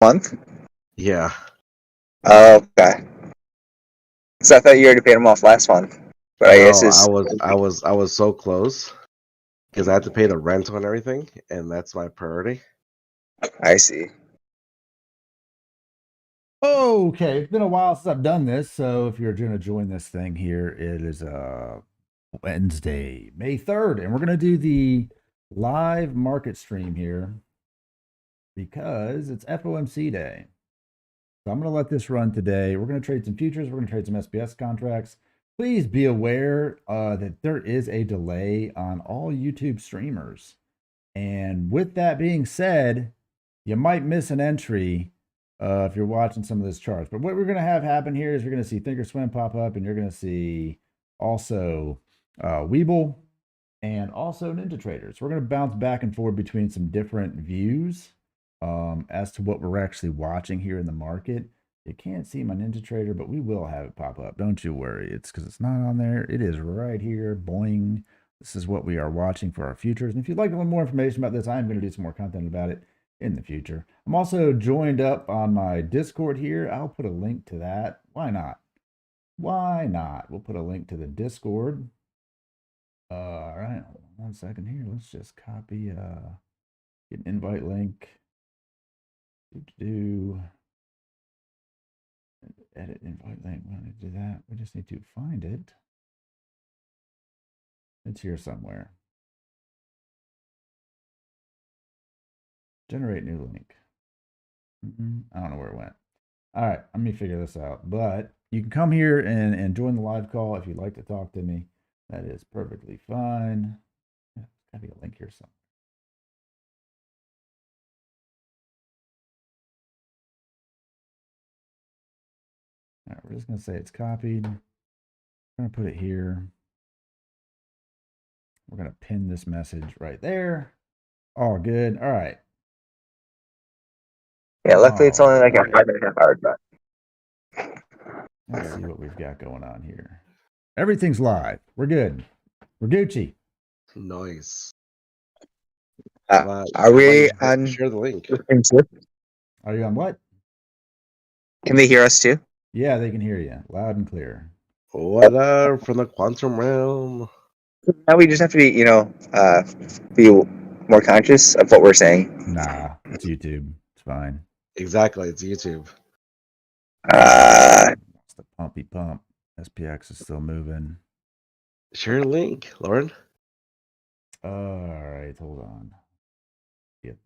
month? Yeah. Oh, okay. So I thought you already paid him off last month. But I guess No, it's I was so close because I had to pay the rental and everything, and that's my priority. I see. Okay, it's been a while since I've done this, so if you're going to join this thing here, it is Wednesday, May 3rd, and we're going to do the live market stream here because it's FOMC day. So I'm going to let this run today. We're going to trade some futures. We're going to trade some SPS contracts. Please be aware that there is a delay on all YouTube streamers. And with that being said, you might miss an entry if you're watching some of this charts. But what we're going to have happen here is you're going to see Thinkorswim pop up, and you're going to see also WEBULL and also Ninja Traders. We're going to bounce back and forth between some different views as to what we're actually watching here in the market. You can't see my Ninja Trader, but we will have it pop up. Don't you worry. It's because it's not on there. It is right here. Boing. This is what we are watching for our futures. And if you'd like a little more information about this, I'm going to do some more content about it in the future. I'm also joined up on my Discord here. I'll put a link to that. Why not? Why not? We'll put a link to the Discord. All right, hold on 1 second here. Let's just copy get an invite link. Do edit invite link. We want to do that. We just need to find it. It's here somewhere. Generate new link. I don't know where it went. All right, let me figure this out. But you can come here and join the live call if you'd like to talk to me. That is perfectly fine. There's got to be a link here somewhere. All right, we're just going to say it's copied. I'm going to put it here. We're going to pin this message right there. All good. All right. Yeah, luckily it's only like a 5.5 hour drive. Let's see what we've got going on here. Everything's live. We're good. We're Gucci. Nice. Are we on? Share the link. Are you on what? Can they hear us too? Yeah, they can hear you loud and clear. What up from the quantum realm? Now we just have to be, be more conscious of what we're saying. Nah, it's YouTube. It's fine. Exactly, it's YouTube. It's the pumpy pump. SPX is still moving. Share the link, Lauren. All right, hold on. Yep.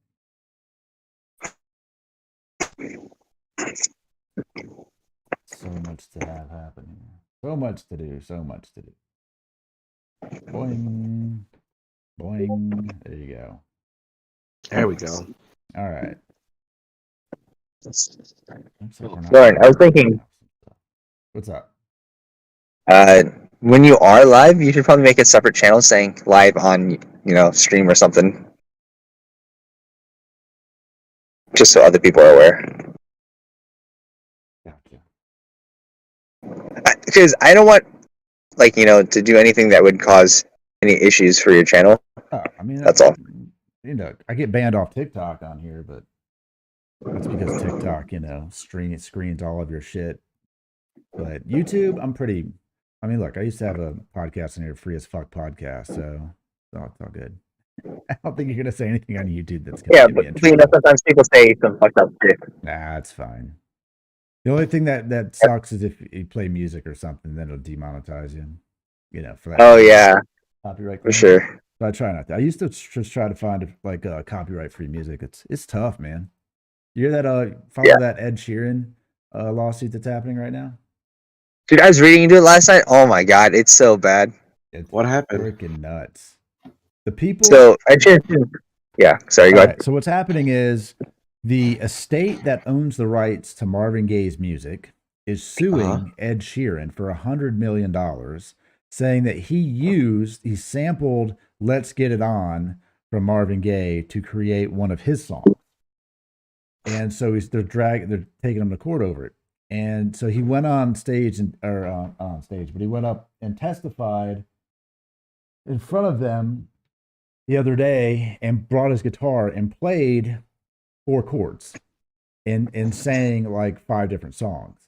So much to have happen here. So much to do. So much to do. Boing. Boing. There you go. There we go. All right. Lauren, I was thinking. What's up? When you are live, you should probably make a separate channel saying live on, stream or something. Just so other people are aware. Gotcha. Because I don't want, to do anything that would cause any issues for your channel. Oh, I mean, that's all. I get banned off TikTok on here, but that's because TikTok, screens all of your shit. But YouTube, look, I used to have a podcast in here, Free as Fuck podcast, so it's all good. I don't think you're gonna say anything on YouTube that's gonna get me in trouble. Sometimes people say some fucked up shit. Nah, it's fine. The only thing that sucks is if you play music or something, then it'll demonetize you. For that. Oh yeah, copyright for sure. So I try not to. I used to just try to find copyright free music. It's tough, man. You hear that? Follow that Ed Sheeran lawsuit that's happening right now. Dude, I was reading into it last night. Oh my god, it's so bad. What happened? Freaking nuts. The people. So I just, yeah. Sorry, go ahead. So what's happening is the estate that owns the rights to Marvin Gaye's music is suing Ed Sheeran for $100 million, saying that he sampled "Let's Get It On" from Marvin Gaye to create one of his songs, and so they're taking him to court over it. And so he went on stage but he went up and testified in front of them the other day and brought his guitar and played 4 chords. and saying like 5 different songs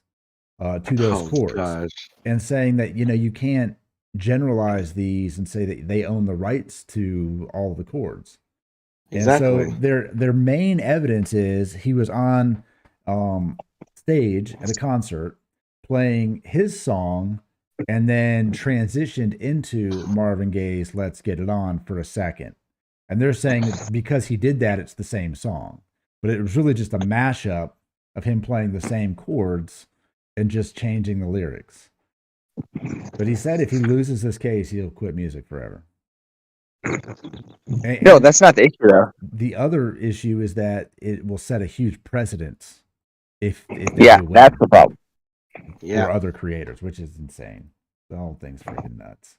to those chords, gosh. and saying that you can't generalize these and say that they own the rights to all the chords. Exactly. And so their main evidence is he was on stage at a concert playing his song and then transitioned into Marvin Gaye's Let's Get It On for a second. And they're saying that because he did that, it's the same song. But it was really just a mashup of him playing the same chords and just changing the lyrics. But he said if he loses this case, he'll quit music forever. No, that's not the issue though. The other issue is that it will set a huge precedence if they Yeah, do win, that's the problem. Yeah. for other creators, which is insane. The whole thing's freaking nuts.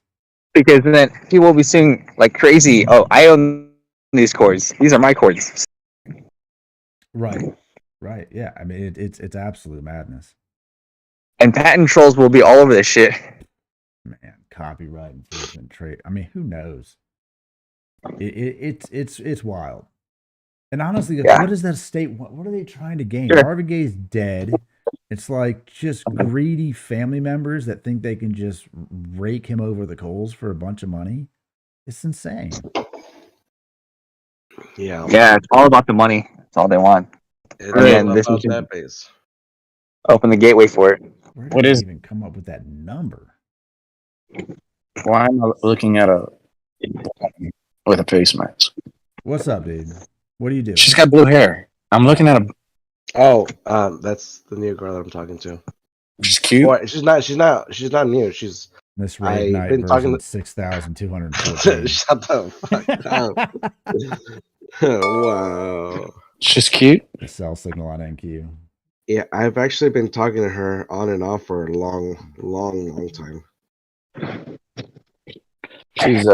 Because then people will be singing like crazy. Oh, I own these chords. These are my chords. Right. Right. Yeah. I mean, it's absolute madness. And patent trolls will be all over this shit. Man, copyright infringement, trade. I mean, who knows? It's wild. And honestly, Yeah. what is that state? What are they trying to gain? Sure. Marvin Gaye's dead. It's like just greedy family members that think they can just rake him over the coals for a bunch of money. It's insane. Yeah. Yeah, it's all about the money. That's all they want. It's Again, all this about is that base. open the gateway for it. Where What did is- they even come up with that number? Why am I looking at a with a face mask? What's up, dude? What do you do? She's got blue hair. I'm looking at a. Oh, that's the new girl that I'm talking to. She's cute. Boy, she's not new. She's Miss Rave I've Night been talking version to- 6,214. shut the fuck up. Wow. She's cute. The cell signal on NQ. Yeah, I've actually been talking to her on and off for a long time. She's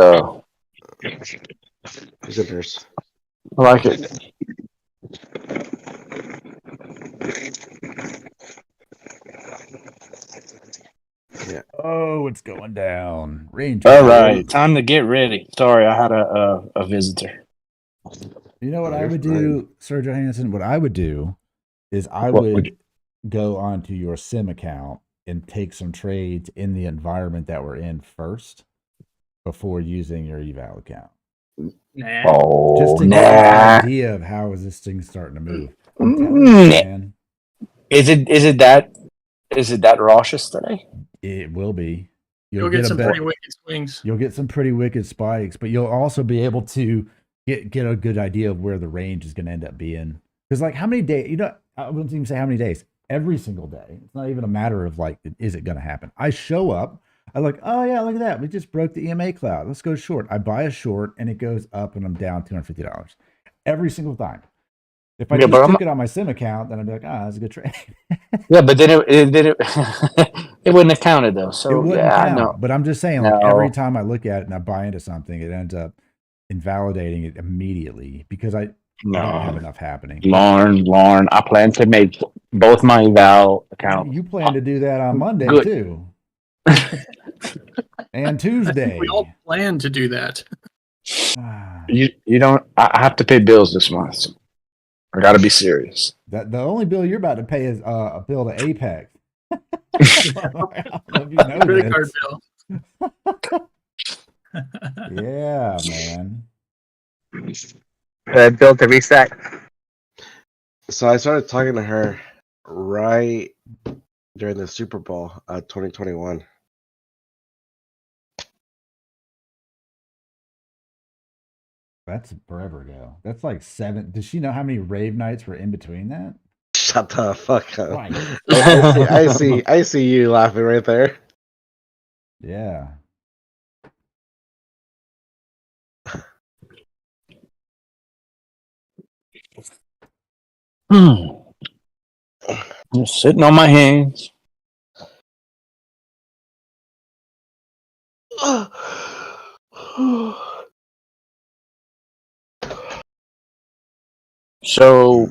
She's a nurse. I like it. Oh, it's going down. Ranger. All right, time to get ready. Sorry, I had a visitor. You know what Oh, I you're would fine. do, Sir Johansson? What I would do is I What would would go onto your sim account and take some trades in the environment that we're in first before using your eval account. Nah. Oh, Just to get an idea of how is this thing starting to move. I'm telling you, Nah. man, Is it that raucous today? it will be. You'll get some bet- pretty wicked swings. You'll get some pretty wicked spikes, but you'll also be able to get a good idea of where the range is going to end up being. Because like how many days? I wouldn't even say how many days. Every single day. It's not even a matter of like, is it going to happen? I show up. I'm like, oh yeah, look at that. We just broke the EMA cloud. Let's go short. I buy a short and it goes up and I'm down $250 every single time. If I Yeah, just but took it on my sim account, then I'd be like, that's a good trade. Yeah, but then it it wouldn't have counted though. It So wouldn't yeah, I count. know. But I'm just saying, like every No. time I look at it and I buy into something, it ends up invalidating it immediately because I don't have No, enough happening. Lauren, I plan to make both my eval accounts. You plan to do that on Monday Good. too, and Tuesday. We all plan to do that. You don't. I have to pay bills this month. I got to be serious. That the only bill you're about to pay is a bill to Apex. I don't know if you know Credit card this. bill. Yeah, man. Bill to reset. So I started talking to her right during the Super Bowl 2021. That's forever ago. That's like 7. Does she know how many rave nights were in between that? Shut the fuck up. Right. I see you laughing right there. Yeah. Just sitting on my hands. So,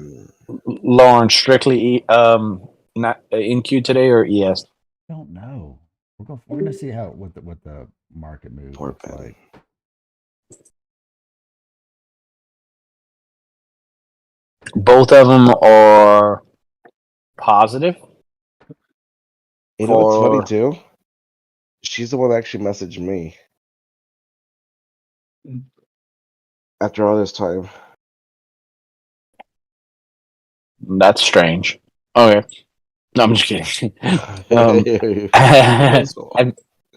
Lauren, strictly not NQ today or ES? I don't know. We're gonna see what the market move Poor looks Ben. like. Both of them are positive. You know what's funny For- too? She's the one that actually messaged me after all this time. That's strange. Okay. No, I'm just kidding.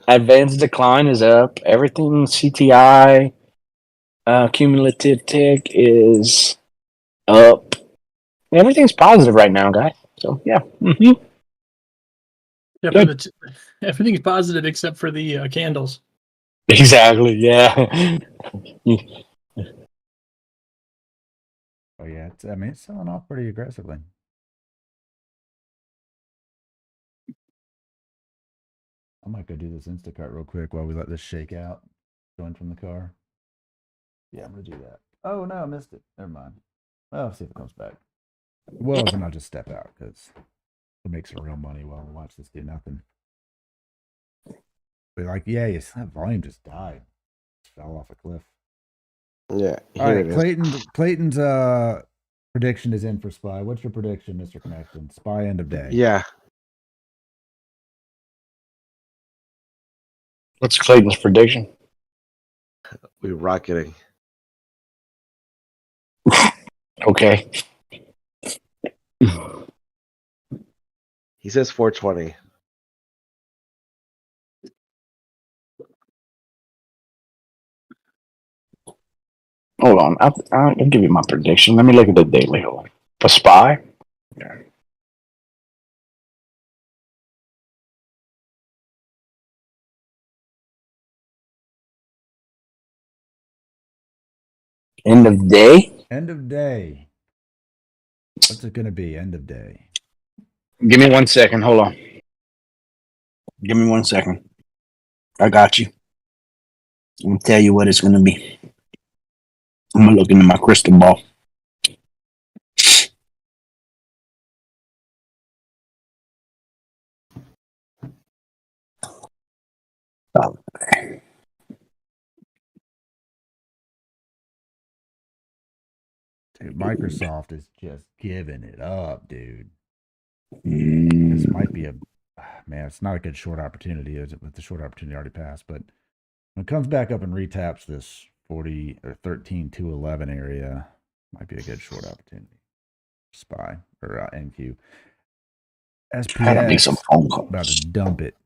Advanced decline is up. Everything CTI cumulative tick is up. Everything's positive right now, guys. So yeah. Mm-hmm. Everything is positive except for the candles. Exactly. Yeah. Oh yeah, I mean it's selling off pretty aggressively. I might go do this Instacart real quick while we let this shake out. Going from the car. Yeah, I'm gonna do that. Oh no, I missed it. Never mind. Well, see if it comes back. Well, then I'll just step out because we'll make some real money while we watch this do nothing. But like, yeah, that volume just died. Just fell off a cliff. Yeah. All Here right, it is. Clayton's prediction is in for SPY. What's your prediction, Mr. Connection? SPY end of day. Yeah. What's Clayton's prediction? We're rocketing. Okay. He says 420. Hold on. I'll give you my prediction. Let me look at the daily. Hold on. For SPY? Yeah. End of day? End of day. What's it going to be? End of day. Give me 1 second. Hold on. Give me 1 second. I got you. I'm going to tell you what it's going to be. I'm going to look into my crystal ball. Dude, Microsoft is just giving it up, dude. This might be man, it's not a good short opportunity, is it? But the short opportunity already passed. But when it comes back up and retaps this 40 or 13,211 area, might be a good short opportunity. SPY or NQ. Gotta make some SPS phone calls. about to dump it.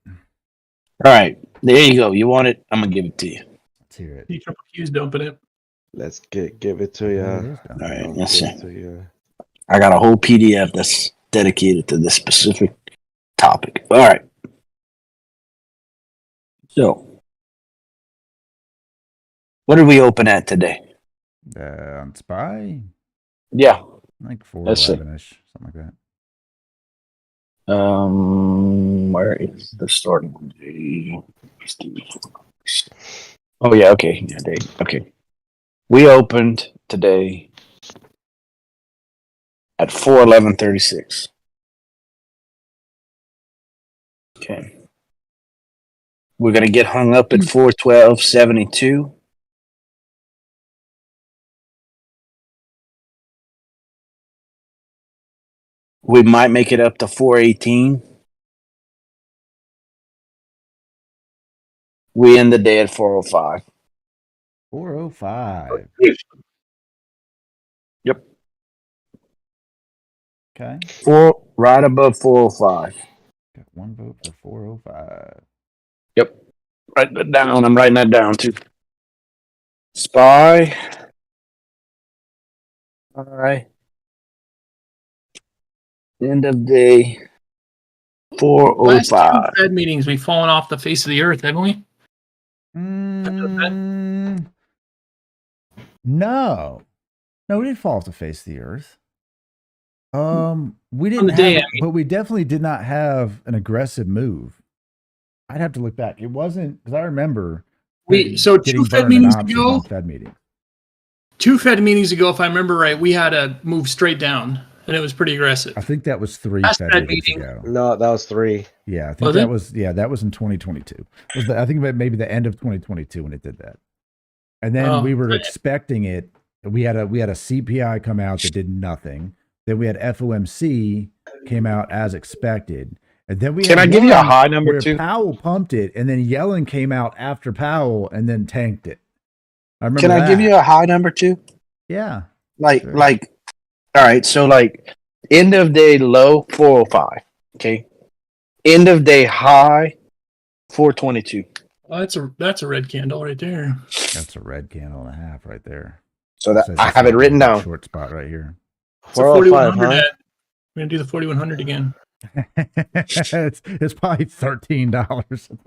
All right. There you go. You want it? I'm going to give it to you. Let's hear it. The triple Q's dumping it. Let's give it to you. There it is dumping. All right. I'll Let's give see. it to you. I got a whole PDF that's dedicated to this specific topic. All right. So, what did we open at today? On SPY, Yeah. like Let's see. 411-ish, something like that. Where is the starting day? Oh yeah, okay. Yeah, date. Okay. We opened today at 411.36. Okay. We're gonna get hung up at 412.72. We might make it up to 418. We end the day at 405. 405. Yep. Okay. Right above 405. Got one vote for 405. Yep. Write that down. I'm writing that down too. SPY. All right. End of day. Last 405. 2 Fed meetings, we've fallen off the face of the earth, haven't we? No. No, we didn't fall off the face of the earth. We didn't the day, have, I mean. but we definitely did not have an aggressive move. I'd have to look back. It wasn't because I remember So getting 2 Fed burned in meetings options ago, on Fed meetings. 2 Fed meetings ago, if I remember right, we had a move straight down, and it was pretty aggressive. I think that was 3 Last Fed Fed meetings meeting. ago. No, that was 3. Yeah, I think Was that it? was that was in 2022. I think maybe the end of 2022 when it did that. And then we were expecting it We had a CPI come out that did nothing. Then we had FOMC came out as expected. And then we Can had I give you a one high number where too? Powell pumped it, and then Yellen came out after Powell and then tanked it. I remember Can I give that. you a high number too? Yeah. Like, Sure. like, all right. So like, end of day low 405. Okay. End of day high 422. Oh, that's a red candle right there. That's a red candle and a half right there. So that Says I it's have it got written that down. short spot right here. It's a 405, 4100. huh? We're gonna do the 4100 again. it's probably $13 at the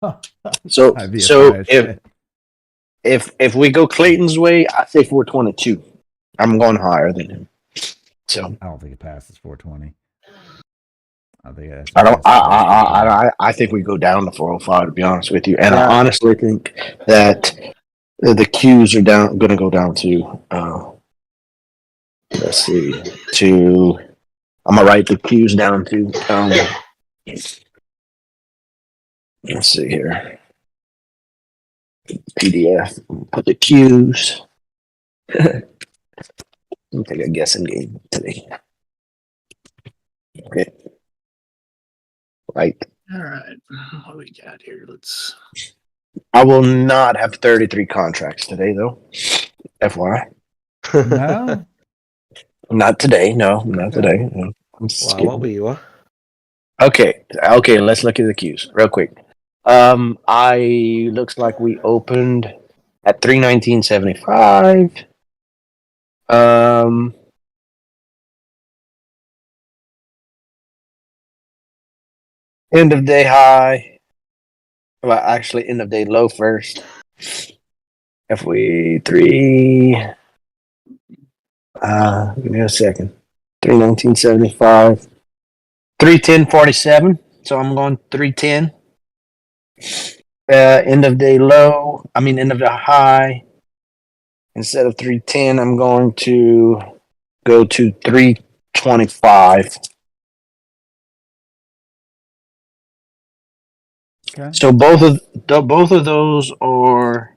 moment. So I'd be a so high as shit. if we go Clayton's way, I say 422. I'm going higher than him. So I don't think it passes 420. I think that's I don't. I think we go down to 405 to be honest with you, and Yeah. I honestly think that the Qs are going to go down to. Let's see. To I'm gonna write the Qs down to. Let's see here. PDF. Put the Qs. I'll take a guessing game today. Okay. Right. All right. What do we got here? Let's. I will not have 33 contracts today, though. FYI. No? Not today. No, not Okay. today. No. I'm Wow, skipping. what were you? Okay. Let's look at the queues real quick. I looks like we opened at 319.75. End of day high. Well, actually, end of day low first. If we three, give me a second. 319.75, 310.47. So I'm going 310. End of day low. I mean, end of the high. Instead of 310, I'm going to go to 325. Okay. So both of those are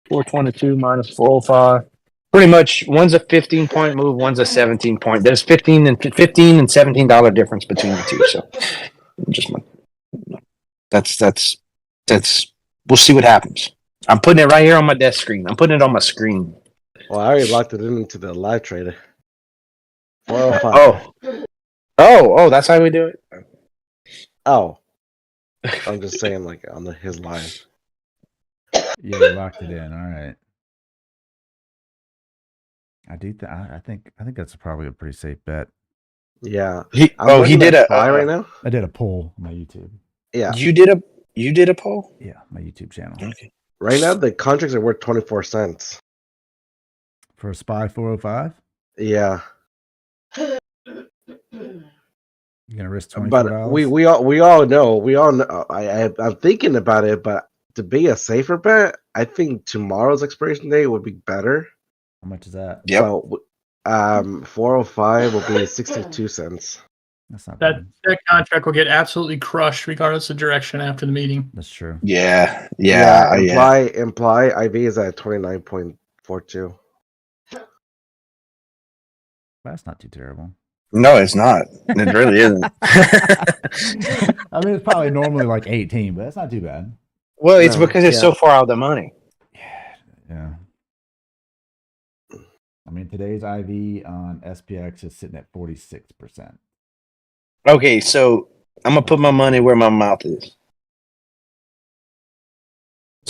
422 minus 405. Pretty much, one's a 15-point move, one's a 17-point. There's $15 and $17 difference between the two. So, just that's. We'll see what happens. I'm putting it right here on my desk screen. I'm putting it on my screen. Well, I already locked it into the live trader. 405. Oh, that's how we do it. Oh. I'm just saying, like, on his live. Yeah, you locked it in. All right. I think that's probably a pretty safe bet. Yeah. He looking did at a SPY right now. I did a poll on my YouTube. Yeah. You did a poll? Yeah, my YouTube channel. Okay. Right now, the contracts are worth 24 cents. For a SPY 405? Yeah. You're gonna risk $24? But we all know. I'm thinking about it, but to be a safer bet, I think tomorrow's expiration date would be better. How much is that? Yep. So, 405 will be 62 cents. That's not That bad. that contract will get absolutely crushed regardless of direction after the meeting. That's true. Yeah. Imply IV is at 29.42. That's not too terrible. No, it's not. It really isn't. I mean, it's probably normally like 18, but that's not too bad. Well, it's No, because it's so far out of the money. Yeah. I mean, today's IV on SPX is sitting at 46%. Okay, so I'm gonna put my money where my mouth is.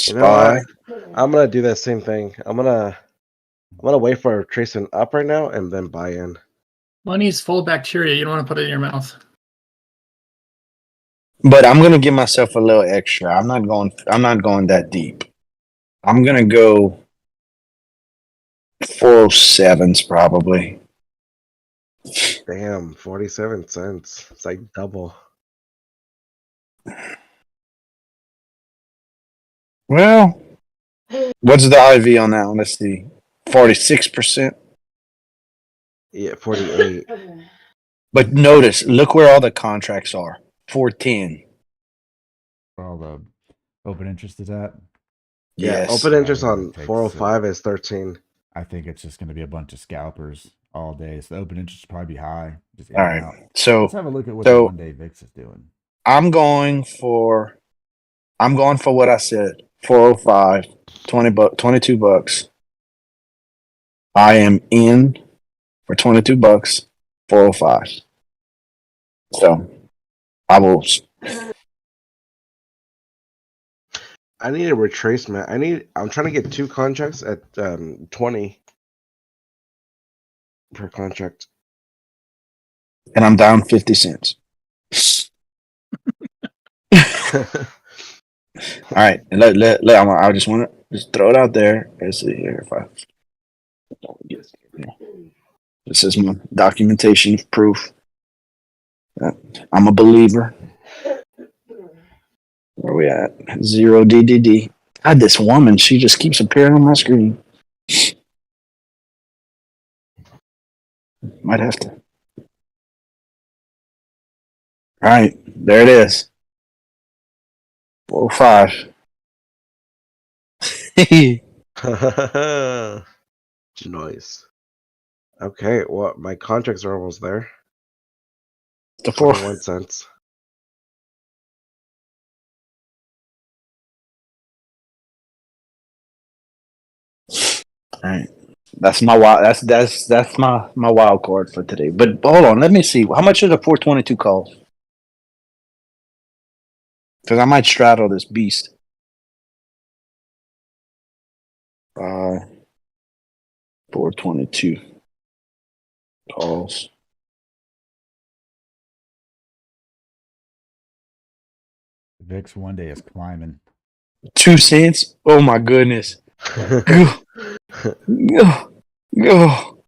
You know SPY. what? I'm gonna do that same thing. I'm gonna wait for tracing up right now and then buy in. Money is full of bacteria. You don't want to put it in your mouth. But I'm gonna give myself a little extra. I'm not going that deep. I'm gonna go 407s probably. Damn, 47 cents. It's like double. Well, what's the IV on that one? Let's see. 46%. Yeah, 48. But notice, look where all the contracts are. 410. Where all the open interest is at. Yeah, Yes. open interest Yeah, on it takes, 405 is 13. I think it's just going to be a bunch of scalpers all day. So the open interest will probably be high, just in All and right. out. So Let's have a look at what the 1-day VIX is doing. I'm going for what I said. 405, 22 bucks. I am in for 22 bucks, 405. So I will. I need a retracement. I'm trying to get 2 contracts at 20 per contract. And I'm down 50 cents. All right. And I just want to just throw it out there. Let's see here. If I don't get it. This is my documentation of proof that I'm a believer. Where we at? 0 DDD. God, this woman, she just keeps appearing on my screen. Might have to. All right, there it is. 405. Nice. Okay, well, my contracts are almost there. The 4. 21 cents. All right. That's my wild. That's my wild card for today. But hold on, let me see. How much are the 422 calls? Because I might straddle this beast. 422 calls. The VIX 1-day is climbing. 2 cents. Oh my goodness. Go. Go. Go.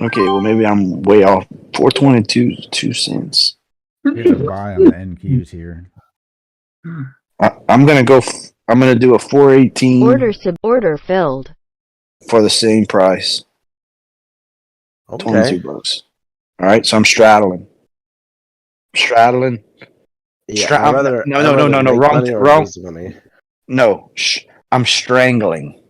Okay, well maybe I'm way off. 422, 2 cents. We have to buy on the NQs here. I'm gonna go. I'm gonna do a 418 Order filled. for the same price. Okay. 22 bucks. All right, so I'm straddling. Straddling. Yeah, I'd rather no. make Wrong. money or Wrong. lose money. No, I'm strangling.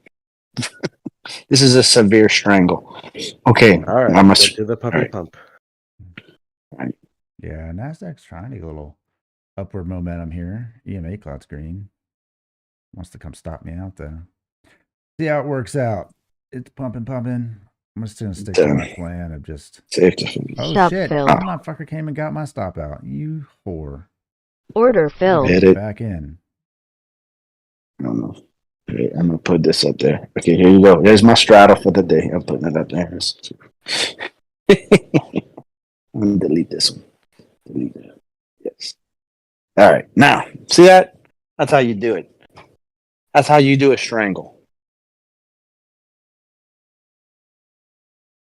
This is a severe strangle. Okay, All right, I'm a. let's do the puppy right. pump. Yeah, Nasdaq's trying to get a little upward momentum here. EMA cloud's green. Wants to come stop me out though. See how it works out. It's pumping. I'm just gonna stick to my plan of just. Oh Stop shit! filled. That motherfucker came and got my stop out. You whore. Order filled. Hit it. Back in. I don't know. Okay, I'm gonna put this up there. Okay, here you go. There's my straddle for the day. I'm putting it up there. I'm gonna delete this one. Delete that. Yes. All right. Now, see that? That's how you do it. That's how you do a strangle.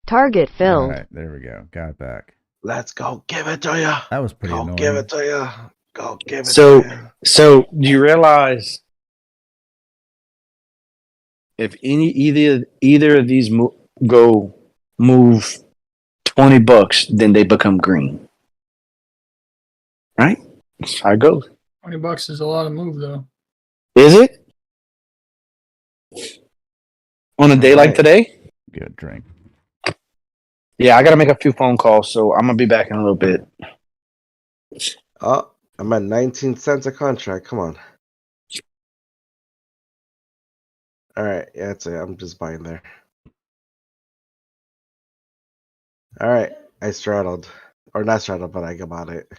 Target All filled. right, there we go. Got it back. Let's go give it to ya. That was pretty Go annoying. give it to ya. Go give it So, to ya. so do you realize if either of these move 20 bucks, then they become green, right? That's how it goes. $20 is a lot of move though. Is it on a day like Right. today? Good drink. Yeah, I gotta make a few phone calls, so I'm gonna be back in a little bit. Oh, I'm at 19 cents a contract. Come on. All right, yeah, that's it. I'm just buying there. All right, I straddled, or not straddled, but I bought it.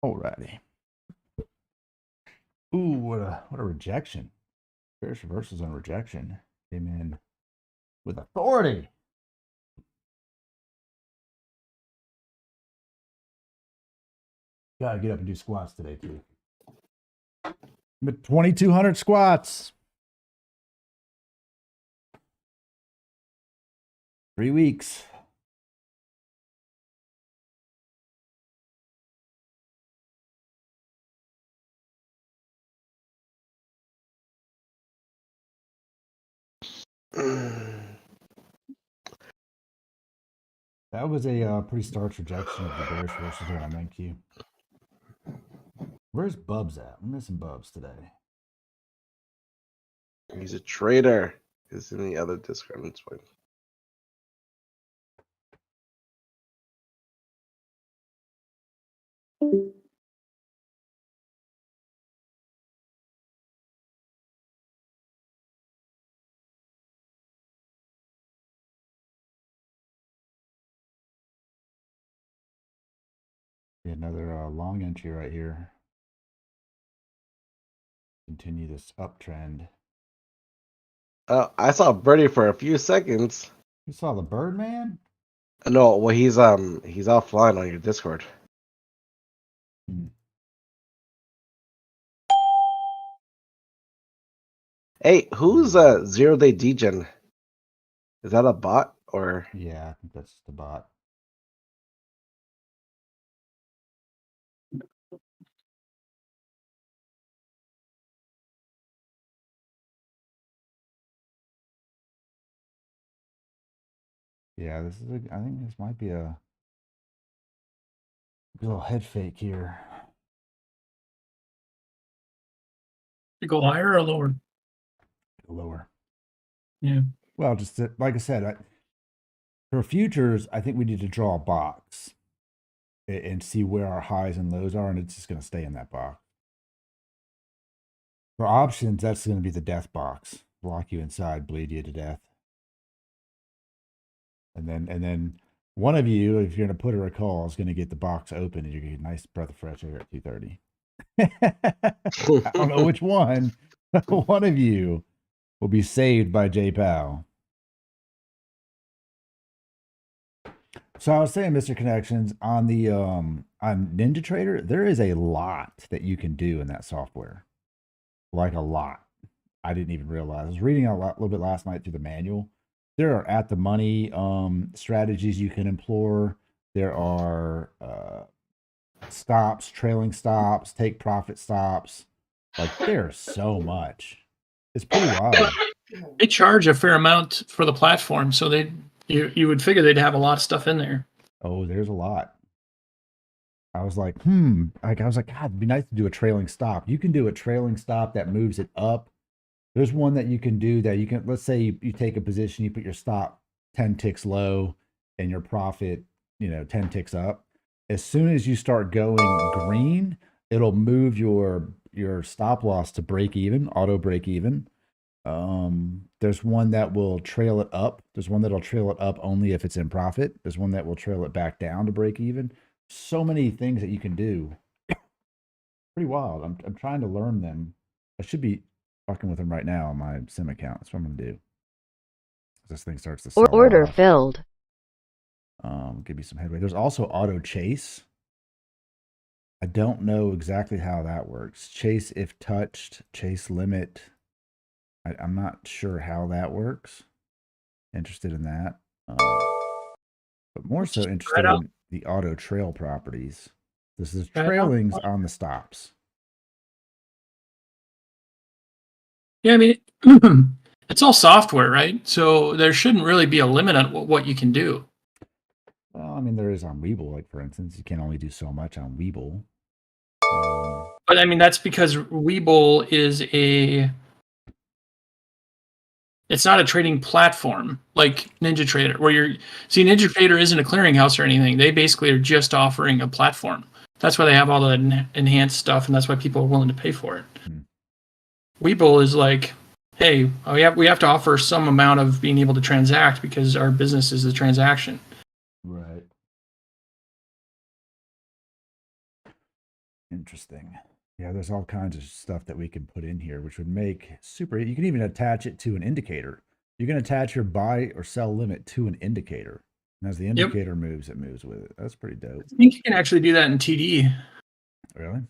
Alrighty. Ooh, what a rejection. Bearish reversals on rejection. Came in with authority. Gotta get up and do squats today too. But 2,200 squats. 3 weeks. That was a pretty stark rejection of the bearish forces there on MenQ. Where's Bubs at? I'm missing Bubs today. He's a traitor. Is in the other Discord. It's fine. Another long entry right here. Continue this uptrend. I saw Birdie for a few seconds. You saw the Birdman? No, well he's offline on your Discord. Hmm. Hey, who's 0 Day Degen? Is that a bot or? Yeah, I think that's the bot. Yeah, this is I think this might be a little head fake here. To go higher or lower? Lower. Yeah. Well, just like I said, for futures, I think we need to draw a box and see where our highs and lows are, and it's just going to stay in that box. For options, that's going to be the death box. Lock you inside, bleed you to death. And then one of you, if you're going to put or a call, is going to get the box open, and you're going to get a nice breath of fresh air at 2:30. I don't know which one. One of you will be saved by J Powell. So I was saying, Mr. Connections, on the on NinjaTrader, there is a lot that you can do in that software. Like a lot. I didn't even realize. I was reading a little bit last night through the manual. There are at the money strategies you can employ. There are stops, trailing stops, take profit stops. Like there's so much. It's pretty wild. They charge a fair amount for the platform, so you would figure they'd have a lot of stuff in there. Oh, there's a lot. I was like, God, it'd be nice to do a trailing stop. You can do a trailing stop that moves it up. There's one that you can do that you can, let's say you take a position, you put your stop 10 ticks low and your profit, 10 ticks up. As soon as you start going green, it'll move your stop loss to break even, auto break even. There's one that will trail it up. There's one that'll trail it up only if it's in profit. There's one that will trail it back down to break even. So many things that you can do. Pretty wild. I'm trying to learn them. I should be fucking with them right now on my sim account. That's what I'm gonna do. This thing starts to sell Order off. filled. Give me some headway. There's also auto chase. I don't know exactly how that works. Chase if touched, chase limit. I'm not sure how that works. Interested in that. But more so interested in the auto trail properties. This is trailings on the stops. Yeah, I mean, it's all software, right? So there shouldn't really be a limit on what you can do. Well, I mean, there is on WEBULL, like for instance, you can only do so much on WEBULL. But I mean, that's because WEBULL is it's not a trading platform like NinjaTrader, where NinjaTrader isn't a clearinghouse or anything. They basically are just offering a platform. That's why they have all the enhanced stuff, and that's why people are willing to pay for it. WEBULL is like, hey, we have to offer some amount of being able to transact because our business is the transaction. Right. Interesting. Yeah, there's all kinds of stuff that we can put in here, which would make super. You can even attach it to an indicator. You can attach your buy or sell limit to an indicator. And as the indicator moves, it moves with it. That's pretty dope. I think you can actually do that in TD. Really?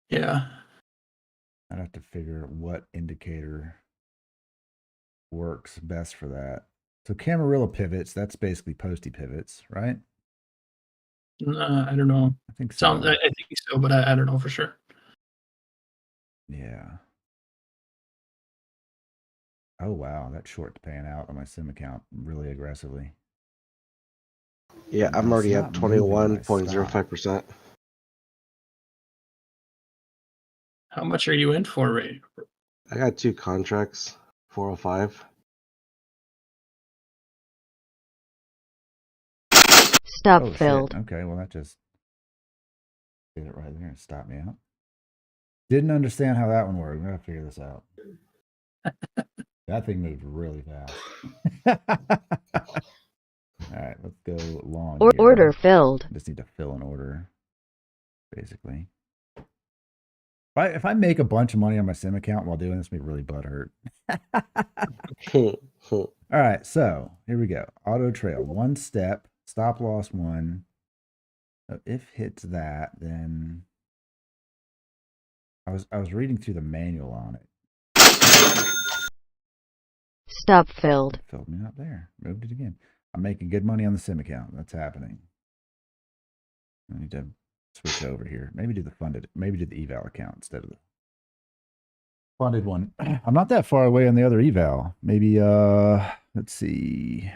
Yeah. I'd have to figure what indicator works best for that. So Camarilla pivots, that's basically posty pivots, right? I don't know. I think so. I think so, but I don't know for sure. Yeah. Oh wow, that short's paying out on my sim account really aggressively. Yeah, I'm It's already not at moving my 21.05%. How much are you in for, Ray? I got 2 contracts, 405. Stop Oh filled. shit. Okay, well that just did it right there and stopped me out. Didn't understand how that one worked. I'm gonna figure this out. That thing moved really fast. All right, let's go long. Here. Order filled. Just need to fill an order, basically. If I make a bunch of money on my sim account while doing this, me really butthurt. All right, so here we go. Auto trail, 1 step, stop loss 1. If hits that, then I was reading through the manual on it. Stop filled. It filled me up there. Moved it again. I'm making good money on the sim account. That's happening. I need to switch over here. Maybe do the funded. Maybe do the eval account instead of the funded one. I'm not that far away on the other eval. Maybe let's see.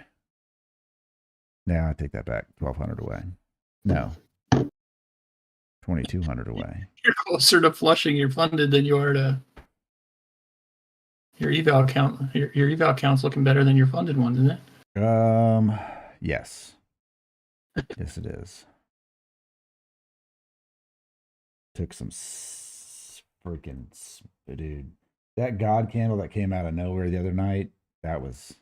Nah, I take that back. 1,200 away. No. 2,200 away. You're closer to flushing your funded than you are to your eval account. Your eval account's looking better than your funded one, isn't it? Yes. Yes, it is. Took some freaking dude. That God candle that came out of nowhere the other night. That was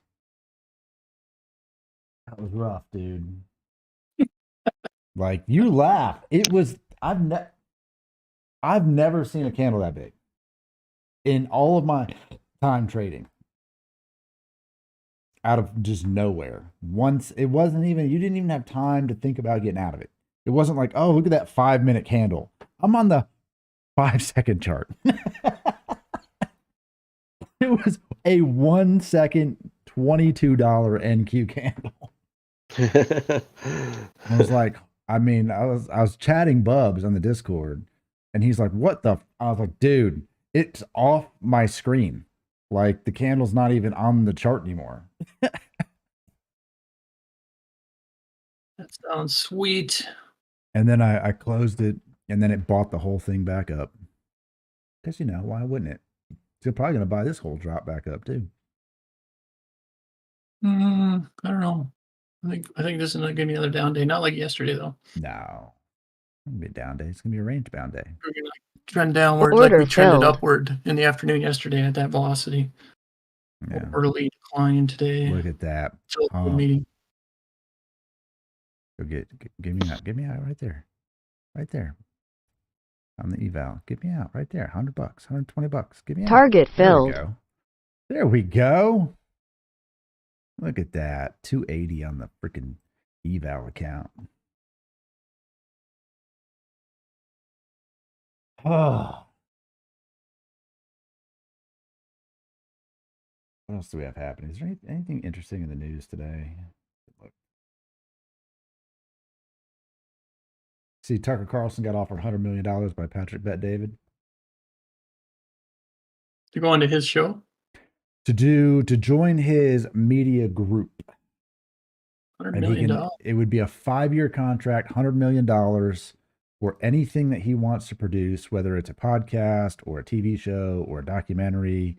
rough, dude. Like, you laugh. It was. I've never seen a candle that big in all of my time trading. Out of just nowhere. Once it wasn't even, you didn't even have time to think about getting out of it. It wasn't like, oh, look at that 5-minute candle. I'm on the 5-second chart. It was a 1 second $22 NQ candle. I was like, I was chatting Bubs on the Discord, and he's like, what the? I was like, dude, it's off my screen. Like, the candle's not even on the chart anymore. That sounds sweet. And then I closed it, and then it bought the whole thing back up. Because, why wouldn't it? You're probably going to buy this whole drop back up, too. I don't know. I think this is going to give me another down day. Not like yesterday, though. No. It's going to be a down day. It's going to be a range-bound day. We're going to trend downward Order like we trended filled. upward in the afternoon yesterday at that velocity. Yeah. Early decline today. Look at that. Meeting. Go give me out right there. Right there. On the eval. Get me out right there. $100, $120. Give me out. Target filled. There we go. There we go. Look at that. 280 on the freaking eval account. Oh. What else do we have happening? Is there anything interesting in the news today? Look. See, Tucker Carlson got offered $100 million by Patrick Bet-David. To go into his show? To join his media group. $100 million. It would be a 5-year contract, $100 million for anything that he wants to produce, whether it's a podcast or a TV show or a documentary,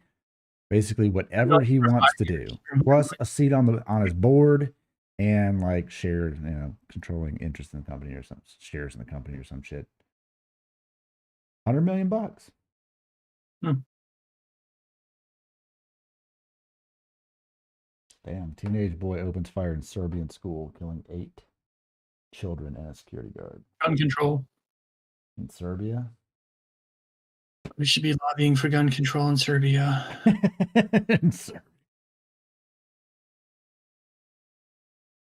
basically whatever he wants to do, plus a seat on his board and like shared, controlling interest in the company or some shares in the company or some shit. $100 million. Damn, teenage boy opens fire in Serbian school, killing 8 children and a security guard. Gun control. In Serbia? We should be lobbying for gun control in Serbia. In Serbia.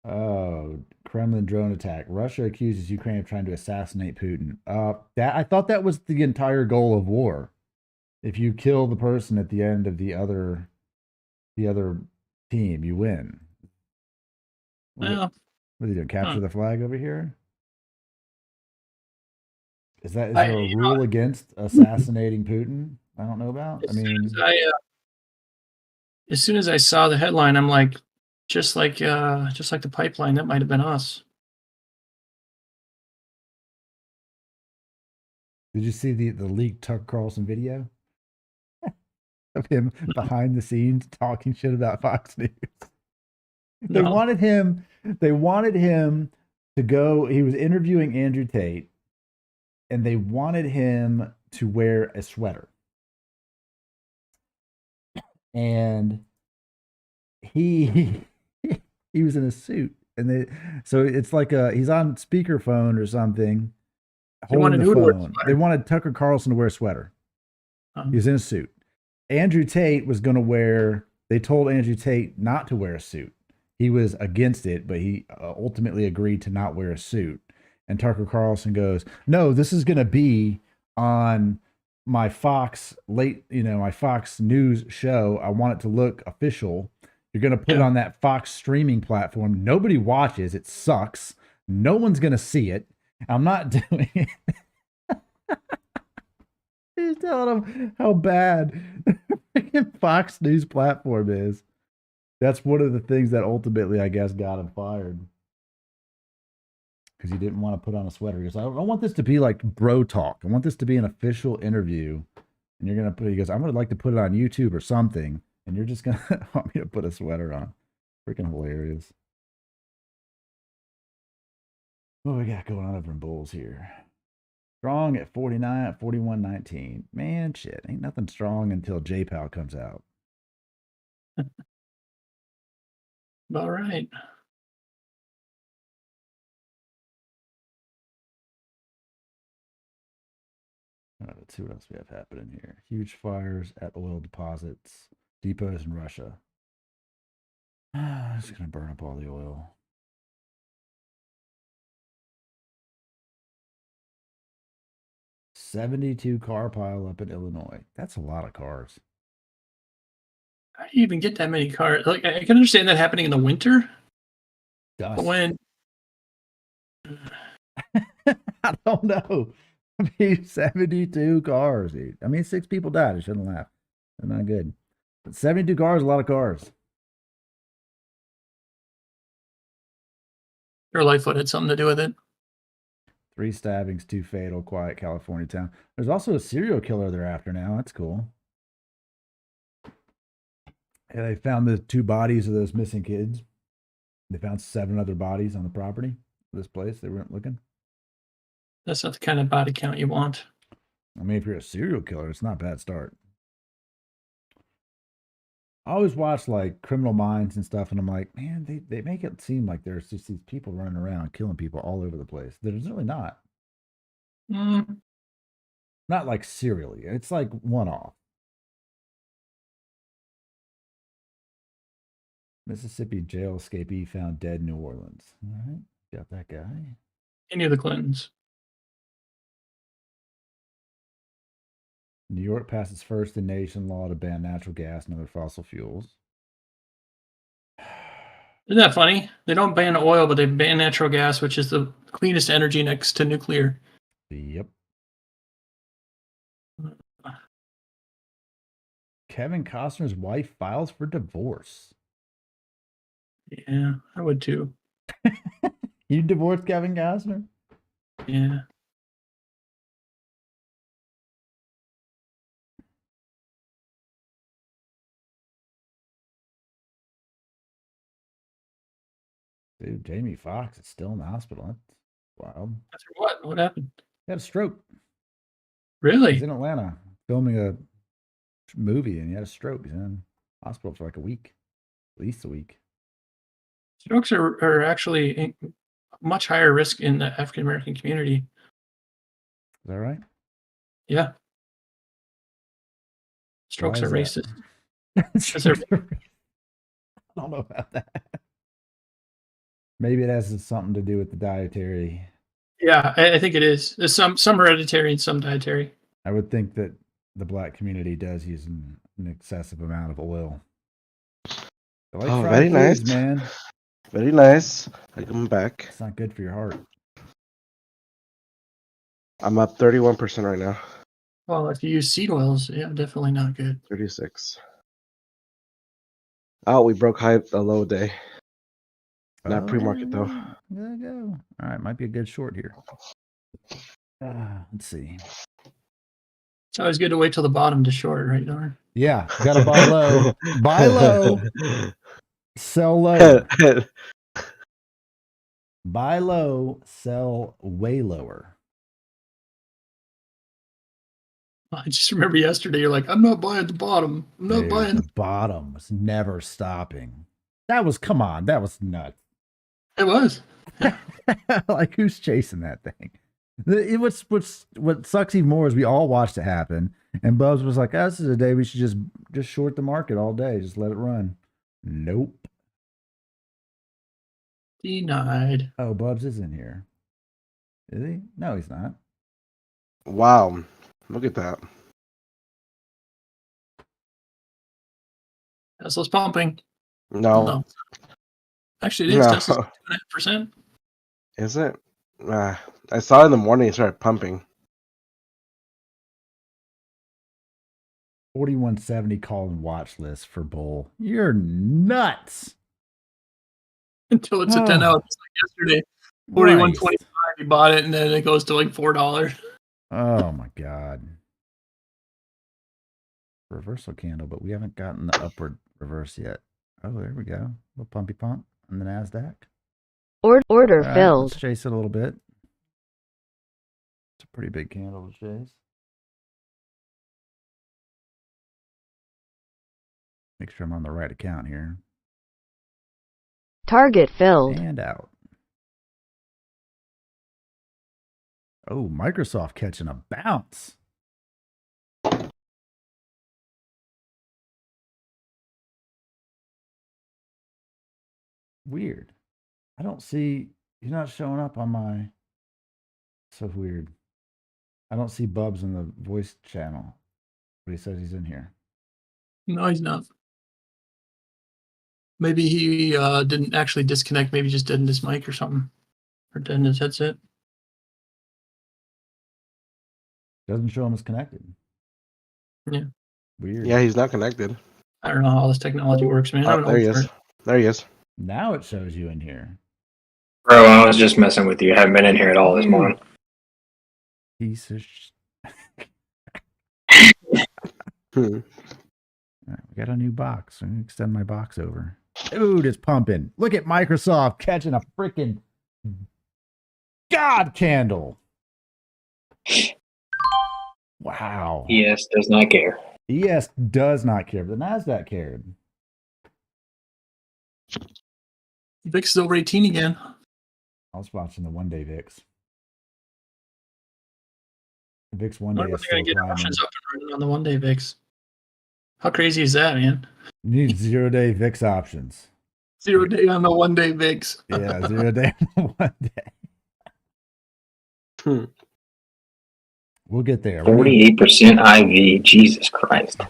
Oh, Kremlin drone attack. Russia accuses Ukraine of trying to assassinate Putin. I thought that was the entire goal of war. If you kill the person at the end of the other team, you win. Well, what are they doing? Capture the flag over here? Is there a rule against assassinating Putin? I don't know about. as soon as I saw the headline, I'm like, just like the pipeline, that might have been us. Did you see the leaked Tucker Carlson video of him behind the scenes talking shit about Fox News? They No. wanted him to go. He was interviewing Andrew Tate, and they wanted him to wear a sweater. And he was in a suit, and so it's like he's on speakerphone or something, holding the phone. They wanted Tucker Carlson to wear a sweater. He was in a suit. Andrew Tate was going to wear. They told Andrew Tate not to wear a suit. He was against it, but he ultimately agreed to not wear a suit. And Tucker Carlson goes, "No, this is going to be on my Fox my Fox News show. I want it to look official. You're going to put it on that Fox streaming platform. Nobody watches. It sucks. No one's going to see it. I'm not doing it." He's telling him how bad the freaking Fox News platform is. That's one of the things that ultimately, I guess, got him fired. Because he didn't want to put on a sweater. He goes, I want this to be like bro talk. I want this to be an official interview. And you're going to he goes, I'm going to like to put it on YouTube or something. And you're just going to want me to put a sweater on. Freaking hilarious. What we got going on over in Bulls here? Strong at 49, 41.19. Man, shit. Ain't nothing strong until J-Pal comes out. All right. All right, let's see what else we have happening here. Huge fires at oil deposits, depots in Russia. It's going to burn up all the oil. $72 car pile up in Illinois. That's a lot of cars. How do you even get that many cars? Like, I can understand that happening in the winter. Dust. But when I don't know. I mean, 72 cars, dude. I mean, 6 people died. I shouldn't laugh. They're not good. But 72 cars, a lot of cars. your Lightfoot had something to do with it. 3 stabbings, 2 fatal, quiet California town. There's also a serial killer they're after now. That's cool. And they found the 2 bodies of those missing kids. They found 7 other bodies on the property of this place. They weren't looking. That's not the kind of body count you want. I mean, if you're a serial killer, it's not a bad start. I always watch like Criminal Minds and stuff, and I'm like, man, they make it seem like there's just these people running around killing people all over the place. There's really not. Not like serially. It's like one-off. Mississippi jail escapee found dead in New Orleans. All right, got that guy. Any of the Clintons. New York passes first in nation law to ban natural gas and other fossil fuels. Isn't that funny? They don't ban oil, but they ban natural gas, which is the cleanest energy next to nuclear. Yep. Kevin Costner's wife files for divorce. Yeah, I would too. You divorced Kevin Costner? Yeah. Dude, Jamie Foxx is still in the hospital. That's wild. After what? What happened? He had a stroke. Really? He's in Atlanta filming a movie, and he had a stroke. He's in hospital for like a week, at least a week. Strokes are actually much higher risk in the African American community. Is that right? Yeah. Strokes Why are is racist. that? I don't know about that. Maybe it has something to do with the dietary. Yeah, I think it is. There's some hereditary and some dietary. I would think that the black community does use an excessive amount of oil. I like fried very foods, nice, man. Very nice. I come back. It's not good for your heart. I'm up 31% right now. Well, if you use seed oils, yeah, definitely not good. 36. Oh, we broke high a low day. Not Oh, pre-market though. There you go. All right, might be a good short here. Let's see. It's always good to wait till the bottom to short, right, Darn? Yeah, gotta buy low. Buy low. Sell lower. Buy low. Sell way lower. I just remember yesterday, you're like, I'm not buying the bottom. I'm not Dude, buying. the bottom was never stopping. That was, come on, that was nuts. It was. Like, who's chasing that thing? What sucks even more is we all watched it happen, and Bubs was like, oh, this is a day we should just short the market all day, just let it run. Nope. Denied. Oh, Bubs is in here. Is he? No, he's not. Wow, look at that. Tesla's pumping. No, Actually, it is. No. Tesla's 2.5%. is it? I saw it in the morning. It started pumping. 4170 call and watch list for Bull. You're nuts. Until it's a 10 Oh. out. It's like yesterday. 41.25. You bought it, and then it goes to like $4. Oh my god. Reversal candle, but we haven't gotten the upward reverse yet. Oh, there we go. A little pumpy pump on the NASDAQ. Order All right, filled. let's chase it a little bit. It's a pretty big candle to chase. Make sure I'm on the right account here. Target filled. And out. Oh, Microsoft catching a bounce. Weird. I don't see, he's not showing up on my, so weird. I don't see Bubs in the voice channel, but he says he's in here. No, he's not. Maybe he didn't actually disconnect. Maybe just deadened his mic or something. Or deadened his headset. Doesn't show him as connected. Yeah. Weird. Yeah, he's not connected. I don't know how all this technology works, man. Oh, there he is. There he is. Now it shows you in here. Bro, I was just messing with you. I haven't been in here at all this morning. Piece of Hmm. All right, we got a new box. I'm gonna extend my box over. Dude, it's pumping. Look at Microsoft catching a freaking God candle. Wow. ES does not care. ES does not care, but the NASDAQ cared. VIX is over 18 again. I was watching the one-day VIX. The VIX one I day wonder is if they're going to still get climbing. options up and running on the one-day VIX. How crazy is that, man? You need 0-day VIX options. 0 day on the one-day VIX. Yeah, 0 day on one day. Hmm. We'll get there. 48% IV. Jesus Christ.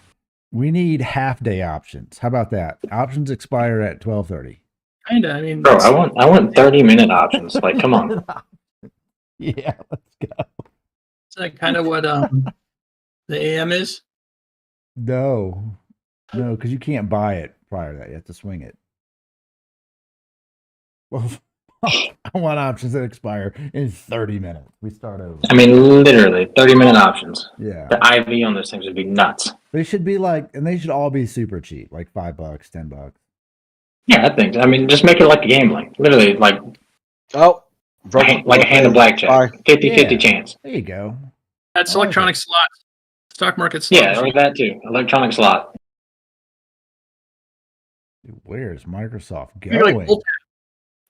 We need half-day options. How about that? Options expire at 12:30. Kinda. I mean, Bro, I want 30-minute options. Like, come on. Yeah, let's go. is that kind of what the AM is? No, because you can't buy it prior to that. You have to swing it. Well, I want options that expire in 30 minutes. We start over. I mean, literally, 30-minute options. Yeah. The IV on those things would be nuts. They should be like, and they should all be super cheap, like $5, $10. Yeah, I think. I mean, just make it like gambling. Literally, like Oh, like a hand of blackjack. 50-50 Yeah. chance. There you go. That's I like electronic slots. Stock market slots. Yeah, or that too. Electronic slot. Dude, where's Microsoft You're like, going? "Bull tap."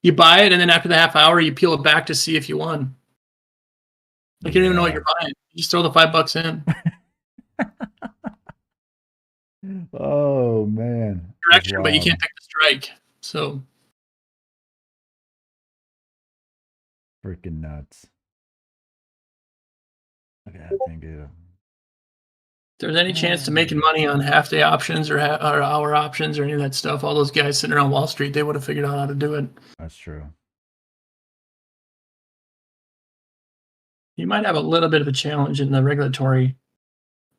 You buy it, and then after the half hour, you peel it back to see if you won. Like, you don't even know what you're buying. You just throw the $5 in. Oh man. Direction, but you Wow. can't pick the strike. So Freaking nuts. Look at that thing, dude. if there's any chance to making money on half-day options or hour options or any of that stuff, all those guys sitting around Wall Street, they would have figured out how to do it. That's true. You might have a little bit of a challenge in the regulatory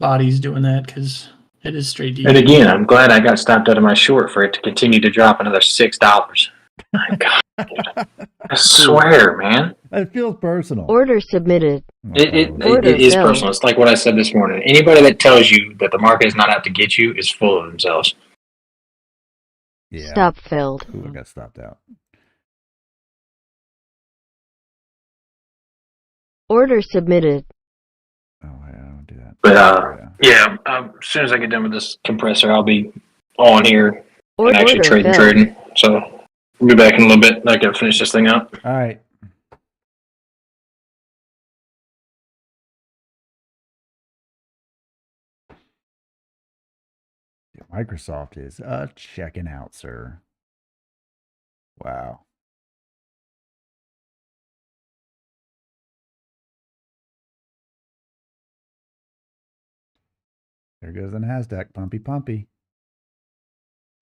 bodies doing that because It is straight D. And again, I'm glad I got stopped out of my short for it to continue to drop another $6. My God, dude. I swear, man. It feels personal. Order submitted. Order It is filled. personal. It's like what I said this morning. Anybody that tells you that the market is not out to get you is full of themselves. Yeah. Stop filled. Ooh, I got stopped out. Order submitted. Oh, yeah, I don't do that. But yeah, as soon as I get done with this compressor, I'll be on here and actually Order filled. trading. So we'll be back in a little bit. I gotta finish this thing up. All right. Microsoft is checking out, sir. Wow. There goes the NASDAQ. Pumpy, pumpy.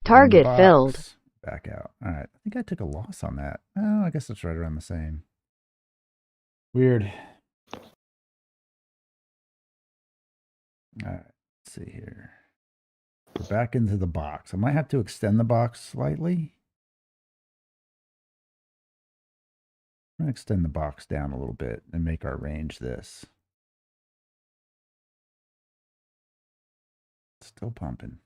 Target Box. filled. Back out. All right. I think I took a loss on that. Oh, I guess it's right around the same. Weird. All right. Let's see here. We're back into the box. I might have to extend the box slightly. I'm going to extend the box down a little bit and make our range this. Still pumping.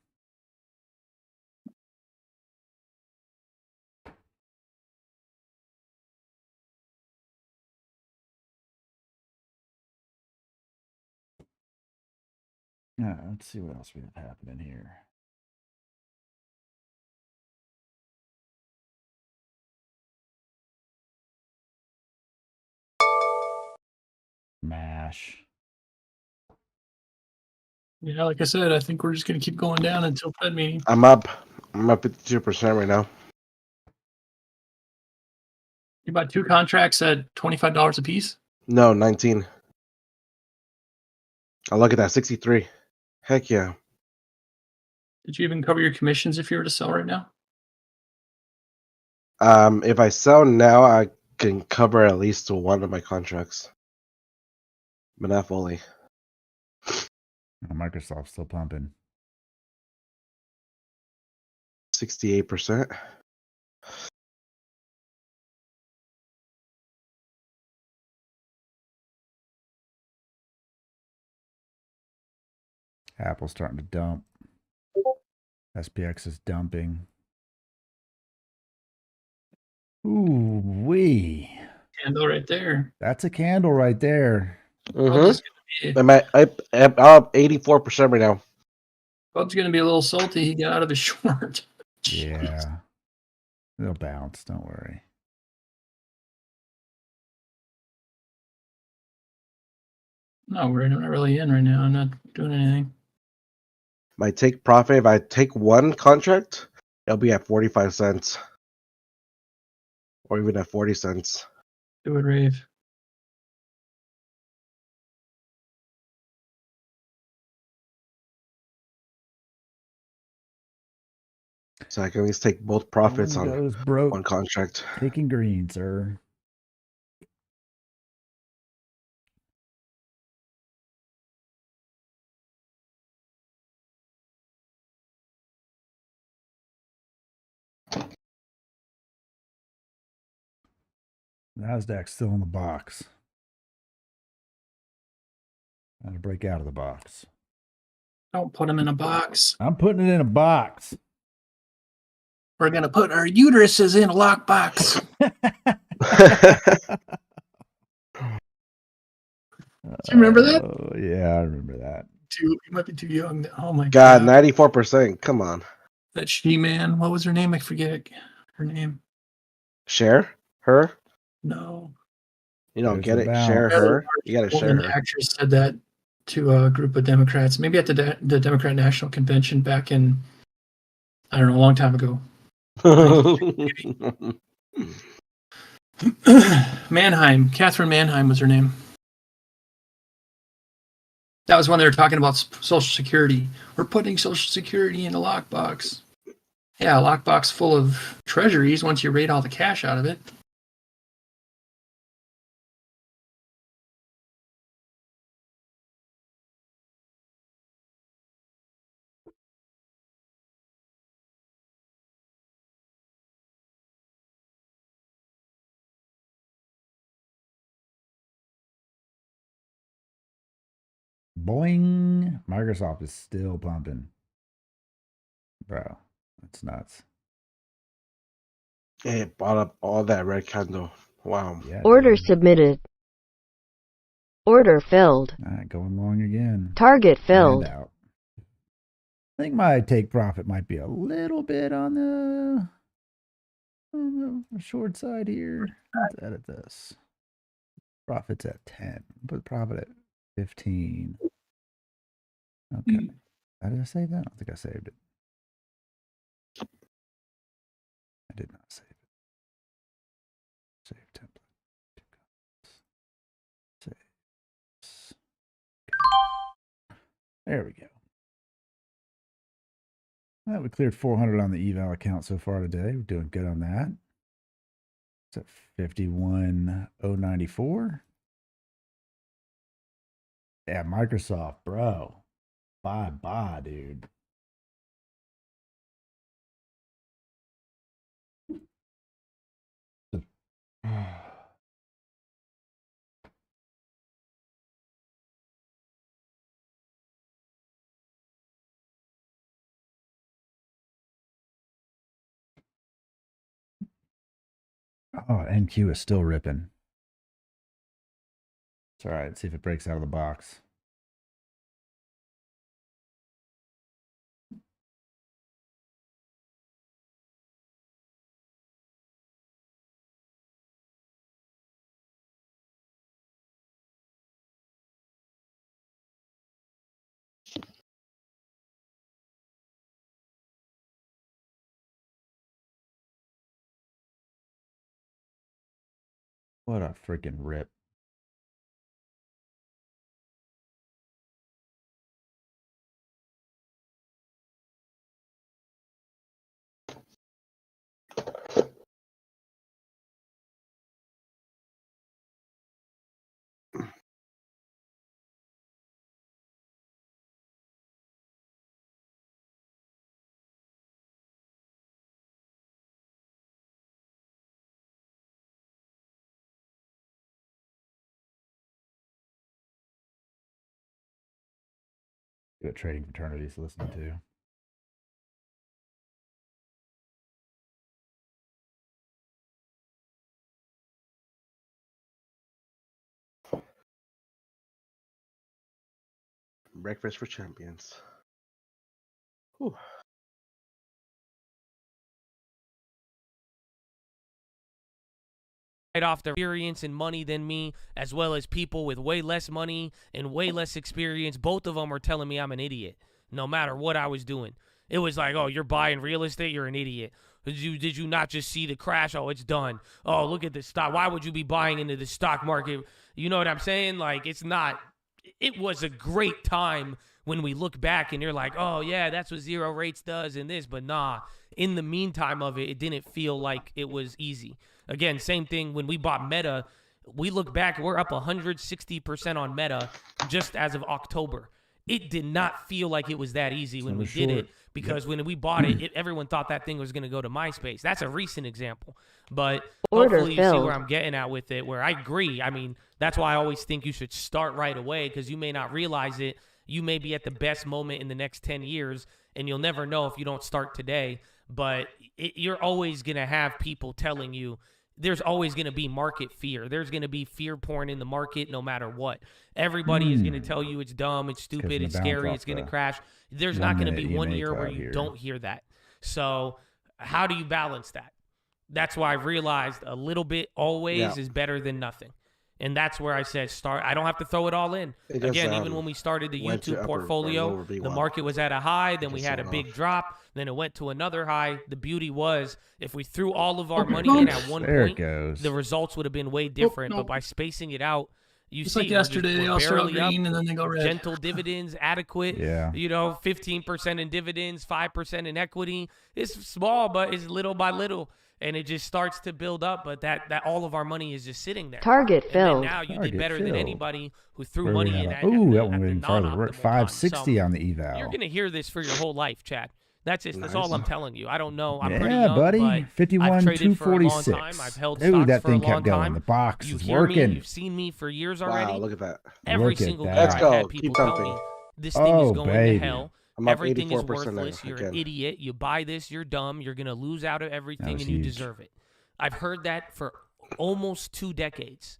Let's see what else we have happening here. MASH. Yeah, like I said, I think we're just going to keep going down until Fed meeting. I'm up 52% right now. You bought 2 contracts at $25 a piece? No, 19. I look at that 63. Heck yeah. Did you even cover your commissions if you were to sell right now? If I sell now, I can cover at least one of my contracts, but not fully. Microsoft's still pumping. 68%. Apple's starting to dump. SPX is dumping. Ooh, wee. Candle right there. That's a candle right there. Bub's I'm up 84% right now. going to be a little salty. He got out of his short. Yeah. It'll bounce. Don't worry. No, I'm not really in right now. I'm not doing anything. My take profit, if I take one contract, it'll be at 45 cents. Or even at 40 cents. Do it, Rave. So I can at least take both profits on goes broke. one contract. Taking green, sir. NASDAQ's still in the box. Got to break out of the box. Don't put him in a box. I'm putting it in a box. We're going to put our uteruses in a lockbox. Do you remember that? Oh, yeah, I remember that. You might be too young. Oh, my God, God. 94%. Come on. That she-man. What was her name? I forget her name. Share her? No. You don't There's get the it. bounce. Share her. You got to share Woman her. actress said that to a group of Democrats, maybe at the Democrat National Convention back in, I don't know, a long time ago. Manheim. Catherine Manheim was her name. That was when they were talking about Social Security. We're putting Social Security in a lockbox. Yeah, a lockbox full of treasuries once you raid all the cash out of it. Boing. Microsoft is still pumping. Bro, that's nuts. It bought up all that red candle. Wow. Yeah. Order dude. submitted. Order filled. All right, going long again. Target filled. And out. I think my take profit might be a little bit on the short side here. Let's edit this. Profit's at 10. Put profit at 15. Okay. How did I save that? I don't think I saved it. I did not save it. Save template. Save. There we go. Well, we cleared 400 on the eval account so far today. We're doing good on that. It's at 51,094. Yeah, Microsoft, bro. Bye, dude. Oh, NQ is still ripping. It's all right. Let's see if it breaks out of the box. What a freaking rip. Good trading fraternities to listen to. Breakfast for champions. Whew. Off their experience and money than me, as well as people with way less money and way less experience. Both of them are telling me I'm an idiot, no matter what I was doing. It was like, oh, you're buying real estate, you're an idiot. Did you not just see the crash? Oh, it's done. Oh, look at the stock. Why would you be buying into the stock market? You know what I'm saying? Like, it's not. It was a great time when we look back and you're like, oh, yeah, that's what zero rates does and this. But nah, in the meantime of it, it didn't feel like it was easy. Again, same thing when we bought Meta. We look back, we're up 160% on Meta just as of October. It did not feel like it was that easy when we did it, because when we bought it, everyone thought that thing was going to go to MySpace. That's a recent example. But hopefully you see where I'm getting at with it, where I agree. I mean, that's why I always think you should start right away, because you may not realize it. You may be at the best moment in the next 10 years, and you'll never know if you don't start today. But you're always going to have people telling you, there's always going to be market fear. There's going to be fear porn in the market no matter what. Everybody is going to tell you it's dumb, it's stupid, it's scary, it's going to crash. There's not going to be one year where you don't hear that. So how do you balance that? That's why I realized a little bit always is better than nothing. And that's where I said start. I don't have to throw it all in. Again, even when we started the YouTube portfolio, the market was at a high, then we had a big drop, then it went to another high. The beauty was if we threw all of our money in at one point, the results would have been way different. But by spacing it out, you see, like yesterday, they all start green and then they go red. Gentle dividends, adequate. You know, 15% in dividends, 5% in equity. It's small, but it's little by little. And it just starts to build up, but that all of our money is just sitting there. Target filled. Now you did better than anybody who threw money in. Oh, that one went farther. We're at 560 on the eval. You're going to hear this for your whole life, Chad. That's just that's all Nice. I'm telling you. I don't know. I'm pretty Yeah, young, buddy. but 51, I've traded for a long 246. time. I've held Dude, stocks that for a thing long kept going. time. The box You is hear working. me? You've seen me for years Wow, already. look at that. Every Look at single that. year Let's I've go. had people Keep tell pumping. me this thing is Oh, going baby. to hell. I'm up Everything is 84% now, worthless. You're again. an idiot. You buy this, you're dumb. You're gonna lose out of everything, was and you huge. deserve it. I've heard that for almost 2 decades.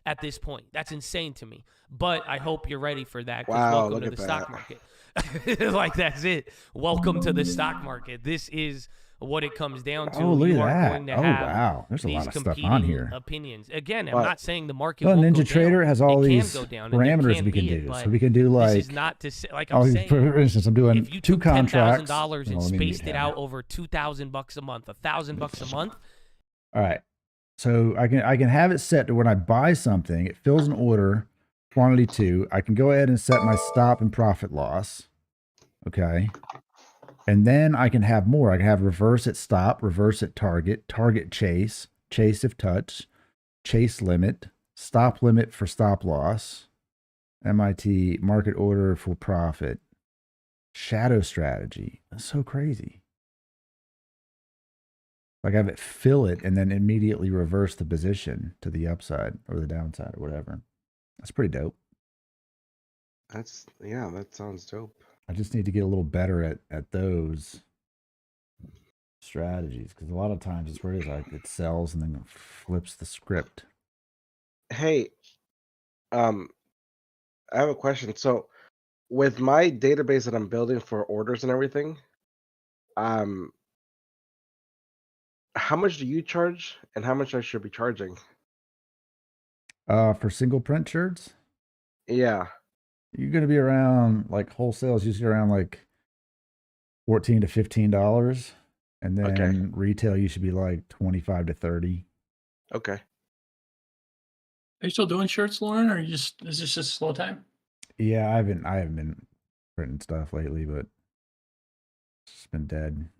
At this point, that's insane to me. But I hope you're ready for that. 'Cause Wow, welcome look to at the stock that. market. Like that's it. Welcome to the stock market. This is what it comes down to. Oh, look You at are that. going to Oh, have wow. There's a these lot of stuff on competing here. opinions. Again, I'm But- not saying the market Well, won't Ninja go Trader down. has all It can these go down, and there parameters can we can be it, do. but So we can do this like, is not to say, like I'm oh, saying. for instance, I'm doing If you 2 took contracts. $10,000 and Well, let me mute spaced it him. out over $2,000 a month, $1,000 a month, All right. So I can have it set to when I buy something, it fills an order, quantity 2. I can go ahead and set my stop and profit loss. Okay. And then I can have more. I can have reverse at stop, reverse at target, target chase, chase if touch, chase limit, stop limit for stop loss, MIT, market order for profit, shadow strategy. That's so crazy. Like I have it fill it and then immediately reverse the position to the upside or the downside or whatever. That's pretty dope. Yeah, that sounds dope. I just need to get a little better at those strategies because a lot of times it's where it is like it sells and then flips the script. Hey, I have a question. So, with my database that I'm building for orders and everything, how much do you charge, and how much I should be charging? For single print shirts, Yeah. you're gonna be around like wholesale is usually around like $14 to $15, and then Okay. retail you should be like 25 to 30. Okay. Are you still doing shirts, Lauren, or is this just a slow time? Yeah, I haven't been printing stuff lately, but it's just been dead.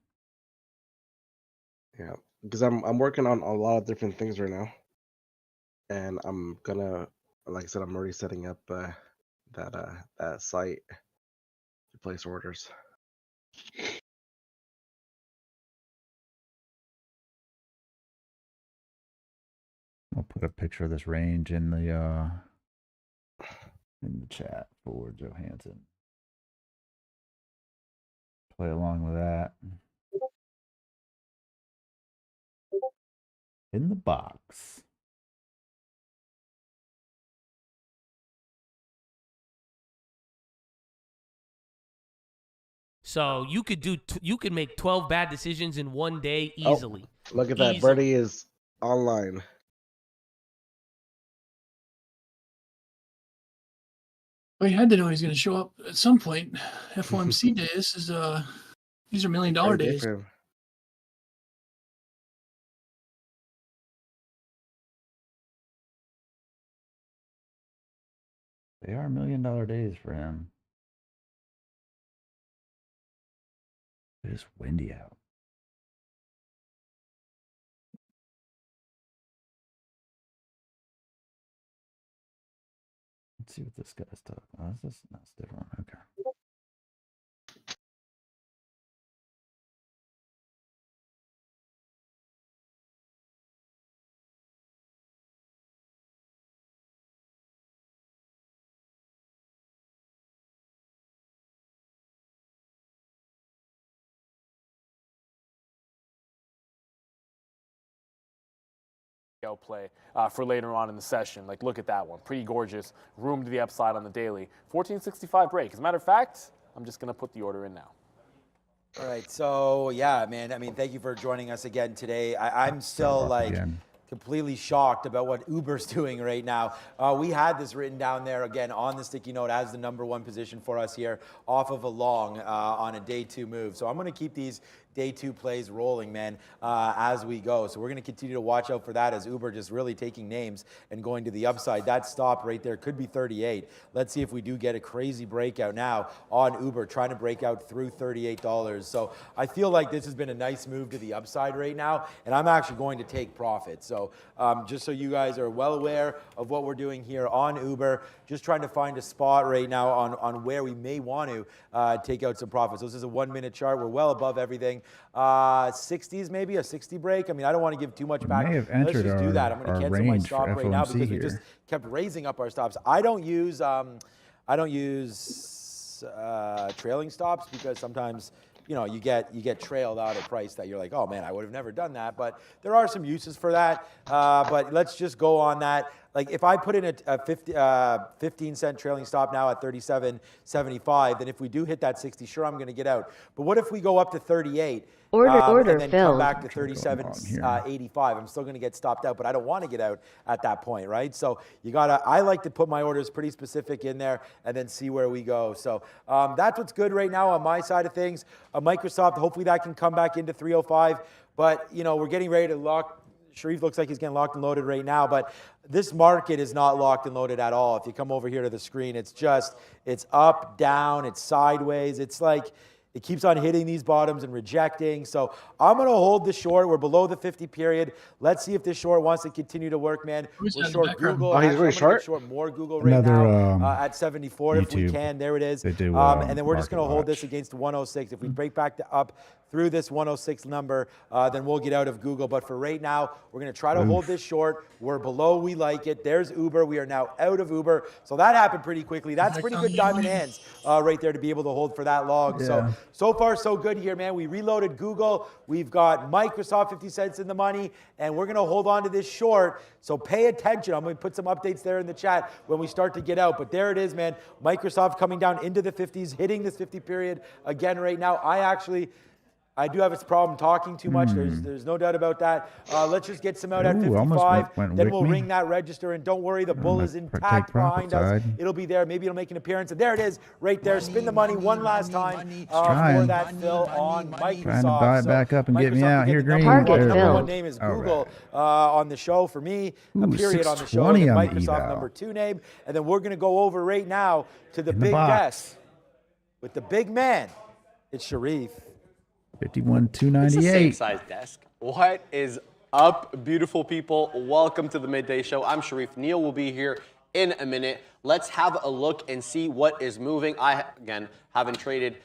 Yeah, because I'm working on a lot of different things right now, and I'm gonna, like I said, I'm already setting up that site to place orders. I'll put a picture of this range in the chat for Johansson. Play along with that. In the box. so you could make 12 bad decisions in one day easily. Look at that, Easily. Birdie is online. Well, you had to know he's going to show up at some point. FOMC day. This is these are $1 million Great day days. for him. They are $1 million days for him. It is windy out. Let's see what this guy's talking about. That's different. Okay. play for later on in the session. Like, look at that one. Pretty gorgeous. Room to the upside on the daily. 1465 break. As a matter of fact, I'm just going to put the order in now. All right. So, yeah, man. I mean, thank you for joining us again today. I'm still, like, again. completely shocked about what Uber's doing right now. We had this written down there, again, on the sticky note as the #1 position for us here off of a long on a day 2 move. So I'm going to keep these day 2 plays rolling, man, as we go. So we're going to continue to watch out for that as Uber just really taking names and going to the upside. That stop right there could be 38. Let's see if we do get a crazy breakout now on Uber, trying to break out through $38. So I feel like this has been a nice move to the upside right now, and I'm actually going to take profit. So So just so you guys are well aware of what we're doing here on Uber, just trying to find a spot right now on where we may want to take out some profits. So this is a 1 minute chart. We're well above everything. 60s, maybe a 60 break. I mean, I don't want to give too much back. may have Let's entered just do that. I'm going to cancel my range for stop right now FOMC because we just here. kept raising up our stops. I don't use trailing stops because sometimes, you know, you get trailed out at a price that you're like, oh man, I would have never done that. But there are some uses for that. But let's just go on that. Like if I put in a 15 cent trailing stop now at 37.75, then if we do hit that 60, sure, I'm going to get out. But what if we go up to 38? Order and then come filled. back to 37.85. I'm still going to get stopped out, but I don't want to get out at that point, right? So I like to put my orders pretty specific in there and then see where we go. So that's what's good right now on my side of things. Microsoft, hopefully that can come back into 305, but you know, we're getting ready to lock. Sharif looks like he's getting locked and loaded right now, but this market is not locked and loaded at all. If you come over here to the screen, it's up, down, it's sideways. It's like, it keeps on hitting these bottoms and rejecting. So I'm going to hold the short. We're below the 50 period. Let's see if this short wants to continue to work, man. Who's We're in the short background? Google. Oh, he's Actually, really I'm gonna get short? short more Google right Another, now at 74 if we YouTube. can. There it is. They do, and then we're just going to Market hold this Watch. against 106. If we break back up through this 106 number, then we'll get out of Google. But for right now, we're going to try to hold this short. We're below. We like it. There's Uber. We are now out of Uber. So that happened pretty quickly. That's pretty good diamond hands right there to be able to hold for that long. Yeah. So far, so good here, man. We reloaded Google. We've got Microsoft 50 cents in the money, and we're going to hold on to this short. So pay attention. I'm going to put some updates there in the chat when we start to get out. But there it is, man. Microsoft coming down into the 50s, hitting this 50 period again right now. I do have a problem talking too much. There's no doubt about that. Let's just get some out at Ooh, almost 55. went Then with we'll me. ring that register. And don't worry, the bull is take intact profit behind us. side. It'll be there. Maybe it'll make an appearance. And there it is right there. Spin the money one last time for Trying. that fill on Microsoft. Trying to buy it back up and get me Microsoft out to here, get the green. number one. Target Number one filled. name is All Google on the show for me. A Ooh, period on the show. 620 And on the Microsoft eval. number 2 name. And then we're going to go over right now to the In the big box. guest with the big man. It's Sharif. 51,298. Same size desk. What is up, beautiful people? Welcome to the Midday Show. I'm Sharif. Neil will be here in a minute. Let's have a look and see what is moving. I, again, haven't traded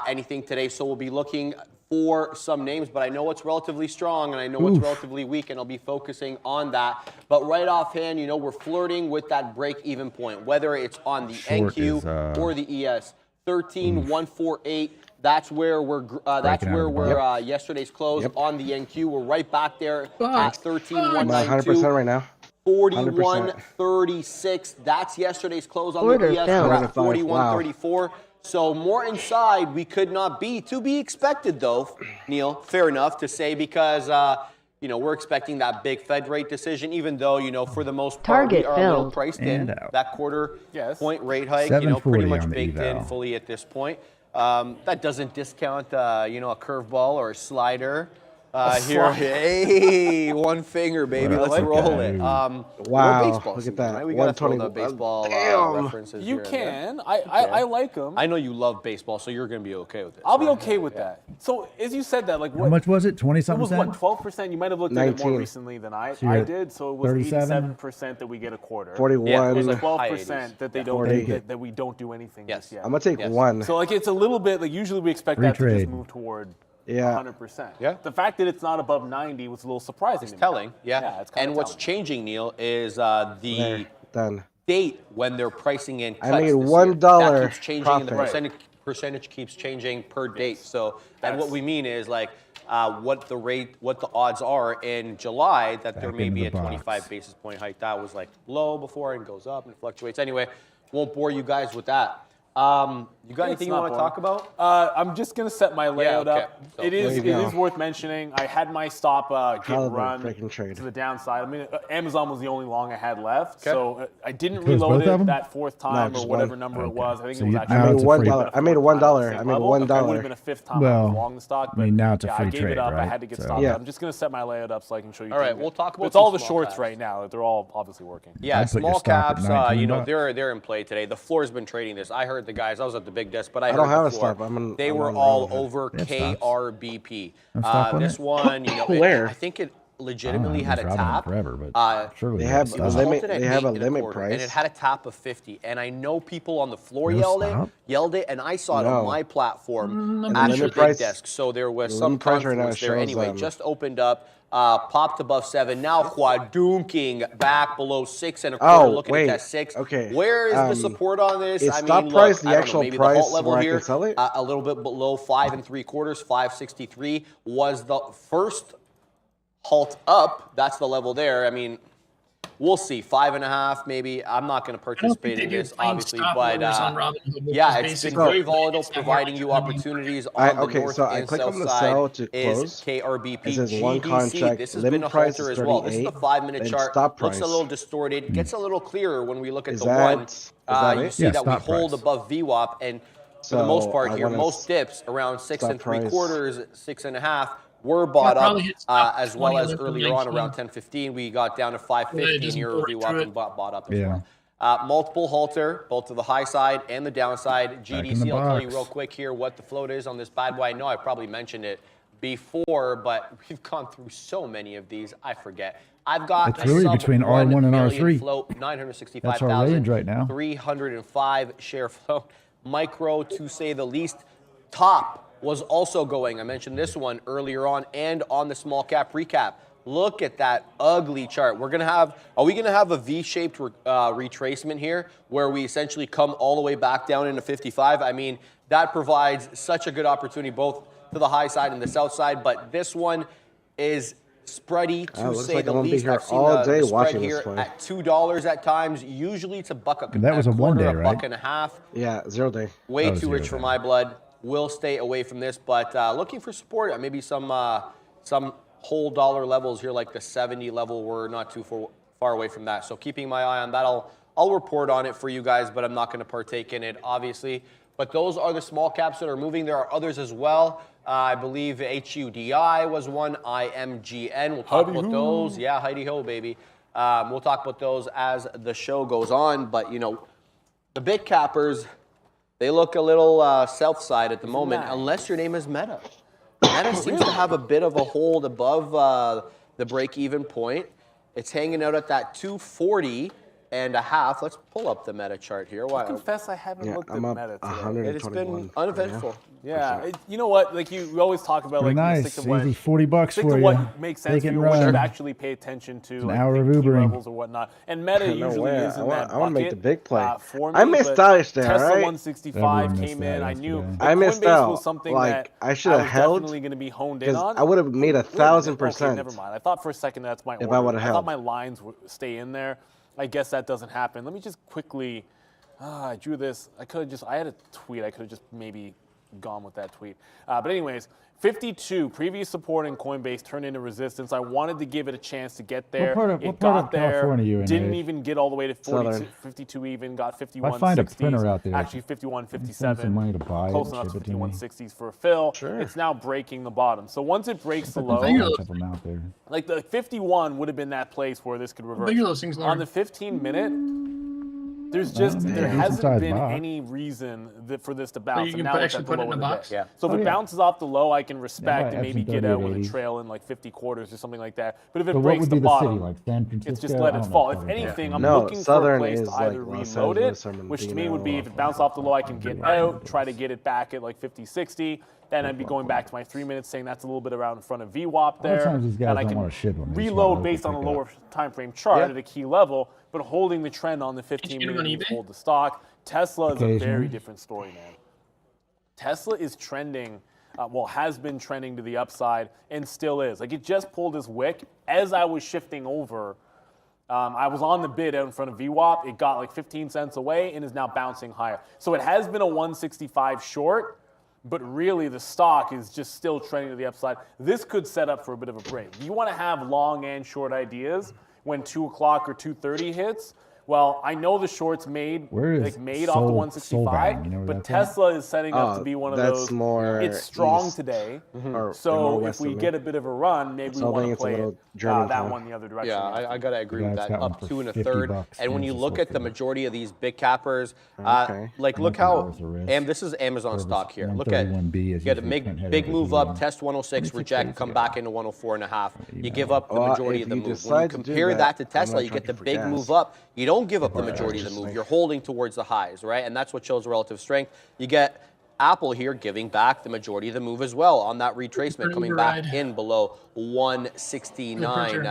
anything today, so we'll be looking for some names, but I know what's relatively strong and I know what's relatively weak, and I'll be focusing on that. But right offhand, you know, we're flirting with that break-even point, whether it's on the Short NQ is, or the ES. 13,148. That's where we're. Yesterday's close on the NQ. We're right back there at 13,192. 100% right now. 41.36. That's yesterday's close on Order the ES. filled. We're at 41.34. So more inside we could not be. To be expected, though, Neil. Fair enough to say, because you know, we're expecting that big Fed rate decision. Even though, you know, for the most part Target we are a little filled. priced And in out. that quarter Yes. point rate hike. You know, pretty 740 much on the baked in eval. fully at this point. That doesn't discount, you know, a curveball or a slider. Here, hey, one finger, baby. What Let's up, roll guy? it. Wow, we're baseball look at season, that. right? We gotta throw 120. the baseball Damn. references. You here and there. can. I like them. I know you love baseball, so you're gonna be okay with it. I'll be okay with that. So as you said that, like How what? much was it? 20 It something was cent? what, 12%? You might have looked at it more 19. recently than I you're at did. So it was 37? 87% that we get a quarter. 41. Yeah, it It was like high 12% that they don't 40. that we don't do anything Yes. just yet. I'm going to take Yes. one. So like it's a little bit like usually we expect that to Free just trade. move toward Yeah. 100%. Yeah. The fact that it's not above 90 was a little surprising. to me. Telling, yeah. Yeah, it's kinda and what's telling. changing, Neil, is the There, done. date when they're pricing in cuts I made this $1 year. That keeps changing, and the profit. percentage keeps changing per date. So, and what we mean is like what the odds are in July that there Back may into be the a box. 25 basis point hike. That was like low before and goes up and fluctuates. Anyway, won't bore you guys with that. You got anything you not want to boring. talk about? I'm just gonna set my layout okay. up. So- It There is you go. worth mentioning. I had my stop get Caliber run freaking trade. to the downside. I mean, Amazon was the only long I had left, Okay. so I didn't Close reload both of it 'em? that fourth time or just whatever one. number it Okay. was. I think So it was you- actually. now I made it's a $1. free- I made $1. I made It would $1. have been a fifth time I Well, was long the stock. I mean, now it's a yeah, free I gave trade, it up. I right? had to get So- stopped. Yeah. I'm just gonna set my layout up so I can show you. All right, things. we'll talk about It's all some the small shorts caps. right now. They're all obviously working. Yeah, I'd put your small stop at caps, 19 you know, bucks. they're in play today. The floor's been trading this. I heard the guys. I was at the big desk, but I heard don't have the a floor. stop. They I'm were on all Robinhood. over They have stops. KRBP. No stop on This it? one, you know, Where? I think it I legitimately don't had know, a it's Robin tap. forever, but surely They they have have It was a limit. halted at They have a 8 and limit quarter, price. and it had a tap of 50. And I know people on the floor No yelled stop? it, and I saw it No. on my platform And at the the limit big price. desk. So there was The some limit price right now confluence there. shows, Anyway, just opened up, popped above 7. Now quadunking back below 6 and a quarter, looking wait. at that 6. Okay. Where is the support on this? Is I mean, stop look, price the I don't actual know, maybe price the halt level where I here, can sell it? a little bit below 5 3/4, 563 was the first halt up. That's the level there. I mean, we'll see. 5.5, maybe. I'm not going to participate in this, obviously, but yeah, it's been very volatile, providing you opportunities on the north so I and click south on the side. sell to Is close. KRBP It says one GDC. contract. This has Limit been a price halter is as well. This is the 38, 5-minute and chart. stop Looks a price. little distorted. Gets a little clearer when we look at Is the that- one. is that You it? see Yeah, that we stop hold price. above VWAP, and for the most So part I here, wanna most dips around 6 stop 3/4, 6.5 were bought probably up, hit stop as well 20 as left of earlier on 19. around 10:15. We got down to 550 just near bore it VWAP through and bought up as Yeah. well. Multiple halter, both to the high side and the downside. in the GDC, I'll tell you box. real quick here what the float is on this bad boy. I know I probably mentioned it before, but we've gone through so many of these, I forget. I've got It's really a sub between 1 R1 and million R3. float, That's our 965,000. range right now. 305 share float. Micro, to say the least. Top was also going. I mentioned this one earlier on and on the small cap recap. Look at that ugly chart. Are we gonna have a V-shaped retracement here where we essentially come all the way back down into 55? I mean, that provides such a good opportunity both to the high side and the south side, but this one is spready to looks say like the I'm gonna be least. here I've seen all day the spread watching this here play. at $2 at times. Usually it's a buck a That was a quarter, 1 day, a right? buck and a half. Yeah, 0 day. Way Oh, too 0 rich for day. my blood. Will stay away from this, but looking for support. Maybe some whole dollar levels here, like the 70 level. We're not too far away from that. So keeping my eye on that. I'll report on it for you guys, but I'm not going to partake in it, obviously. But those are the small caps that are moving. There are others as well. I believe HUDI was one. IMGN. We'll talk about those. Yeah, Heidi Ho, baby. We'll talk about those as the show goes on. But, you know, the big cappers, they look a little south side at the moment, unless your name is Meta. Meta seems to have a bit of a hold above the break-even point. It's hanging out at that 240 and a half. Let's pull up the Meta chart here. I confess I haven't looked at I'm up Meta today. 121. It's been uneventful. Yeah, you know what? Like you always talk about, Pretty like nice. stick to what, Easy 40 bucks stick for to you. what makes sense Take for it you, and what you run. actually pay attention to, an like hour of big key Ubering. levels or whatnot. And Meta No usually way. is in that I want to make the bucket, big play. for me, I missed but out yesterday, Tesla all right? 165 Everyone missed came that in. I knew yesterday. but I missed Coinbase out. was something Like, that I should have was held, definitely going to be honed in because on. I would have made Wait a minute. 1,000%. Okay, never mind. I thought for a second that's my order. If I would've I thought held. my lines would stay in there. I guess that doesn't happen. Let me just quickly. I drew this. I had a tweet. I could have just maybe gone with that tweet. But anyways, 52 previous support in Coinbase turned into resistance. I wanted to give it a chance to get there. What part of California are you in, Didn't Dave? even get all the way to 42, Southern. 52 even. Got If I find a 51.60s. printer out there, Actually, send 51.57. some money to buy it Close and enough to ship it to me. 51.60s for a fill. Sure. It's now breaking the bottom. So once it breaks the There's low, a bunch of them out there. like the 51 would have been that place where this could reverse. big are those things, Lauren? On the 15-minute, there man, hasn't decent-sized been box. any reason for this to bounce. you and can now it's actually at the put it low in of a the box? day. Yeah. So if Oh, it yeah. bounces off the low, I can respect and Epson maybe get out with a 3880. trail in like 50 quarters or something like that. But if it So what breaks would the be the bottom, city, like San Francisco? it's just let I it don't know fall. if If Southern anything, I'm California. No, looking for a Southern place is to either like Los reload Angeles it, or which to me Medina would be or if it bounced off the low, I can get out, try to get it back at like 50, 60. Then I'd be going back to my 3 minutes, saying that's a little bit around in front of VWAP there. times these guys And I don't can wanna ship 'em, they just reload wanna based on a pick up. lower time frame chart Yeah. at a key level, but holding the trend on the 15 get 'em on minute eBay? hold the stock. Tesla is a very Occasionally. different story, man. Tesla is trending, has been trending to the upside and still is. Like it just pulled this wick as I was shifting over. I was on the bid out in front of VWAP. It got like 15 cents away and is now bouncing higher. So it has been a 165 short, but really the stock is just still trending to the upside. This could set up for a bit of a break. You want to have long and short ideas when 2 o'clock or 2:30 hits. well, I know the shorts made Where is off the 165, you know where but that's at? Tesla is setting up to be one of those. More it's strong east, today, or so more if west we of me. get a bit of a run, maybe we So I want think to it's a play little it, German that town. one the other direction. Yeah, I gotta agree with Guy's that. got one Up for 2 1/3. $50 And when you Kansas look at the City. majority of these big cappers, Okay. like look how, and this is Amazon stock here. Look at, you get a big move up, test 106, reject, come back into 104.5. You give up the majority of the move. When you compare that to Tesla, you get the big move up. You don't give up the majority of the move. You're holding towards the highs, right? And that's what shows relative strength. You get Apple here giving back the majority of the move as well on that retracement, coming back in below 169.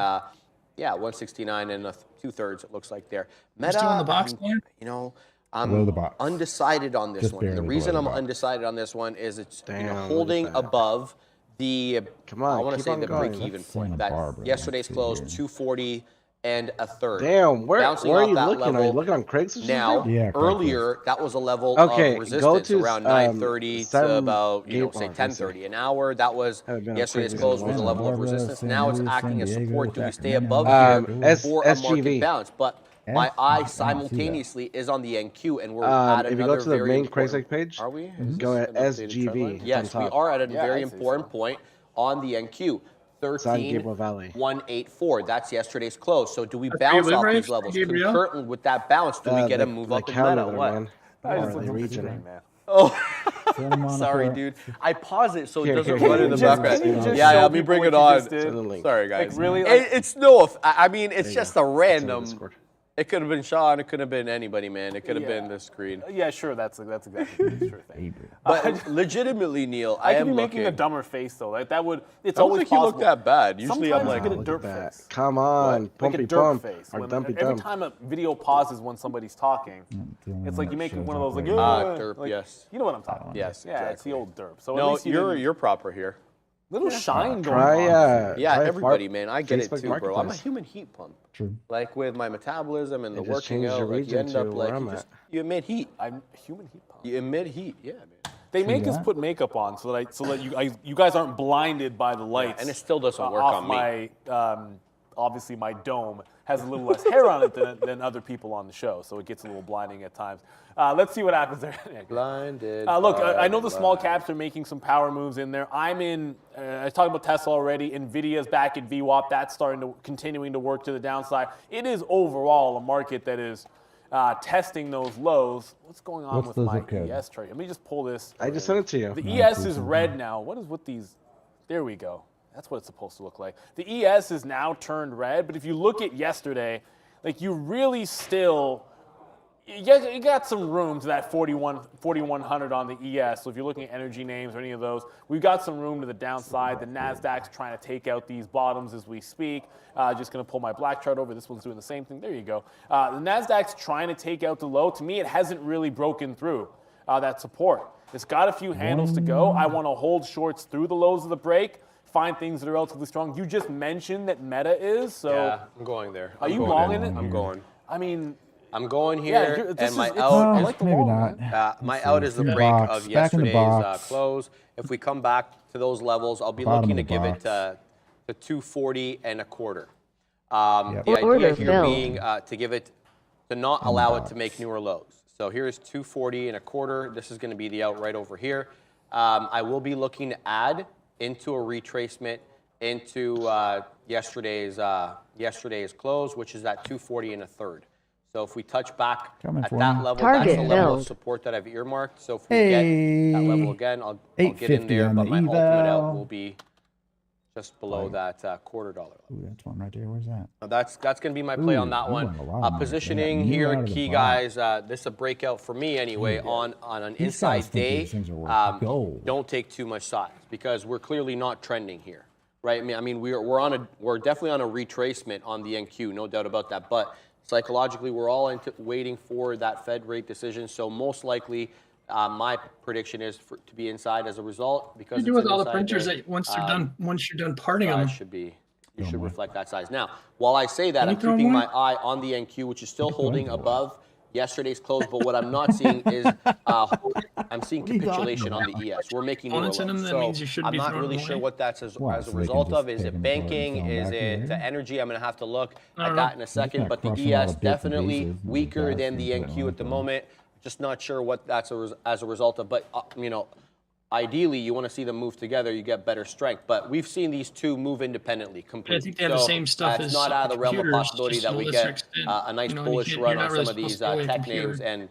Yeah, 169 and 2/3 it looks like there. Meta, still in the box, man? you know, Below I'm the box. undecided on this Just one. And the barely reason below I'm the box. undecided on this one is it's Damn, what is holding that? above the, Come on, I want to keep say on the going. break-even That's point. Santa That Barbara, yesterday's let's see close, here. 240 and 1/3. Damn, where Bouncing are off you that looking? Are you level. looking on Craigslist? Now, Yeah, Craigslist. earlier, that was a level Okay, of go resistance to, around 9:30 to 7 about, Gate say Mark, 10:30 an hour. That was Haven't been on yesterday's Craigslist close in a was a while. level of Barbara, resistance. San Now it's Luis, acting San as Diego, support. Do we stay Sacramento, above Vancouver. here for a market SGV. bounce? But my I eye don't see that. simultaneously is on the NQ, and we're at If you another go to the very main important- Craigslist page, Are we? go at SGV. Yes, we are at a very important point on the NQ. San Gabriel Valley. 13,184. That's yesterday's close. So do we That's where you bounce live, off right, these levels? Gabriel? Concurrently with that bounce, do we get a move up in meta? What? Man. I Or just the looked at the region. screen, man. Oh, Santa Monica. sorry, dude. I pause it so it Here, doesn't here, run here. in the Just- background. can you just Yeah, show let me people bring what it you on. just did? Send the link. Sorry, guys. Like, really, It's no. I mean, it's There you just go. a It's in the random. Discord. It could have been Sean. It could have been anybody, man. It could have been the screen. Yeah, sure, that's exactly the true thing. But legitimately, Neil, I I could am be making looking. a dumber face though. Like that would. It's I don't always think you possible. look that bad. Usually, I'm Sometimes like, you get a Look derp at that. face. Come on, Like a pumpy derp pump. face. Or When- dumpy every dump. time a video pauses when somebody's talking, it's like you make one of those like, derp, like, yes. You know what I'm talking about? Yes, Yeah, it's exactly. the old derp. So at No, least you're didn't- proper here. little shine going Try, on. Yeah, try everybody, man. I get it Facebook too, bro. I'm a Marketplace. human heat pump. True. Like with my metabolism and the It just working changes out, your like you region end up to like where I'm you emit heat. I'm human heat pump. You emit heat. Yeah, man. They make us that. put makeup on so that you guys aren't blinded by the lights. and it still doesn't work off on me. my obviously my dome has a little less hair on it than other people on the show, so it gets a little blinding at times. Let's see what happens there. Blinded. Look, by I know the small light. caps are making some power moves in there. I'm in. I talked about Tesla already. Nvidia's back at VWAP. That's continuing to work to the downside. It is overall a market that is testing those lows. What's going on What's with the my zip code? ES trade? Let me just pull this. I just sent it to you. The ES is red now. What is with these? There we go. That's what it's supposed to look like. The ES is now turned red, but if you look at yesterday, like you really still, you got some room to that 4,100 on the ES. So if you're looking at energy names or any of those, we've got some room to the downside. The NASDAQ's trying to take out these bottoms as we speak. Just going to pull my black chart over. This one's doing the same thing. There you go. The NASDAQ's trying to take out the low. To me, it hasn't really broken through that support. It's got a few handles to go. I want to hold shorts through the lows of the break, find things that are relatively strong. You just mentioned that Meta is, so. Yeah, I'm going there. Are I'm you going long in. in it? I'm going. I mean, I'm going yeah, here, this and my is, out. I Well, like the maybe long, not. man. My Let's out see. is the In the break box. of Back in the yesterday's box. close. If we come back to those levels, I'll be Bottom looking to of the give it box. to 240 and a quarter. Yep. The idea Order here filled. being to give it, to not allow it to make newer lows. So here's 240 and a quarter. This is going to be the out right over here. I will be looking to add into a retracement into yesterday's close, which is at 240 and a third. So if we touch back Coming at for that you. level, Target that's the level of filled. support that I've earmarked. So if we get that level again, I'll get in 850 there, on but the my ultimate out eval. will be just below that $0.25 level. Ooh, that's one right there. Where's that? Now that's going to be my play on that Ooh, one. I'm going a lot on Positioning that. here, New out of the key box. guys. This is a breakout for me anyway on an These guys inside think day. these things are worth gold. Don't take too much size because we're clearly not trending here, right? I mean we're definitely on a retracement on the NQ, no doubt about that. But psychologically, we're all waiting for that Fed rate decision. So most likely, my prediction is to be inside as a result because You do it's with an all the inside printers day. that once you're done parting them. You should reflect that size. Now, while I say that, Can you I'm throw keeping one? my eye on the NQ, which is still holding above yesterday's close, but what I'm not seeing is I'm seeing capitulation on the ES. We're making newer Opponents in them, lows. that means you So should I'm be not throwing really them sure away. what that's as What, a so they can result just of. Is take it them apart and banking? sell them Is back it later? the energy? I'm going to have to look I at don't that know. in a second. not But the crushing all ES the bits and definitely pieces, these weaker guys than the can put NQ on at the them. moment. Just not sure what that's as a result of. But, you know, ideally, you want to see them move together, you get better strength. But we've seen these two move independently completely. I think they have the same stuff it's as not out of the realm of computers, possibility just that to a we lesser get extent. a nice You know, bullish you're run not on really some of these supposed to go away tech computer. names, and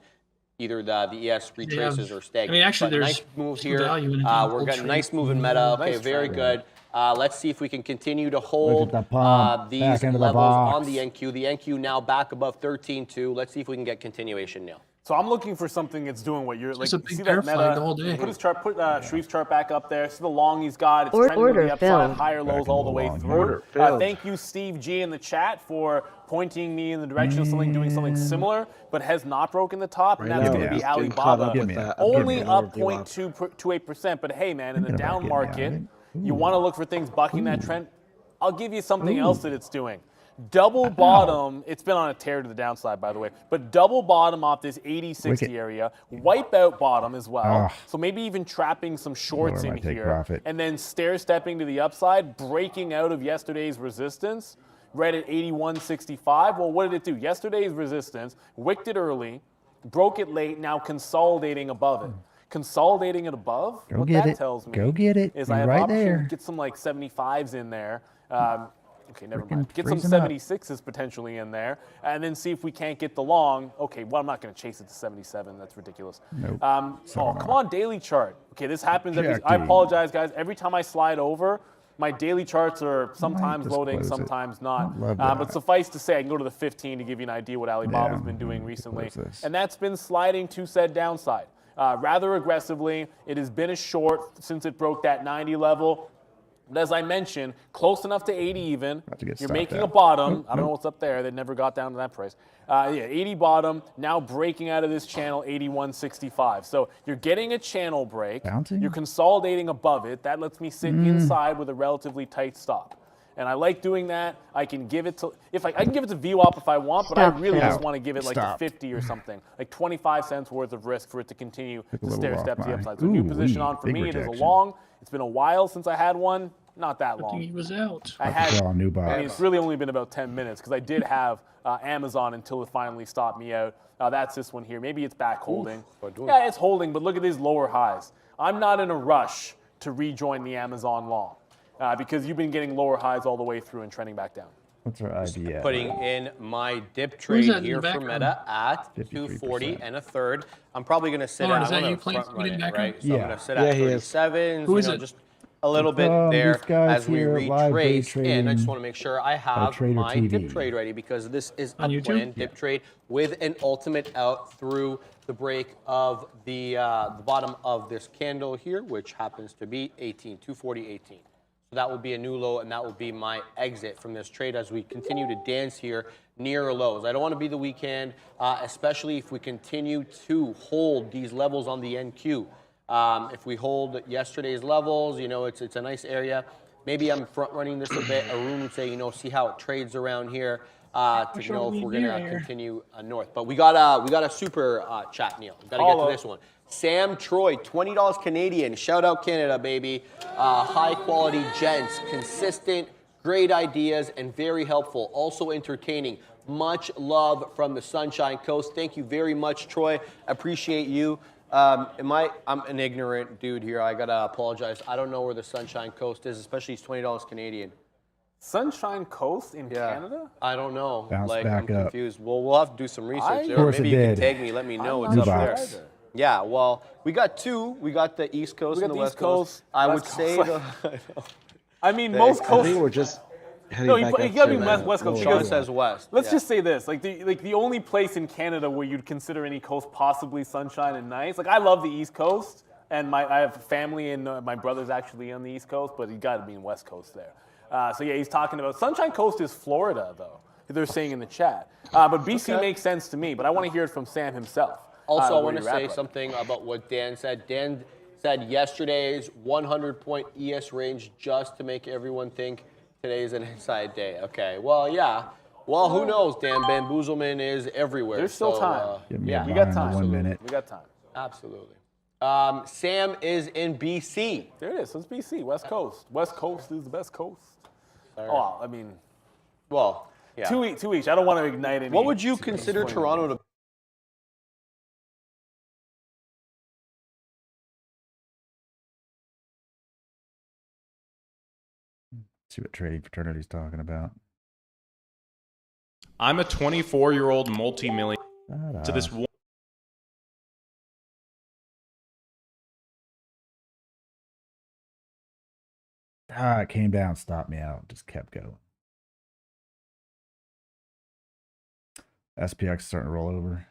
either the ES retraces or stagnates. I mean, actually, But there's nice move some here. value in it. We're getting nice move in meta. Okay, Nice very trend. good. Let's see if we can continue to hold the pump, these back into the levels on box. the NQ. The NQ now back above 13.2. Let's see if we can get continuation now. So I'm looking for something that's doing what you're like. Just a You big see bear that flag meta? the whole day. Put his chart, put Sharif's chart back up there. See the long he's got. It's Or- trending to order the upside, filled. higher lows Back all into the the way long. through. Order filled. Thank you, Steve G in the chat for pointing me in the direction of something doing something similar, but has not broken the top, and Right that's now, going to be it's getting caught Alibaba. up with that. Only above up lower VWAP. 0.28%. But hey, man, in the Thinking about down getting out of market, it. you Ooh. want to look for things bucking that Ooh. trend. I'll give you something Ooh. else that it's doing. Double bottom, it's been on a tear to the downside, by the way, but double bottom off this 80-60 Wicked. area, wipe out bottom as well. Ah. So maybe even trapping some shorts Lower in my take here, profit. and then stair-stepping to the upside, breaking out of yesterday's resistance, right at 81.65. Well, what did it do? Yesterday's resistance, wicked it early, broke it late, now consolidating above it. Consolidating it above, Go what get that it. tells me Go get it. is You're I have right opportunity there. to get some like 75s in there. Okay, never Freaking mind. Get some freezing up. 76s potentially in there, and then see if we can't get the long. Okay, well, I'm not going to chase it to 77. That's ridiculous. Nope. Oh, come on, daily chart. Okay, this happens every. I Checking. apologize, guys. Every time I slide over, my daily charts are sometimes just loading, close it. sometimes not. Love But that. suffice to say, I can go to the 15 to give you an idea what Alibaba's Yeah, been doing to recently, close this. and that's been sliding to said downside. Rather aggressively. It has been a short since it broke that 90 level. But as I mentioned, close enough to 80 even. About to get You're stopped making out. a bottom. Nope, I don't know nope. what's up there. They never got down to that price. Yeah, 80 bottom, now breaking out of this channel, 81.65. So you're getting a channel break. Bouncing? You're consolidating above it. That lets me sit inside with a relatively tight stop. And I like doing that. I can give it to I can give it to VWAP if I want, but I Stop really it. just want to give it like Stop. a 50 or something, like 25 cents worth of risk for it to continue Took a to little stair off step to the my- upside. So new position Ooh-wee, on for big me. It is a rejection. long. It's been a while since I had one. Not that I long. think he was out. I had. Draw a new I box. mean, it's really only been about 10 minutes because I did have Amazon until it finally stopped me out. That's this one here. Maybe it's back holding. Yeah, it's holding, but look at these lower highs. I'm not in a rush to rejoin the Amazon long because you've been getting lower highs all the way through and trending back down. What's our idea? Putting in my dip Who's trade that in the here for background? Meta at 53%. 240 and a third. I'm probably going to sit Oh, at is that I'm you gonna playing front run somebody it, background? right? So I'm Yeah. going to sit Yeah, at he is. 37s, Who is it? just a little bit From there these guys as we here, live day retrace in. I just trading want to make sure I have Trader my TV. dip trade ready because this is a On YouTube? planned dip trade with an ultimate out through the break of the bottom of this candle here, which happens to be 240.18. So that will be a new low, and that will be my exit from this trade as we continue to dance here near lows. I don't want to be the weak hand, especially if we continue to hold these levels on the NQ. If we hold yesterday's levels, you know, it's a nice area. Maybe I'm front running this a bit. Arun would say, you know, see how it trades around here to know if we're gonna continue north. But we got a super chat, Neil. We gotta get to this one. Sam Troy, $20 Canadian. Shout out Canada, baby. High quality gents, consistent, great ideas, and very helpful. Also entertaining. Much love from the Sunshine Coast. Thank you very much, Troy. Appreciate you. I'm an ignorant dude here. I gotta apologize. I don't know where the Sunshine Coast is, especially it's $20 Canadian. Sunshine Coast in Canada? I don't know. Bounce like back I'm up. confused. Well, we'll have to do some research there. Of course Maybe it you did. can tag me. Let me know what's New up there. box. Yeah. Well, we got two. We got the East Coast We and got the the West East Coast. Coast, I would West say Coast. the. I mean, most I coast. think we're just heading No, back you up gotta to be the West Coast. lower Sean because- says West. Let's Yeah. just say this: like the only place in Canada where you'd consider any coast possibly sunshine and nice. Like I love the East Coast, and I have family and my brother's actually on the East Coast, but you got to be in West Coast there. So yeah, he's talking about Sunshine Coast is Florida though. They're saying in the chat, but BC makes sense to me. But I want to hear it from Sam himself. Also, I where want to you're at, say brother. something about what Dan said. Dan said yesterday's 100-point ES range just to make everyone think today's an inside day. Okay, well, yeah, Well, who knows, Dan? Bamboozlement is everywhere. There's still time. Give me yeah, a We buy got on the time. 1 minute. We got time. absolutely. Sam is in BC. There it is. So it's BC, West Coast. West Coast is the best coast. Oh, I mean, Well, yeah. two each. I don't want to ignite any. What would you consider Toronto to See what trading fraternity's talking about. I'm a 24-year-old multi-millionaire. To this Ta-da. one. It came down, stopped me out, just kept going. SPX is starting to roll over.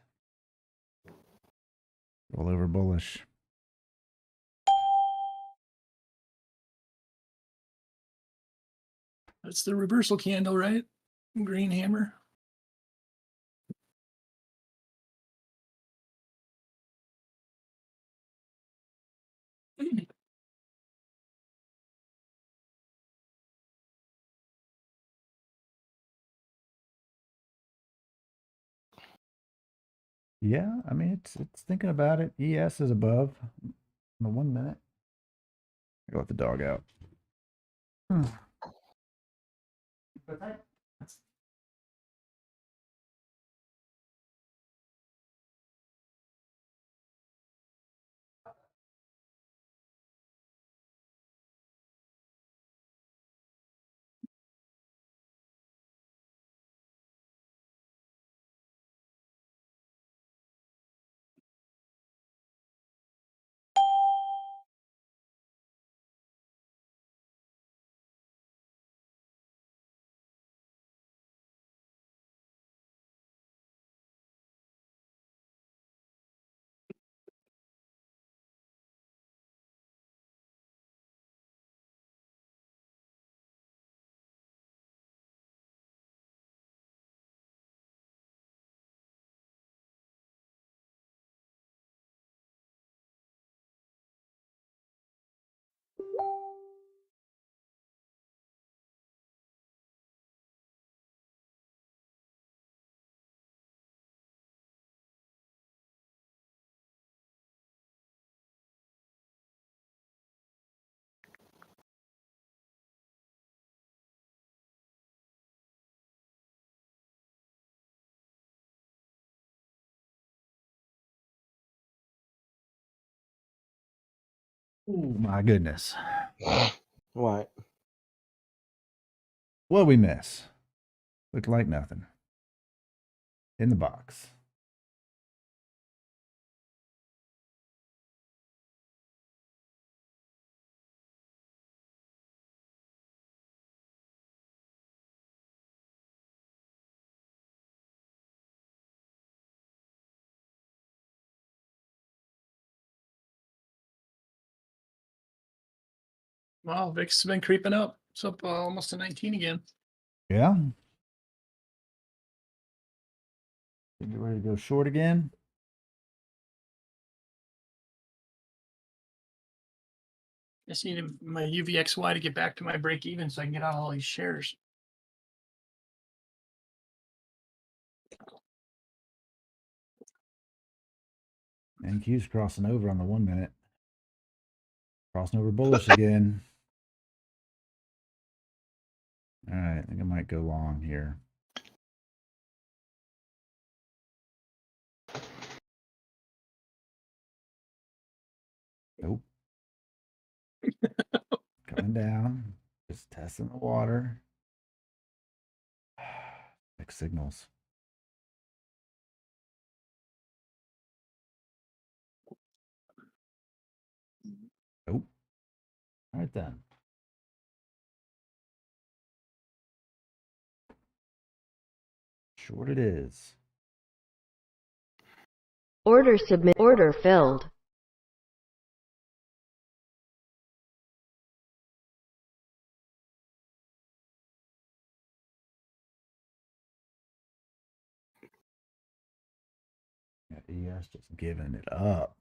Roll over bullish. That's the reversal candle, right? Green hammer. Yeah, I mean it's thinking about it. ES is above in the 1 minute. I let the dog out. Oh my goodness. What? What we miss? Looked like nothing. In the box. Wow, VIX has been creeping up. It's up almost to 19 again. Yeah. Get ready to go short again. Just need my UVXY to get back to my break even so I can get out all these shares. NQ's crossing over on the 1 minute. Crossing over bullish again. All right, I think I might go long here. Nope. Coming down. Just testing the water. Mixed signals. Nope. All right then. Short it is. Order submit. Order filled. Yeah, ES just giving it up.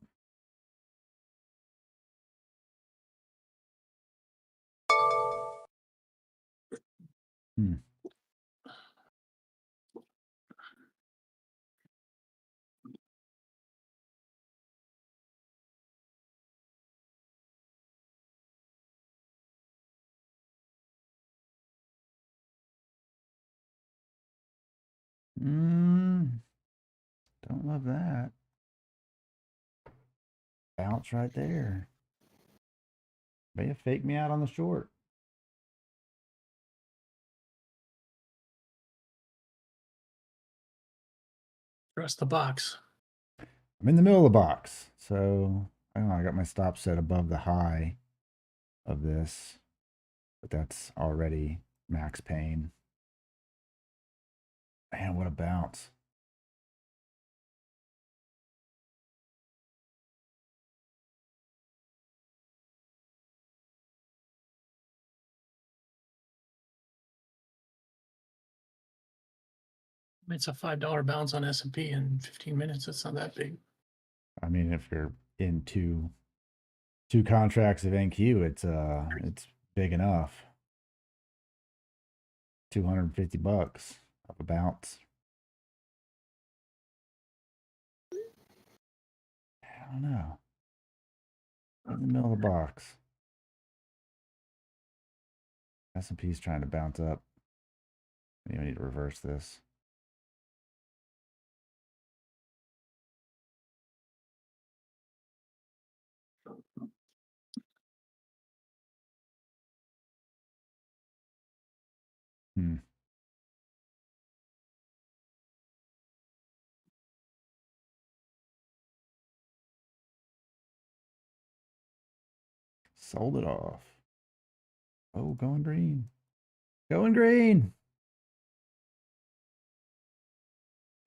Don't love that. Bounce right there. May have faked me out on the short. Trust the box. I'm in the middle of the box. So I don't know, I got my stop set above the high of this, but that's already max pain. Man, what a bounce. It's a $5 bounce on S&P in 15 minutes. It's not that big. I mean, if you're in two contracts of NQ, it's big enough. $250 of a bounce. I don't know. In the middle of the box. S&P's trying to bounce up. Maybe we need to reverse this. Sold it off. Oh, going green. Going green.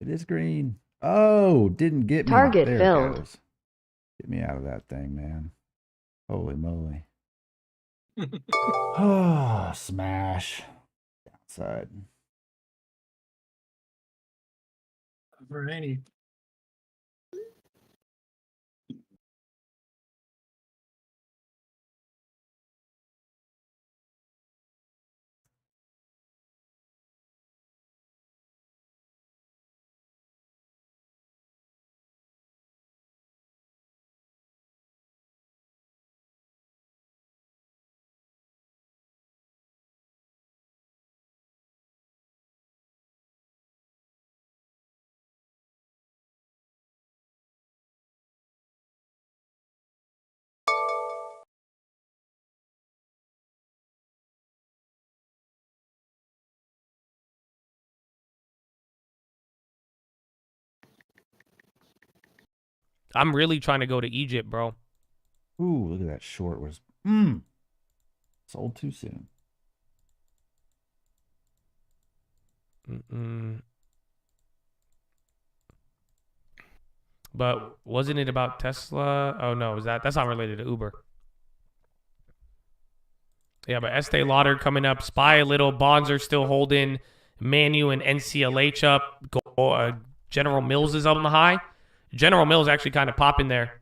It is green. Oh, didn't get me. Target There filled. it goes. Get me out of that thing, man. Holy moly. Oh, smash. Downside. Over 80. I'm really trying to go to Egypt, bro. Ooh, look at that short was sold too soon. But wasn't it about Tesla? Oh no, that's not related to Uber. Yeah, but Estee Lauder coming up. SPY a little. Bonds are still holding. Manu and NCLH up. General Mills is up on the high. General Mills actually kind of popping there.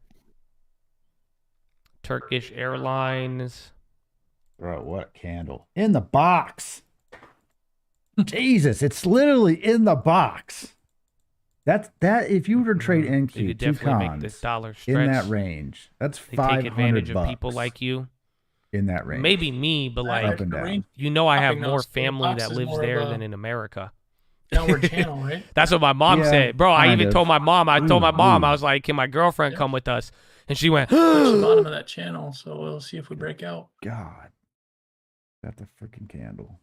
Turkish Airlines. Bro, what a candle. In the box. Jesus, it's literally in the box. That if you were to trade NQ, You could two definitely make cons this dollar in that stretch. range, that's They take advantage $500 of people like you. in that range. Maybe me, but like, up and down. you know, I have Popping more those family boxes that lives more of there a than in America. Downward channel, right? That's what my mom Yeah, said. Bro, I kind even of. told my mom, I Ooh. was like, can my girlfriend come with us? And she went, Touch the bottom of that channel, so we'll see if we break out. God. That's a freaking candle.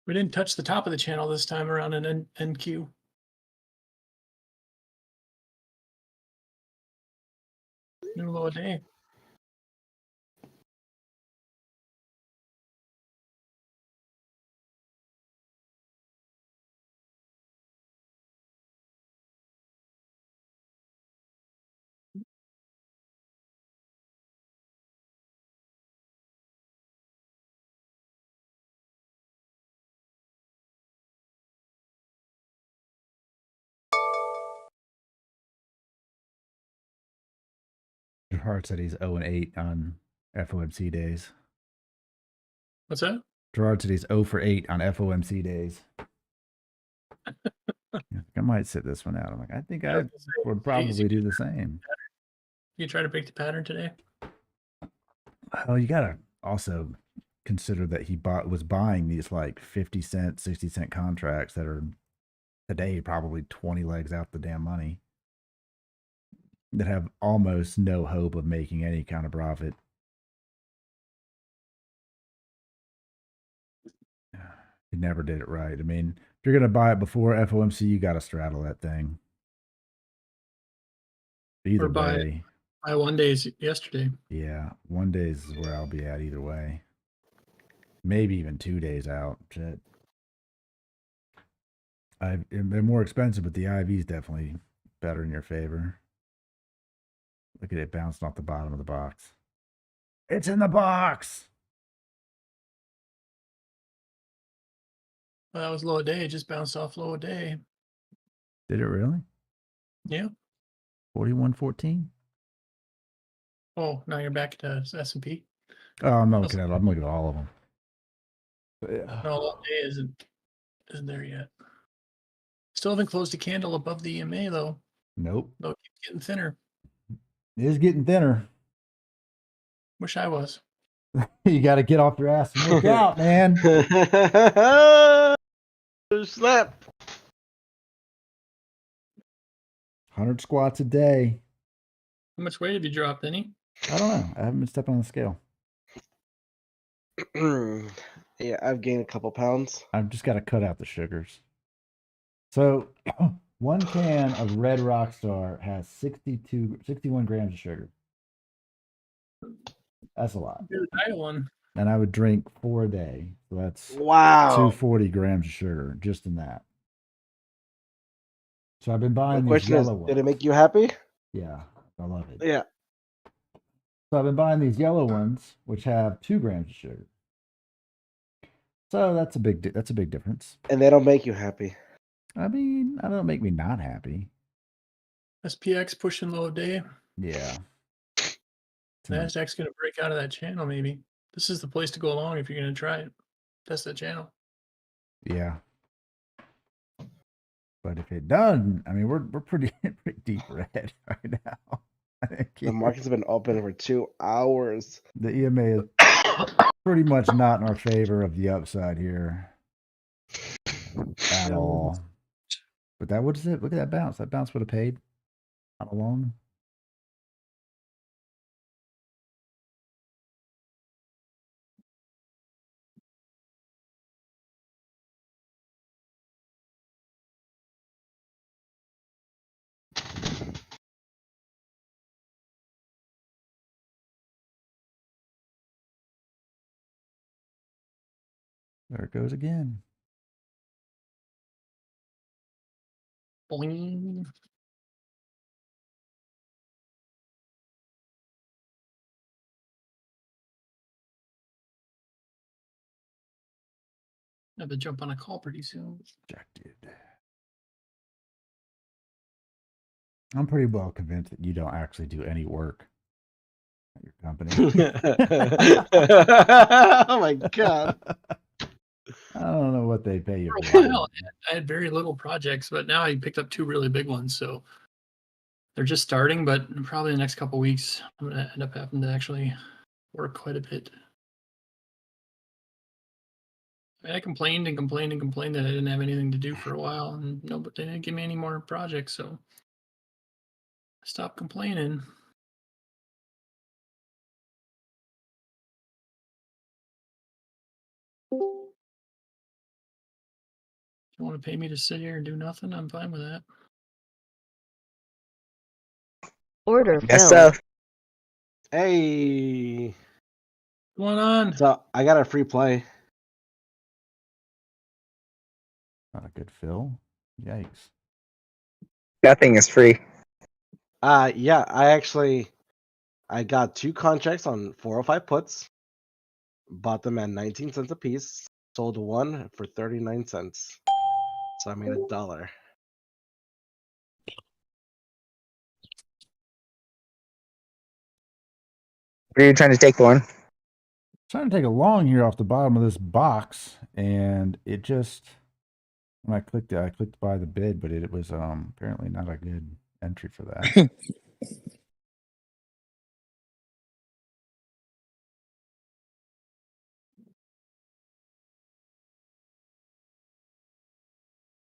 We didn't touch the top of the channel this time around in NQ. New low a day. Gerard said he's 0-8 on FOMC days. What's that? Gerard said he's 0 for 8 on FOMC days. I might sit this one out. I'm like, I think I would probably do the same. You try to break the pattern today? Well, you gotta also consider that he was buying these like 50-cent, 60-cent contracts that are today probably 20 legs out the damn money, that have almost no hope of making any kind of profit. He never did it right. I mean, if you're gonna buy it before FOMC, you got to straddle that thing. Either Or buy way, buy 1 days yesterday. yeah, 1 day is where I'll be at either way. Maybe even 2 days out. Shit. They're more expensive, but the IV is definitely better in your favor. Look at it bouncing off the bottom of the box. It's in the box. Well, that was low a day. It just bounced off low a day. Did it really? Yeah. 41.14. Oh, now you're back to S&P. Oh, I'm looking at all of them. No, low day isn't there yet. Still haven't closed a candle above the EMA though. Nope. Though it keeps getting thinner. It is getting thinner. Wish I was. You got to get off your ass and work out, man. Slap. 100 squats a day. How much weight have you dropped, any? I don't know. I haven't been stepping on the scale. Yeah, I've gained a couple pounds. I've just got to cut out the sugars. So 1 can of Red Rockstar has 61 grams of sugar. That's a lot. Do the diet one. And I would drink 4 a day. So that's Wow. 240 grams of sugar just in that. So I've been buying The these question is, yellow ones. did it make you happy? Yeah, I love it. Yeah. So I've been buying these yellow ones, which have 2 grams of sugar. So that's a big difference. And they don't make you happy. I mean, I don't make me not happy. SPX pushing low a day. Yeah. NASDAQ's going to break out of that channel maybe. This is the place to go along if you're going to try it. Test that channel. Yeah. But if it doesn't, I mean, we're pretty deep red right now. The markets have been open for 2 hours. The EMA is pretty much not in our favor of the upside here at all. But that, what is it? Look at that bounce. That bounce would have paid not alone. There it goes again. Boing. Have to jump on a call pretty soon. Rejected. I'm pretty well convinced that you don't actually do any work at your company. Oh my god. I don't know what they pay you For for. a while, I had very little projects, but now I picked up 2 really big ones. So they're just starting, but probably the next couple weeks, I'm going to end up having to actually work quite a bit. I mean, I complained and complained and complained that I didn't have anything to do for a while, and no, but they didn't give me any more projects, so I stopped complaining. If you want to pay me to sit here and do nothing, I'm fine with that. Order Yes, filled. sir. Hey. What's going on? So I got a free play. Not a good fill. Yikes. That thing is free. Yeah, I got 2 contracts on 405 puts. Bought them at 19 cents a piece. Sold one for 39 cents. So I made $1. What are you trying to take, Lauren? Trying to take a long here off the bottom of this box, and it just, when I clicked it, I clicked buy the bid, but it was apparently not a good entry for that.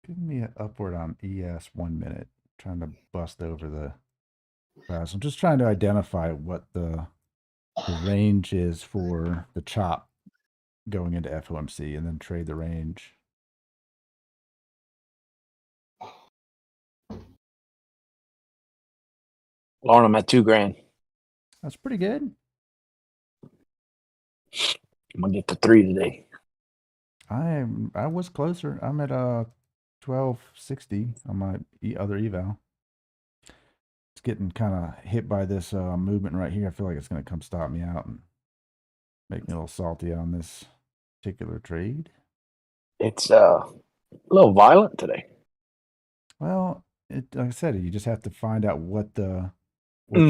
Give me an upward on ES 1 minute. Trying to bust over the price. I'm just trying to identify what the range is for the chop going into FOMC and then trade the range. Lauren, I'm at $2,000. That's pretty good. I'm gonna get to 3 today. I was closer. I'm at 1260 on my other eval. It's getting kind of hit by this movement right here. I feel like it's going to come stop me out and make me a little salty on this particular trade. It's a little violent today. Well, like I said, you just have to find out what the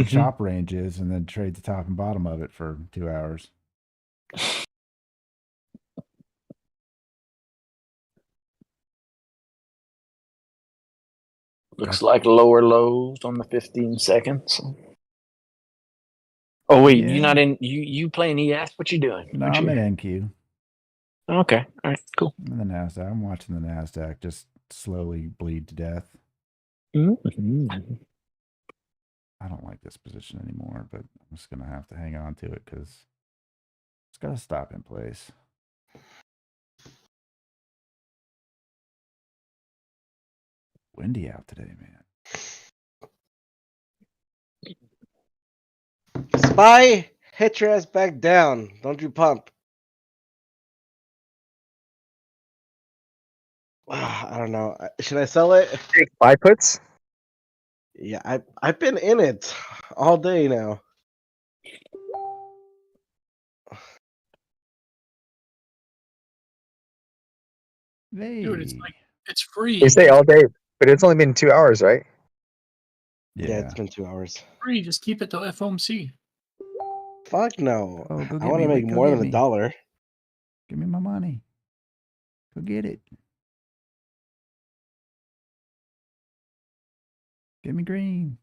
chop range is and then trade the top and bottom of it for 2 hours. Looks like lower lows on the 15 seconds. Oh wait, Yeah. you're not in. You playing ES? What you doing? No, What I'm you... in NQ. Okay, all right, cool. I'm in the NASDAQ. I'm watching the NASDAQ just slowly bleed to death. Mm-hmm. I don't like this position anymore, but I'm just gonna have to hang on to it because it's got to stop in place. Windy out today, man. Spy, hit your ass back down. Don't you pump. I don't know. Should I sell it? Take buy puts? Yeah, I've been in it all day now. Hey. Dude, it's like it's free. They say all day, but it's only been 2 hours, right? Yeah, it's been 2 hours. Free. Just keep it to FOMC. Fuck no. Oh, go I get want me. to make Wait, go more get than me. $1. Give me my money. Go get it. Give me green.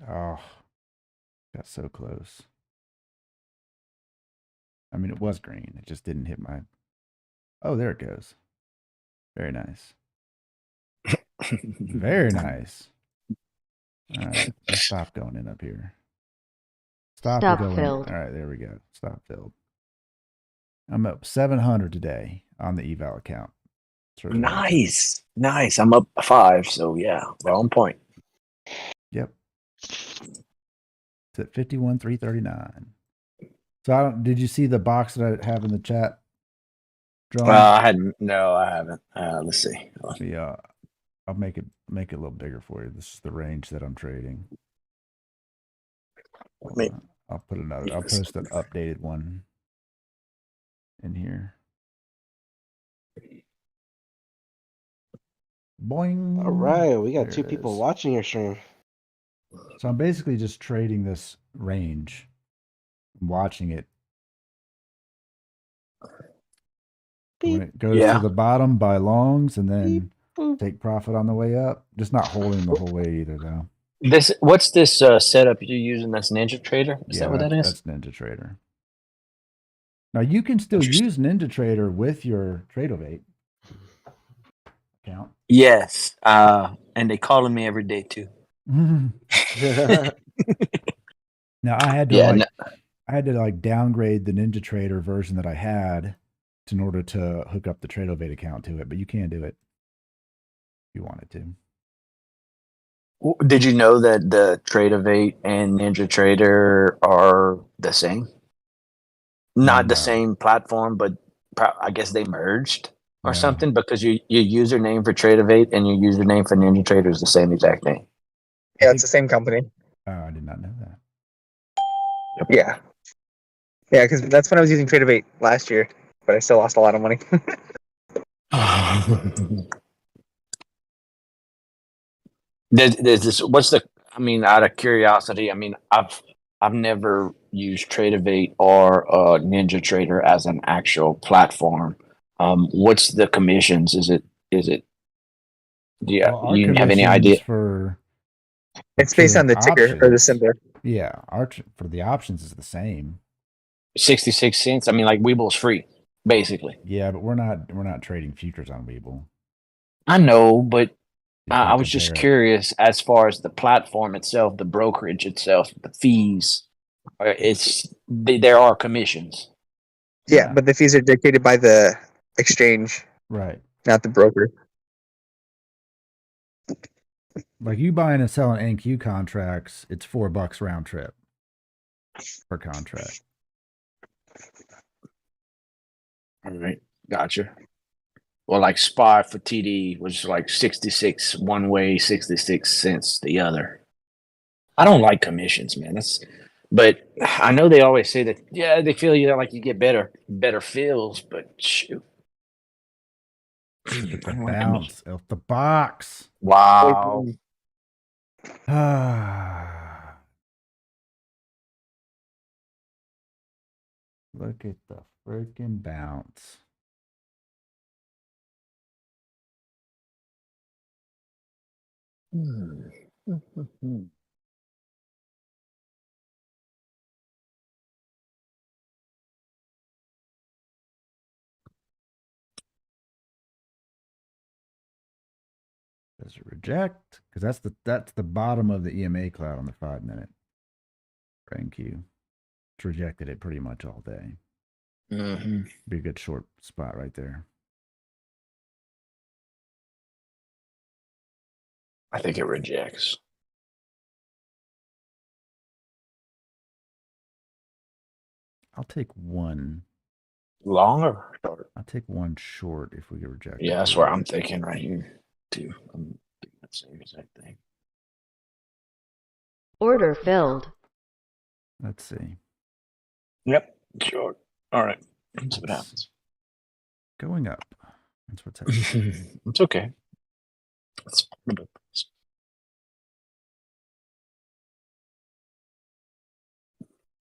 Oh, got so close. I mean, it was green. It just didn't hit my... Oh, there it goes. Very nice. Very nice. All right, let's stop going in up here. Stop going. filled. All right, there we go. Stop filled. I'm up 700 today on the eval account. Nice. I'm up 5, so yeah, we're on point. Yep. It's at 51,339. So did you see the box that I have in the chat? I haven't. Let's see. Yeah, I'll make it a little bigger for you. This is the range that I'm trading. I'll put another. I'll post an updated one in here. Boing. All right, we got There 2 it people is. watching your stream. So I'm basically just trading this range, watching it. When it goes to the bottom, buy longs, and then take profit on the way up. Just not holding the whole way either, though. What's this setup you're using? That's Ninja Trader. Is that what that is? That's Ninja Trader. Now you can still use Ninja Trader with your Tradeovate account. Yes, and they calling me every day too. Now I had to downgrade the Ninja Trader version that I had in order to hook up the Tradeovate account to it, but you can do it if you wanted to. Did you know that the Tradeovate and Ninja Trader are the same? Not the same platform, but I guess they merged or something, because your username for Tradeovate and your username for Ninja Trader is the same exact name. Yeah, it's the same company. Oh, I did not know that. Yeah. Yeah, because that's when I was using Tradeovate last year, but I still lost a lot of money. There's this. Out of curiosity, I've never used Tradeovate or Ninja Trader as an actual platform. What's the commissions? Is it? Do you have any idea? For it's based on the ticker or the symbol. Yeah, for the options is the same. 66 cents. I mean, like Webull's free, basically. Yeah, but we're not trading futures on Webull. I know, but You I can't was just compare it. curious as far as the platform itself, the brokerage itself, the fees. There are commissions. Yeah, but the fees are dictated by the exchange, Right. not the broker. Like you buying and selling NQ contracts, it's $4 round trip per contract. All right, gotcha. Well, like spot for TD was like 66 one way, 66 cents the other. I don't like commissions, man. But I know they always say that. Yeah, they feel you like you get better feels, but shoot. It's a bounce off the box. Wow. Look at the freaking bounce. Does it reject? Because that's the bottom of the EMA cloud on the 5-minute. Thank you. It's rejected it pretty much all day. Be a good short spot right there. I think it rejects. I'll take one. Long or short? I'll take one short if we get rejected. Yeah, that's what I'm thinking right here, too. I'm thinking the same exact thing. Order filled. Let's see. Yep, short. All right. Let's see what happens. Going up. That's what's happening. It's okay. It's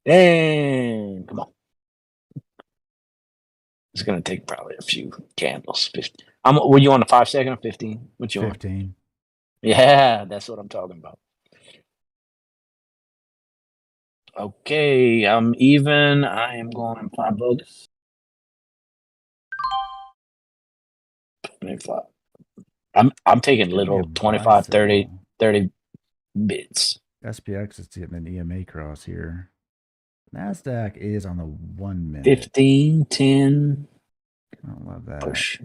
and come on. It's gonna take probably a few candles. 50. Were you on the 5 second or 15? What you 15. on? Yeah, that's what I'm talking about. Okay, I'm even. I am going $5. 25. I'm taking little 25, 30 bits. SPX is getting an EMA cross here. NASDAQ is on the 1 minute. 15, 10. I don't love that. Push.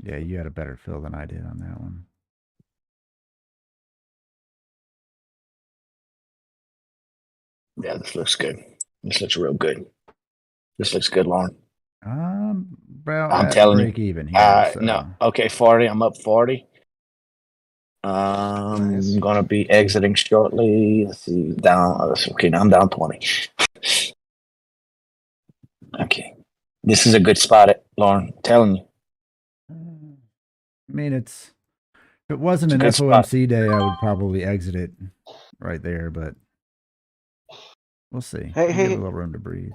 Yeah, you had a better fill than I did on that one. Yeah, this looks good. This looks real good. This looks good, Lauren. Bro, I'm telling you. break even here. So. No, okay, 40. I'm up 40. I'm gonna be exiting shortly. Let's see, down. Okay, now I'm down 20. Okay, this is a good spot, Lauren. I'm telling you. I mean, if it wasn't an good FOMC day, I would probably exit it right there, but we'll see. Hey. Give it a little room to breathe.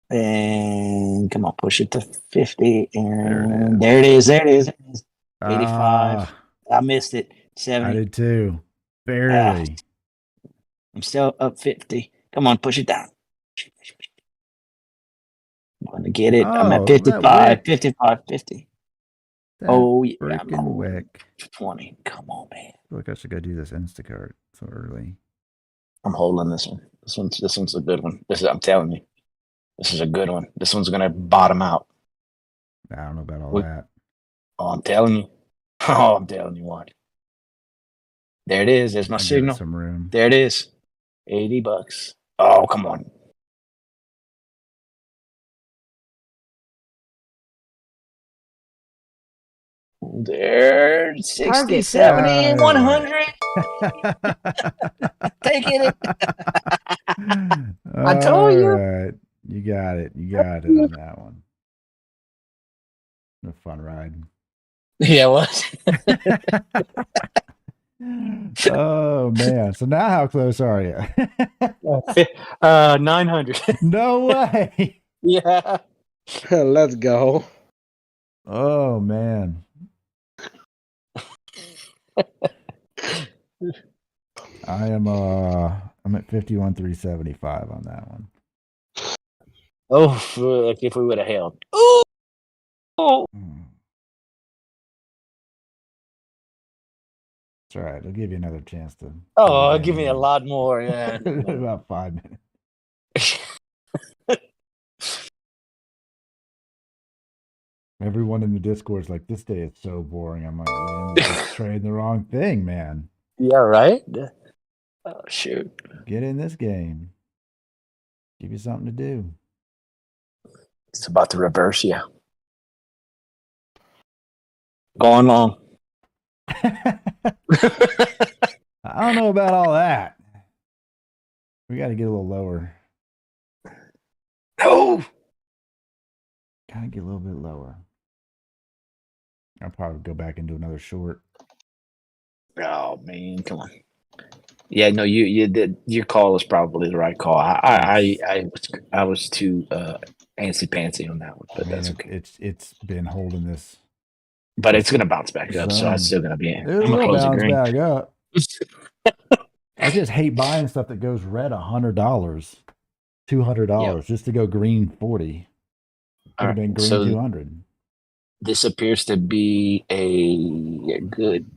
And come on, push it to 50. And there it is. 85. I missed it. 70. I did too. Barely. I'm still up 50. Come on, push it down. I'm going to get it. I'm at 55, 55, 50. Oh, yeah. Freaking wick. 20. Come on, man. I feel like I should go do this Instacart so early. I'm holding this one. This one's a good one. I'm telling you. This is a good one. This one's going to bottom out. I don't know about all that. Oh, I'm telling you. Oh, I'm telling you what. There it is. There's my signal. Some room. There it is. $80. Oh, come on. There, 60, 70, 100. Taking it. I told you. Right. You got it. You got it on that one. A fun ride. Yeah, it was. Oh man. So now how close are you? 900. No way. Yeah. Let's go. Oh man. I'm at 51,375 on that one. Oh, fuck, if we would have held. Oh, It's all right. I'll give you another chance to. oh, give me a lot more. Yeah. About 5 minutes. Everyone in the Discord's like, this day is so boring. I'm like, man, just trading the wrong thing, man. Yeah, right? Oh, shoot. Get in this game. Give you something to do. It's about to reverse you. Going long. I don't know about all that. We got to get a little lower. No. Gotta get a little bit lower. I'll probably go back and do another short. Oh man, come on. Yeah, no, you did. Your call was probably the right call. I was too antsy pantsy on that one, but that's okay. It's been holding this, but it's gonna bounce back up, so I'm still gonna be. It will bounce back up. I just hate buying stuff that goes red $100, $200 just to go green 40. Could have been green 200. This appears to be a good.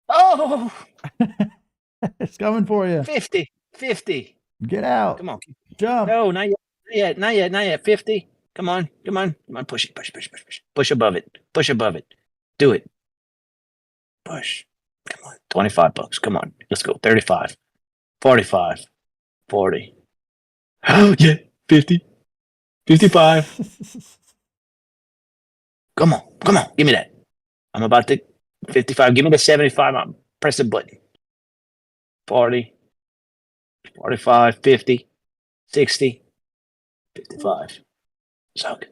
Oh, it's coming for you. 50. Get out. Come on. Jump. No, not yet. 50. Come on. Push it. Push above it. Do it. Push. Come on. $25. Come on. Let's go. 35. 45. 40. Oh, yeah. 50. 55. Come on. Give me that. I'm about to 55. Give me the 75. I'm pressing button. 40. 45. 50. 60. 55. Suck.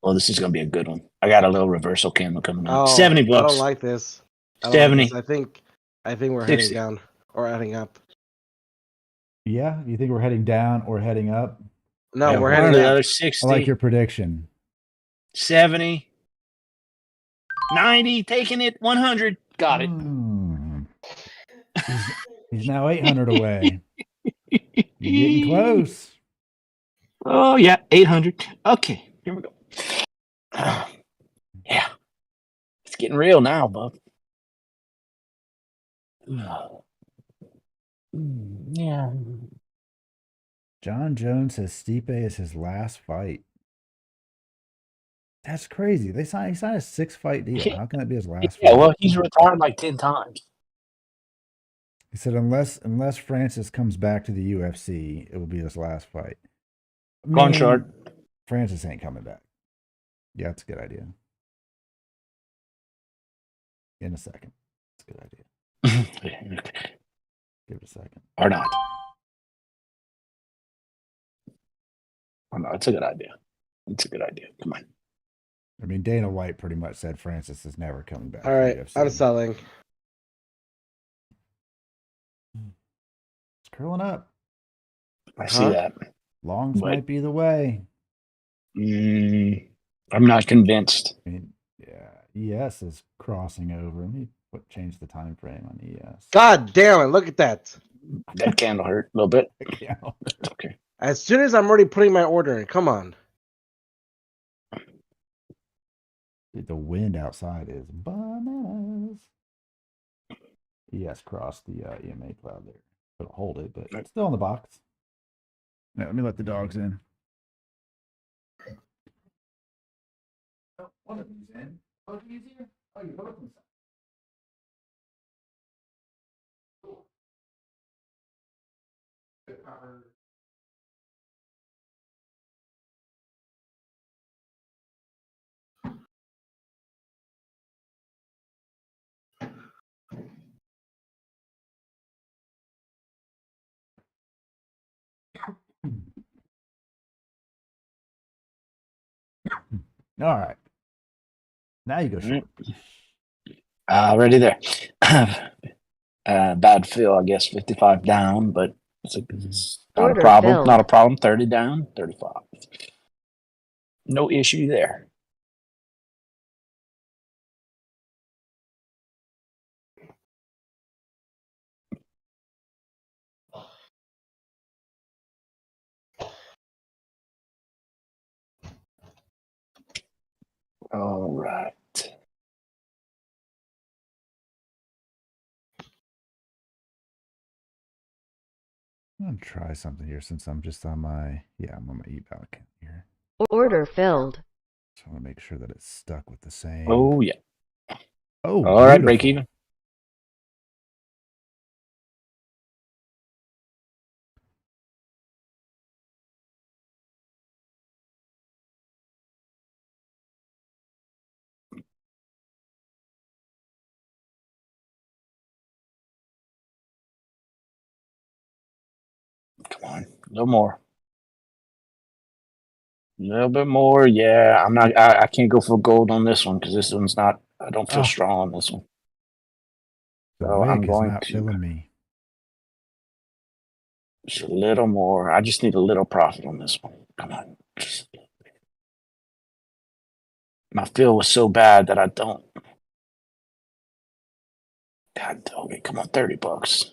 Well, this is going to be a good one. I got a little reversal candle coming out. $70. I don't like this. 70. I think we're 60. heading down or heading up. Yeah, you think we're heading down or heading up? No, Yeah, we're heading the up. other 60. I like your prediction. 70. 90. Taking it. 100. Got it. He's now 800 away. You're getting close. Oh, yeah. 800. Okay. Here we go. Yeah. It's getting real now, bub. Yeah. John Jones says Stipe is his last fight. That's crazy. He signed a 6-fight deal. How can that be his last fight? Yeah, well, he's retired like 10 times. He said unless Francis comes back to the UFC, it will be his last fight. Gone short. Francis ain't coming back. Yeah, that's a good idea. In a second. That's a good idea. Give it a second. Or not. Oh, no, it's a good idea. Come on. I mean, Dana White pretty much said Francis is never coming back. All right, I'm selling. It's curling up. I see that. Longs might be the way. I'm not convinced. I mean, yeah, ES is crossing over. Let me change the time frame on ES. God damn it! Look at that. That candle hurt a little bit. Okay. As soon as I'm already putting my order in, come on. The wind outside is bananas. ES crossed the EMA cloud there. It'll hold it, but it's still in the box. Now, let me let the dogs in. Oh, one of these in. Both easier? Oh, you're both inside. Cool. All right. Now you go short. Already there. Bad fill, I guess, 55 down, but it's not a Order problem. filled. Not a problem. 30 down, 35. No issue there. All right. I'm gonna try something here since I'm just on my I'm on my eval account here. Order filled. So I want to make sure that it's stuck with the same. Oh yeah. Oh, all right, break beautiful. even. Come on, a little more. A little bit more. Yeah, I'm not. I can't go for gold on this one because this one's not. I don't feel strong on this one. The So I'm wick is going not to filling me. just a little more. I just need a little profit on this one. Come on. My feel was so bad that I don't. God dog it. Come on, $30.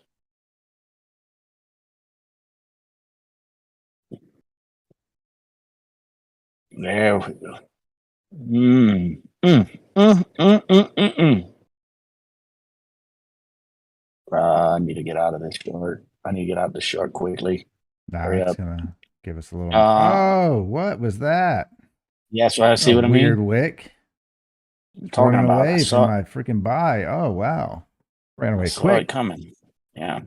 There we go. I need to get out of this short. I need to get out of this short quickly. Nah, Hurry it's up. gonna give us a little. Oh, what was that? Yeah, so I see what I mean. Weird wick. It's Talking running about, I away saw, from my freaking buy. Oh wow, ran I away saw quick. it coming. Yeah.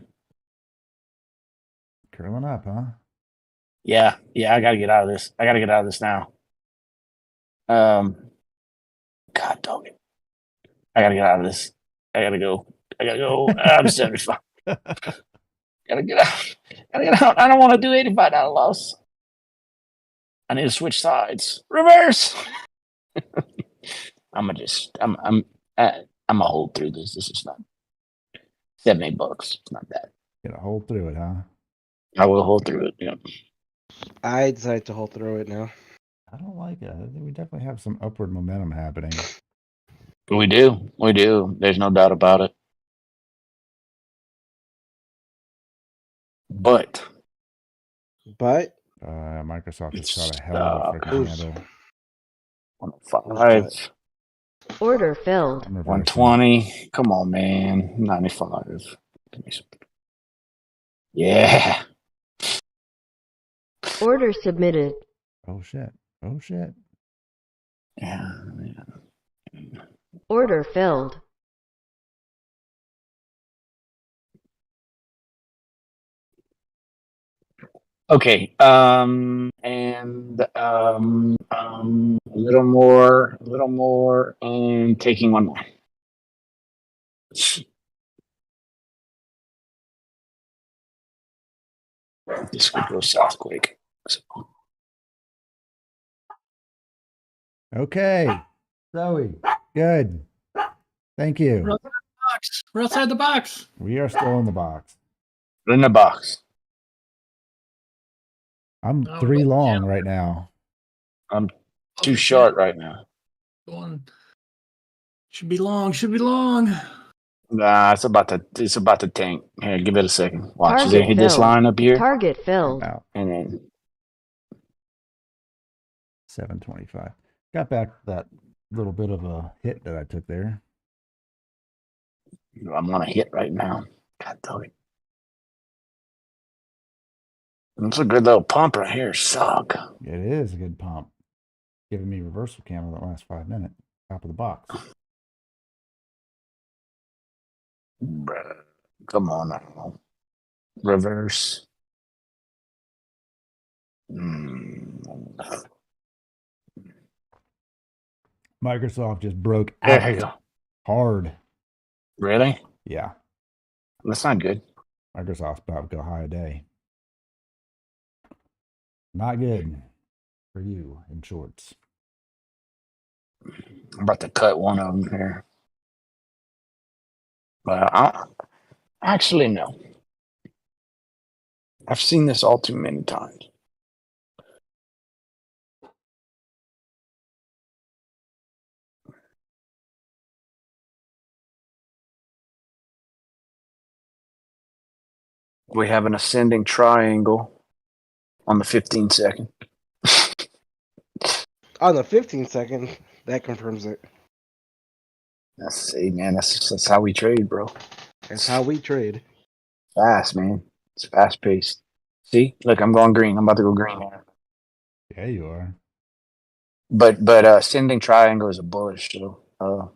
Curling up, huh? Yeah, I gotta get out of this. I gotta get out of this now. God dog it. I gotta get out of this. I gotta go. I'm 75. Gotta get out. Gotta get out. I don't want to do $85 loss. I need to switch sides. Reverse. I'm gonna hold through this. This is not $70. It's not bad. Gonna hold through it, huh? I will hold through it. Yeah. I decided to hold through it now. I don't like it. I think we definitely have some upward momentum happening. We do. We do. There's no doubt about it. But Microsoft just shot a hell of a freaking handle. 105. Order filled. 120. Come on, man. 95. Yeah. Order submitted. Oh shit. Oh shit. Yeah. Order filled. Okay. A little more, and taking one more. This would go south quick. Okay. Zoe. Good. Thank you. We're outside the box. We're outside the box. We are still in the box. In the box. I'm 3 long right now. I'm too short right now. Should be long. Should be long. Nah, it's about to tank. Here, give it a second. Watch. Target Is it hit this filled. line up here? Target filled. And then 725. Got back that little bit of a hit that I took there. I'm on a hit right now. God damn it. It's a good little pump right here. Suck. It is a good pump. Giving me reversal candle that last 5 minutes. Top of the box. Bruh. Come on now. Reverse. Microsoft just broke There you go. hard. Really? Yeah. That's not good. Microsoft's about to go high a day. Not good for you in shorts. I'm about to cut one of them here. But I Actually, no. I've seen this all too many times. We have an ascending triangle on the 15-second. On the 15-second, that confirms it. Let's see, man. That's how we trade, bro. That's how we trade. Fast, man. It's fast paced. See, look, I'm going green. I'm about to go green here. Yeah, you are. But ascending triangle is a bullish, so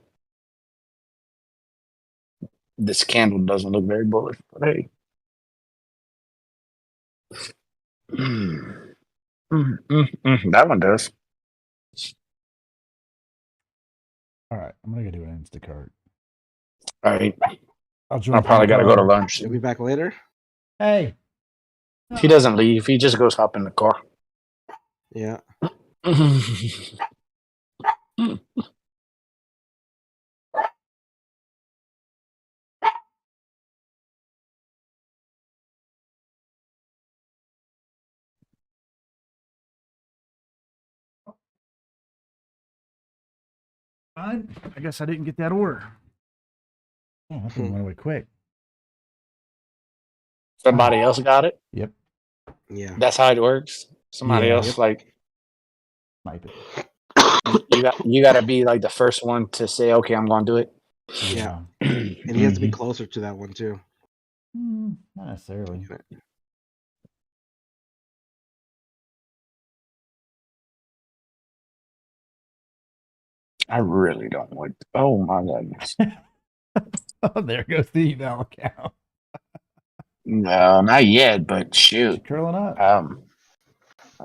this candle doesn't look very bullish. But hey. That one does. All right, I'm gonna go do an Instacart. All right. I'll join. I'll probably got to go to lunch. You'll be back later? Hey. He doesn't leave. He just goes hop in the car. Yeah. I guess I didn't get that order. Oh, that thing went away quick. Somebody else got it? Yep. Yeah. That's how it works. Somebody Yeah. else Yep. like Snipe it. you got to be like the first one to say, okay, I'm going to do it. Yeah. And he has to be closer to that one too. Not necessarily. I really don't want. Oh my goodness. Oh, there goes the email account. No, not yet. But shoot, Curling up. I'm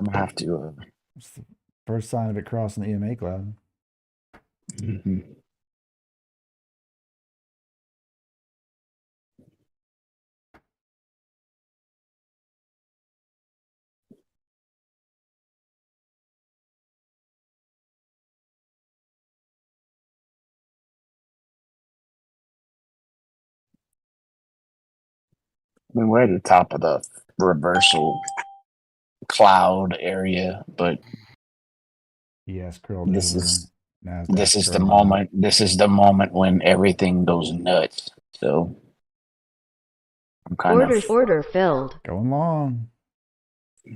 gonna have to. It's the first sign of it crossing the EMA cloud. I mean, we're at the top of the reversal cloud area, but Yes, curled this over. is NASDAQ this is the curling up. moment. This is the moment when everything goes nuts. So I'm kind of Order filled. Going long.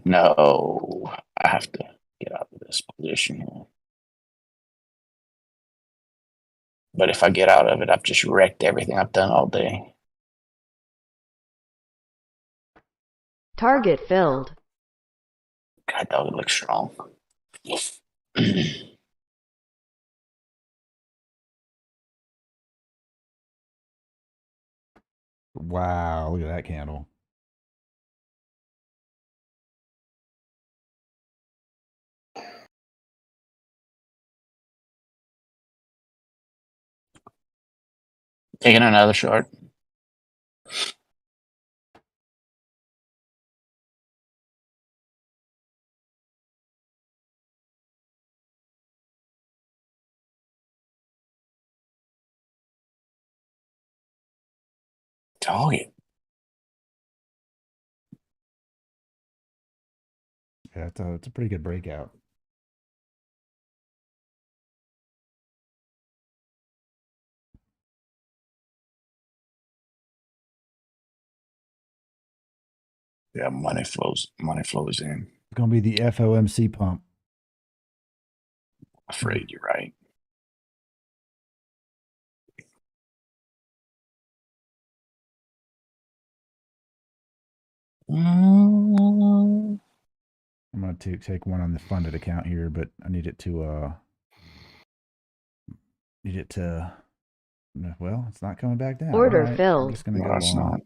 no. I have to get out of this position here. But if I get out of it, I've just wrecked everything I've done all day. Target filled. God, dog, it looks strong. Wow, look at that candle. Taking another short. Dog it. Yeah, it's a pretty good breakout. Yeah, money flows in. It's gonna be the FOMC pump. Afraid you're right. I'm gonna take one on the funded account here, but I need it to well, it's not coming back down. Order All right, filled. I'm just gonna No, go it's long. not.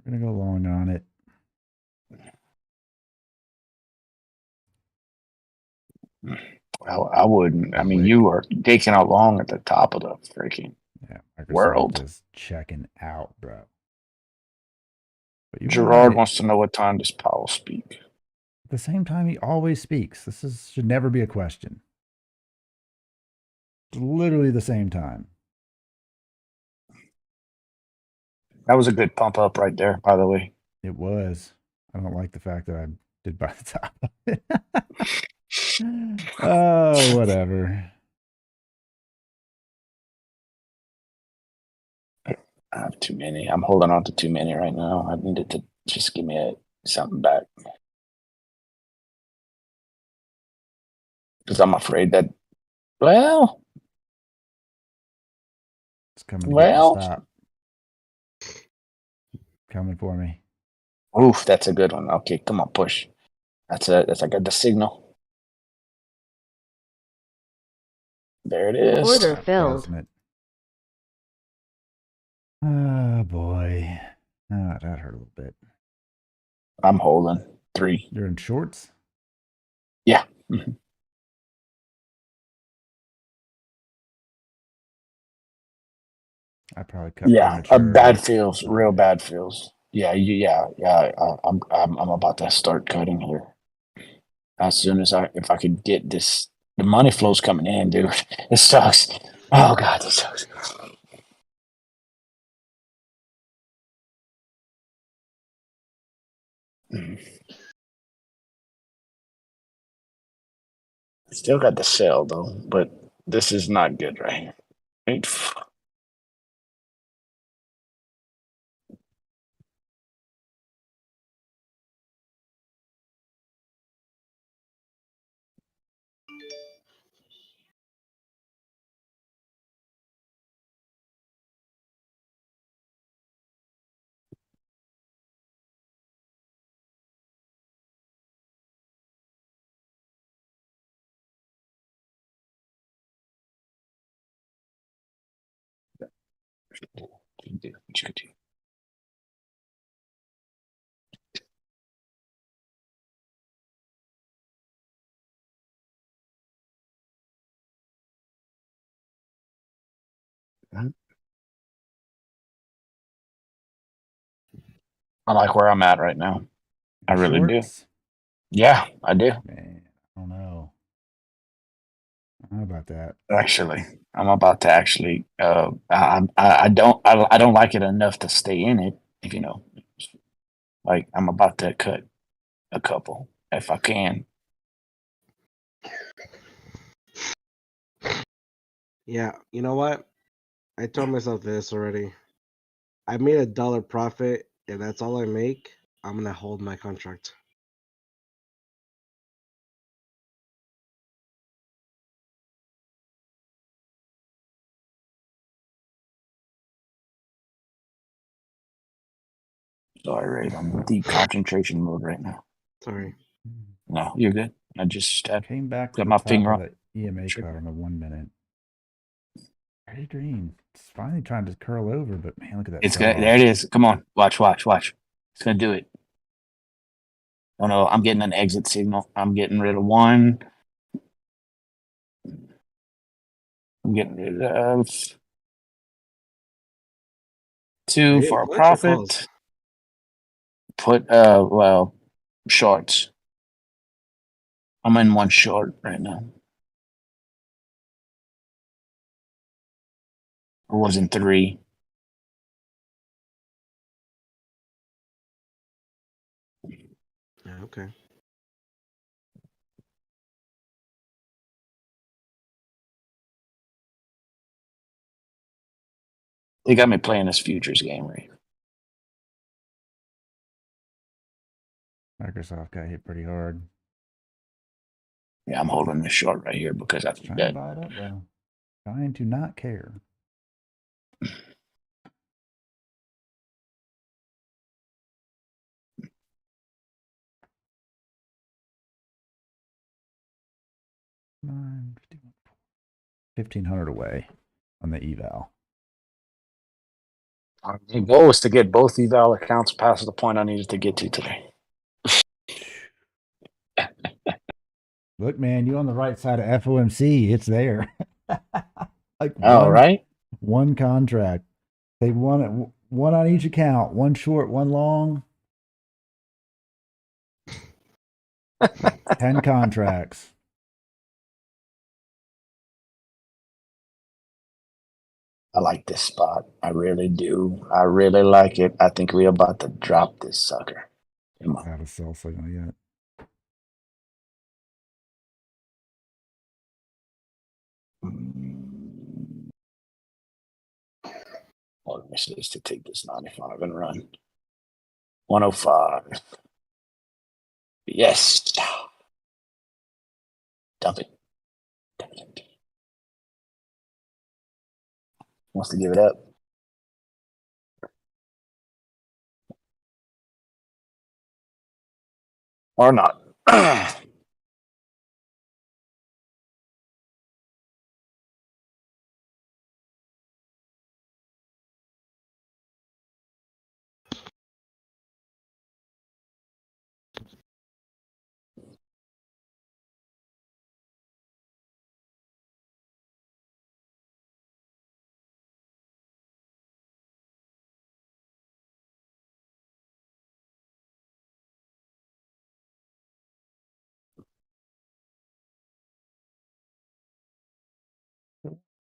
We're gonna go long on it. Well, I wouldn't. I mean, you are taking out long at the top of the freaking Microsoft world. is checking out, bro. But you Gerard right. wants to know what time does Powell speak. At the same time, he always speaks. Should never be a question. It's literally the same time. That was a good pump up right there, by the way. It was. I don't like the fact that I did buy the top. Oh, whatever. I have too many. I'm holding on to too many right now. I needed to just give me something back. Because I'm afraid that, well, It's coming to well, get the stop. Coming for me. Oof, that's a good one. Okay, come on, push. That's I got the signal. There it is. Order That filled. doesn't it? Oh boy. Oh, that hurt a little bit. I'm holding 3. You're in shorts? Yeah. Mhm. I probably cut Yeah, premature. bad feels, real bad feels. Yeah, yeah. I'm about to start cutting here. As soon as if I could get this, the money flow's coming in, dude. It sucks. Oh God, it sucks. Still got the sell though, but this is not good right here. Right? What you could do. I like where I'm at right now. I really do. Shorts? Yeah, I do. Man, I don't know. I don't know about that. Actually, I'm about to actually. I don't like it enough to stay in it. If you know, like I'm about to cut a couple if I can. Yeah, you know what? I told myself this already. I made $1 profit, and that's all I make. I'm gonna hold my contract. Sorry, Ray. I'm in deep concentration mode right now. Sorry. No, you're good. I just Came back to got the my top finger of on. the EMA Sure. cut on the 1 minute. Very green. It's finally trying to curl over, but man, look at that. It's good. There it is. Come on, watch. It's gonna do it. Oh no, I'm getting an exit signal. I'm getting rid of 1. I'm getting rid of 2 for a Puts or calls? profit. Put shorts. I'm in 1 short right now. Or was in 3. Yeah, okay. They got me playing this futures game, Ray. Microsoft got hit pretty hard. Yeah, I'm holding this short right here because I think Trying that to buy it up though. Trying to not care. $9.51. 1,500 away on the eval. the goal was to get both eval accounts past the point I needed to get to today. Look, man, you on the right side of FOMC. It's there. Like All right. one contract. They one on each account. 1 short, 1 long. 10 contracts. I like this spot. I really do. I really like it. I think we're about to drop this sucker. Come on. Not a sell signal yet. Well, let me see this to take this 95 and run. 105. Yes. Dump it. Dump it. Wants to give it up. Or not.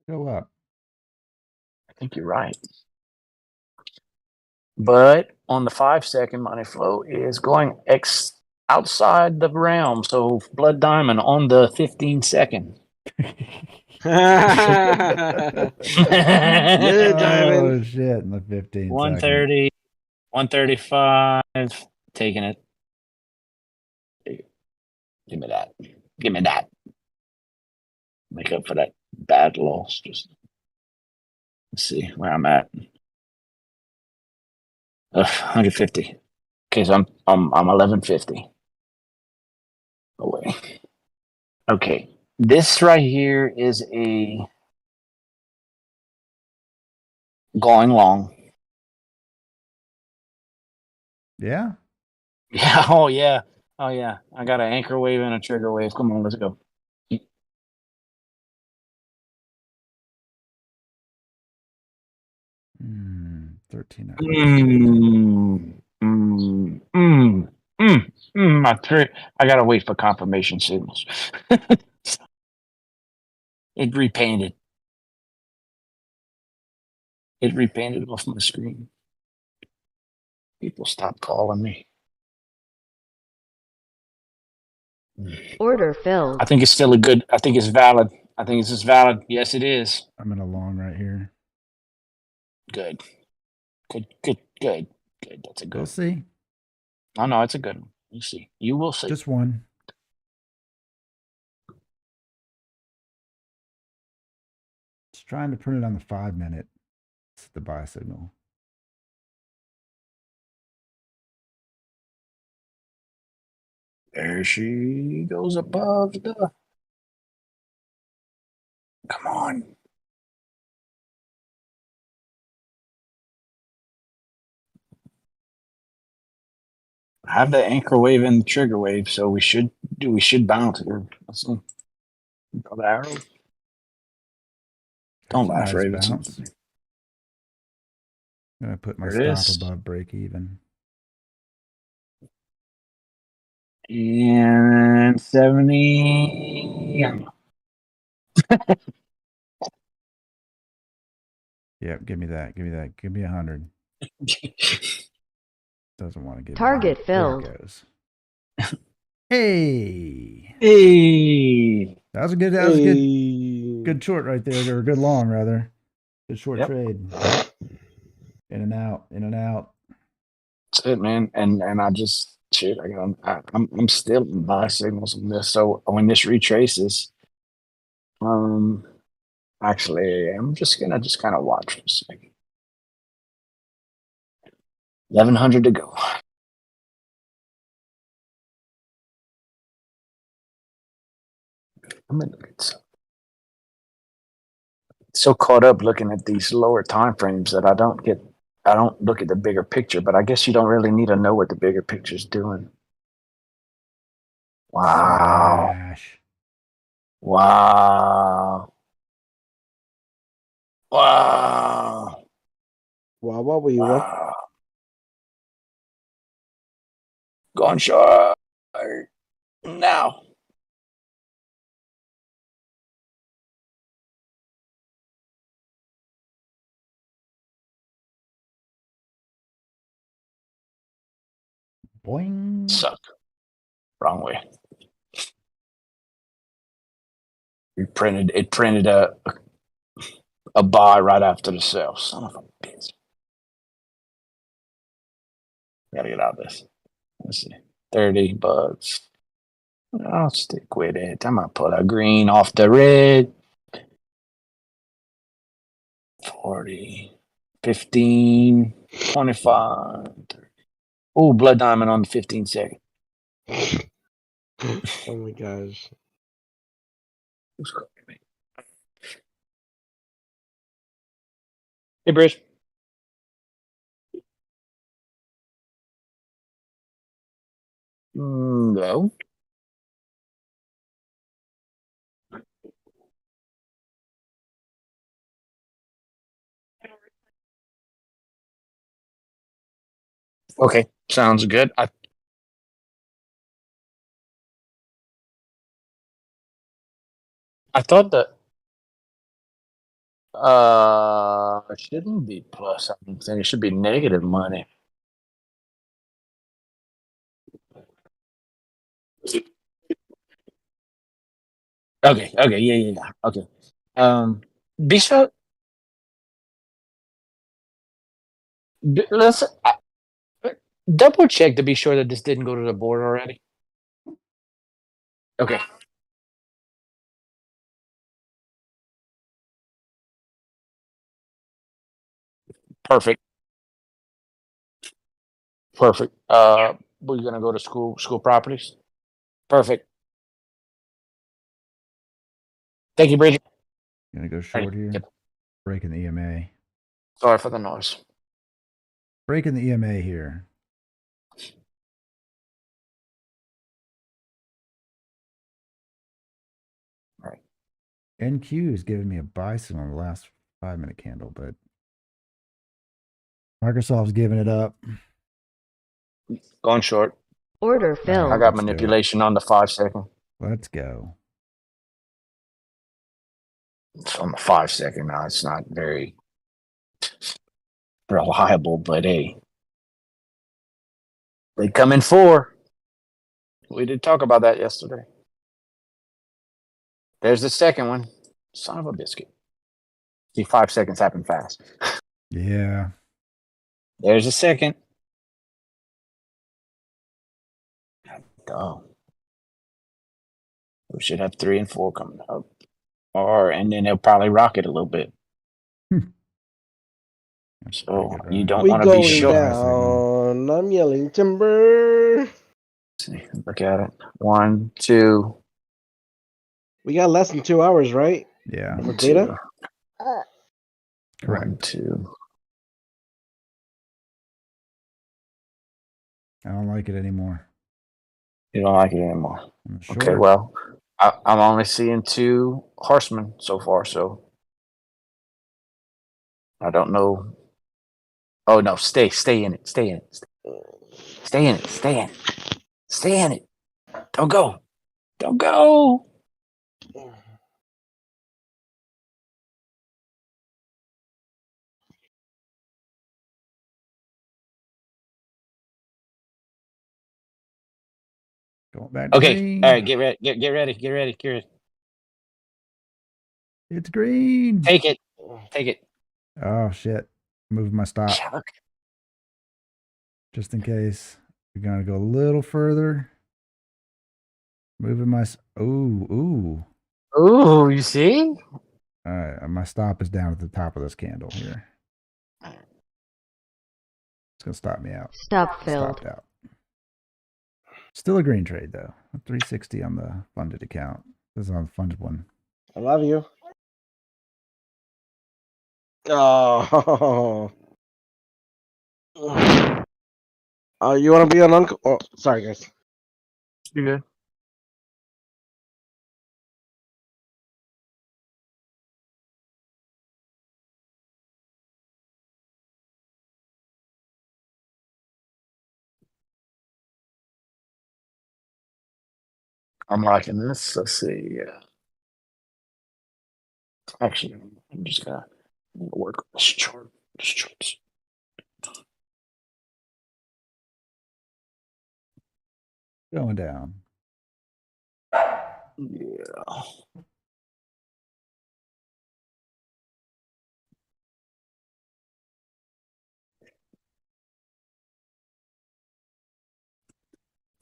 Go up. I think you're right. But on the 5-second, money flow is going outside the realm. So blood diamond on the 15-second. Diamond. Oh shit! In the 15 130, 135, taking it. Give me that. Give me that. Make up for that bad loss. Just let's see where I'm at. 150. Okay, so I'm 1150 away. Okay, this right here is a going long. Yeah. Yeah. Oh yeah. Oh yeah. I got an anchor wave and a trigger wave. Come on, let's go. 13. I gotta wait for confirmation signals. It repainted. It repainted off my screen. People stop calling me. Order filled. I think it's still a good. I think it's valid. I think it's just valid. Yes, it is. I'm in a long right here. Good. Good. That's a good. We'll see. Oh no, it's a good one. You see. You will see. Just one. Just trying to print it on the 5-minute. It's the buy signal. There she goes above the. Come on. I have the anchor wave and the trigger wave, so we should bounce here. Let's see. Draw the arrow. Don't That's a laugh, nice Ravens. bounce. I'm gonna put my There it stop is. above break even. And 70. Yep, give me that. Give me that. Give me 100. Doesn't want to give Target me filled. There it goes. Hey. Hey. That was a good good short right there, or good long rather. Good short trade. In and out, in and out. That's it, man. And I just shit. I'm still in buy signals on this. So when this retraces, actually, I'm just gonna kind of watch for a second. 1100 to go. I'm gonna get so caught up looking at these lower time frames that I don't look at the bigger picture, but I guess you don't really need to know what the bigger picture is doing. Wow. Smash. Wow. Wow. Wow, what were you? Wow. Going short now. Boing. Suck. Wrong way. It printed a buy right after the sell. Son of a bitch. Gotta get out of this. Let's see. $30. I'll stick with it. I might pull a green off the red. 40, 15, 25. 30. Oh, blood diamond on the 15 second. Oh my gosh. Who's calling me? Hey, Brish. No. Okay, sounds good. I thought that it shouldn't be plus. I'm saying it should be negative money. Okay, yeah. Okay. Be sure. Let's double check to be sure that this didn't go to the board already. Okay. Perfect. We're gonna go to school properties. Perfect. Thank you, Bridget. Gonna go short here. Yep. Breaking the EMA. Sorry for the noise. Breaking the EMA here. All right. NQ is giving me a bison on the last 5-minute candle, but Microsoft's giving it up. Going short. Order filled. I got manipulation on the 5 second. Let's go. It's on the 5 second now. It's not very reliable, but hey, they come in 4. We did talk about that yesterday. There's the second one. Son of a biscuit. See, 5 seconds happen fast. Yeah. There's a second. Go. We should have 3 and 4 coming up. And then they'll probably rock it a little bit. So you don't want to be sure. Down. I'm yelling timber. Let's see, look at it. 1, 2. We got less than 2 hours, right? Yeah. For data? Correct. 1, 2. I don't like it anymore. You don't like it anymore. Sure. Okay, well, I'm only seeing 2 horsemen so far, so I don't know. Oh no, stay in it. Stay in it. Stay in it. Don't go. Going back to Okay, green. all right, get ready. It's green. Take it. Oh shit. Moving my stop. Chuck. Just in case. We're gonna go a little further. Moving my ooh. Ooh, you see? All right, my stop is down at the top of this candle here. It's gonna stop me out. Stop filled. Stopped out. Still a green trade though. 360 on the funded account. This is on the funded one. I love you. Oh. You want to be an uncle? Oh, sorry, guys. You good? I'm liking this. Let's see. Actually, I'm just gonna work on this chart. Going down. Yeah.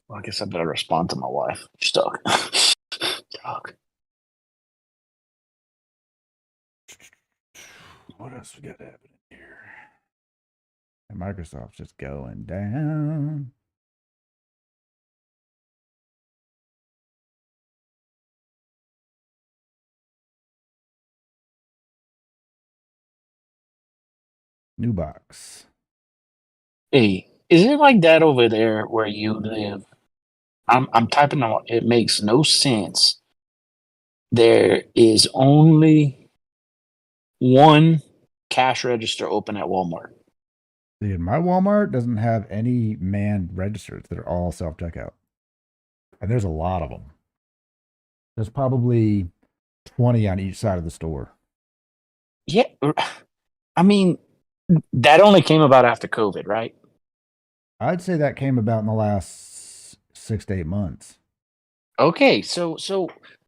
Well, I guess I better respond to my wife. She's talking. Talk. What else we got happening here? And Microsoft's just going down. New box. Hey, is it like that over there where you live? I'm typing on. It makes no sense. There is only one cash register open at Walmart. Dude, my Walmart doesn't have any manned registers that are all self-checkout. And there's a lot of them. There's probably 20 on each side of the store. Yeah, I mean, that only came about after COVID, right? I'd say that came about in the last 6 to 8 months. Okay, so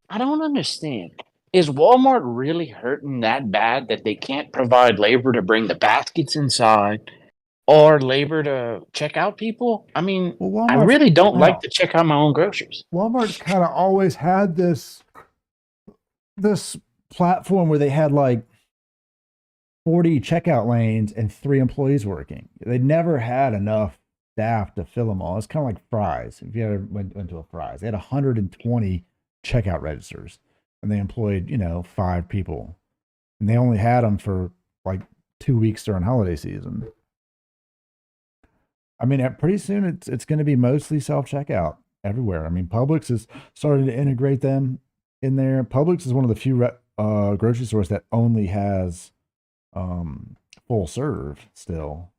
I don't understand. Is Walmart really hurting that bad that they can't provide labor to bring the baskets inside or labor to check out people? I mean, Well, I Walmart's really don't like wow. to check out my own groceries. Walmart's kind of always had this platform where they had like 40 checkout lanes and 3 employees working. They never had enough staff to fill them all. It's kind of like Fry's. If you ever went to a Fry's, they had 120 checkout registers and they employed, 5 people. And they only had them for like 2 weeks during holiday season. I mean, pretty soon it's going to be mostly self-checkout everywhere. I mean, Publix is starting to integrate them in there. Publix is one of the few grocery stores that only has full serve still,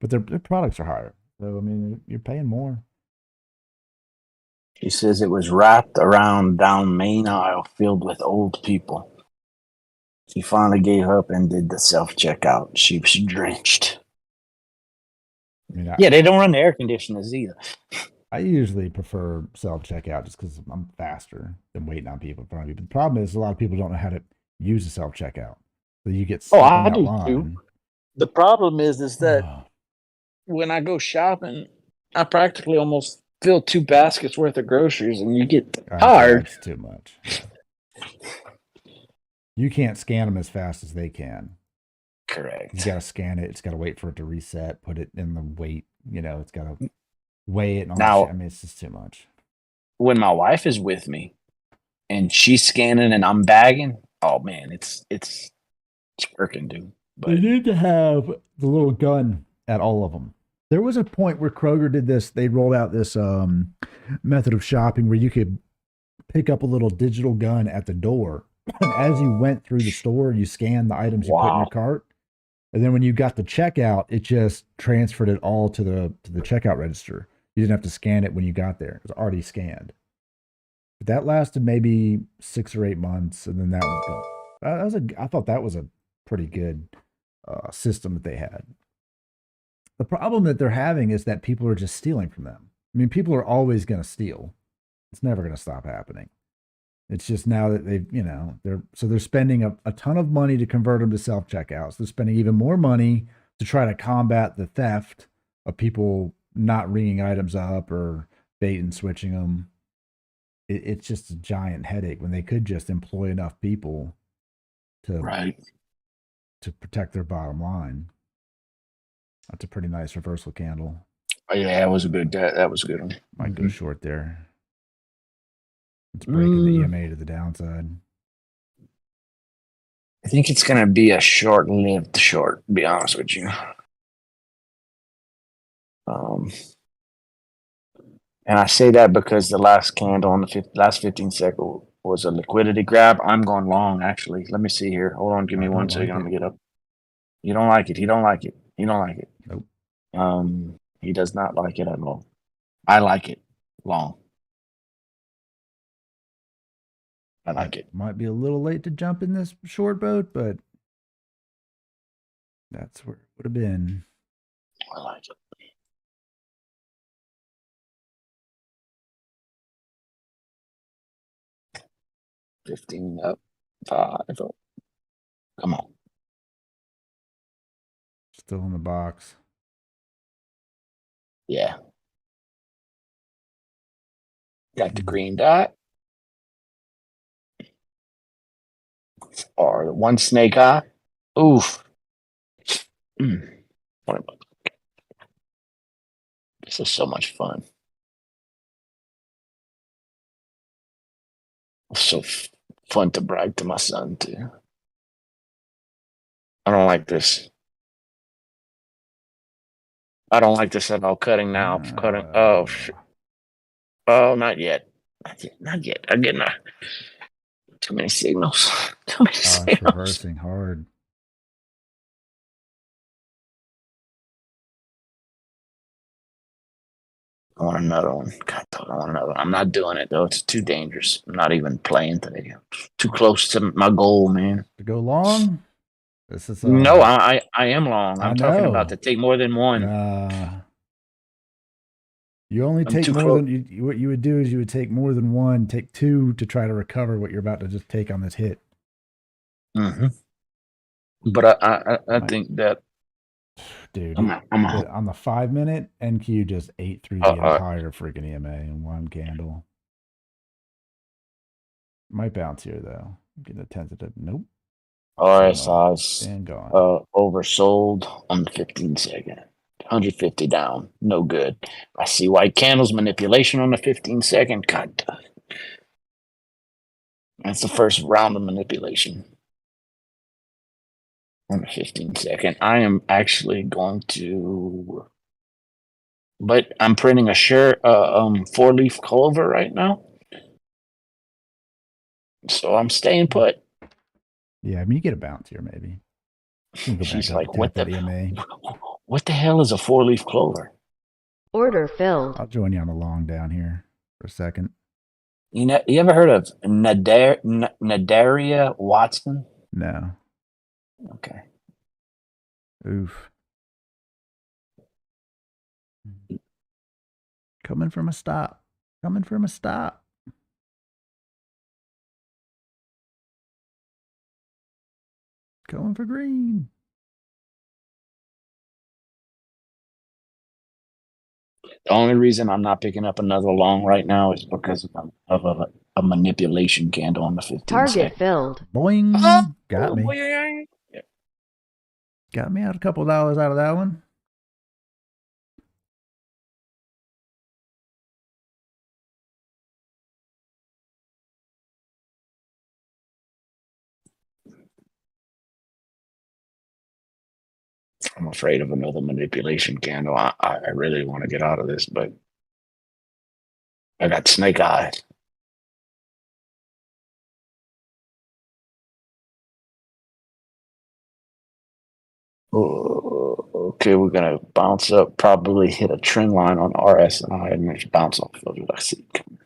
but their products are higher. So I mean, you're paying more. She says it was wrapped around down main aisle filled with old people. She finally gave up and did the self checkout. She was drenched. I mean, Yeah, they don't run the air conditioners either. I usually prefer self checkout just because I'm faster than waiting on people in front of you. But the problem is a lot of people don't know how to use a self checkout, so you get stuck I in that do line. too. The problem is that when I go shopping, I practically almost fill 2 baskets worth of groceries, and you get tired. That's too much. You can't scan them as fast as they can. Correct. You got to scan it. It's got to wait for it to reset. Put it in the weight. It's got to weigh it. And all that shit. I mean, it's just too much. When my wife is with me, and she's scanning and I'm bagging, oh man, it's working, dude. But they need to have the little gun at all of them. There was a point where Kroger did this. They rolled out this method of shopping where you could pick up a little digital gun at the door. And as you went through the store, you scanned the items you put in your cart. And then when you got to checkout, it just transferred it all to the checkout register. You didn't have to scan it when you got there. It was already scanned. But that lasted maybe 6 or 8 months, and then that was gone. I thought that was a pretty good system that they had. The problem that they're having is that people are just stealing from them. I mean, people are always going to steal. It's never going to stop happening. It's just now that they're spending a ton of money to convert them to self-checkouts. They're spending even more money to try to combat the theft of people not ringing items up or bait and switching them. It's just a giant headache when they could just employ enough people to protect their bottom line. That's a pretty nice reversal candle. Oh, yeah, that was a good one. Might go short there. It's breaking the EMA to the downside. I think it's going to be a short-lived short, to be honest with you. And I say that because the last candle on the last 15 seconds was a liquidity grab. I'm going long, actually. Let me see here. Hold on. Give me 1 second. Let me get up. You don't like it. He don't like it. He don't like it. Nope. He does not like it at all. I like it. Long. I like it. Might be a little late to jump in this short boat, but that's where it would have been. I like it. 15 up. 5 up. Come on. Still in the box. Yeah. Got the green dot. Or one snake eye. Oof. This is so much fun. It's so fun to brag to my son, too. I don't like this. I don't like this at all. Cutting now. Cutting. Oh, shit. Oh, not yet. Not yet. I'm getting too many signals. Too many It's signals. reversing hard. I want another one. God, I want another one. I'm not doing it, though. It's too dangerous. I'm not even playing today. Too close to my goal, man. To go long? This is No, I am long. I'm talking about know. to take more than one. You only I'm take too more close. than what you would do is you would take more than one, take two to try to recover what you're about to just take on this hit. Mm-hmm. But I think that, dude, I'm on the 5 minute, NQ just ate through the entire freaking EMA in one candle. Might bounce here though. Get a tentative. Nope. RSI's and gone. oversold on the 15 second. 150 down. No good. I see white candles manipulation on the 15 second. God. That's the first round of manipulation. On the 15 second. I am actually going to, but I'm printing a shirt 4-leaf clover right now. So I'm staying put. Yeah, I mean you get a bounce here maybe. You can go She's back like, up and tap that EMA. What the hell is a 4-leaf clover? Order filled. I'll join you on the long down here for a second. You ever heard of Nadaria Watson? No. Okay. Oof. Coming from a stop. Coming from a stop. Going for green. The only reason I'm not picking up another long right now is because of a manipulation candle on the 15 Target second. filled. Boing. Oh, Got me. boing. Got me out a couple dollars out of that one. I'm afraid of another manipulation candle. I really want to get out of this, but I got snake eyes. Oh, okay, we're gonna bounce up, probably hit a trend line on RSI and then bounce off of it. I see it coming.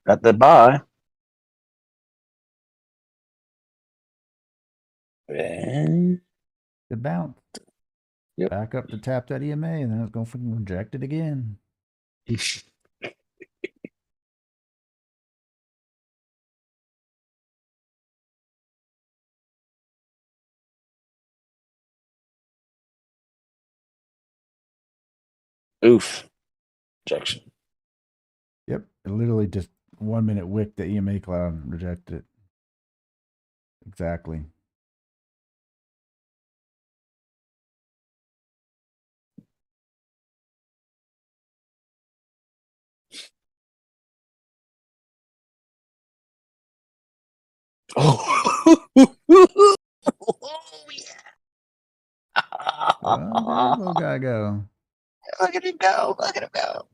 Got the buy. And Good bounce. Yep. Back up to tap that EMA and then it's going to freaking reject it again. Oof. Rejection. Yep. It literally just 1 minute wick the EMA cloud and rejected it. Exactly. Oh, yeah. Little guy go. Look at him go. Look at him go.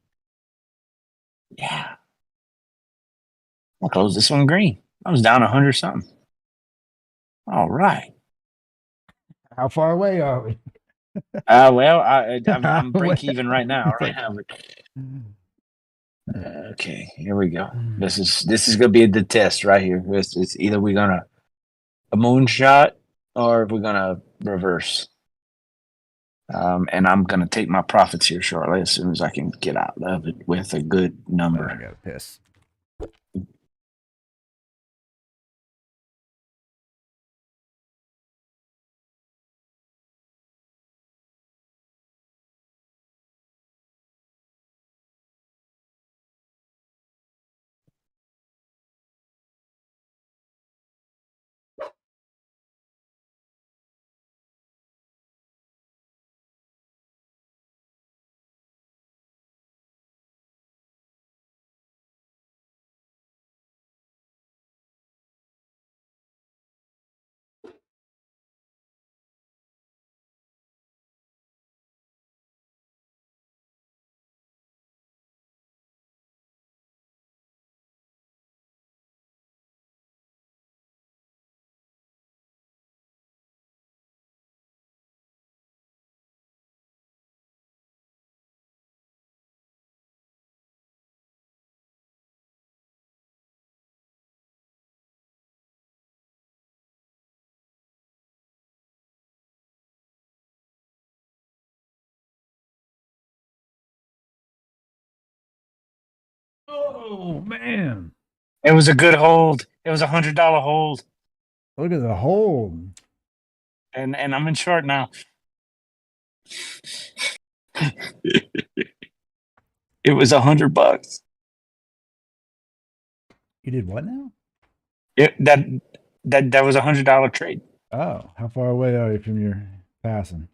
Yeah. I'll close this one green. I was down 100 something. All right. How far away are we? Well, I'm break even right now. Right now. Okay, here we go. This is gonna be the test right here. It's either we're gonna a moonshot or we're gonna reverse. And I'm gonna take my profits here shortly as soon as I can get out of it with a good number. I gotta piss. Oh man, It was a good hold. It was $100 hold, look at the hole. and I'm in short now. It was $100. You did what now? That was $100 trade. Oh, how far away are you from your passing?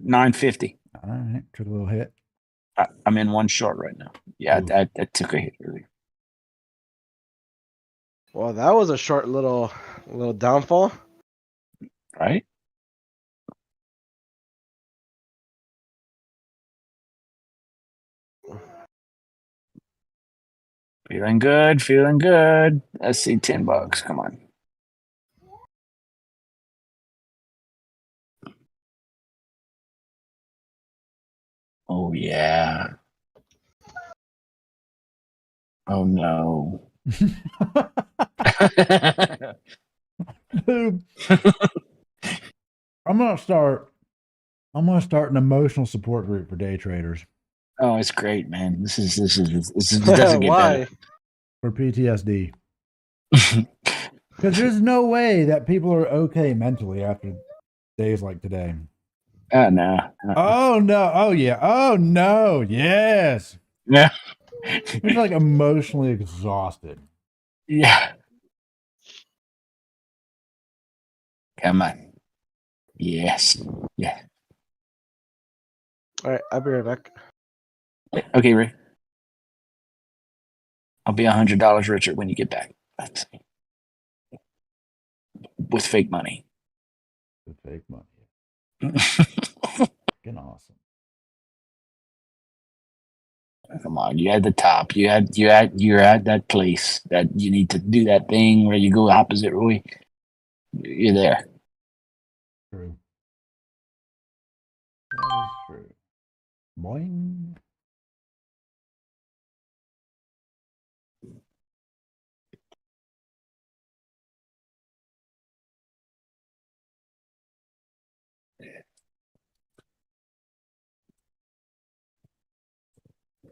950. All right, took a little hit. I'm in one short right now. Yeah, that took a hit earlier. Well, that was a short little downfall. Right? Feeling good, feeling good. Let's see, $10. Come on. Oh yeah. Oh no. Dude, I'm gonna start an emotional support group for day traders Oh, it's great, man. This is it doesn't get Why? better. for PTSD. Because there's no way that people are okay mentally after days like today. No. Oh no. Oh yeah. Oh no. Yes. Yeah. It's like emotionally exhausted. Yeah. Come on. Yes. Yeah. All right, I'll be right back. Okay, Ray. I'll be $100 richer when you get back. That's with fake money. The fake money. Fucking awesome. Come on, you had the top. You're at that place that you need to do that thing where you go opposite Roy. You're there. True. That is true. Boing.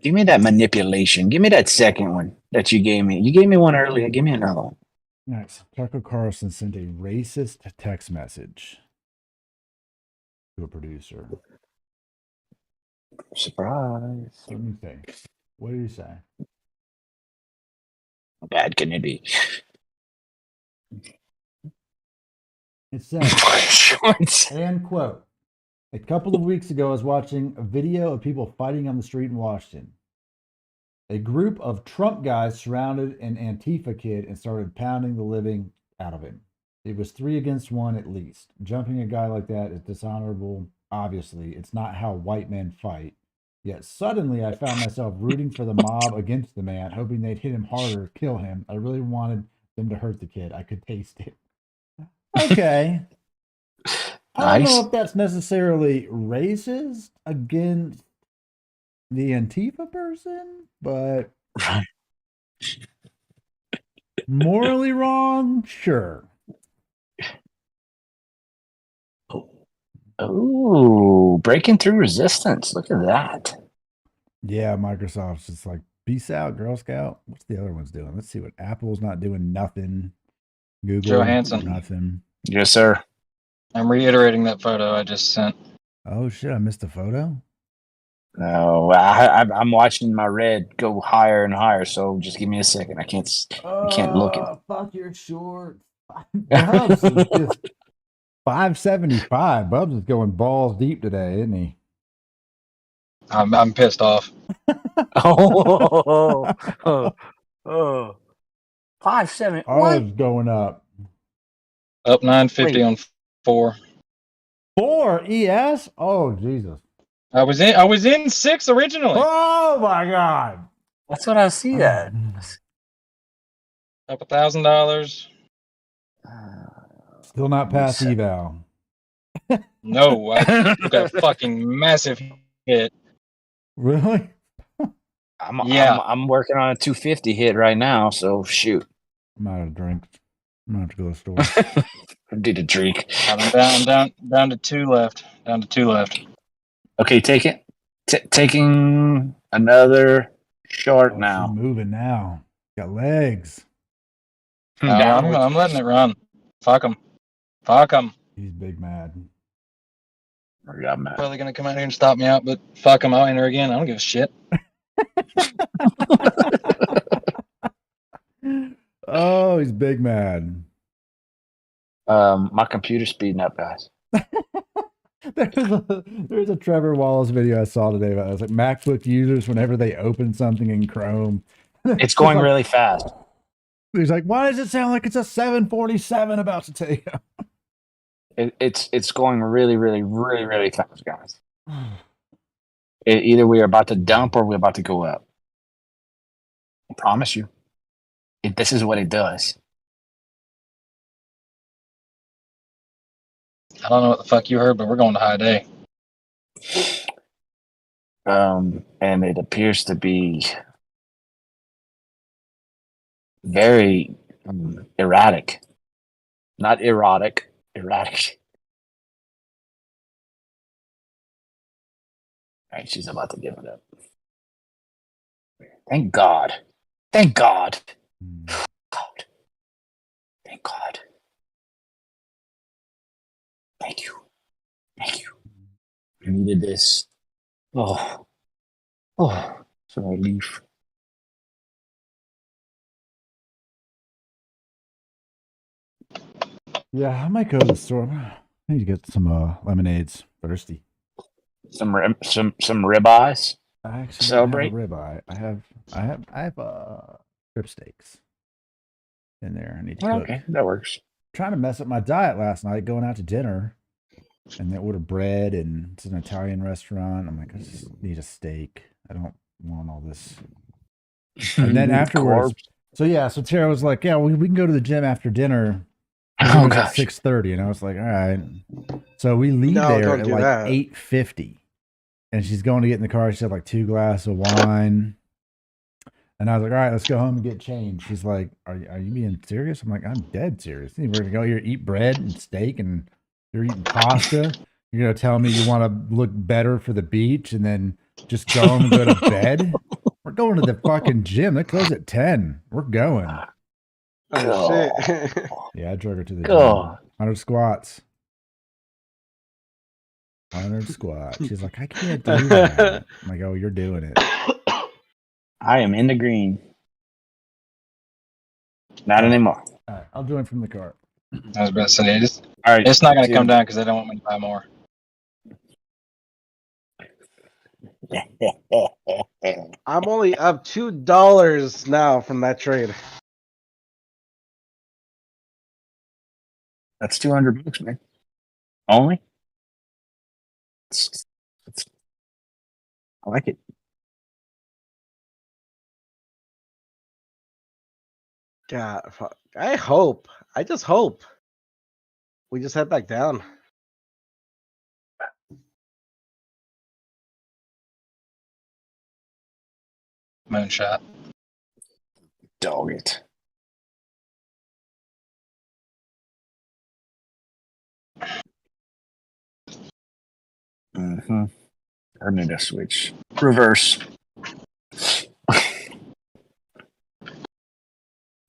Give me that manipulation. Give me that second one that you gave me. You gave me one earlier. Give me another one. Nice. Tucker Carlson sent a racist text message to a producer. Surprise. Let me see. What did he say? How bad can it be? It says, and quote, a couple of weeks ago, I was watching a video of people fighting on the street in Washington. A group of Trump guys surrounded an Antifa kid and started pounding the living out of him. It was 3 against 1 at least. Jumping a guy like that is dishonorable. Obviously, it's not how white men fight. Yet suddenly I found myself rooting for the mob against the man, hoping they'd hit him harder, kill him. I really wanted them to hurt the kid. I could taste it. Okay. I don't know if that's necessarily racist against the Antifa person, but Right. Morally wrong? Sure. Ooh, breaking through resistance. Look at that. Yeah, Microsoft's just like, peace out, Girl Scout. What's the other ones doing? Let's see what Apple's not doing. Nothing. Google, Johansson. nothing. Yes, sir. I'm reiterating that photo I just sent. Oh shit, I missed a photo. No, I'm watching my red go higher and higher. So just give me a second. I can't look at. Fuck your shorts. Bubs is just 575. Bubs is going balls deep today, isn't he? I'm pissed off. Oh, 5-7. Oh, What? it's going up. Up 950 Wait. on 4. 4 ES? Oh Jesus. I was in 6 originally. Oh my god. That's what I see. That. Up $1,000. Still not past eval. No, I took a fucking massive hit. Really? I'm working on a 250 hit right now. So shoot. I'm out of drinks. I'm gonna have to go to the store. I need a drink. I'm down to 2 left. Down to 2 left. Okay, take it. Taking another short Oh, now. she's moving now. Got legs. No, I'm letting it run. Fuck them. Fuck them. He's big mad. Yeah, man. Probably gonna come out here and stop me out, but fuck them. I'll enter again. I don't give a shit. Oh, he's big mad. My computer's speeding up, guys. There's a Trevor Wallace video I saw today about it. It's like MacBook users whenever they open something in Chrome. It's going really fast. He's like, why does it sound like it's a 747 about to take off? It's going really, really, really, really fast, guys. Either we are about to dump or we're about to go up. I promise you. This is what it does. I don't know what the fuck you heard, but we're going to high day. And it appears to be very erratic. Not erotic, erratic. All right, she's about to give it up. Thank God. Thank God. God. Thank God. Thank you. Thank you. I needed this. Oh, it's a relief. Yeah, I might go to the store. I need to get some lemonades. Thirsty. Some ribeyes. I actually Celebrate. don't have a ribeye. I have strip steaks in there. I need to cook. Okay, that works. Trying to mess up my diet last night, going out to dinner, and they ordered bread, and it's an Italian restaurant. I'm like, I just need a steak. I don't want all this. And then afterwards, so Tara was like, yeah, we can go to the gym after dinner. Oh, At gosh. 6:30, and I was like, all right. So we leave there at like 8:50, and she's going to get in the car. She had like 2 glasses of wine, and I was like, all right, let's go home and get changed. She's like, are you being serious? I'm like, I'm dead serious. We're gonna go here, eat bread and steak, and you're eating pasta. You're gonna tell me you want to look better for the beach, and then just go home and go to bed? We're going to the fucking gym. They close at 10. We're going. Oh, shit. Yeah, I drug her to the Go. gym. 100 squats. 100 squats. She's like, I can't do that. I'm like, oh, you're doing it. I am in the green. Not anymore. All right, I'll join from the car. I was about to say, All right, it's not going to dude. come down because they don't want me to buy more. I'm only up $2 now from that trade. That's $200, man. Only. I like it. God, fuck. I hope. I just hope we just head back down. Moonshot. Dog it. Mm-hmm. I need a switch. Reverse.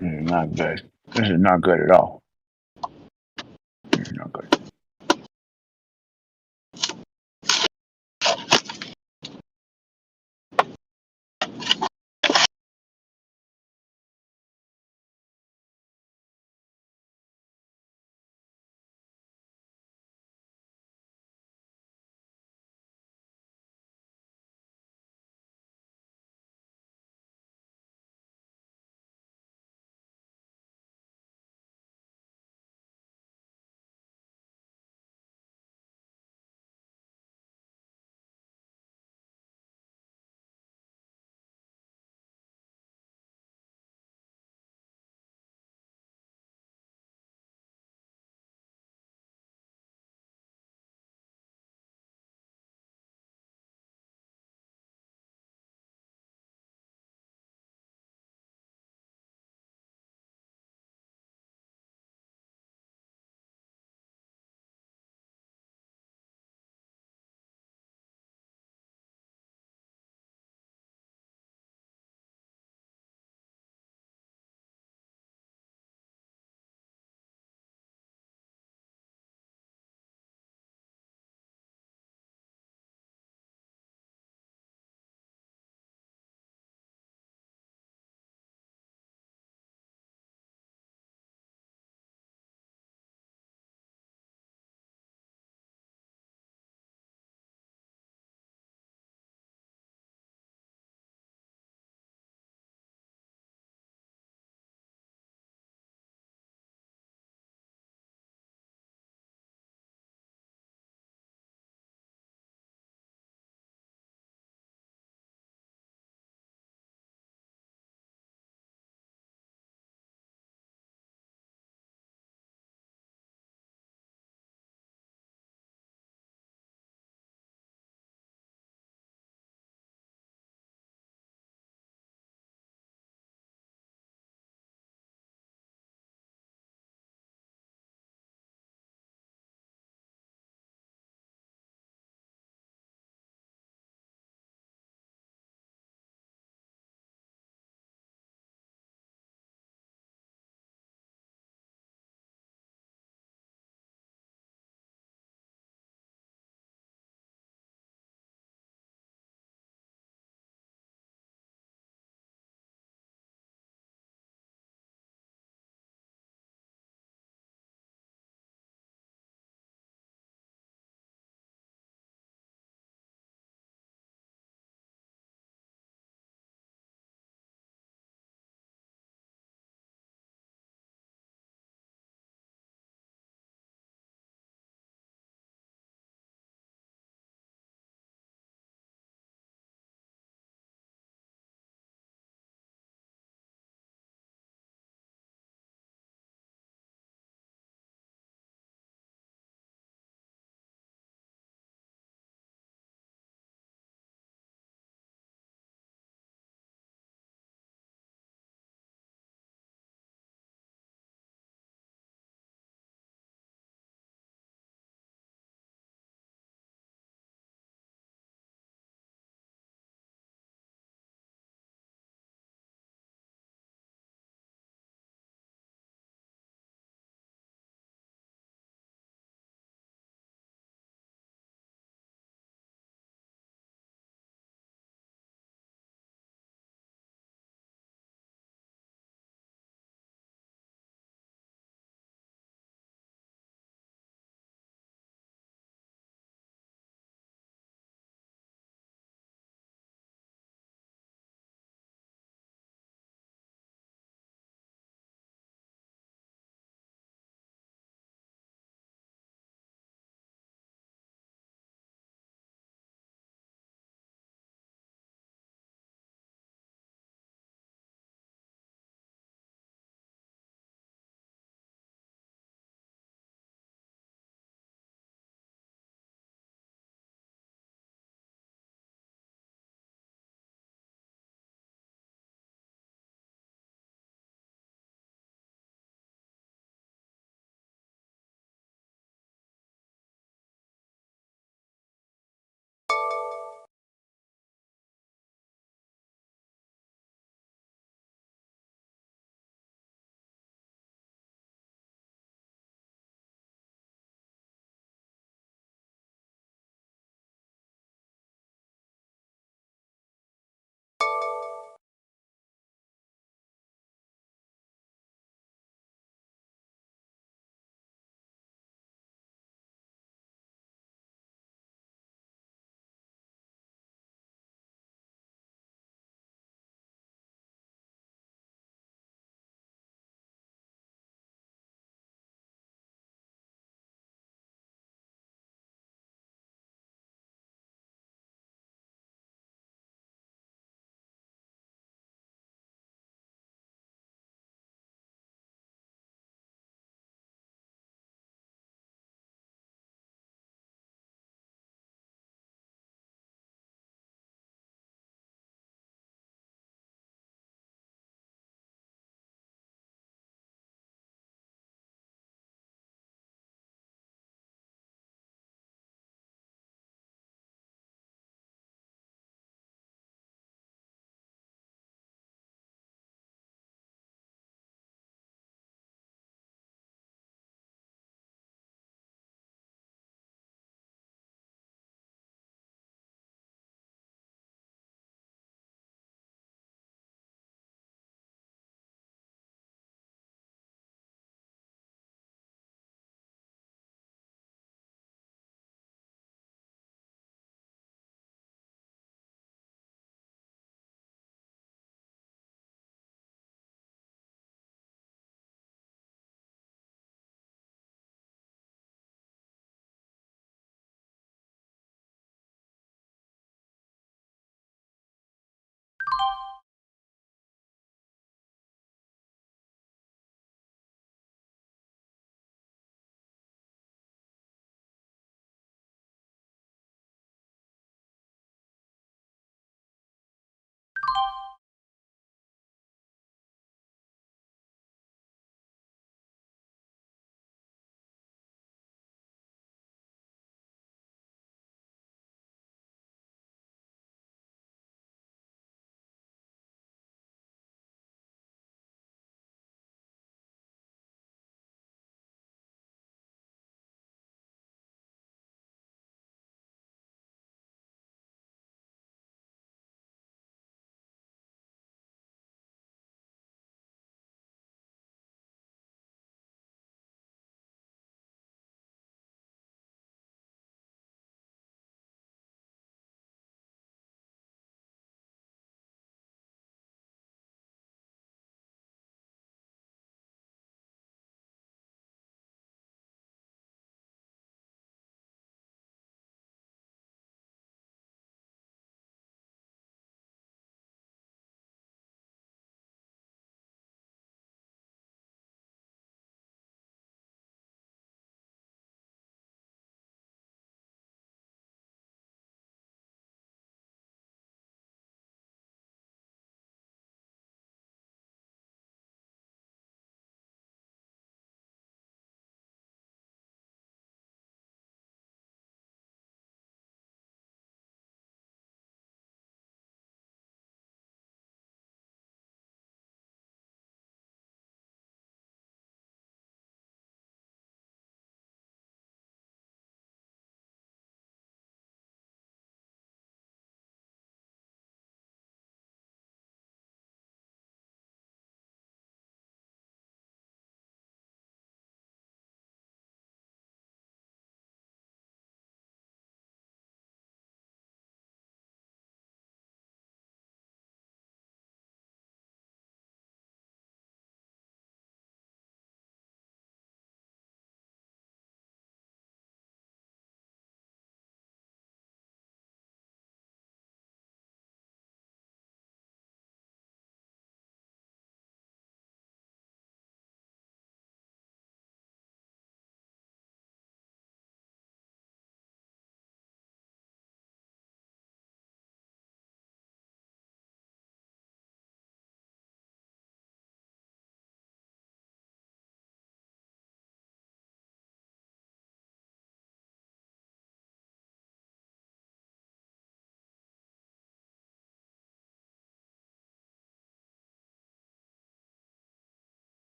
Not good. This is not good at all. This is not good.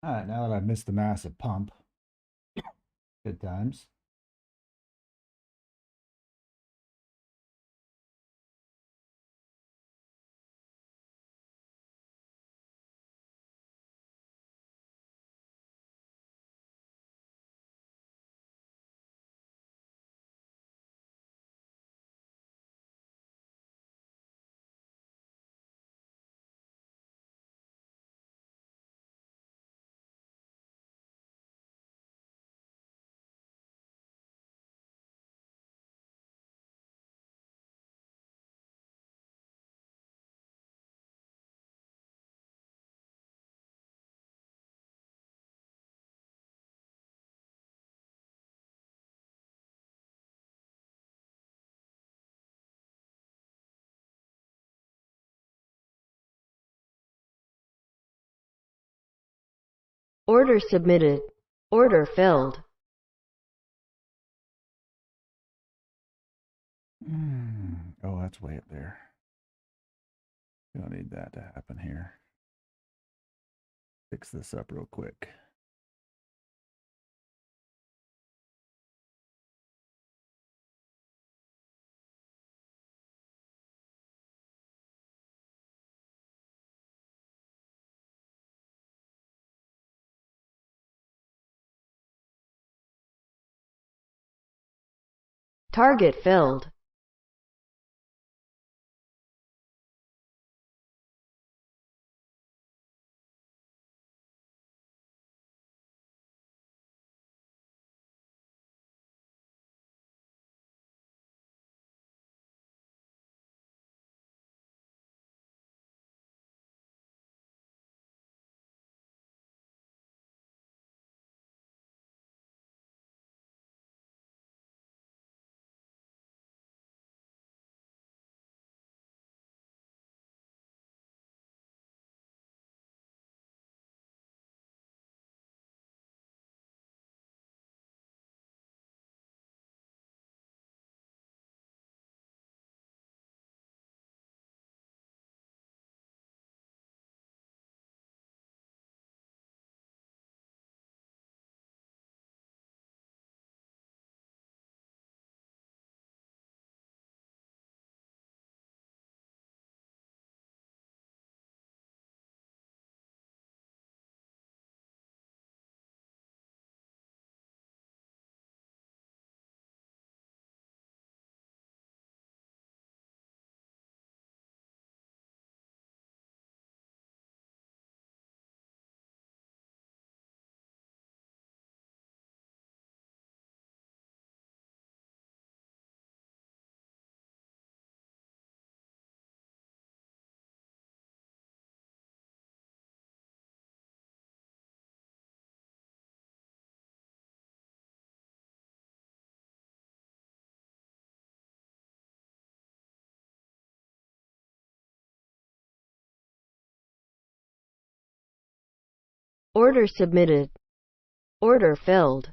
All right, now that I've missed the massive pump, good times. Order submitted. Order filled. Oh, that's way up there. Don't need that to happen here. Fix this up real quick. Target filled. Order submitted. Order filled.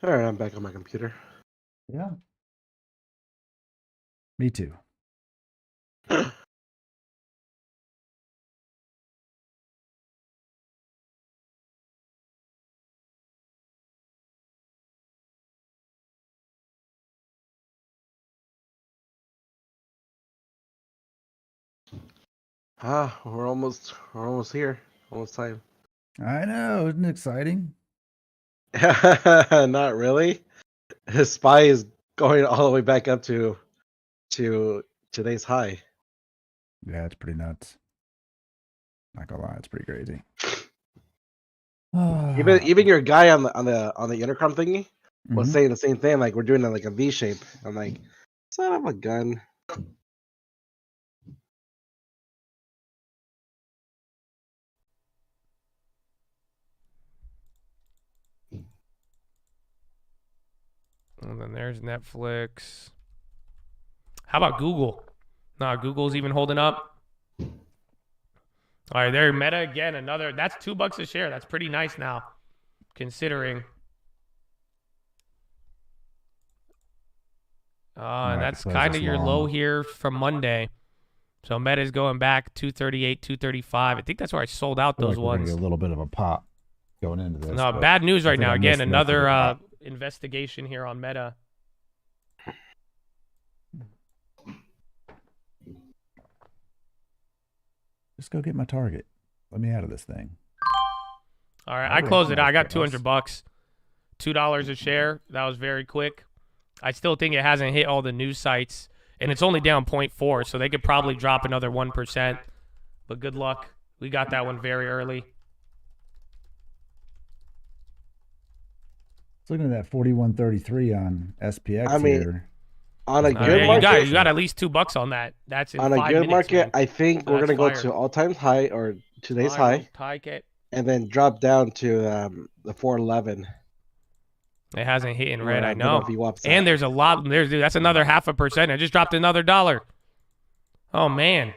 All right, I'm back on my computer. Yeah. Me too. We're almost here. Almost time. I know, isn't it exciting? Not really. His SPY is going all the way back up to today's high. Yeah, it's pretty nuts. Not gonna lie, it's pretty crazy. Even your guy on the intercom thingy was Mhm. saying the same thing. Like we're doing like a V shape. I'm like, son of a gun. And then there's Netflix. How about Google? Nah, Google's even holding up. All right, there, Meta again. Another. That's $2 a share. That's pretty nice now, considering. And that's kind of your low here from Monday. So Meta's going back 238, 235. I think that's where I sold out those We're ones. gonna get a little bit of a pop going into this. No, but bad news I right think now. I Again, missed most of the another pop. investigation here on Meta. Just go get my target. Let me out of this thing. All right, I closed it. I got $200. $2 a share. That was very quick. I still think it hasn't hit all the news sites, and it's only down 0.4, so they could probably drop another 1%. But good luck. We got that one very early. Looking at that 41.33 on SPX I mean, here. on a good market, you got at least $2 on that. That's in on a 5 good minutes, market. man. I think So we're that's gonna go fire. to all-time high or today's I high, will take it. and then drop down to the 411. It hasn't hit in red, Where, I the know. VWAP's And at. there's a lot. That's another 0.5%. I just dropped another $1. Oh man.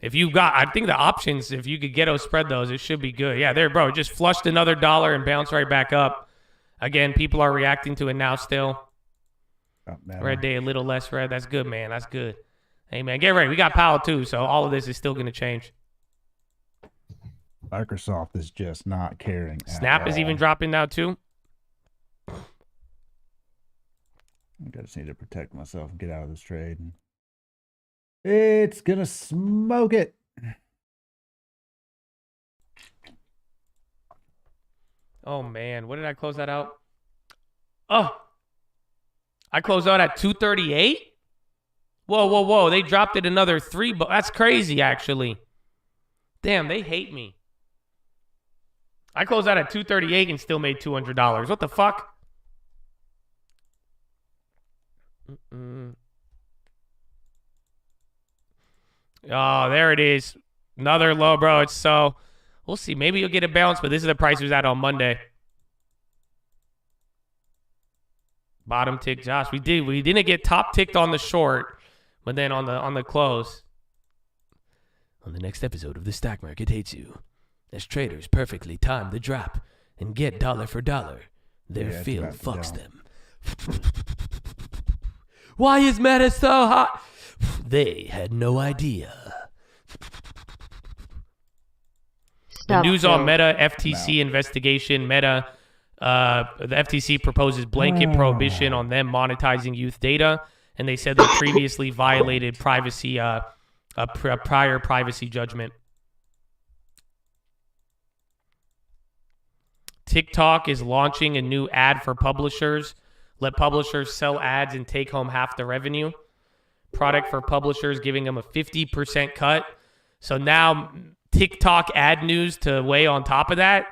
If you got, I think the options, if you could ghetto spread those, it should be good. Yeah, there, bro. Just flushed another $1 and bounced right back up. Again, people are reacting to it now still. Red day, a little less red. That's good, man. That's good. Hey, man, get ready. We got Powell, too, so all of this is still going to change. Microsoft is just not caring. Snap is even dropping now, too. I just need to protect myself and get out of this trade. It's gonna smoke it. Oh, man. What did I close that out? Oh. I closed out at 238? Whoa, whoa, whoa. They dropped it another $3. That's crazy, actually. Damn, they hate me. I closed out at 238 and still made $200. What the fuck? Oh, there it is. Another low, bro. It's so... We'll see. Maybe you'll get a bounce, but this is the price it was at on Monday. Bottom tick, Josh. We didn't get top ticked on the short, but then on the close. On the next episode of The Stock Market Hates You, as traders perfectly time the drop and get dollar for dollar, their field fucks them. Why is Meta so hot? They had no idea. The news on Meta FTC investigation. Meta, the FTC proposes blanket prohibition on them monetizing youth data, and they said they previously violated privacy, a prior privacy judgment. TikTok is launching a new ad for publishers. Let publishers sell ads and take home half the revenue. Product for publishers, giving them a 50% cut. So now TikTok ad news to weigh on top of that.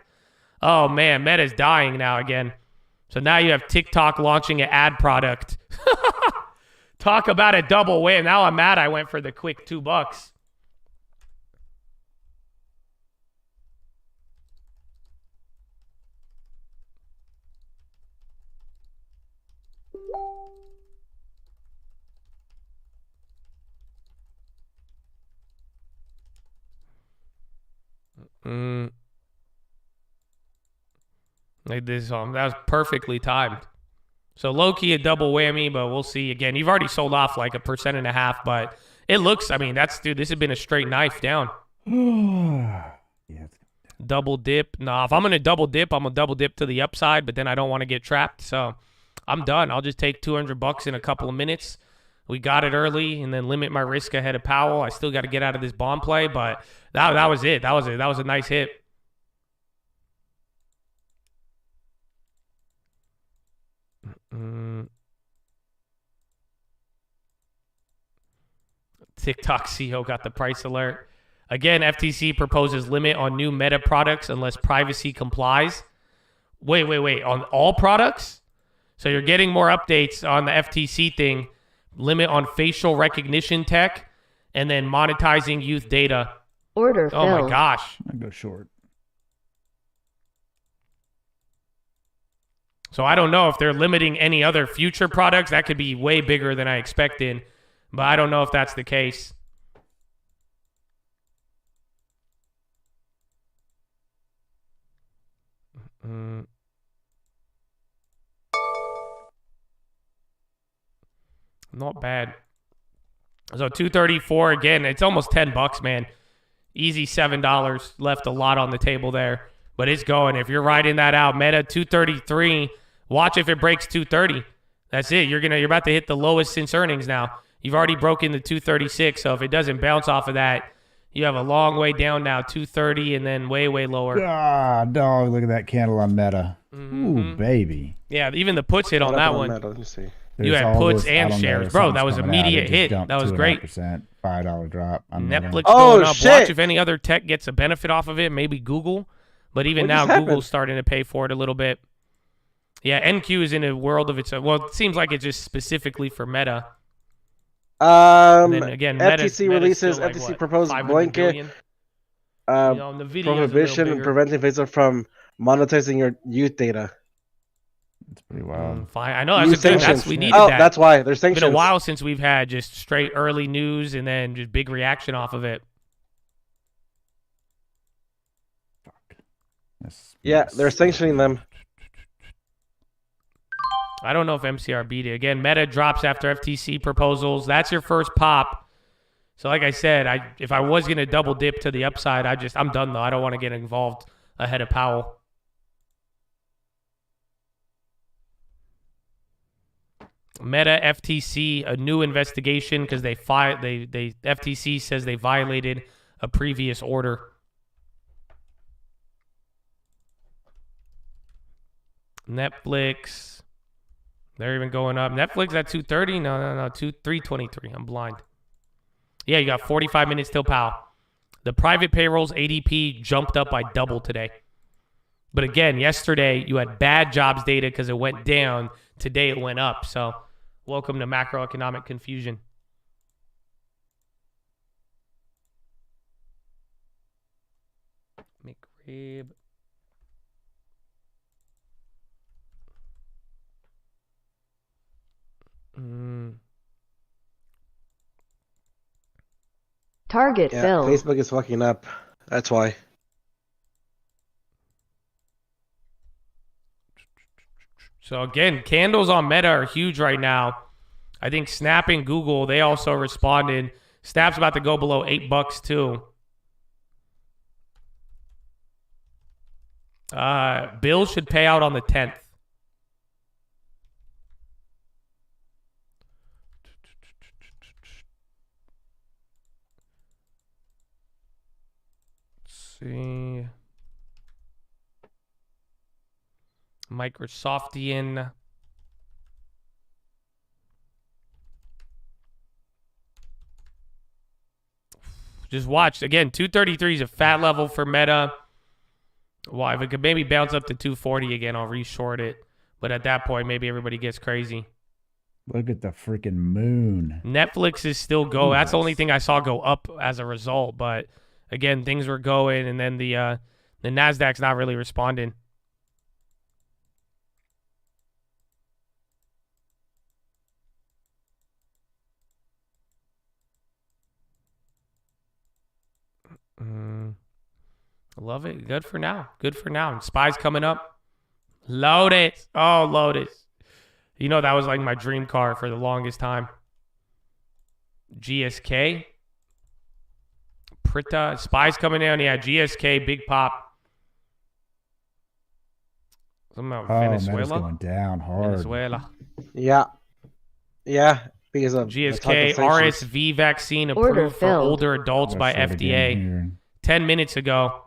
Oh man, Meta's dying now again. So now you have TikTok launching an ad product. Talk about a double win. Now I'm mad I went for the quick $2. Like this, that was perfectly timed. So low-key a double whammy, but we'll see. Again, you've already sold off like 1.5%, but it looks, I mean, dude, this has been a straight knife down. Yeah. Double dip. Nah, if I'm going to double dip, I'm going to double dip to the upside, but then I don't want to get trapped. So I'm done. I'll just take $200 in a couple of minutes. We got it early and then limit my risk ahead of Powell. I still got to get out of this bond play, but that was it. That was it. That was a nice hit. TikTok CEO got the price alert. Again, FTC proposes limit on new Meta products unless privacy complies. Wait. On all products? So you're getting more updates on the FTC thing. Limit on facial recognition tech and then monetizing youth data. Order Oh filled. my gosh. I go short. So I don't know if they're limiting any other future products. That could be way bigger than I expected, but I don't know if that's the case. Not bad. So 234 again. It's almost $10, man. Easy $7. Left a lot on the table there, but it's going. If you're riding that out, Meta 233. Watch if it breaks 230. That's it. You're about to hit the lowest since earnings now. You've already broken the 236. So if it doesn't bounce off of that, you have a long way down now. 230 and then way lower. Ah, dog! Look at that candle on Meta. Ooh, baby. Yeah, even the puts hit on that one. Meta, let me see. You had puts and shares, bro. That was immediate hit. That was great. $5 drop. Netflix going up. Watch if any other tech gets a benefit off of it. Maybe Google, but even now Google's starting to pay for it a little bit. Yeah, NQ is in a world of its own. Well, it seems like it's just specifically for Meta. And then again, FTC releases, like, FTC what, proposes 500 blanket billion? The video prohibition and preventing Facebook from monetizing your youth data. It's pretty wild. Fine, I know we needed that. That's why there's sanctions. It's been a while since we've had just straight early news and then just big reaction off of it. Yeah, they're sanctioning them. I don't know if MCR beat it. Again, Meta drops after FTC proposals. That's your first pop. So like I said, if I was going to double dip to the upside, I'm done though. I don't want to get involved ahead of Powell. Meta FTC, a new investigation because FTC says they violated a previous order. Netflix, they're even going up. Netflix at 230? No, 323. I'm blind. Yeah, you got 45 minutes till Powell. The private payrolls ADP jumped up by double today. But again, yesterday you had bad jobs data because it went down. Today it went up. So welcome to macroeconomic confusion. McRib. Target filled. Facebook is fucking up. That's why. So again, candles on Meta are huge right now. I think Snap and Google, they also responded. Snap's about to go below $8 too. Bill should pay out on the 10th. Let's see. Microsoftian. Just watch. Again, 233 is a fat level for Meta. Well, if it could maybe bounce up to 240 again, I'll reshort it. But at that point, maybe everybody gets crazy. Look at the freaking moon. Netflix is still going. That's the only thing I saw go up as a result. But again, things were going, and then the Nasdaq's not really responding. Love it. Good for now. Good for now. And SPY's coming up. Lotus. Oh, Lotus. You know, that was like my dream car for the longest time. GSK. Prita. Spies coming down. Yeah, GSK. Big pop. Somehow Venezuela. Meta's going down hard. Venezuela. Yeah. Yeah. Because of GSK RSV vaccine approved for older adults by FDA 10 minutes ago.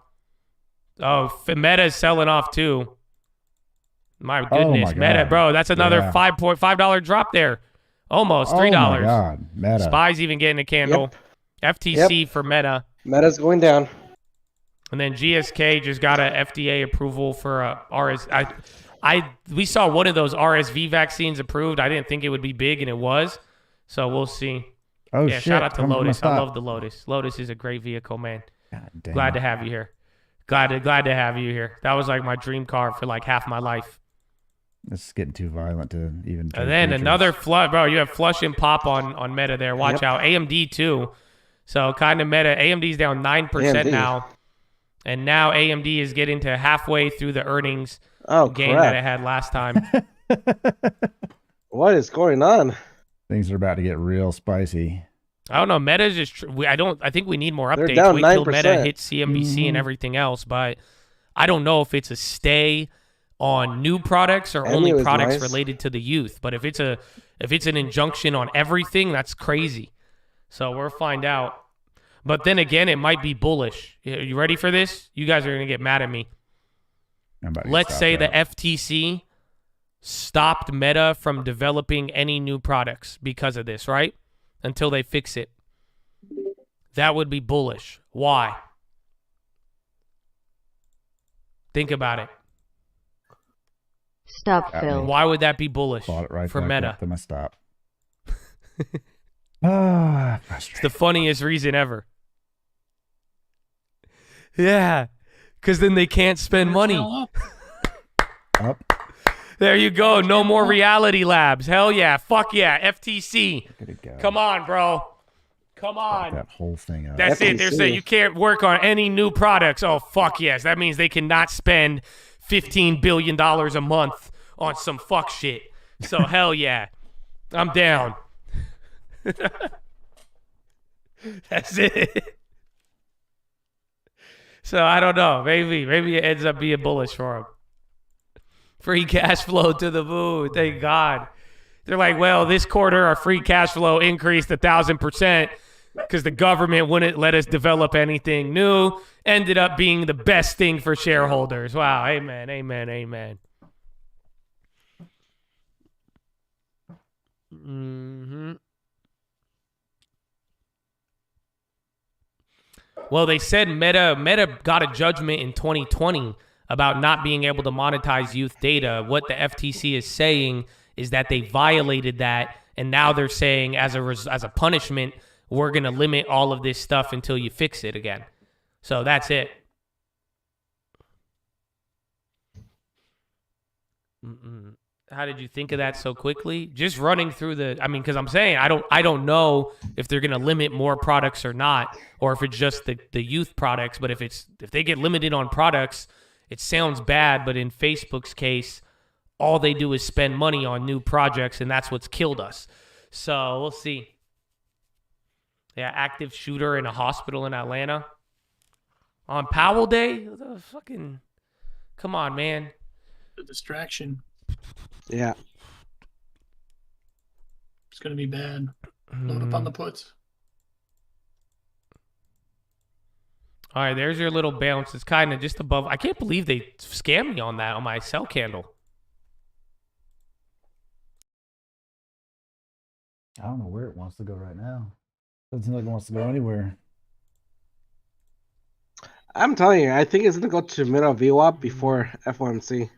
Oh, Meta is selling off too. My goodness, Meta, bro, that's another $5.5 drop there. Almost $3. Oh my God, Meta. Spy's even getting a candle. FTC for Meta. Meta's going down. And then GSK just got a FDA approval for we saw one of those RSV vaccines approved. I didn't think it would be big, and it was. So we'll see. Oh, yeah, shit. Shout out to Lotus. I love the Lotus. Lotus is a great vehicle, man. Glad to have you here. Glad to have you here. That was like my dream car for like half my life. This is getting too violent to even. And then another flush, bro. You have flush and pop on Meta there. Watch out. AMD too. So kind of Meta. AMD's down 9% now, and now AMD is getting to halfway through the earnings gain that it had last time. What is going on? Things are about to get real spicy. I don't know. Meta's just. I think we need more updates. They're down Wait till 9%. Meta hits CNBC and everything else. But I don't know if it's a stay on new products or only products related to the youth. But if it's an injunction on everything, that's crazy. So we'll find out. But then again, it might be bullish. You ready for this? You guys are gonna get mad at me. Let's say the FTC stopped Meta from developing any new products because of this, right? Until they fix it. That would be bullish. Why? Think about it. Stop, Phil. Why would that be bullish Right for Meta? Then I stop. It's the funniest reason ever. Yeah, because then they can't spend money. Up. There you go. No more reality labs. Hell yeah. Fuck yeah. FTC. Come on, bro. Come on. That whole thing up. That's it. They're saying you can't work on any new products. Oh, fuck yes. That means they cannot spend $15 billion a month on some fuck shit. So hell yeah. I'm down. That's it. So I don't know. Maybe it ends up being bullish for them. Free cash flow to the moon. Thank God. They're like, well, this quarter our free cash flow increased 1,000% because the government wouldn't let us develop anything new. Ended up being the best thing for shareholders. Wow. Amen. Amen. Amen. Well, they said Meta got a judgment in 2020 about not being able to monetize youth data. What the FTC is saying is that they violated that, and now they're saying as a punishment, we're going to limit all of this stuff until you fix it again. So that's it. How did you think of that so quickly? Just running through because I'm saying I don't know if they're going to limit more products or not, or if it's just the youth products. But if they get limited on products, it sounds bad, but in Facebook's case, all they do is spend money on new projects, and that's what's killed us. So we'll see. Yeah, active shooter in a hospital in Atlanta. On Powell Day? Come on, man. The distraction. Yeah. It's going to be bad. Load up on the puts. All right, there's your little bounce. It's kind of just above. I can't believe they scammed me on that on my sell candle. I don't know where it wants to go right now. Doesn't seem like it wants to go anywhere. I'm telling you, I think it's going to go to middle VWAP before FOMC.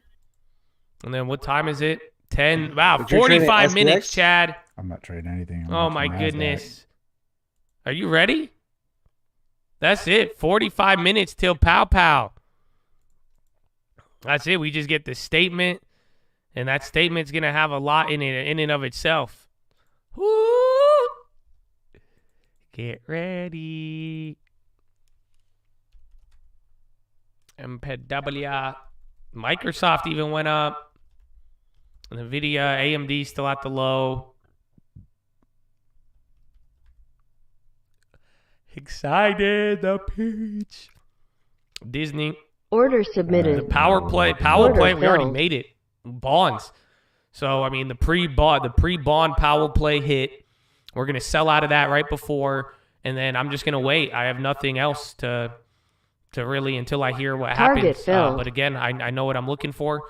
And then what time is it? 10. Wow, 45 minutes, Chad. I'm not trading anything. Oh, my goodness. Are you ready? That's it. 45 minutes till pow pow. That's it. We just get the statement, and that statement's going to have a lot in it, in and of itself. Woo! Get ready. MPW. Microsoft even went up. NVIDIA, AMD still at the low. Excited, the peach. Disney. Order submitted. The power play, we already made it. Bonds. So, I mean, the pre-bond power play hit. We're going to sell out of that right before, and then I'm just going to wait. I have nothing else to really until I hear what happens. But again, I know what I'm looking for,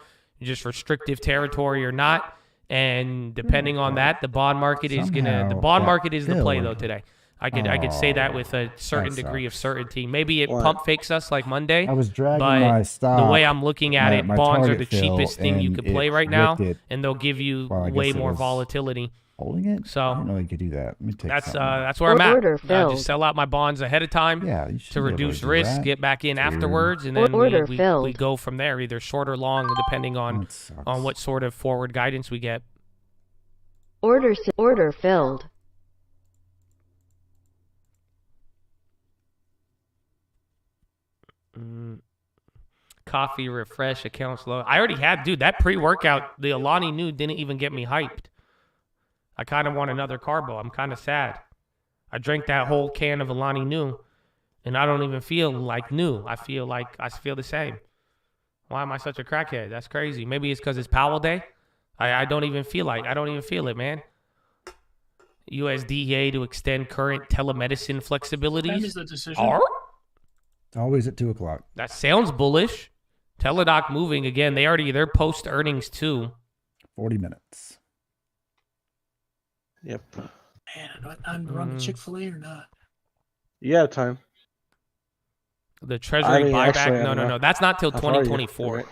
just restrictive territory or not. And depending on that, the bond market is the play though today. I could say that with a certain degree of certainty. Maybe it pump fakes us like Monday. I was dragging but my stop. The way I'm looking at it, my bonds are the target fill, cheapest thing you and could play it right now, ripped it. and they'll give you Well, I way guess it more was volatility. Holding it? So I didn't know you could do that. Let me take that's where I'm at. Order I filled. just sell out my bonds ahead of time you should to be able reduce do risk, that. get back in Weird. afterwards, and then Order we filled. go from there, either short or long, depending on what sort of forward guidance we get. Order filled. Coffee refresh accounts low. I already had, dude, that pre-workout, the Alani Nu didn't even get me hyped. I kind of want another carbo. I'm kind of sad. I drank that whole can of Alani Nu, and I don't even feel like new. I feel the same. Why am I such a crackhead? That's crazy. Maybe it's because it's Powell Day. I don't even feel it, man. USDA to extend current telemedicine flexibilities. When is the decision? Always at 2 o'clock. That sounds bullish. Teladoc moving again. They're post earnings too. 40 minutes. Yep. Man, do I time to run the Chick-fil-A or not? You have time. The Treasury buyback? actually, No. That's not till How far are you? 2024. Right.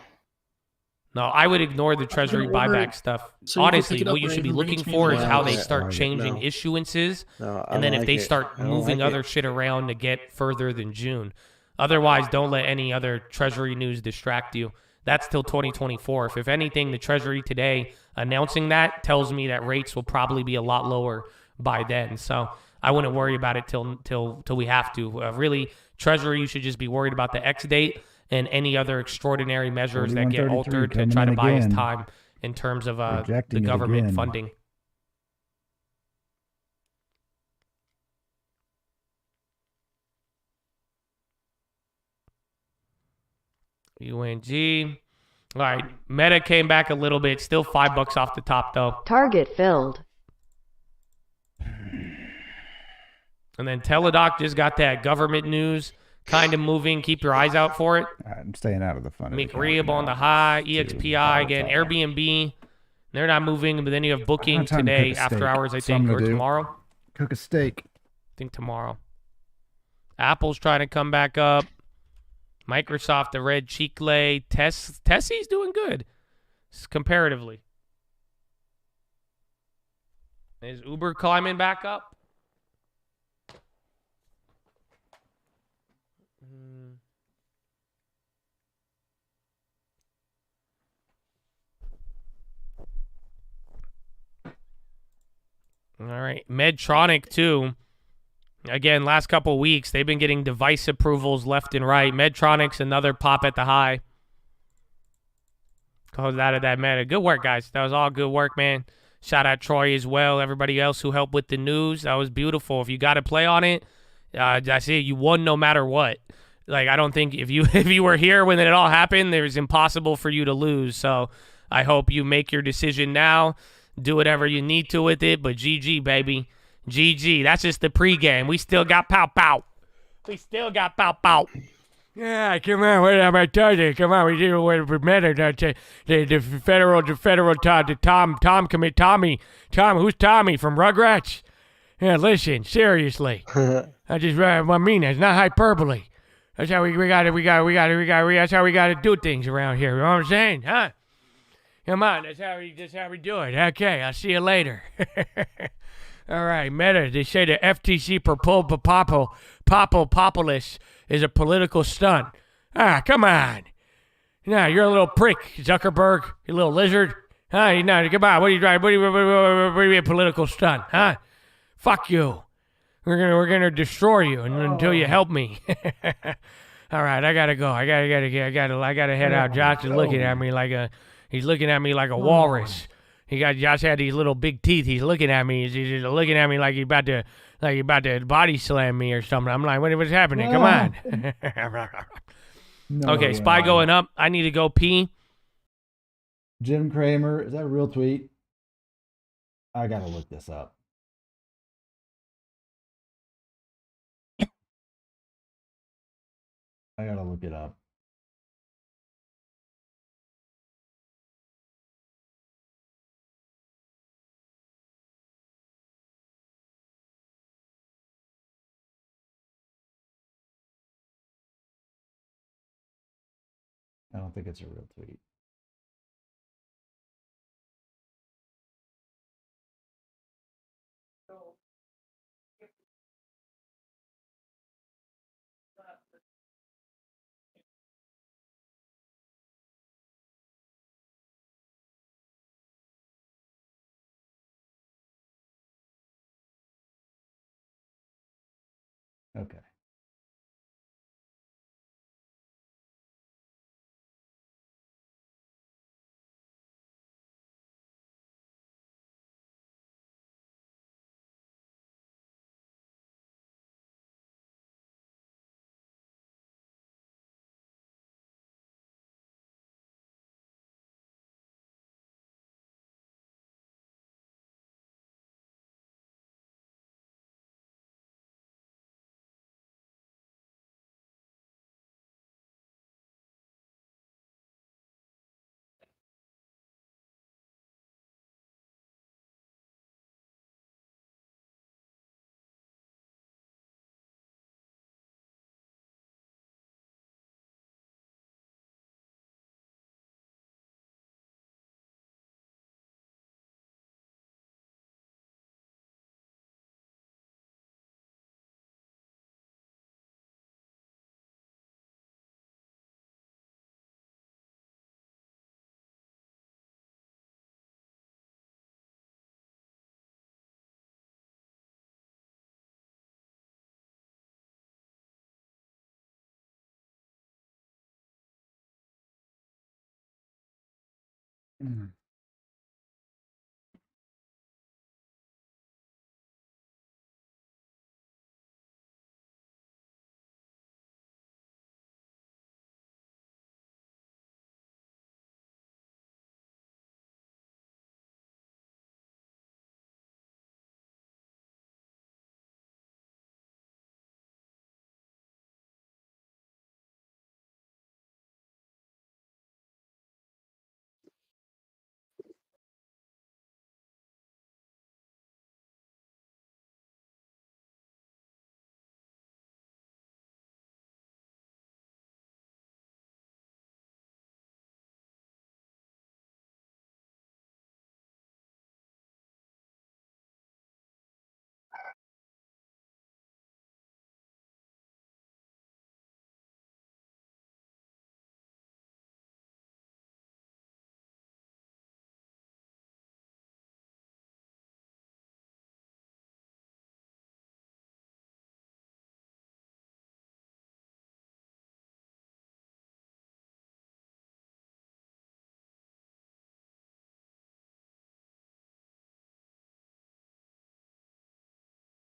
No, I would ignore the Treasury order buyback it stuff. so you can Honestly, pick it up what you or should be even bring it looking to me for when is I how like they it. start No. changing issuances, No, I and then don't if they like it. start I don't moving like other it. shit around to get further than June. Otherwise, don't let any other Treasury news distract you. That's till 2024. If anything, the Treasury today announcing that tells me that rates will probably be a lot lower by then. So I wouldn't worry about it till we have to. Really, Treasury, you should just be worried about the X date and any other extraordinary measures that get 41.33 altered to coming try to in buy us again. time in terms of the Rejecting it government again. funding. UNG. All right, Meta came back a little bit. Still $5 off the top, though. Target filled. And then Teladoc just got that government news kind of moving. Keep your eyes out for it. I'm staying out of the fun. McRib on the high. EXPI again. Airbnb. They're not moving, but then you have booking time to cook today a after steak. hours, I That's what I'm think, or gonna do. tomorrow. Cook a steak. I think tomorrow. Apple's trying to come back up. Microsoft, the red cheek lay. Tessie's doing good comparatively. Is Uber climbing back up? All right. Medtronic, too. Again, last couple weeks, they've been getting device approvals left and right. Medtronic's another pop at the high. Close out of that meta. Good work, guys. That was all good work, man. Shout out Troy as well. Everybody else who helped with the news. That was beautiful. If you got to play on it, I see you won no matter what. Like, I don't think if you were here when it all happened, it was impossible for you to lose. So I hope you make your decision now. Do whatever you need to with it, but GG, baby. GG. That's just the pregame. We still got pow-pow. We still got pow-pow. Yeah, come on. What am I telling you? Come on. We did what we met. The federal Tom commit Tommy. Tom, who's Tommy from Rugrats? Yeah, listen, seriously. I mean, it's not hyperbole. That's how we got that's how we got to do things around here. You know what I'm saying? Huh? Come on, that's how we do it. Okay, I'll see you later. All right, Meta, they say the FTC Populus is a political stunt. Ah, come on. Nah, you're a little prick, Zuckerberg, you little lizard. Huh? Come on, what are you trying? What are you a political stunt, huh? Fuck you. We're gonna destroy you until you help me. All right, I gotta go. I gotta head out. Josh is looking at me like he's looking at me like a walrus. Josh had these little big teeth. He's looking at me. He's looking at me like he's about to body slam me or something. I'm like, what's happening? Come on. No Okay, SPY way. going up. I need to go pee. Jim Cramer, is that a real tweet? I gotta look this up. I gotta look it up. I don't think it's a real tweet. Okay.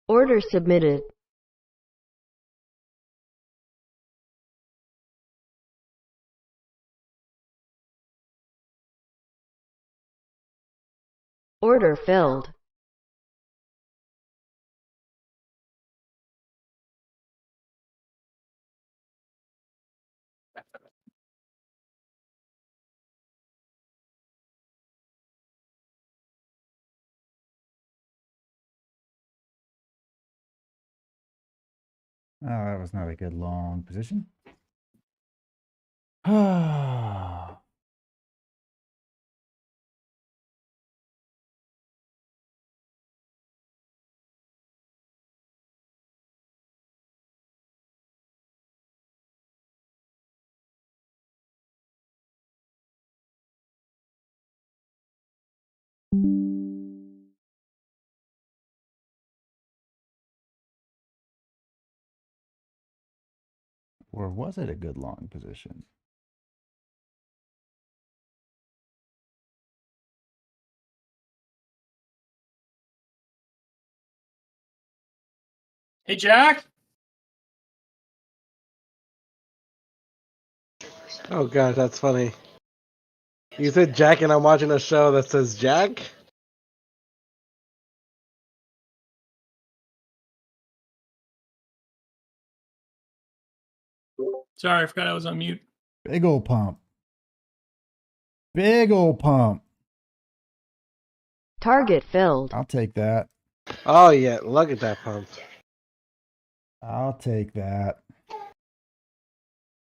Order submitted. Order filled. Oh, that was not a good long position. Ah. Or was it a good long position? Hey, Jack. Oh god, that's funny. You said Jack, and I'm watching a show that says Jack. Sorry, I forgot I was on mute. Big old pump. Big old pump. Target filled. I'll take that. Oh yeah, look at that pump. I'll take that.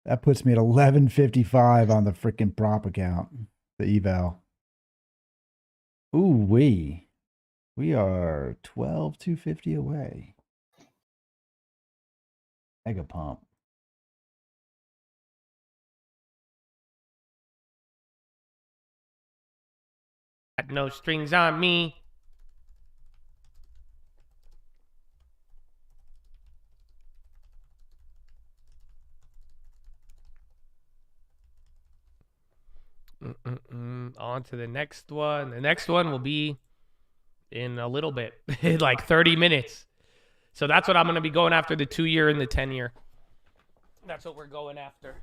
That puts me at 1155 on the freaking prop account, the eval. Ooh, we are 12,250 away. Mega pump. Got no strings on me. On to the next one. The next one will be in a little bit, in like 30 minutes. So that's what I'm going to be going after, the 2-year and the 10-year. That's what we're going after.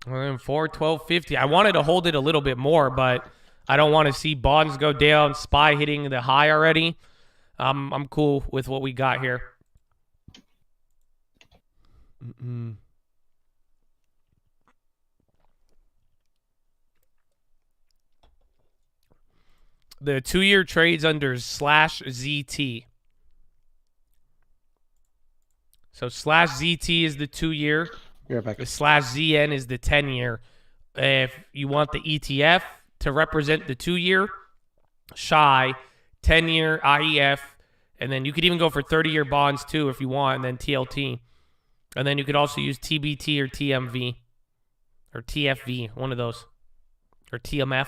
And 412.50. I wanted to hold it a little bit more, but I don't want to see bonds go down, SPY hitting the high already. I'm cool with what we got here. The 2-year trades under /ZT. So /ZT is the 2-year. You're back. The /ZN is the 10-year. If you want the ETF to represent the 2-year, SHY, 10-year IEF, and then you could even go for 30-year bonds too if you want, and then TLT. And then you could also use TBT or TMV or TFV, one of those, or TMF.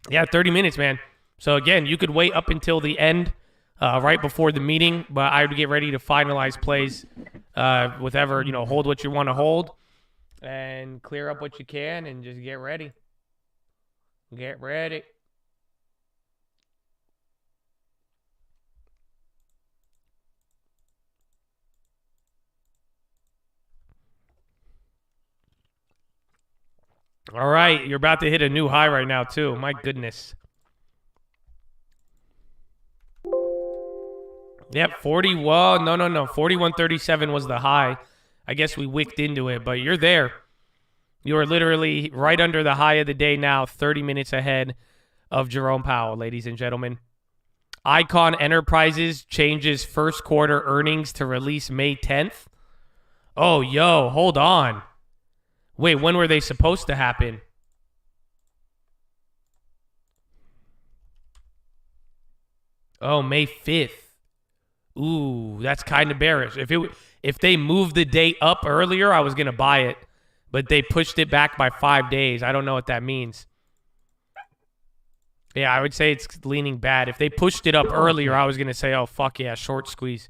Yeah, 30 minutes, man. So again, you could wait up until the end, right before the meeting, but I would get ready to finalize plays, whatever, hold what you want to hold and clear up what you can and just get ready. Get ready. All right, you're about to hit a new high right now, too. My goodness. Yep, 40. Well, no. 41.37 was the high. I guess we wicked into it, but you're there. You are literally right under the high of the day now, 30 minutes ahead of Jerome Powell, ladies and gentlemen. Icon Enterprises changes first quarter earnings to release May 10th. Oh, yo, hold on. Wait, when were they supposed to happen? Oh, May 5th. Ooh, that's kind of bearish. If they moved the date up earlier, I was going to buy it. But they pushed it back by 5 days. I don't know what that means. Yeah, I would say it's leaning bad. If they pushed it up earlier, I was going to say, oh, fuck yeah, short squeeze.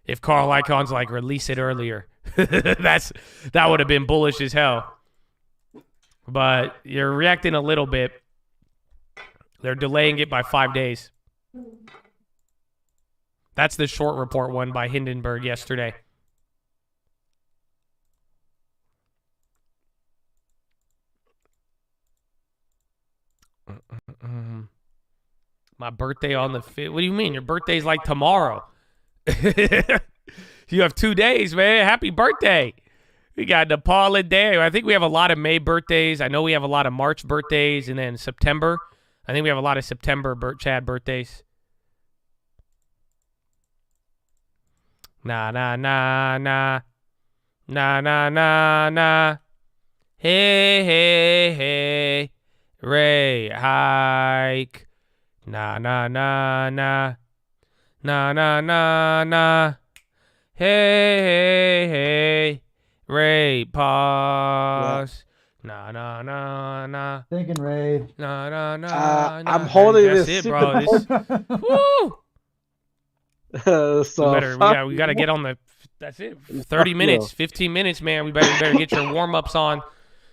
If Carl Icahn's like, release it earlier. That would have been bullish as hell. But you're reacting a little bit. They're delaying it by 5 days. That's the short report one by Hindenburg yesterday. My birthday on the 5th. What do you mean? Your birthday's like tomorrow. You have 2 days, man. Happy birthday. We got Nepal Day. I think we have a lot of May birthdays. I know we have a lot of March birthdays. And then September. I think we have a lot of September Chad birthdays. Nah. Hey. Ray, hike. Nah. Hey. Ray, pause. Nah. nah. Thinking rave. Nah, nah, nah, I'm nah. holding That's this it, bro. super This, woo! so We gotta get on the. That's it. 30 minutes, 15 minutes, man. We better get your warm ups on.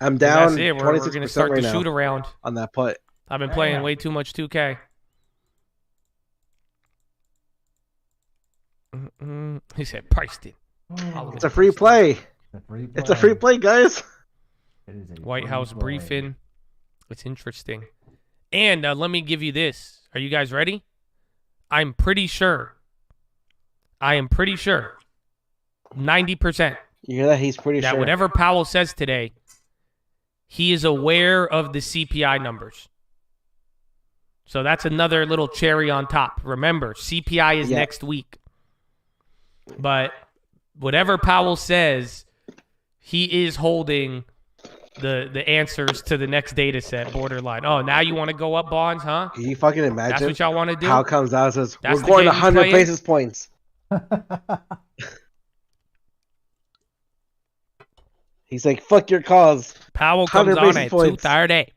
I'm 'Cause down. That's it. We're gonna start right the now shoot around. on that putt. I've been playing way too much 2K. He said priced it. It's a free play. It's a free play, guys. White House briefing. It's interesting. And let me give you this. Are you guys ready? I am pretty sure. 90%. You hear that? He's pretty that sure. Whatever Powell says today, he is aware of the CPI numbers. So that's another little cherry on top. Remember, CPI is next week. But whatever Powell says, he is holding the answers to the next data set borderline. Oh, now you want to go up bonds, huh? Can you fucking imagine? That's what y'all want to do? How comes out and says, That's we're going the game 100 you basis points. He's like, fuck your cause. Powell comes on at 2:30.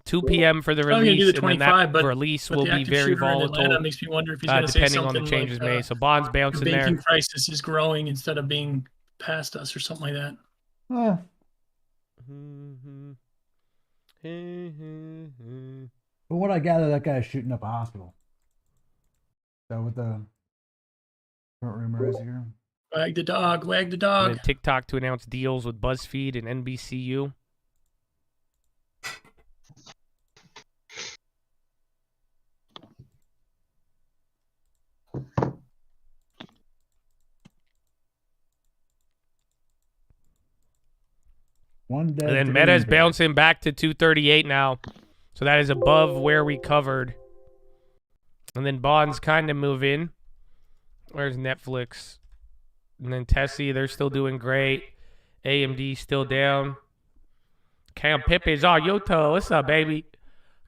2 p.m. for the I'm gonna do release, the and then 25, that but release but will the be active very shooter in volatile. Atlanta makes me wonder if he's gonna say depending on the something changes like, made. So bonds the bouncing banking there. crisis is growing instead of being past us or something like that. But what I gather, that guy's shooting up a hospital. Is that what the front rumor is here? Wag the dog, wag the And dog. then TikTok to announce deals with BuzzFeed and NBCU. One dead. And then to Meta is injured. bouncing back to 238 now. So that is above where we covered. And then bonds kind of move in. Where's Netflix? And then Tessie, they're still doing great. AMD still down. Cam Pippin's on YouTube. What's up, baby?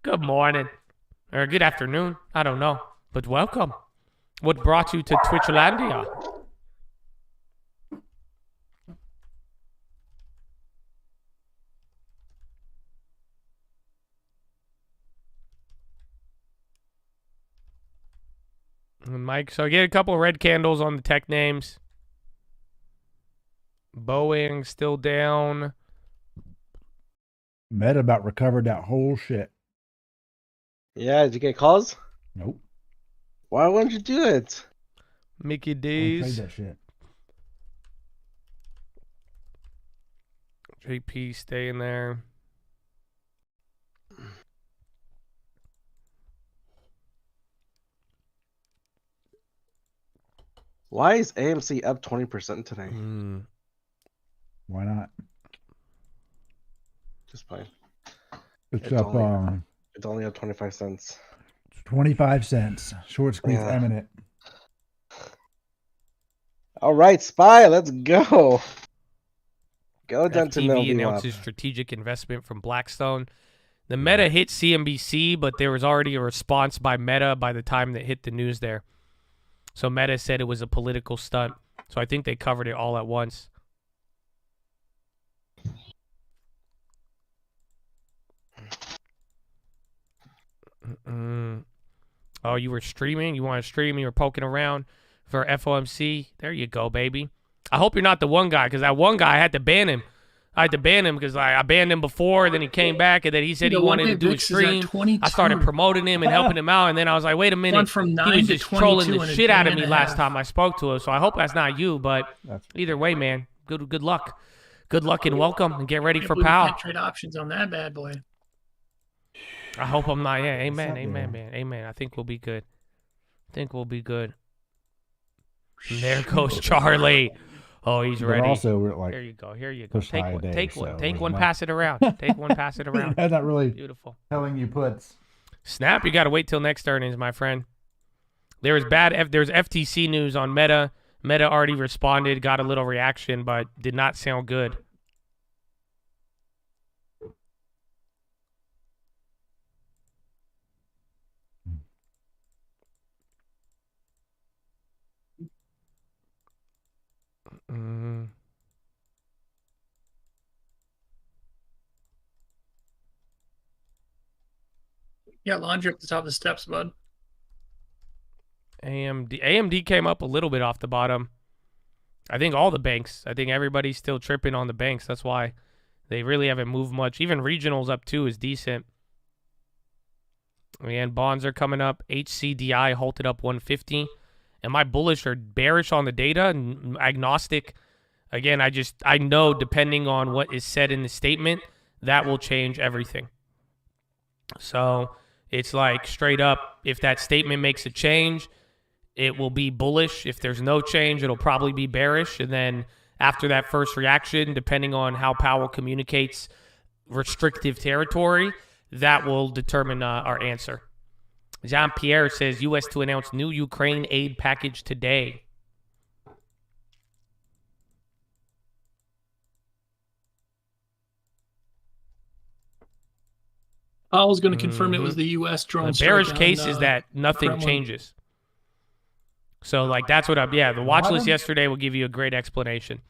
Good morning. Or good afternoon. I don't know. But welcome. What brought you to Twitchlandia? And Mike, so I get a couple of red candles on the tech names. Boeing still down. Meta about recovered that whole shit. Yeah, did you get calls? Nope. Why wouldn't you do it? Mickey Don't trade D's. that shit. JP staying there. Why is AMC up 20% today? Why not? Just fine. It's up It's only up 25 cents. 25 cents. Short squeeze Yeah. eminent. All right, Spy, let's go. Go down to FTV Melville. announces strategic investment from Blackstone. The Meta hit CNBC, but there was already a response by Meta by the time that hit the news there. So Meta said it was a political stunt. So I think they covered it all at once. Oh, you were streaming? You want to stream? You were poking around for FOMC? There you go, baby. I hope you're not the one guy, because that one guy, I had to ban him. I had to ban him because I banned him before, then he came back, and then he said he wanted to do a stream. I started promoting him and helping him out, and then I was like, wait a minute. Went from 9 he was to just trolling 22 the in a shit out of day me and a last half. time I spoke to him, so I hope that's not you, but either way, man, good luck. Good luck and welcome, and get ready for We Powell. can't trade options on that bad boy. I hope I'm not. Yeah, amen, amen, man. Amen. I think we'll be good. And there goes Charlie. Oh, he's But ready. also, we're like, here you go. Take high one. day, Take so one. it Take was one. not- Pass it around. Take one. Pass it around. That's not really Beautiful. telling you puts. Snap. You got to wait till next earnings, my friend. There's FTC news on Meta. Meta already responded, got a little reaction, but did not sound good. Yeah, laundry up the top of the steps, bud. AMD came up a little bit off the bottom. I think all the banks. I think everybody's still tripping on the banks. That's why they really haven't moved much. Even regionals up too is decent. And bonds are coming up. HCDI halted up 150. Am I bullish or bearish on the data? And agnostic. Again, I know depending on what is said in the statement, that will change everything. So it's like straight up, if that statement makes a change, it will be bullish. If there's no change, it'll probably be bearish. And then after that first reaction, depending on how Powell communicates restrictive territory, that will determine our answer. Jean-Pierre says U.S. to announce new Ukraine aid package today. Powell's going to confirm it was the U.S. drone. The bearish strike case on, is that nothing Kremlin. changes. So, like, that's what the watch list yesterday will give you a great explanation.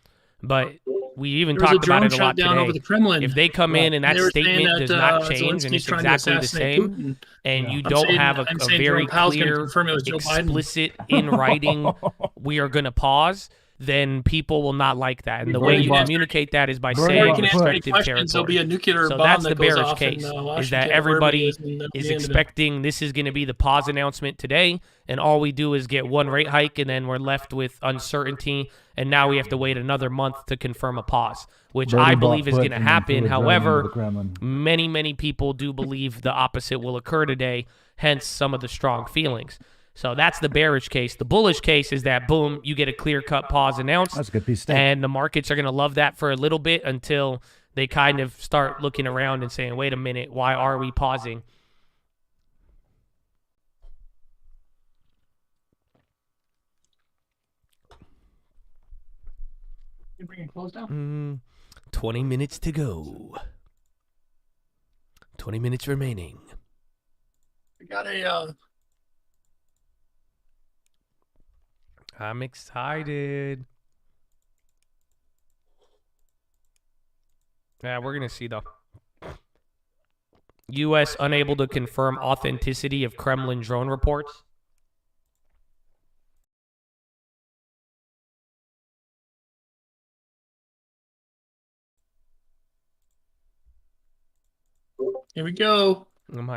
But we even There was talked a drone about it a lot shot down over today. the Kremlin. If they come in and that They were saying statement that, does not change and Zelensky's it's trying to exactly the assassinate same, Putin. and you I'm don't saying- have I'm a saying very Jerome Powell's gonna clear, confirm it was Joe Biden. explicit in writing, we are going to pause, then people will not like that. And the Before way you you can ask- communicate that is by Before saying you can answer any restrictive questions, there'll territory. be a nuclear So bomb that's that the goes bearish off in, case, is Washington, that wherever it everybody is, and that'll is be the end of it. expecting this is going to be the pause announcement today, and all we do is get one rate hike, and then we're left with uncertainty, and now we have to wait another month to confirm a pause, which Birdie I bought believe is put going to and then threw happen. a drone into However, the Kremlin. many people do believe the opposite will occur today, hence some of the strong feelings. So that's the bearish case. The bullish case is that, boom, you get a clear-cut pause announced. That's a good piece of steak. And the markets are going to love that for a little bit until they kind of start looking around and saying, wait a minute, why are we pausing? You bring it close down? 20 minutes to go. 20 minutes remaining. We got a I'm excited. Yeah, we're going to see, though. U.S. unable to confirm authenticity of Kremlin drone reports. Here we go.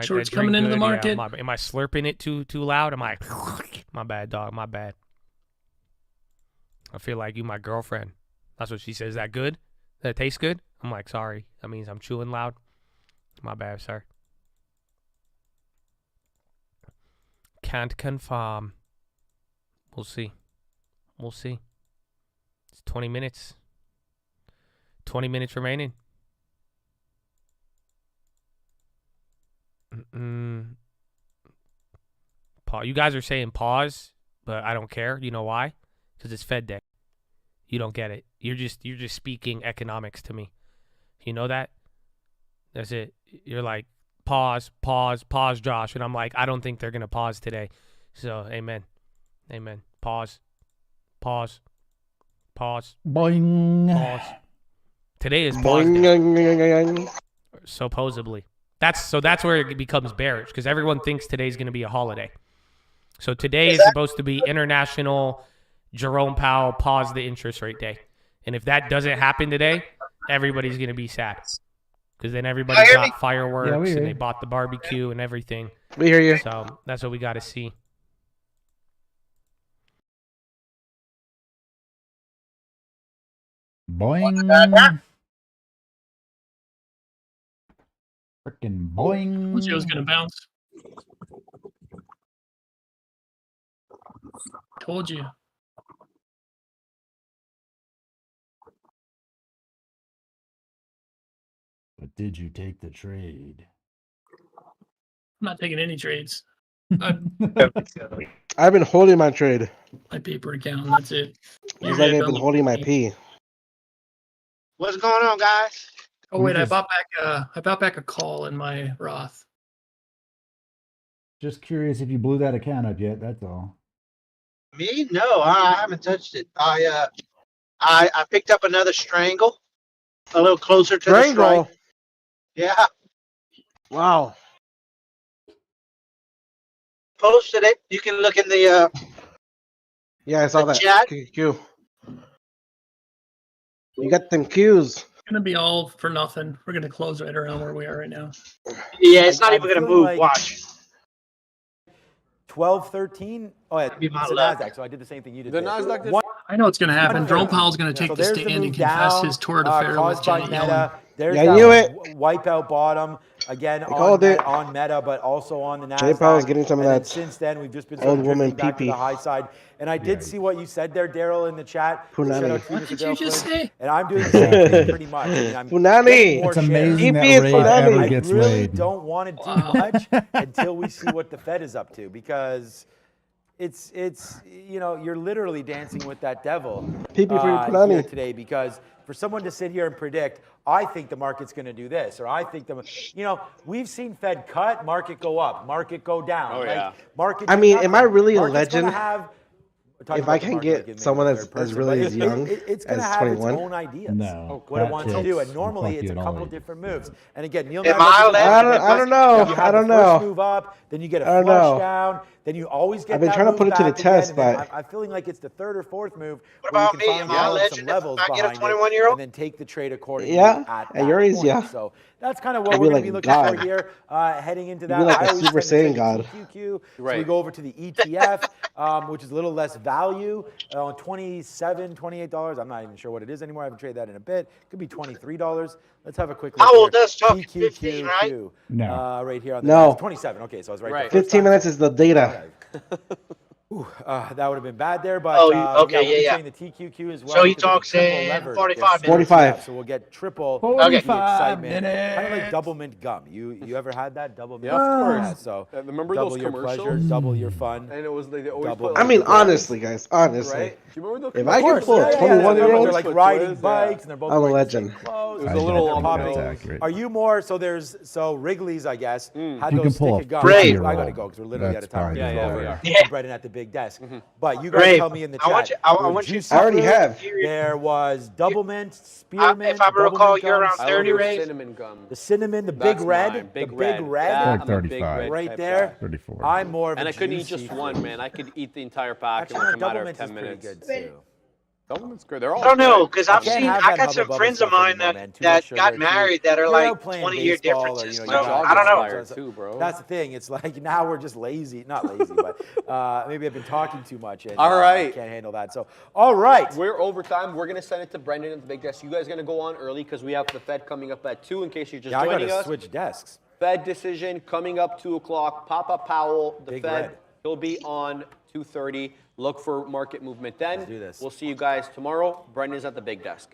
Shorts coming into the market. Yeah, am I slurping it too loud? Am I? My bad, dog. My bad. I feel like you my girlfriend. That's what she says. Is that good? That it tastes good? I'm like, sorry. That means I'm chewing loud. My bad, sir. Can't confirm. We'll see. We'll see. It's 20 minutes. 20 minutes remaining. You guys are saying pause, but I don't care. You know why? Because it's Fed Day. You don't get it. You're just speaking economics to me. You know that? That's it. You're like, pause, Josh. And I'm like, I don't think they're going to pause today. So, amen. Pause. Boing. Pause. Today is pause day. Supposedly. That's where it becomes bearish, because everyone thinks today's going to be a holiday. So today is supposed to be International Jerome Powell pause the interest rate day. And if that doesn't happen today, everybody's going to be sad. Because then everybody got fireworks and they bought the barbecue and everything. We hear you. So that's what we got to see. Boing. Freaking boing. Told you it was going to bounce. Told you. But did you take the trade? I'm not taking any trades. I've been holding my trade. My paper account. That's it. It's like I've been holding my pee. What's going on, guys? Oh wait, I bought back a call in my Roth. Just curious if you blew that account up yet. That's all. Me? No, I haven't touched it. I picked up another strangle, a little closer to the strike. Strangle. Yeah. Wow. posted it. You can look in the Yeah, I saw the that. chat. Q. You got them Qs. It's gonna be all for nothing. We're gonna close right around where we are right now. Yeah, it's not I'm even gonna feeling move. like- Watch. 12, 13. Oh yeah, Be my it's the luck. Nasdaq. So I did the same thing you did. The there. Nasdaq did. I know it's gonna happen. Jerome 113. Powell's gonna take So the there's stand move and confess down, his tour d'affaire with caused by Janet Meta. Yellen. There's Yeah, I that knew it. wipeout bottom again called on, it. on Meta, but also on the Nasdaq. Jay Powell's getting some of And then that since then, we've just been old sort of woman drifting back to pee-pee. the high side. And I did see what you said there, Daryl, in the chat. Punani. Shout out to What Mr. did you Daryl just Flynn. say? And I'm doing the same thing pretty much. I mean, I'm Punani. getting more It's amazing shares. that Keep it Ray for ever Nani. I gets really laid. don't want to do Wow. much until we see what the Fed is up to, because it's you know, you're literally dancing with that devil Pee-pee for your here Punani. today, because for someone to sit here and predict, I think the market's going to do this, or I think you know, we've seen Fed cut, market go up, market go down. Oh, yeah. Market. I do mean, nothing. am I really a Market's gonna legend? have- talking If about I the can market like get in someone third that's as person, really but as young it's going to as have 21. its own ideas. No, What it fat wants to chicks do, and will normally fuck it's you a at all couple age. different moves. And again, Neil, Am I allowed I don't know. you I have don't the first know. move up, then you get a I don't flush know. down, then you always get I've been that trying to move put it to the back again, test, and then but- I'm feeling like it's the third or fourth move What where you about can me? finally Am I a build legend some if levels I get a behind it 21-year-old? and then take the trade accordingly Yeah, at at that your age, point. yeah. So that's kind of what You'd we're be going to be like looking for God. here, heading into You'd that. be like I a always Super tend to trade Saiyan God. the TQQQ, so we Right. go over to the ETF, which is a little less value, $27, $28. I'm not even sure what it is anymore. I haven't traded that in a bit. Could be $23. Let's have a quick look Powell here. does talk 15, right? TQQQ, No. right here on the No. 27. Okay, so I was right. Right. the first 15 time. minutes is the data. Ooh, that would have been bad there, but Oh, yeah, okay, we'll be yeah. trading the TQQ as well. So he because it's a talks triple in levered 45 minutes. 45. ETF, so we'll get triple 45 excitement. minutes. Kind of like double mint gum. You ever had that double mint? Yeah, of course. Yeah, so Remember double those your pleasure, commercials? double your fun. And it was like they always Double. put I like, mean, twins, honestly, guys, honestly. right? Do you remember the If I commercials? can pull a 21-year-old, They're like With riding twins, bikes, and they're both I'm a wearing the legend. same clothes. It was I a don't little think popping. that's popping. accurate. Are you more so Wrigley's? I guess had You can those pull stick a of gum. 50-year-old. I gotta go because we're literally That's out of time. probably Yeah, the yeah, way. we are. Yeah. Brendan at the big desk. But you guys Brave. tell me in the I chat. want you- I there was want you- juicy I already fruit, have. There was double mint, spearmint. if I double recall, mint you're gum, around I 30 love the rays. cinnamon gum. the cinnamon, the That's big red, mine. Big the red. big red. Yeah, Like I'm a big 35. red Right type there. guy. 34. I'm more of And a I couldn't eat juicy just one, fruit. man. I could eat the entire pack Actually, in like a double matter of mint 10 is pretty minutes. good too. Doublement's good. They're all I don't know, good. because I I've can't seen, have I that got some hubba bubba friends of stuff mine anymore, that, man. Too much that sugar, got married that are you're like out playing 20-year baseball, or, differences. you So know, My you dog I don't is know. tired too, bro. That's the thing. It's like now we're just lazy. Not lazy, but maybe I've been talking too much and All right. can't handle that. So, all right. We're overtime. We're going to send it to Brendan at the big desk. You guys going to go on early because we have the Fed coming up at 2 in case you're just Yeah, I joining gotta us. switch desks. Fed decision coming up 2 o'clock. Papa Powell, the Big Fed, red. he'll be on 2:30. Look for market movement then. Let's do this. We'll see you guys tomorrow. Brendan's at the big desk.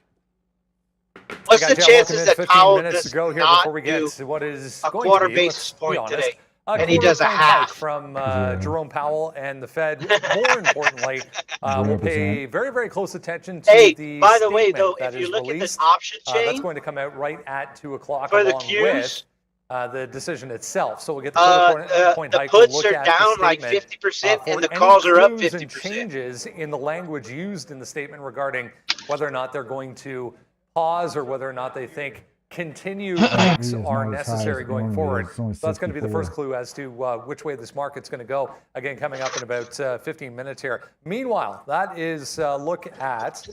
What's the chances that Powell minutes does to go here not before we do get to what is a going quarter to be, basis let's be point honest, today? a And he quarter does a point hike half. from Jerome Powell and the Fed. More importantly, we'll pay 0%. very, very close attention to Hey, the by the way, statement though, that if you is look at released. the option That's chain going to come out right at 2 o'clock for the along Qs, with the decision itself. So we'll get the quarter point the hike. We'll puts look are at the down like statement, 50% for and the any calls are up clues and 50%. changes in the language used in the statement regarding whether or not they're going to pause or whether or not they think continued hikes It's are not as high as necessary it going normally forward. is. It's only So that's going to be the 64. first clue as to which way this market's going to go. Again, coming up in about 15 minutes here. Meanwhile, that is look at,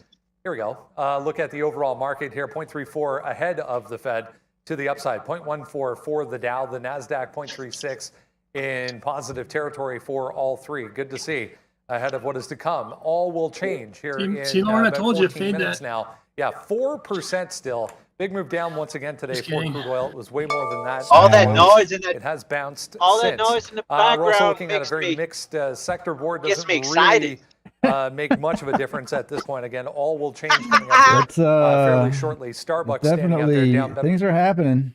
here we go, look at the overall market here, 0.34 ahead of the Fed to the upside, 0.14 for the Dow, the NASDAQ 0.36 in positive territory for all three. Good to see ahead of what is to come. All will change here See, in Lauren, I about told you, 14 fade minutes that. now. Yeah, 4% still. Big move down once again today Just for kidding. crude oil. It was way more than that. All that It noise in that- It has bounced all that since. noise in the We're also background looking at a makes very me- mixed sector board. gets Doesn't me excited. really make much of a difference at this point. Again, all will change coming up here It's fairly shortly. Starbucks standing out there definitely down. things are happening.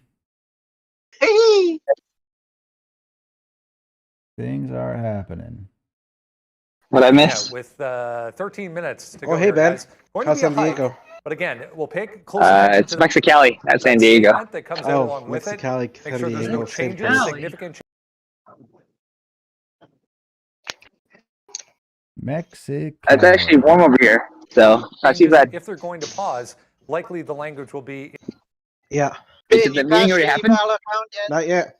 Things are happening. What I missed? Yeah, with 13 minutes to go. Oh, hey, here, Ben. guys. Going How's to be a San hike, Diego? but again, we'll pay close attention It's to the Mexicali at San Diego. statement that comes out Oh, along with it. Mexicali, Make San sure there's no Diego, same changes, place. significant Mexico. It's actually warm over here, so not too bad. If they're going to pause, likely the language will be Yeah, Did the meeting already happen? not yet.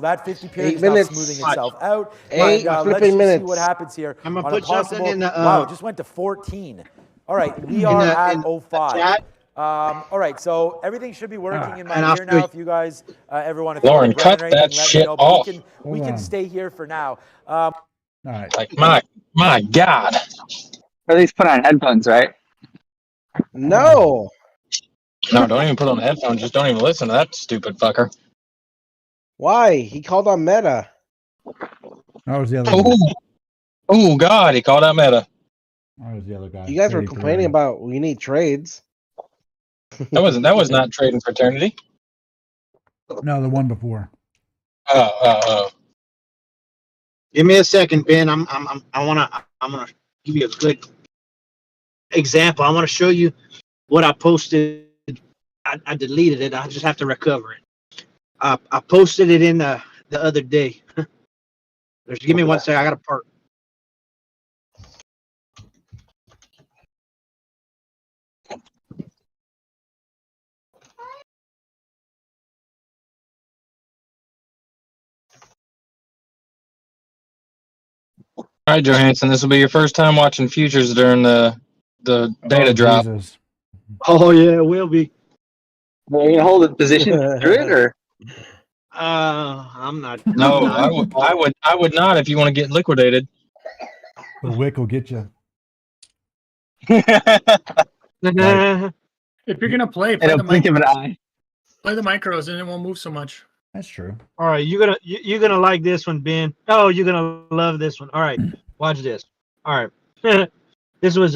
that 50 period 8 is now minutes. smoothing itself out. Eight Let's flipping just see minutes. what happens here. I'm gonna on a put something possible, in the, wow, it just went to 14. All right, we are at in the 05. chat. All right, so everything should be working in and my I'll ear show now. If you guys, everyone, if Lauren, you want to cut that shit off. we can stay here for now. All right. Like my God. Or at least put on headphones, right? No, don't even put on headphones. Just don't even listen to that stupid fucker. Why? He called on Meta. That was the other one. Oh God, he called out Meta. That was the other guy. You guys were 33. complaining about we need trades. That was not trading fraternity. No, the one before. Oh. Give me a second, Ben. I'm gonna give you a good example. I want to show you what I posted. I deleted it. I just have to recover it. I posted it in the other day. Just give me one second. I got to park. All right, Johansson, this will be your first time watching futures during the data drop. Jesus. Oh yeah, it will be. Well, you gonna hold a position through it, or? I'm not. No, I'm not. I would not if you want to get liquidated. The wick will get you. If you're gonna play I don't blink of an eye. play the micros, and it won't move so much. That's true. All right, you're gonna like this one, Ben. Oh, you're gonna love this one. All right, watch this. All right, this was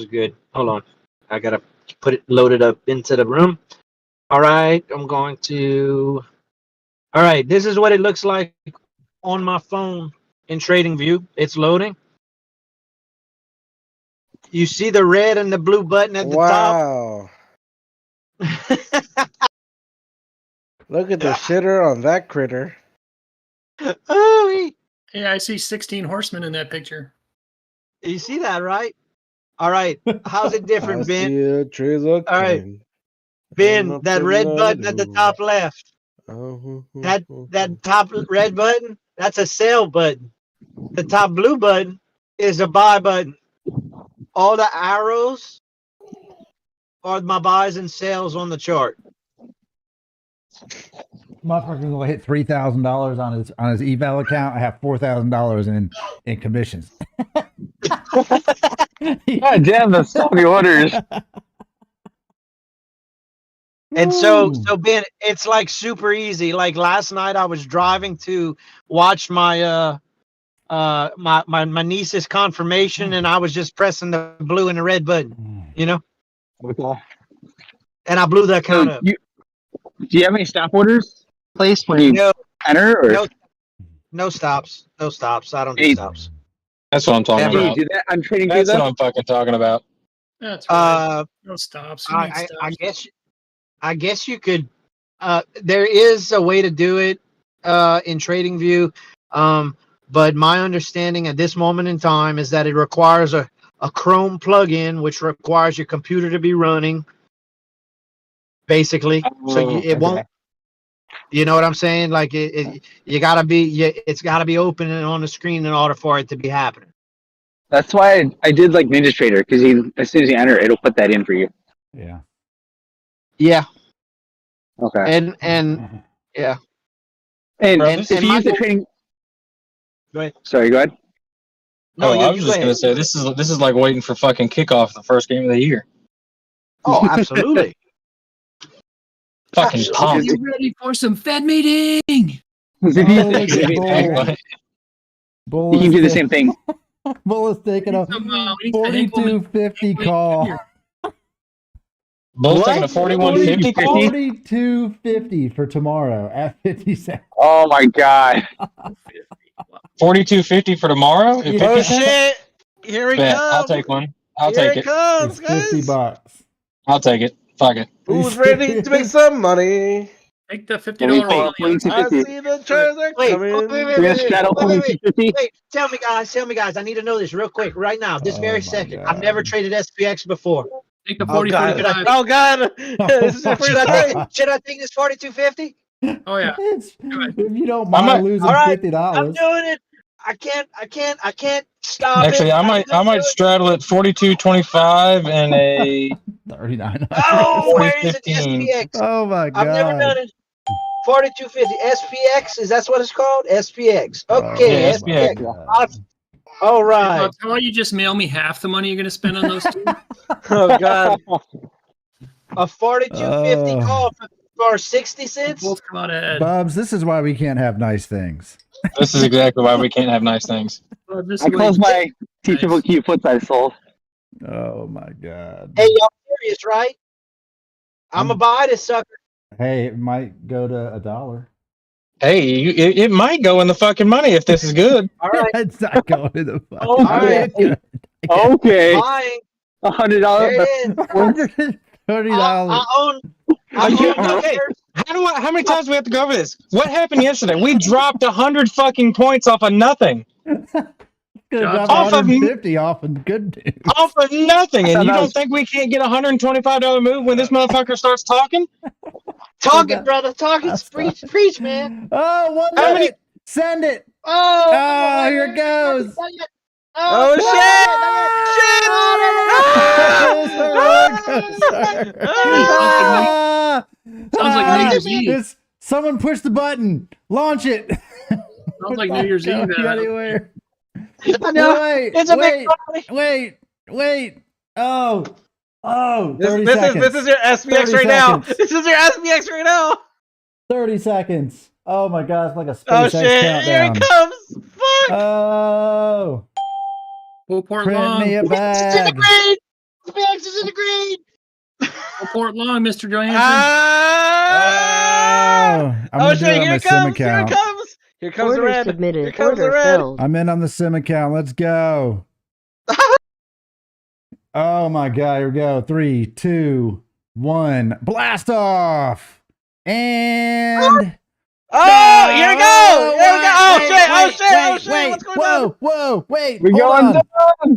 good. Hold on, I gotta put it loaded up into the room. All right, I'm going to. All right, this is what it looks like on my phone in TradingView. It's loading. You see the red and the blue button at the top. Look at the shitter on that critter. Oh, Yeah, I see 16 horsemen in that picture. you see that, right? All right, how's it different, Ben? All right. Ben, that red button at the top left. That top red button, that's a sell button. The top blue button is a buy button. All the arrows are my buys and sells on the chart. Motherfucker's gonna hit $3,000 on his eval account. I have $4,000 in commissions. God damn, that's so many orders. And so Ben, it's like super easy. Like last night, I was driving to watch my my niece's confirmation, and I was just pressing the blue and the red button, you know. Okay. And I blew that count up. Do you have any stop orders placed when you enter? Or? No stops. No stops. I don't do stops. That's what I'm talking Do you about. do that on TradingView? That's what I'm fucking talking about. That's right. No stops. Who needs stops? I guess you could. There is a way to do it in TradingView, but my understanding at this moment in time is that it requires a Chrome plugin, which requires your computer to be running. Basically, so it won't. You know what I'm saying? Like you gotta be. It's gotta be open and on the screen in order for it to be happening. That's why I did like NinjaTrader, because as soon as you enter, it'll put that in for you. Yeah. Yeah. Okay. And yeah. And if you use the trading. Go ahead. Sorry, go ahead. No, I was just gonna say this is like waiting for fucking kickoff the first game of the year. Oh, absolutely. Fucking pumped. Get ready for some Fed meeting. Bull You can do the same thing. Bull is taking a 4250 call. Bull's taking a 4150 call? 4250 for tomorrow at 50 cents. Oh my god. 4250 for tomorrow? Oh shit! Here he Bet. comes. I'll take one. I'll Here take it it. comes, It's $50. guys. I'll take it. Fuck it. Who's ready to make some money? Take the $50 roll. I see the transaction coming. Wait, tell me guys, I need to know this real quick right now, this very second. I've never traded SPX before. Take the 40-45. Oh god! This is the first time. Should I take this 4250? Oh yeah. If you don't mind losing $50. I'm doing it. I can't stop Actually, it. I might straddle it 42.25 and a 39. Oh, where is it? 40.15. SPX. Oh my god. I've never done it. 4250 SPX. Is that what it's called? SPX. Okay, Yeah, SPX. SPX. All right. How about you just mail me half the money you're going to spend on those two? Oh God. A 4250 Oh. call for 60 cents. Both come out ahead. Bubs, this is why we can't have nice things. This is exactly why we can't have nice things. I closed my teachable key foot I sold. Oh my god. Hey, y'all serious, right? I'm gonna buy this sucker. Hey, it might go to $1. Hey, it might go in the fucking money if this is good. All right. It's not going to the fucking All right. Okay. Buying. $100. There it is. $30. I own Okay, how many times do we have to go over this? What happened yesterday? We dropped 100 fucking points off of nothing. Gonna drop Off of 150 off of good news. Off of nothing, and you don't think we can't get a $125 move when this motherfucker starts talking? Talk it, brother. Talk it. Preach, man. Oh, 1 How minute. many- Send it. Oh, here it goes. Oh, Sounds like New Year's Eve. Someone push the button. Launch it. Sounds like New Year's Eve. Anywhere. No, Wait, it's a wait, big wait. Oh, 30 this seconds. is your SPX 30 right now. seconds. This is your SPX right now. 30 seconds. Oh my god, it's like a Oh SpaceX shit! Here countdown. it comes. Fuck. Oh. Port Print long. me a It's in the bag. green. SPX is in the green. Port long, Mr. Johansson. I'm gonna do it on Here my it sim comes. Here it account. comes. Here comes the Order red. submitted. Here comes the Order red. filled. I'm in on the sim account. Let's go. Oh my god, here we go. 3, 2, 1. Blast off. And Oh, here we go. Here we go. Oh shit. Oh shit. Oh shit. Wait, What's going on? whoa, wait. We're hold going on. down.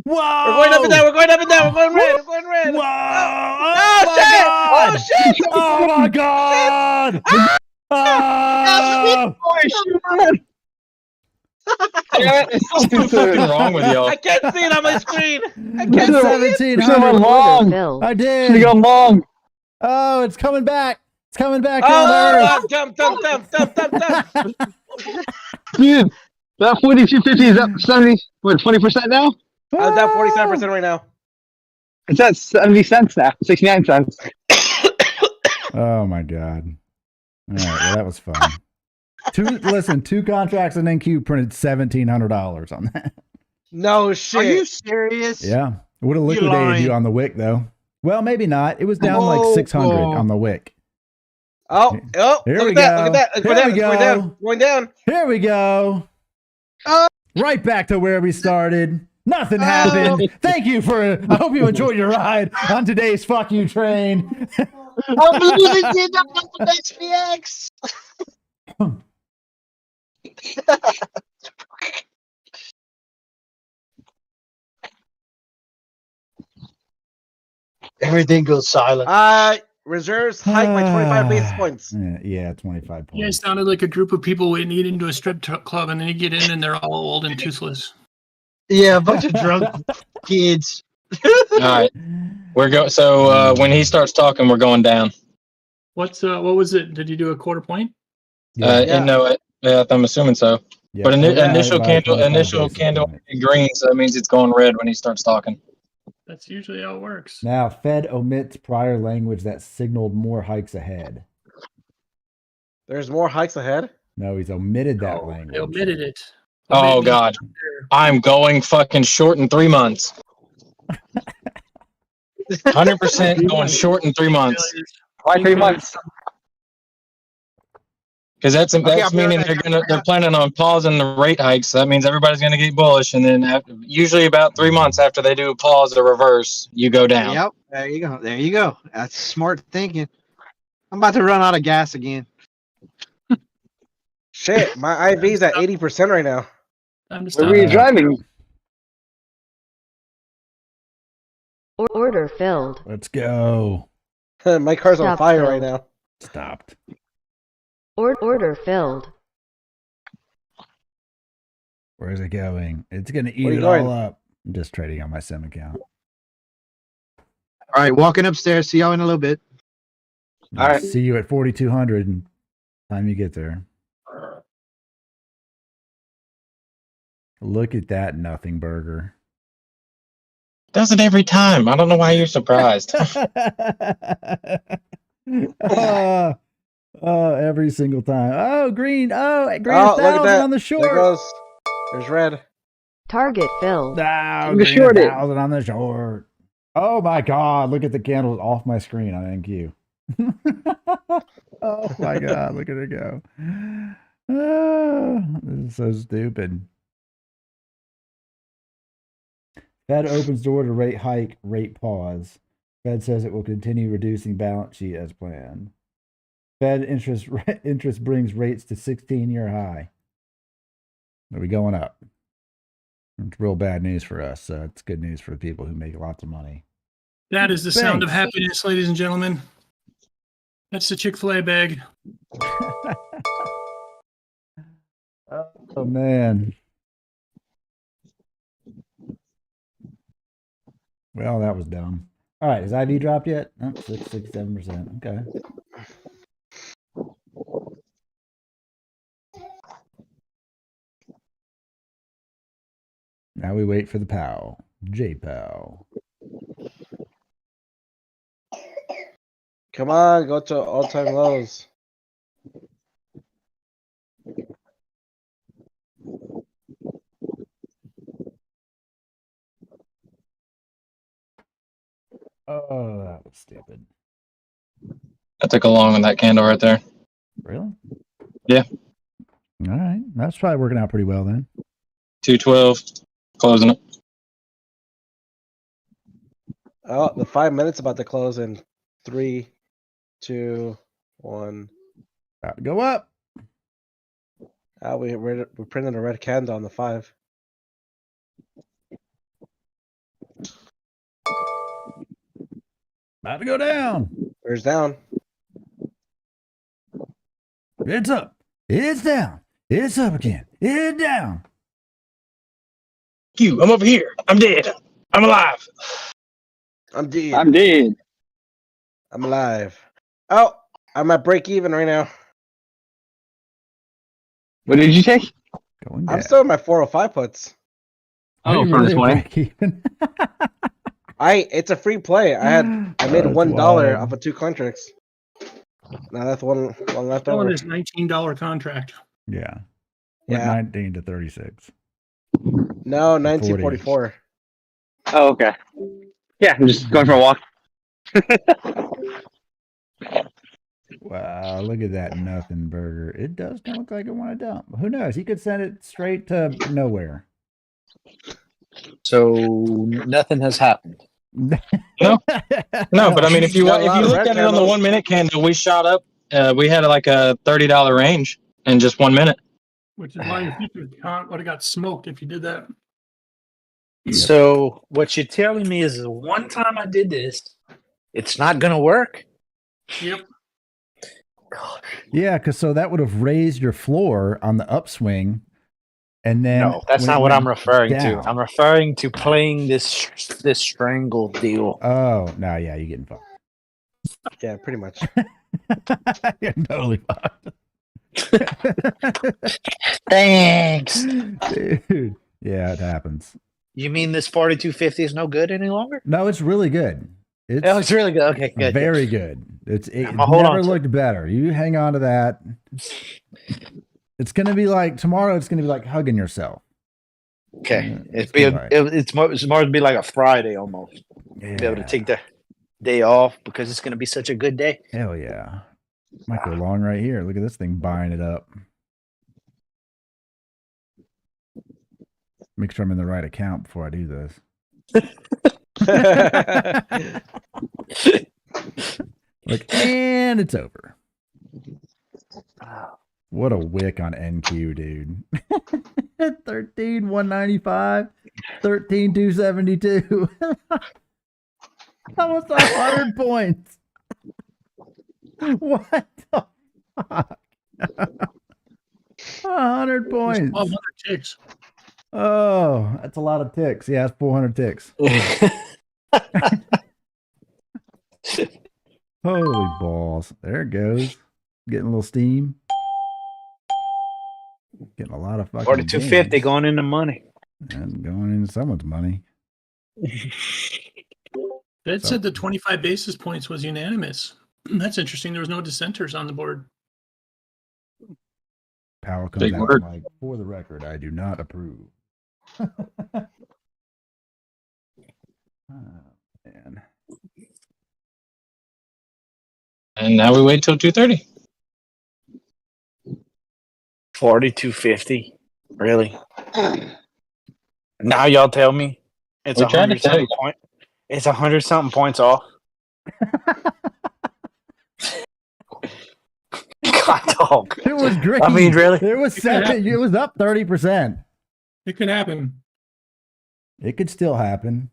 Whoa. We're going up and down. We're going up and down. We're going red. We're going red. Whoa. Oh, my shit. God. Oh shit. Oh my god. Oh. What's fucking wrong with y'all? I can't see it on my screen. I It's can't see it. 1700. long. Filled. I Should've did. gone long. Oh, it's coming back. It's coming back down to Oh, earth. dump. Dude, that 4250 is up 20% now? I was down 47% right now. It's at 70 cents now, 69 cents. Oh my god. All right, well, that was fun. Two contracts and NQ printed $1,700 on that. No shit. Are you serious? Yeah. It would have liquidated lying. you on the wick though. Well, maybe not. It was down like 600 on the wick. Oh, Here look we at that. go. Look at that. It's Here going we down. It's going down. Going down. Here we go. Right back to where we started. Nothing happened. Thank you for. I hope you enjoyed your ride on today's Fuck You train. I'm losing SPX. Everything goes silent. Reserves hike by 25 basis points. Yeah, 25 points. You guys sounded like a group of people waiting to get into a strip club, and then you get in, and they're all old and toothless. Yeah, a bunch of drunk kids. All right, we're going. So when he starts talking, we're going down. What was it? Did you do a quarter point? No, I'm assuming so. Yeah. But Yeah, initial by candle, 25 initial basis candle points. green, so that means it's going red when he starts talking. That's usually how it works. Now, Fed omits prior language that signaled more hikes ahead. There's more hikes ahead. No, he's omitted that They language. omitted it. Oh Omitted God, it. I'm going fucking short in 3 months. 100% going short in 3 months. Why 3 months? Because that's I'll be meaning right they're planning on pausing the rate hikes. So that means everybody's gonna get bullish, and then usually about 3 months after they do a pause or reverse, you go down. Yep. There you go. There you go. That's smart thinking. I'm about to run out of gas again. Shit, my IV's at 80% right now. Time to Where stop. were you driving? Order filled. Let's go. My car's on Stop fire filled. right now. Stopped. Order filled. Where's it going? It's going to Where eat you it going? all up. I'm just trading on my sim account. All right, walking upstairs. See y'all in a little bit. All right. See you at 4,200 time you get there. Look at that nothing burger. Does it every time. I don't know why you're surprised. Every single time. Oh, green. Oh, green Oh, look at 1,000 that. on the There short. goes. There's red. Target filled. Oh, You green shorted. 1,000 on the short. Oh my God. Look at the candles off my screen on NQ. Oh my God. Look at it go. Oh, this is so stupid. Fed opens door to rate hike, rate pause. Fed says it will continue reducing balance sheet as planned. Fed interest brings rates to 16-year high. Are we going up? It's real bad news for us. So it's good news for people who make lots of money. That is the sound of Thanks. happiness, ladies and gentlemen. That's the Chick-fil-A bag. Oh man. Well, that was dumb. All right, is IV dropped yet? Oh, 6.67%. Okay. Now we wait for the POW. J-POW. Come on, go to all-time lows. Oh, that was stupid. I took a long on that candle right there. Really? Yeah. All right. That's probably working out pretty well then. 212. Closing it. Oh, the 5 minutes about to close in 3, 2, 1. About to go up. We're printing a red candle on the 5. About to go down. Where's down? It's up. It's down. It's up again. It's down. I'm over here. I'm dead. I'm alive. I'm dead. I'm dead. I'm alive. Oh, I'm at break even right now. What did you say? Going down. I'm still in my 405 puts. Oh, for this morning. It's a free play. I made $1 off of 2 contracts. Now that's one left Still in over. his $19 contract. Yeah. Yeah. 19 to 36. No, 1944. Oh, okay. Yeah, I'm just going for a walk. Wow, look at that nothing burger. It does kind of look like it want to dump. Who knows? He could send it straight to nowhere. So nothing has happened. No, but I mean, if you look at it on the 1 minute candle, we shot up. We had like a $30 range in just 1 minute. Which is why your future would have got smoked if you did that. So what you're telling me is the one time I did this, it's not gonna work. Yep. Yeah, because so that would have raised your floor on the upswing, and then No, that's not what I'm referring to. I'm referring to playing this strangle deal. Oh no, yeah, you're getting fucked. Yeah, pretty much. You're totally fucked. Thanks, dude. Yeah, it happens. You mean this 4250 is no good any longer? No, it's really good. It's really good. Okay, good. Very good. It hold never on to looked better. You hang on to that. It's gonna be like tomorrow. It's gonna be like hugging yourself. Okay, it's more to be like a Friday almost. Yeah. Be able to take the day off because it's gonna be such a good day. Hell yeah. Might go long right here. Look at this thing buying it up. Make sure I'm in the right account before I do this. Like, and it's over. What a wick on NQ, dude. 13,195, 13,272. Almost 100 points. What the fuck? 100 points. 1,200 ticks. Oh, that's a lot of ticks. Yeah, it's 400 ticks. Holy balls. There it goes. Getting a little steam. Getting a lot of fucking 4250 gains. going into money. And going into someone's money. Fed said the 25 basis points was unanimous. That's interesting. There was no dissenters on the board. Powell comes Big out word. like, for the record, I do not approve. Man. And now we wait till 2:30. 4250. Really? Now y'all tell me it's We tried to 100 tell something you. point. It's 100 something points off. God dog. It was great. I mean, really? It was second. It was up 30%. It could happen. It could still happen.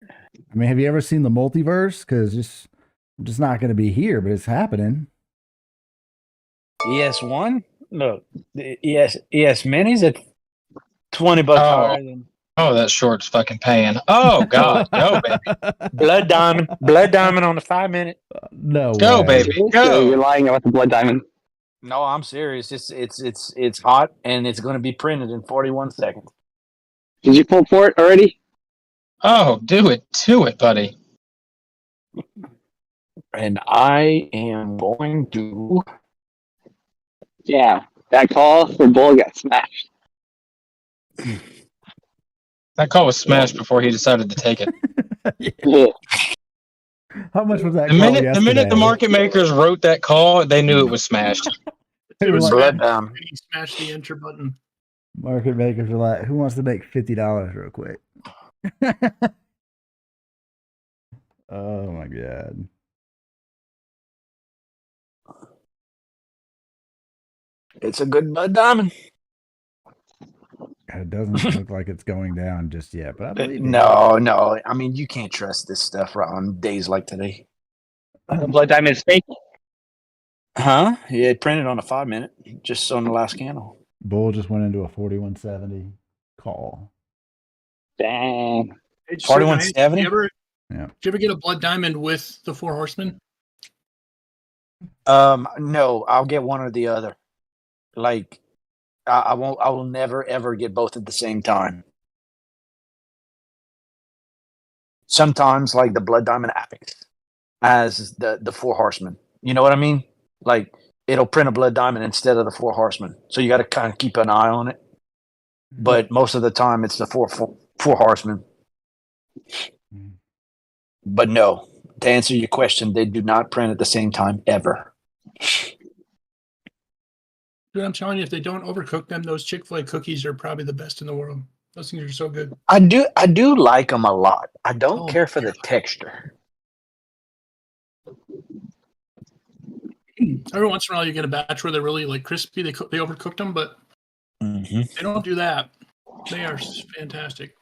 I mean, have you ever seen the multiverse? Because I'm just not going to be here, but it's happening. ES1? Look, the ES minis at $20 higher than Oh, that short's fucking paying. Oh God, go baby, Blood Diamond on the 5 minute. No go way. baby, go. You're lying about the blood diamond. No, I'm serious. It's hot and it's going to be printed in 41 seconds. Did you pull for it already? Oh, do it to it, buddy. And I am going to. Yeah, that call for Bull got smashed. That call was smashed before he decided to take it. Yeah. How much was that? The minute the market makers wrote that call, they knew it was smashed. It was Blood he smashed the enter button. Market makers are like, who wants to make $50 real quick? Oh my God. It's a good Blood Diamond. It doesn't look like it's going down just yet, but I believe you. No. I mean, you can't trust this stuff right on days like today. The blood diamond is fake. Huh? Yeah, it printed on a 5 minute, just on the last candle. Bull just went into a 4170 call. Dang. 4170? Yeah. Did you ever get a blood diamond with the 4 horsemen? No, I'll get one or the other. Like, I will never ever get both at the same time. Sometimes, like the Blood Diamond Apex as the 4 horsemen. You know what I mean? Like, it'll print a Blood Diamond instead of the 4 horsemen. So you got to kind of keep an eye on it. But most of the time, it's the four horsemen. But no, to answer your question, they do not print at the same time ever. Dude, I'm telling you, if they don't overcook them, those Chick-fil-A cookies are probably the best in the world. Those things are so good. I do like them a lot. I don't care for the texture. Every once in a while, you get a batch where they're really like crispy. They overcooked them, but they don't do that. They are fantastic.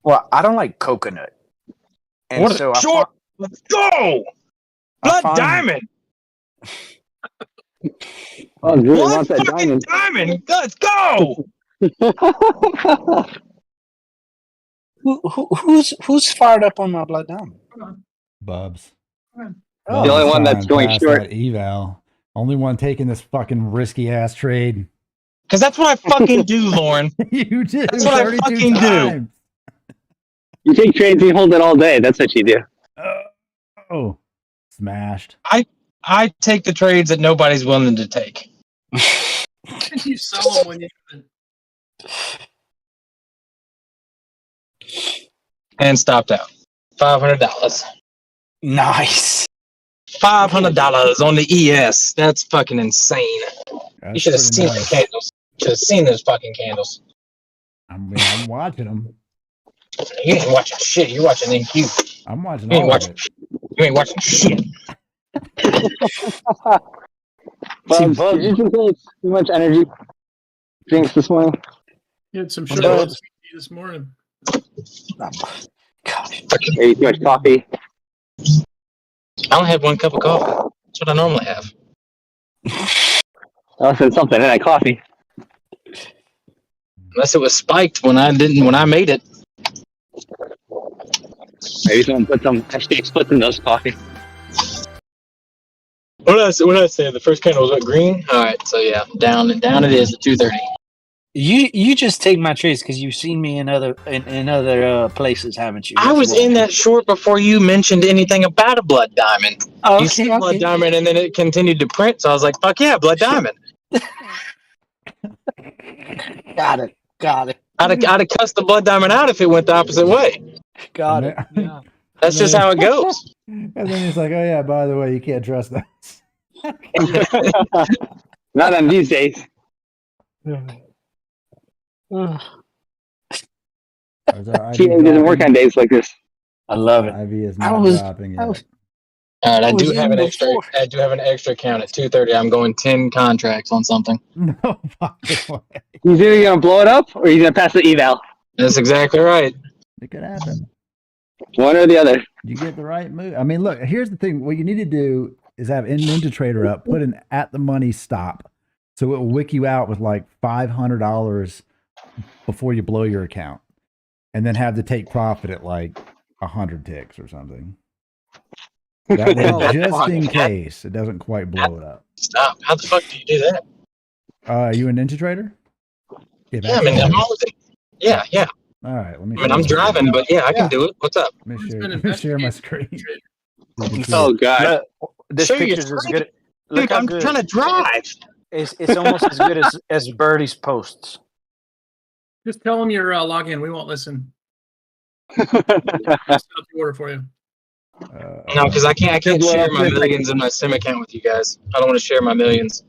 Well, I don't like coconut. And What a so short! Let's go! Blood Diamond! Oh, Drew Blood wants that fucking diamond. Let's go! Who's fired up on my Blood Diamond? Bubs. The only one that's going Past short. that eval. Only one taking this fucking risky ass trade. Because that's what I fucking do, Lauren. You do. That's what I 32 fucking do. times. You take trades and you hold it all day. That's what you do. Oh, smashed. I take the trades that nobody's willing to take. You sell them when you. And stopped out. $500. Nice. $500 on the ES. That's fucking insane. That's You should have pretty seen nice. the candles. Should have seen those fucking candles. I'm watching them. You ain't watching shit. You're watching NQ. I'm watching You ain't all of watching. it. You ain't watching shit. Bubs, did you drink too much energy drinks this morning? You had some Bubs. sugar this morning. Maybe too much coffee. I only had 1 cup of coffee. That's what I normally have. I said something in that coffee. Unless it was spiked when I made it. Maybe someone put some hashtag splits in those coffee. What did I say? The first candle was what, green? All right, so yeah, down it is at 2:30. You just take my trades because you've seen me in other places, haven't you? I was in that short before you mentioned anything about a blood diamond. Oh, you okay, said blood okay. diamond, and then it continued to print. So I was like, "Fuck yeah, blood diamond!" Got it. I'd have cussed the blood diamond out if it went the opposite way. Got it. Yeah. That's just how it goes. And then he's like, "Oh yeah, by the way, you can't trust that." Not on these days. She doesn't work on days like this. I love it. Ivy is not dropping it. All right, I do have an extra account at 2:30. I'm going 10 contracts on something. No fucking way. He's either gonna blow it up or he's gonna pass the eval. That's exactly right. It could happen. One or the other. You get the right move. I mean, look, here's the thing. What you need to do is have NinjaTrader up, put an at the money stop, so it will wick you out with like $500 before you blow your account, and then have to take profit at like 100 ticks or something. That way, just in case it doesn't quite blow it up. Stop! How the fuck do you do that? Are you a NinjaTrader? Yeah, I mean, I'm all with it. Yeah. All right, let me. I mean, I'm driving, but yeah, I can do it. What's up? Let me share my screen. Oh god! This picture's as good. Look how I'm good. trying to drive. It's almost as good as Birdie's posts. Just tell them your login. We won't listen. I'll set up the order for you. No, because I can't share my millions in my sim account with you guys. I don't want to share my millions.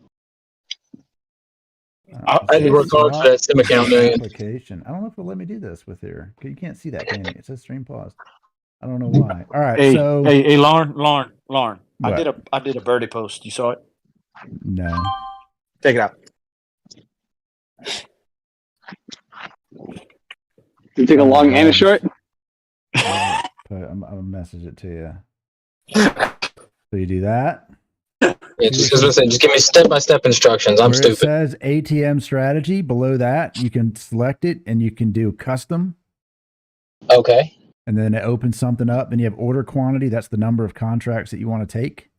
I had to work hard for that sim account million. Application. I don't know if it'll let me do this with here. You can't see that, can you? It says stream paused. I don't know why. All right, so hey, Lauren. What? I did a Birdie post. You saw it? No. Take it out. You take a long and a short. I'm gonna message it to you. So you do that. Yeah, just give me step-by-step instructions. I'm Where stupid. It says ATM strategy. Below that, you can select it and you can do custom. Okay. And then it opens something up, and you have order quantity. That's the number of contracts that you want to take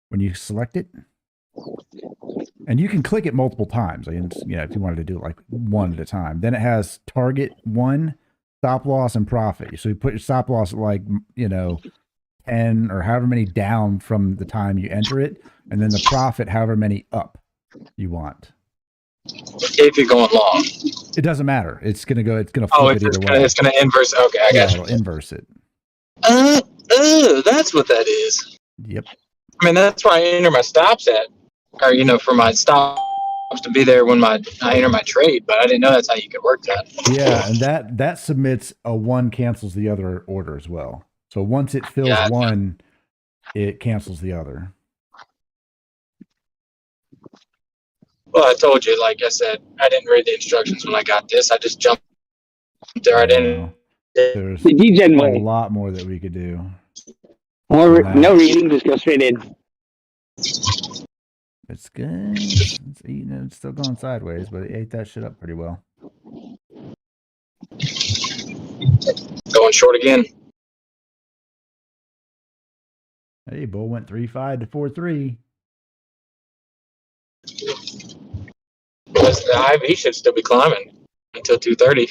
when you select it. And you can click it multiple times. Like, if you wanted to do it like one at a time. Then it has target 1, stop loss, and profit. So you put your stop loss at like, 10 or however many down from the time you enter it. And then the profit, however many up you want. If you're going long. It doesn't matter. It's going to flip it either way. It's going to inverse. Okay, I got you. It'll inverse it. That's what that is. Yep. I mean, that's why I enter my stops at, or for my stops to be there when I enter my trade. But I didn't know that's how you could work that. Yeah, and that submits a one cancels the other order as well. So once it fills one, it cancels the other. Well, I told you, like I said, I didn't read the instructions when I got this. I just jumped there. I didn't. There's DGen a way. lot more that we could do. No reading, just go straight in. It's good. It's eating. It's still going sideways, but it ate that shit up pretty well. Going short again. Hey, bull went 3.5 to 4.3. The IV should still be climbing until 2:30.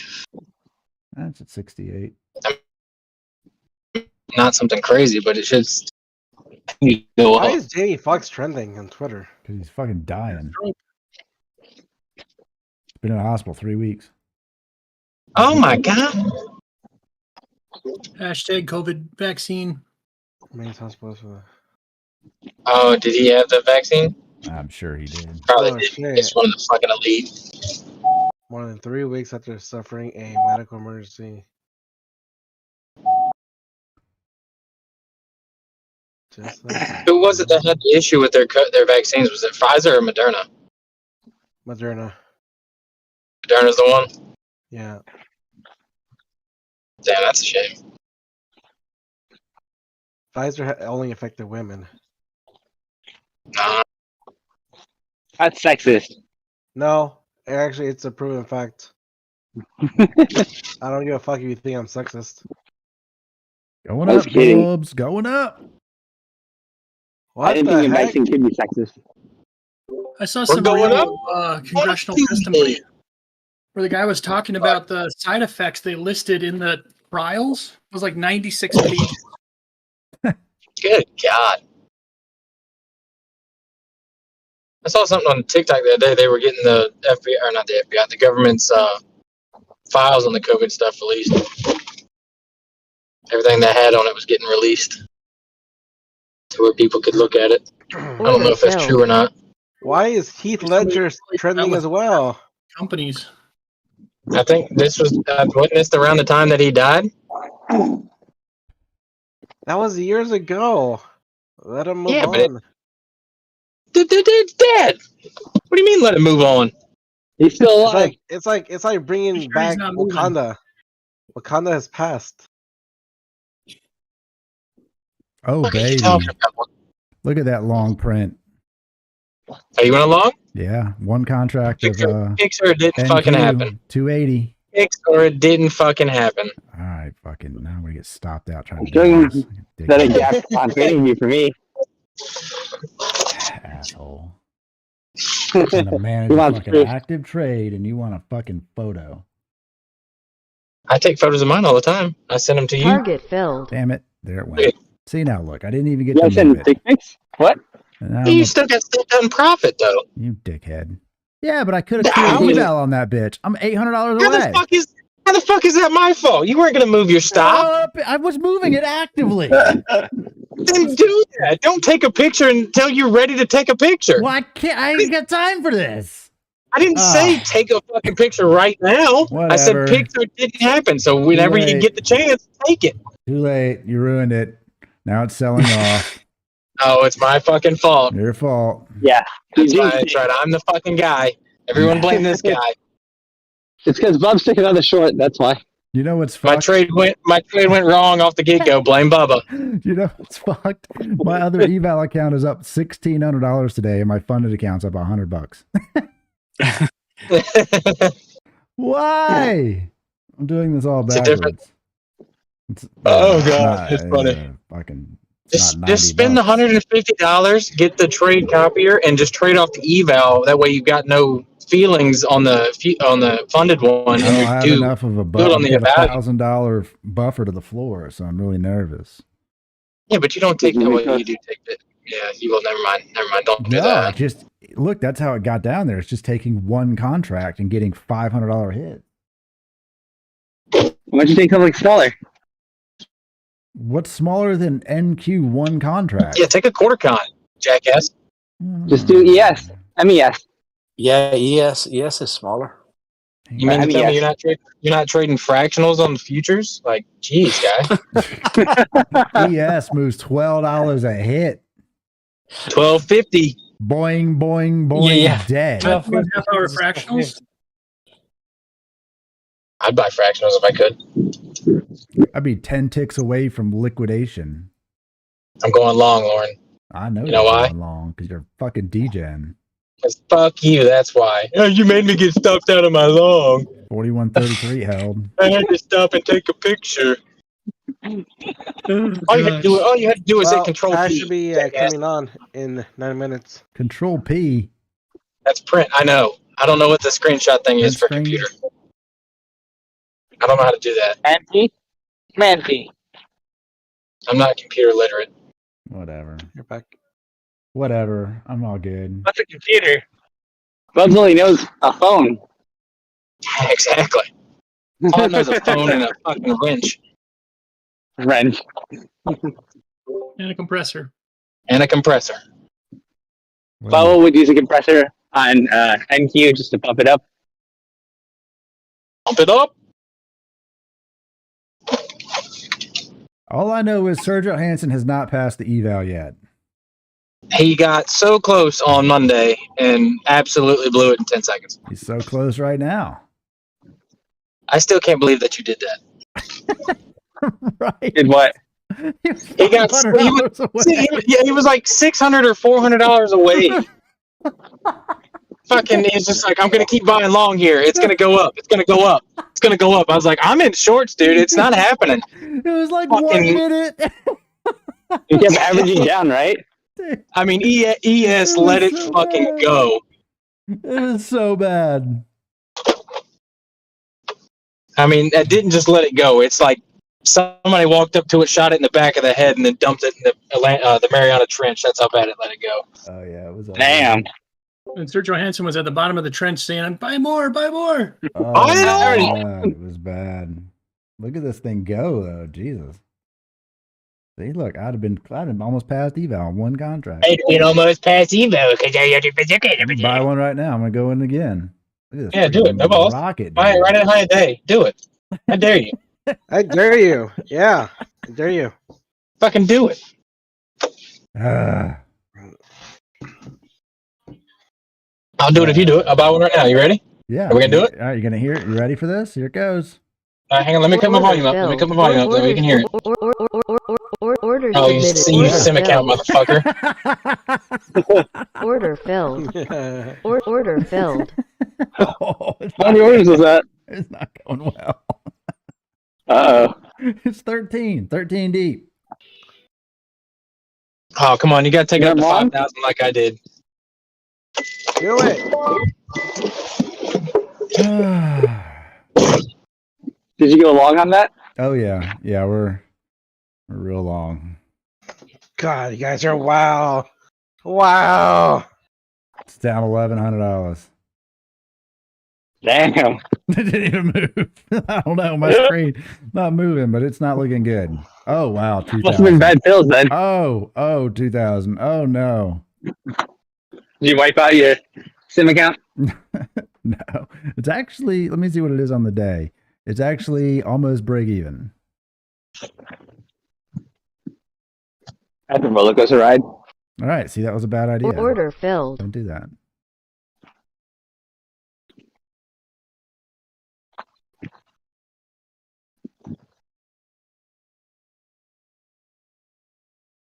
That's at 68. Not something crazy, but it should go Why up. is Jamie Foxx trending on Twitter? Because he's fucking dying. He's been in the hospital 3 weeks. Oh my god. Hashtag COVID vaccine. Oh, did he have the vaccine? I'm sure he did. Probably Oh, did. shit. It's one of the fucking elite. More than 3 weeks after suffering a medical emergency. Who was it that had the issue with their vaccines? Was it Pfizer or Moderna? Moderna. Moderna's the one? Yeah. Damn, that's a shame. Pfizer only affected women. Nah. That's sexist. No, actually, it's a proven fact. I don't give a fuck if you think I'm sexist. Going I was up, kidding. Bubs. Going up. What I didn't the think heck? investing could be sexist. I saw We're some going real congressional testimony Tuesday. where the guy was talking about the side effects they listed in the trials. It was like 96 pages. Good God. I saw something on TikTok the other day. They were getting the FBI, or not the FBI, the government's files on the COVID stuff released. Everything they had on it was getting released to where people could look at it. I don't know if that's true or not. Why is Heath Ledger trending as well? Companies. I think this was witnessed around the time that he died. That was years ago. Let him move on. But dude's dead. What do you mean let him move on? He's still alive. It's like bringing back not moving. Wakanda. Wakanda has passed. Oh, What are you baby. talking about? Look at that long print. Are you want along? Yeah, one contract of Pixar it didn't fucking happen. 280. Pixar it didn't fucking happen. All right, fucking. Now I'm gonna get stopped out trying to Doing do this. that a gap on trading view for me. Asshole. I'm gonna manage a fucking active trade, and you want a fucking photo. I take photos of mine all the time. I send them to you. Target filled. Damn it! There it went. See now, look. I didn't even get You to guys send move it. dick pics? What? You still got stuff done profit though. You dickhead. Yeah, but I could have cleared eval on that bitch. I'm $800 away. How the fuck is that my fault? You weren't gonna move your stop. I was moving it actively. Then do that. Don't take a picture until you're ready to take a picture. Well, I can't. I ain't got time for this. I didn't say take a fucking picture right now. I said Whatever. picture didn't happen. So whenever you late. get the chance, take it. Too late. You ruined it. Now it's selling off. Oh, it's my fucking fault. Your fault. Yeah. That's right. I'm the fucking guy. Everyone blame this guy. It's because Bub's taking another short. That's why. You know what's My fucked? trade went wrong off the get-go. Blame Bubba. You know what's fucked? My other eval account is up $1,600 today, and my funded account's up $100. Why? I'm doing this all It's a different- backwards. Oh god, it's funny. Fucking. Just spend the $150, get the trade copier, and just trade off the eval. That way, you've got no feelings on the funded one. I And don't you have do enough of a good on the value. $1,000 buffer to the floor, so I'm really nervous. Yeah, but you don't take the way you do take it. Yeah, you will. Never mind. Don't do No, that. just look. That's how it got down there. It's just taking one contract and getting $500 hit. Why don't you take something smaller? What's smaller than NQ1 contract? Yeah, take a quarter con, jackass. Just do ES. MES. Yeah, ES is smoller. You mean to tell me you're not trading fractionals on the futures? Like, geez, guy. ES moves $12 a hit. $12.50. Boing, boing, boing. Yeah. Dead. Half hour fractionals. I'd buy fractionals if I could. I'd be 10 ticks away from liquidation. I'm going long, Lauren. I know You know you're why? going long because you're fucking degen. Because fuck you, that's why. Oh, you made me get stuffed out of my long. 4133 held. I had to stop and take a picture. All you had to do is hit Control that P. should be coming on in 9 minutes. Control P. That's print. I know. I don't know what the screenshot thing is for computer. I don't know how to do that. Manty. I'm not computer literate. Whatever. You're back. Whatever. I'm all good. What's a computer? Bubs only knows a phone. Exactly. All I know is a phone and a fucking wrench. Wrench. And a compressor. And a compressor. Bubba would use a compressor on NQ just to pump it up. Pump it up. All I know is Sergio Hansen has not passed the eval yet. He got so close on Monday and absolutely blew it in 10 seconds. He's so close right now. I still can't believe that you did that. Right. Did what? He got $500 away. he was like $600 or $400 away. Fucking, he's just like, I'm gonna keep buying long here. It's gonna go up. It's gonna go up. It's gonna go up. I was like, I'm in shorts, dude. It's not happening. It was like Fucking- 1 minute. You kept averaging down, right? I mean, ES let it so fucking bad. go. It was so bad. I mean, it didn't just let it go. It's like somebody walked up to it, shot it in the back of the head, and then dumped it in the Mariana Trench. That's how bad it let it go. Oh yeah, it was. Damn. And Sir Johansson was at the bottom of the trench saying, "Buy more, buy more." Oh, I it was bad. Look at this thing go though, Jesus. See, look, I'd have almost passed eval on one contract. It almost passed eval because I Buy one right now. I'm gonna go in again. Look at this Yeah, do it. No balls. rocket. Buy it right at high day. Do it. I dare you. I dare you. Yeah, I dare you. Fucking do it. I'll do it if you do it. I'll buy one right now. You ready? Yeah. Are we gonna do it? All right, you're gonna hear it. You ready for this? Here it goes. All right, hang on. Let me cut my volume up. Let me cut my volume up. Then we can hear it. Orders Oh, you submitted. sim account, motherfucker. Order filled. Order filled. Oh, How many orders was that? it's not going well. Uh-oh. It's 13 deep. Oh, come on. You got to take it Is up to that wrong? 5,000 like I did. Do it. Did you go long on that? Oh yeah, we're real long. God, you guys are wow. Wow. It's down $1,100. Damn. It didn't even move. I don't know. My screen not moving, but it's not looking good. Oh wow, 2,000. Must have been bad pills then. Oh, 2,000. Oh no. Did you wipe out your sim account? No. It's actually, let me see what it is on the day. It's actually almost break even. That's a roller coaster ride. All right. See, that was a bad idea. Order filled. Don't do that.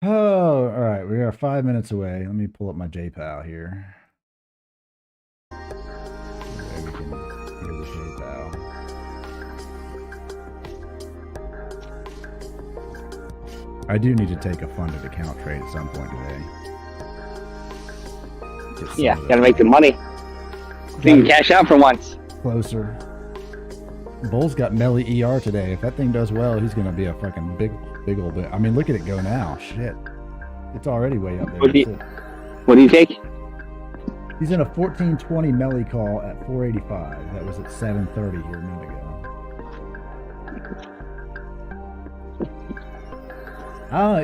Oh, all right. We are 5 minutes away. Let me pull up my JPAL here. That way we can hear the JPAL. I do need to take a funded account trade at some point today. Get some Yeah, of gotta the- make the money. You can cash out for once. Closer. Bull's got Melly ER today. If that thing does well, he's gonna be a fucking big old bit. I mean, look at it go now. Shit. It's already way up there. What do That's it. What do you take? He's in a 1420 Melly call at 485. That was at 730 here a minute ago.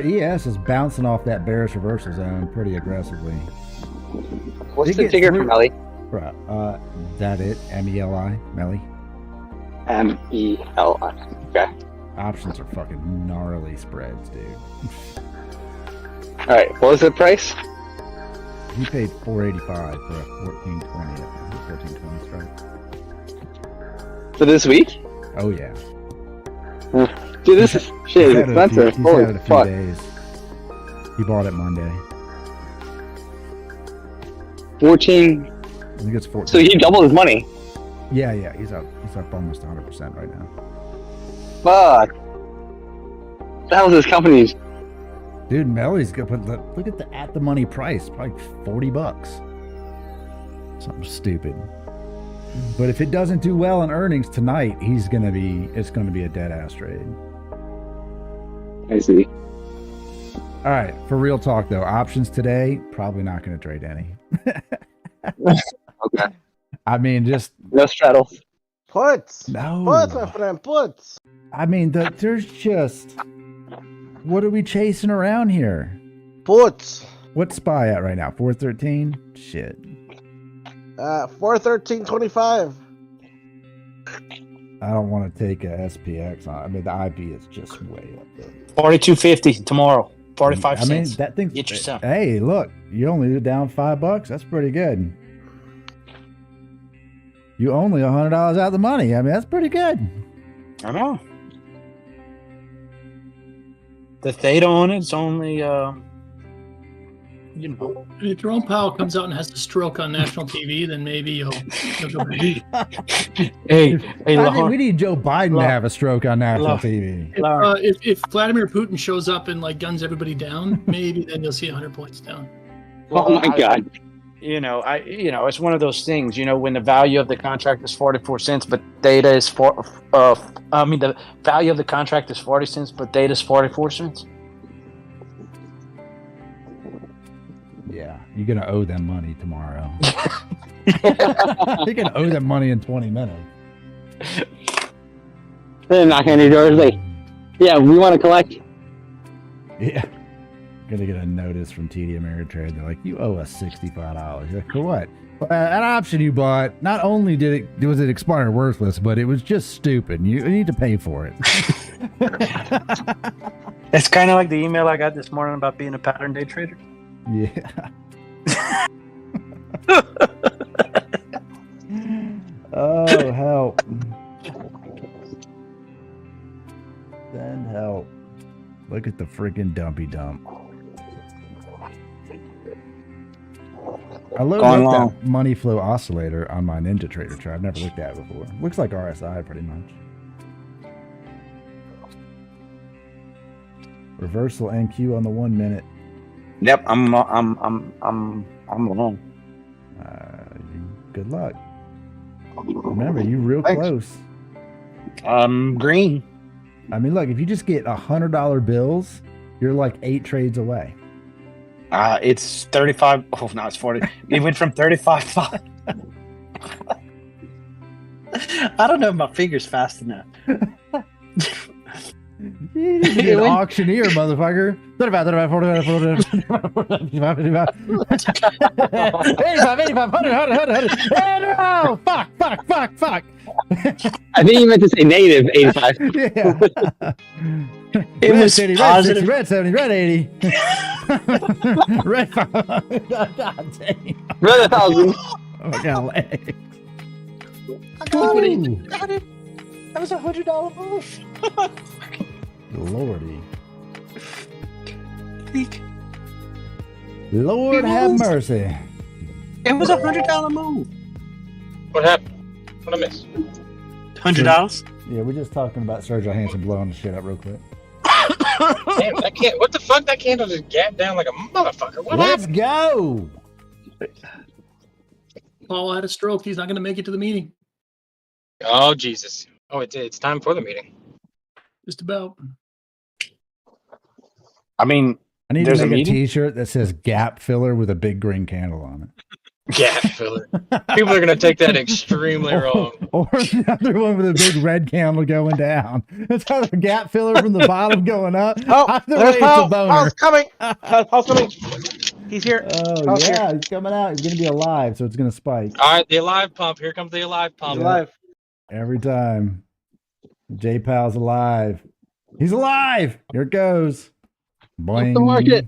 ES is bouncing off that bearish reversal zone pretty aggressively. What's It the gets ticker through- for Melly? That it? MELI? Melly? MELI. Okay. Options are fucking gnarly spreads, dude. All right. What was the price? He paid 485 for a 1420 1420 strike. For this week? Oh yeah. Dude, this is shit is expensive. He's Holy had it a few fuck. days. He bought it Monday. 14. I think it's 14. So he doubled his money. Yeah, he's up almost 100% right now. Fuck. What the hell is this company's? Dude, Melly's good, but look at the at the money price, probably $40. Something stupid. But if it doesn't do well in earnings tonight, it's gonna be a dead ass trade. I see. All right, for real talk though, options today, probably not gonna trade any. Okay. I mean, just no straddles. Puts. No. Puts, my friend. Puts. I mean, there's just what are we chasing around here? Puts. What's SPY at right now? 413? Shit. 413.25. I don't want to take a SPX on. I mean, the IP is just way up there. 42.50 tomorrow. 45 I mean, cents. that thing's. Get yourself. Hey, look, you only down $5. That's pretty good. You only $100 out of the money. I mean, that's pretty good. I know. The theta on it's only you know. If Jerome Powell comes out and has a stroke on national TV, then maybe you'll go back. I think we need Joe Biden to have a stroke on national TV. If Vladimir Putin shows up and like guns everybody down, maybe then you'll see 100 points down. Oh my God. It's one of those things, when the value of the contract is 44 cents, but data is the value of the contract is 40 cents, but data is 44 cents. Yeah, you're gonna owe them money tomorrow. You're gonna owe them money in 20 minutes. They're knocking on your doors like, yeah, we want to collect. Yeah. Gonna get a notice from TD Ameritrade. They're like, you owe us $65. You're like, for what? Well, that option you bought, not only was it expired worthless, but it was just stupid. You need to pay for it. It's kind of like the email I got this morning about being a pattern day trader. Yeah. Oh, help. Send help. Look at the freaking dumpy dump. I loaded up that money flow oscillator on my Ninja Trader chart. I've never looked at it before. Looks like RSI pretty much. Reversal NQ on the 1 minute. Yep, I'm wrong. Good luck. Remember, you real close. Green. I mean, look, if you just get $100 bills, you're like 8 trades away. It's 35. Oh, no, it's 40. It went from 35. I don't know if my finger's fast enough. You need to be an auctioneer, motherfucker. 35, 100. Fuck. I think you meant to say negative 85. Yeah. It red was 70, positive. red 60, red 70, red 80. Red 5. God damn. Red 1,000. Oh, my God, leg. I got it. That was $100 move. Lordy. Lord have mercy. It was $100 move. What happened? What I missed? $100? Yeah, we're just talking about Sergio Hansen blowing the shit up real quick. Damn, that can't. What the fuck? That candle just gapped down like a motherfucker. What Let's happened? go. Paul had a stroke. He's not going to make it to the meeting. Oh Jesus! Oh, it's time for the meeting. Just about. I mean, I need to there's a make a meeting? T-shirt that says "Gap Filler" with a big green candle on it. Gap filler. People are gonna take that extremely wrong. Or the other one with a big red candle going down. It's either gap filler from the bottom going up. Oh, Either there's way, Paul. it's a boner. Paul's coming. Paul's coming. He's here. Oh Paul's yeah, here. he's coming out. He's gonna be alive, so it's gonna spike All right, the alive pump. Here comes the alive pump. He's alive. every time. J Pal's alive. He's alive. Here it goes. Boing. the market.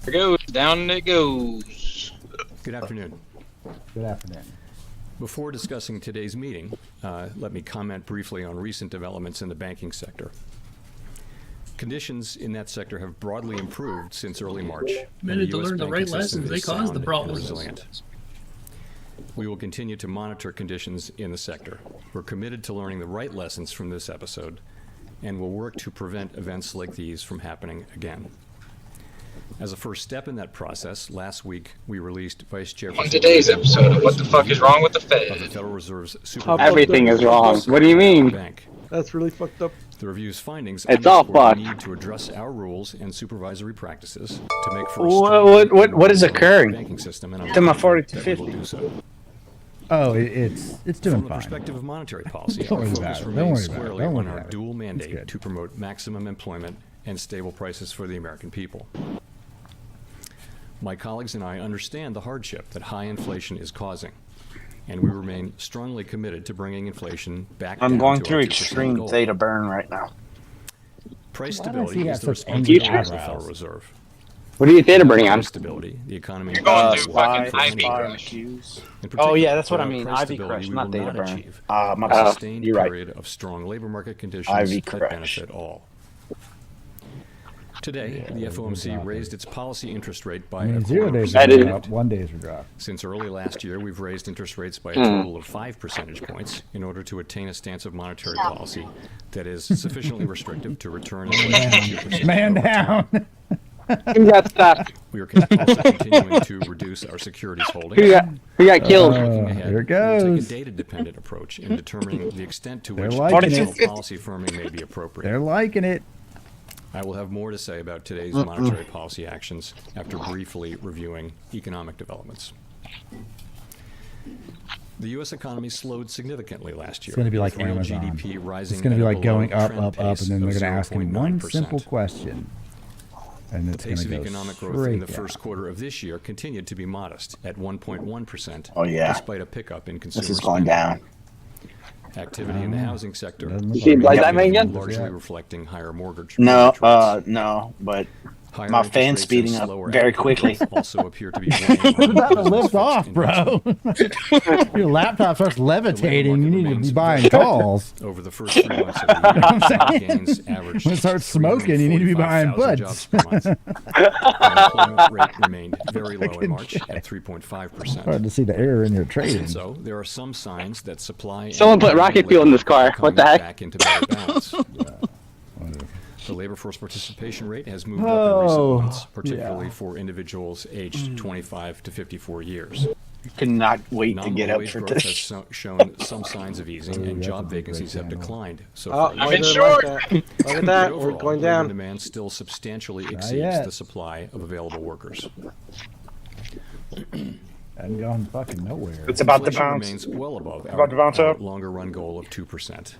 Here goes. Down it goes. Good afternoon. Good afternoon. Before discussing today's meeting, let me comment briefly on recent developments in the banking sector. Conditions in that sector have broadly improved since early March. Minute to learn the right lessons, they caused the problems. Resilient. We will continue to monitor conditions in the sector. We're committed to learning the right lessons from this episode, and will work to prevent events like these from happening again. As a first step in that process, last week we released Vice Chairperson On today's episode of What the Fuck is Wrong with the of the Fed? Federal Reserve's Everything is wrong. What do you mean? Bank. That's really fucked up. The review's findings It's all underscore the fucked. need to address our rules and supervisory practices to make for a What strong is occurring? banking system, and I'm To my confident 40 to that we will 50. do so. Oh, it's doing From the fine. perspective of monetary policy, Don't our worry focus about it. Don't remains worry about it. squarely Don't on worry our about it. dual It's mandate good. to promote maximum employment and stable prices for the American people. My colleagues and I understand the hardship that high inflation is causing, and we remain strongly committed to bringing inflation back down I'm going to through our 2% extreme goal. theta burn right now. Price Why does he stability have is the such angry responsibility of the eyebrows? Federal Reserve. What are you theta burning on? Stability, the economy. You're going through fucking Ivy Crush. Oh yeah, that's what I mean. Ivy Crush, not data burn. A sustained period of strong labor market conditions Ivy that Crush. benefit all. Today, the FOMC raised its policy interest rate by a 0 days quarter are percent. up, 1 days are dropped. Since early last year, we've raised interest rates by a total of 5 percentage points in order to attain a stance of monetary policy that is sufficiently restrictive to return inflation to 2%. Man down. Congrats, Steph. We are also continuing to reduce our securities holdings. Who got killed? Looking ahead, here it we'll goes. take a data-dependent approach in determining the extent to They're which liking additional it. policy firming may be appropriate. They're liking it. I will have more to say about today's monetary policy actions after briefly reviewing economic developments. The U.S. economy slowed significantly last year. It's going to be like with real Amazon. GDP rising It's going to be at a like going below up, trend up, up, pace and then they're of going to ask him one 0.9%. simple question. And The it's going pace to of go economic growth straight in the down. first quarter of this year continued to be modest at 1.1%. Oh, yeah. Despite a pickup in consumer This is going spending. down. Activity in the housing sector You see Blind Diamond again? largely reflecting higher mortgage No, rates. no, but Higher my interest fan's rates and speeding up slower very output quickly. growth also appear to be weighing on You're about to business lift fixed off, bro. investment. Your laptop starts The labor levitating. You market need to be remains buying very calls. active. Over the first 3 months of the year, gains averaged When it starts smoking, you need to be buying 345,000 butts. jobs per month. The unemployment rate remained very low in March at 3.5%. Hard to see the error in your trading. Even so, there are some signs that supply and Someone put demand rocket fuel in this car. are What the coming heck? back into better balance. The labor force participation rate has moved up in recent months, particularly for individuals aged 25 to 54 years. Cannot wait to Nominal get up wage for growth this. has shown some signs of easing, and job vacancies have declined so Oh, far. I'm in short. Look at that. We're Overall, going labor down. demand still substantially Not exceeds yet. the supply of available workers. Hadn't gone fucking nowhere. It's about to Inflation bounce. remains well above About to bounce our up. longer run goal of 2%.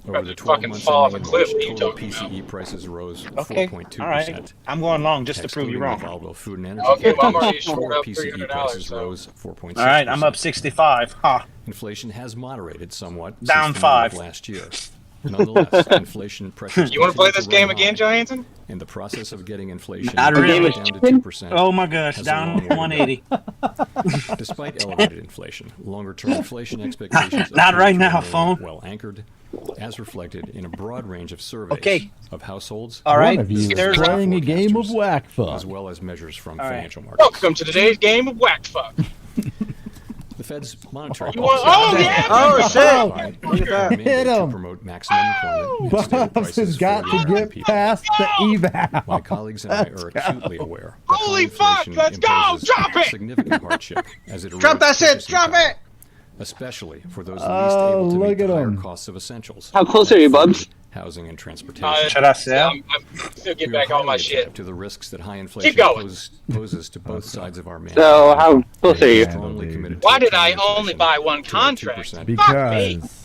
Over About the to 12 fucking months fall off ending a in cliff. March, What are you total talking about? PCE prices rose Okay, 4.2%. all right. I'm going long just to prove you Excluding wrong. the volatile food and energy Okay, well, I'm categories, already short core up PCE $300, prices so. rose 4.6%. All right, I'm up 65. Ha. Inflation has moderated somewhat Down since the middle of 5. last year. Nonetheless, inflation pressures You want to play continue this game run again, high, Johansson? and the process of getting inflation Not down really. to 2% Oh my gosh, has a down long way to go. 180. Despite elevated inflation, longer-term inflation expectations Not appear right to now, remain phone. well anchored, as reflected in a broad range of surveys Okay. of households, All right. One of you is There's playing a game of forecasters, whack as fuck. well as measures from All right. financial markets. Welcome to today's game of whack fuck. The Fed's monetary You want- policy. oh, yeah! Oh, shit! Look at that. Hit To him. promote maximum employment and stable Bubs prices has for got the to American get people. past the eval. My colleagues and I are acutely aware that Holy high fuck, inflation let's go! imposes Drop it! significant hardship as it Drop erodes that shit. purchasing Drop power, it. especially for those Oh, least able to look meet the at higher 'em. costs of essentials. How close are you, Bubs? Housing and transportation. Should I sell? I'm still We getting are back on my highly shit. attentive to the risks that high inflation going. poses to both sides of our mandate. So how close are you? Strongly committed to Why did I attaining only inflation buy one to a contract? 2% Because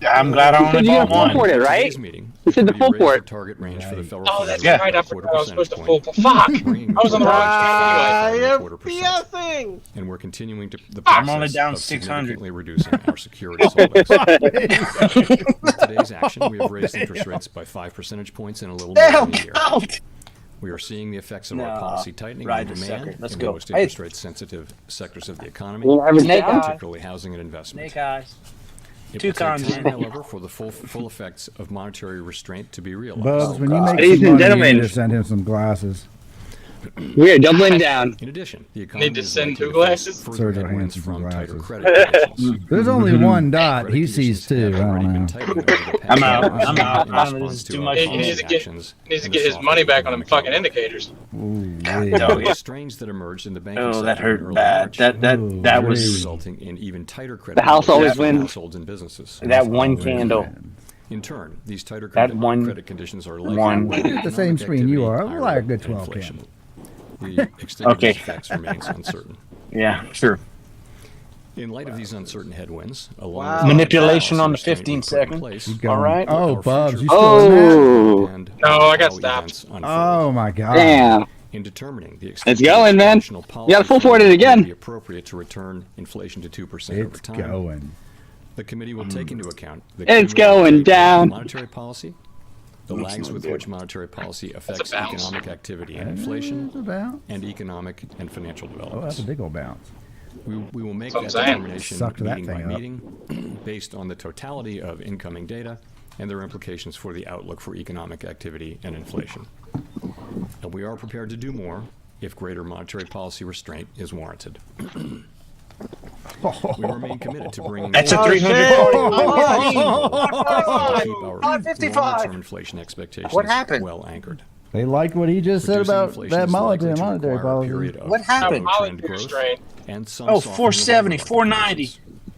I'm glad I So only you bought got full one. for it, right? Today's meeting, You said to the full committee for raised it. the target range for the federal Oh, funds that's rate right. by I a quarter forgot I was supposed percentage to full. point, Fuck! bringing I was on the wrong total track inflation I rate am to 4%. PSing. And we're continuing to the I'm process only down of 600. significantly reducing our securities holdings. With today's action, we have raised interest rates by 5 percentage points in a little more than a year. We are seeing the effects of our No, policy tightening ride on the demand sucker. Let's in go. the most Hey. interest rate sensitive sectors of the economy, You average Snake down? eye. particularly housing and investment. Snake eyes. It Two will take cons. time, however, for the full effects of monetary restraint to be realized. Bubs, when you make Ladies some and money, you gentlemen. need to send him some glasses. We are doubling down. In addition, the economy Need to is send likely two to face glasses? further Sergio headwinds Hansen from tighter glasses. credit conditions. There's only one dot. Credit He sees conditions two. have I already don't been know. tightening over the past I'm out. year I'm out. in This response is to too our much He for policy needs to get actions needs to and get the his softer money back on them economic fucking outlook. indicators. Ooh, The strains that emerged in the banking Oh, sector that in hurt early bad. March That was resulting in even tighter credit The house conditions always for wins. households and businesses. that one candle. In turn, these tighter That one- credit conditions are likely one- to Look at the same screen you are. I'm like a good 12 inflation. candle. The extent of Okay. these effects remains uncertain. Yeah, sure. In light of these uncertain headwinds, along Wow. with Manipulation policy on the restraint 15 we've put in second. place, Keep going. All right. Oh, our Bubs, future you still in Oh. depend No, on I got how stopped. events unfold. Oh my god. Damn. In determining the extent It's to which going, man. additional You gotta full policy forward it may again. be appropriate to return inflation to 2% over It's time. going. The committee will take into account the It's cumulative going effect of down. monetary policy, the lags with which monetary policy affects economic activity and inflation, and economic and financial developments. Oh, that's a big old bounce. We will make that determination meeting by meeting based on the totality of incoming data and their implications for the outlook for economic activity and inflation. And we are prepared to do more if greater monetary policy restraint is warranted. We remain committed to bringing That's a 355 inflation expectations What happened? well anchored. They liked what he just said about that monetary policy. What happened? And Oh, 470, 490.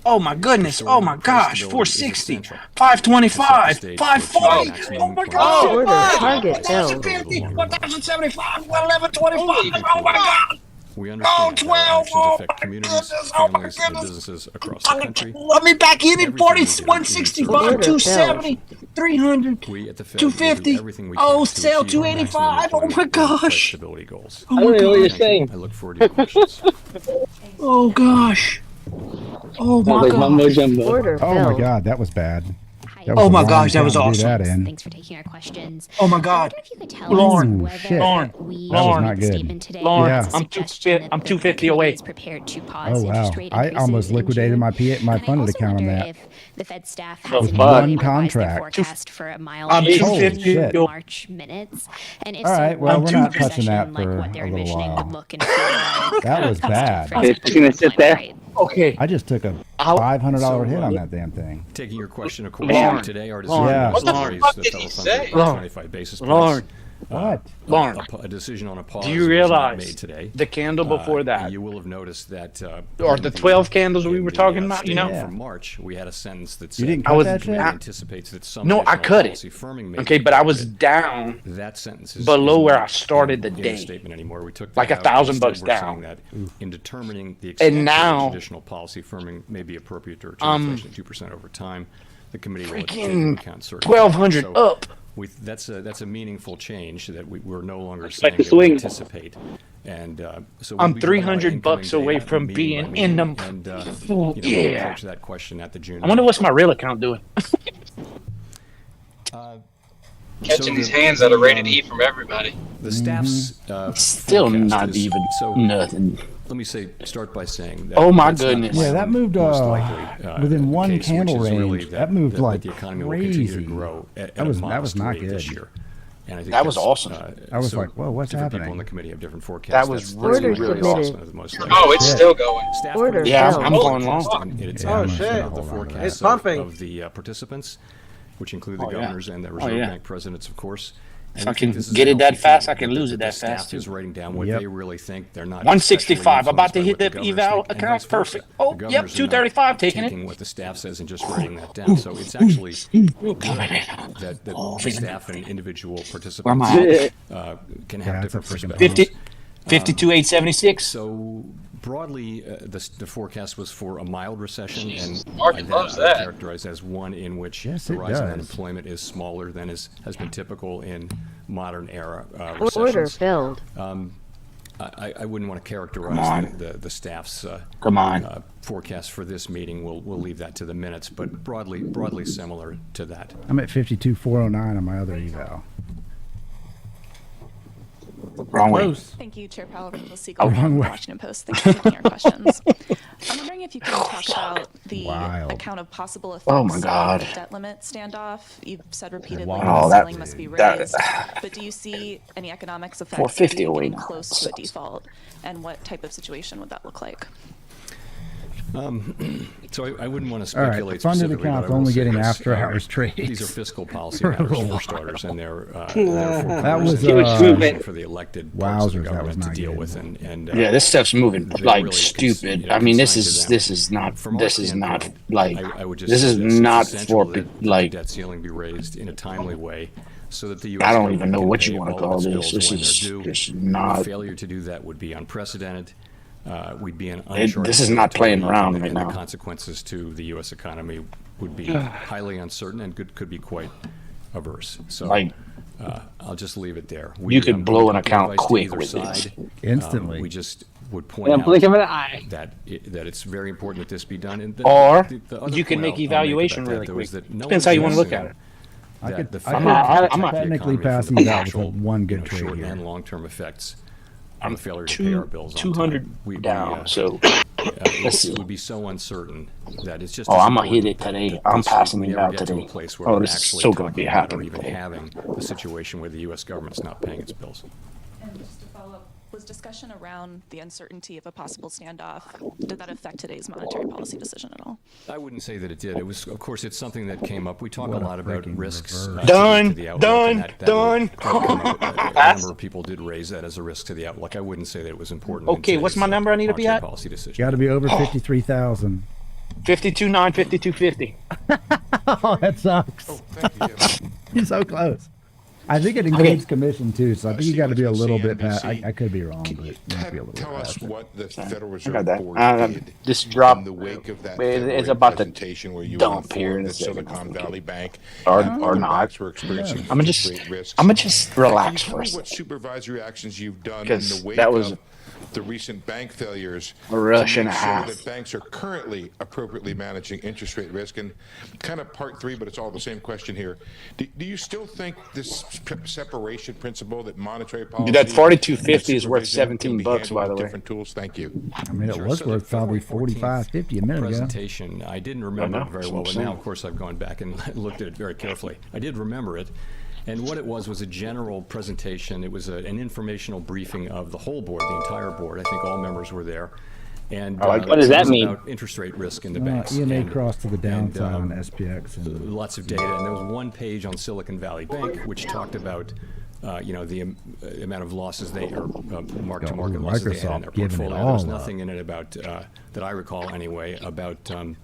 Oh my goodness. Oh my gosh. 460, 525, 540. Oh my God. Order target filled. 1050, 1075, 1125. Oh my God. We understand how our actions affect communities, families, and businesses across the country. Let me back in at 40, 165, 270, 300, We at the Fed 250. Oh, sell 285. Oh my gosh. Stability goals. I don't know what you're saying. I look forward to your questions. Oh gosh. Oh my God. Oh my God, that was bad. That Oh was my the gosh, that wrong was time to do awesome. that in. Thanks for taking our questions. Oh my God. Lauren, shit. Lauren, That was not good. Lauren, Yeah. I'm 250 away. Oh wow, I almost liquidated my funded account on that. The Fed staff With has one contract. forecast for a mild I'm change 250. in Shit. March minutes. And if All right, well, we're not touching that recession, for like what they're a little envisioning while. would look and feel like. That was bad. It's gonna sit there. Okay. I just took a $500 hit on that damn thing. Taking your question according Lauren, today, our Lauren, decision what the was to fuck raise did the he federal funds say? rate by 25 basis points. Lauren. What? Lauren. A decision on a pause. Do you was not realize made today. the candle before that? You will have noticed that. Or the 12 candles we were talking about, you know? statement from March, we had a sentence that You said didn't cut that it shit? anticipates that some No, I additional cut it. policy firming may Okay, be but I was appropriate. down That sentence is below is where not I started the in the day. statement anymore. We took Like that out. $1,000 Instead, bucks we're down. saying that in determining the And extent to which now- additional policy firming may be appropriate to return inflation at 2% over time, the committee will take into account certain 1,200 factors. up. That's a meaningful change that we're no longer Like saying the that we swing. anticipate. And so I'm we do have a lot of 300 bucks incoming away data from meeting being by in meeting, them. and Oh, we'll yeah. approach that question at the June. I wonder what's my real account doing. Catching these hands at a rated E from everybody. The staff's Still forecast not is- even so nothing. Let me start by saying that. Oh, my that's not goodness. Yeah, that moved most likely, within one case, which candle is really range. That moved that like the economy will continue to crazy. grow at That a was modest not rate this good. year. And I think That was that's, awesome. I was so like, whoa, what's different happening? People in the committee have different forecasts. That was really, Order really submitted. awesome. The most Oh, it's Shit. still going. Staff Order committee Yeah, filled. I'm going long. and it's Yeah, I'm average gonna of the hold on to that. forecasts It's pumping. of the participants, which include the Oh, yeah. governors and the Oh, Reserve yeah. Bank presidents, of course. If I can get it that fast, I can lose it that fast, Staff is too. writing down what Yep. they really think. They're not 165. I'm about to influenced hit by the what governors eval think, and account. vice versa. Perfect. Oh, The yep, governors are not 235. Taking taking it. what the staff says and just writing that down. So it's actually that the staff and individual participants Where am I can Yeah, have that's a different freaking perspectives. 52,876. So broadly, the forecast was for a mild recession, and Market loves that. characterized as one in which Yes, the it rise in does. unemployment is smaller than has been typical in modern era Order recessions. filled. I wouldn't want to characterize the staff's forecast for this meeting. We'll leave that to the minutes, but broadly similar to that. I'm at 52,409 on my other eval. Wrong way. Thank you, Chair Powell, Rachel Oh, Siegel, wrong from way. Washington Post. Thanks for taking our questions. I'm wondering if you can talk about the Wild. account of possible effects Oh, my God. of the debt limit standoff. You've said repeatedly Wow. the Oh, that- ceiling must be that- raised, but do you see any economics effects 450 of away getting now. close to a default, and what type of situation would that look like? So I wouldn't want to All right, speculate the funded specifically, account's but I will only say getting this, after-hours trades. These are fiscal policy For a matters little for while. starters, and they're That was, for the elected parts of the wowzers, that was government to not deal good. with, and Yeah, this stuff's moving they're like really stupid. you know, I mean, this consigned to is them. this is not From our this is not standpoint, like I would just this say is It's not essential for that like the debt ceiling be raised in a timely way, so that the U.S. I don't government even know can what pay you want to all call its this. bills This when is they're due. just not. Failure to do that would be unprecedented. We'd be in This uncharted is not playing territory, around and right the now. consequences to the U.S. economy would be highly uncertain and could be quite averse. So Like, I'll just leave it there. you could we blow an don't give account advice to quick either with side. this. Instantly. We just would point In a out blink of an eye. that it's very important that this be done. And Or the other you can point make I'll make evaluation about that, really though, quick. is that no Depends one how you want to can look at it. I that could, the I failure could to protect the technically economy pass from these the out with actual, one good trade short here. and long-term effects of I'm the failure to pay our bills on 200 time. down. So let's see. It would be so uncertain that it's just. Oh, as I'm gonna hit important it today. that I'm this- passing we these never out get to today. a place where Oh, we're this is actually so gonna talking be about or happening even today. having the situation where the U.S. government's not paying its bills. And just to follow up, was discussion around the uncertainty of a possible standoff, did that affect today's monetary policy decision at all? I wouldn't say that it did. It was, of course, it's something that came up. We talk a lot about risks. Done, to the outlook, done, and that done. a number of people did raise that as a risk to the outlook. I wouldn't say that it was important. Okay, what's my number I need to be monetary at? Policy decision. Got to be over 53,000. 52.9, 52.50. Oh, that sucks. You're so close. I think it includes commission too, so I think you got to be a little bit past. I could be wrong, but you might be a little Tell bit us past. what the Federal I Reserve got that. Board did This drop in the wake of that it's February about to presentation where you dump were here in informed a that second. Silicon Valley Bank Or and other not. banks were experiencing I'm interest just rate risks. I'm gonna just relax Can you tell me first. what supervisory actions you've done in Because the wake that was of the recent bank failures a rush to and make a sure half. that banks are currently appropriately managing interest rate risk? And kind of part three, but it's all the same question here. Do you still think this separation principle that monetary policy? That 42.50 and is worth supervision can $17 be bucks, handled by the with way. different tools? Thank you. I mean, it Sure. was So worth the probably February 45.50 a minute ago. presentation, I didn't remember know, it very that's well, what but I'm now, saying. of course, I've gone back and looked at it very carefully. I did remember it, and what it was a general presentation. It was an informational briefing of the whole board, the entire board. I think all members were there. And What does it that was mean? about interest rate risk in the banks. EMA and- crossed to the downside and, on SPX. And lots of data, and there was one page on Silicon Valley Bank which talked about, the amount of losses they or mark-to-market losses they had in their Microsoft giving it portfolio. There was all nothing in it about that I recall anyway about. I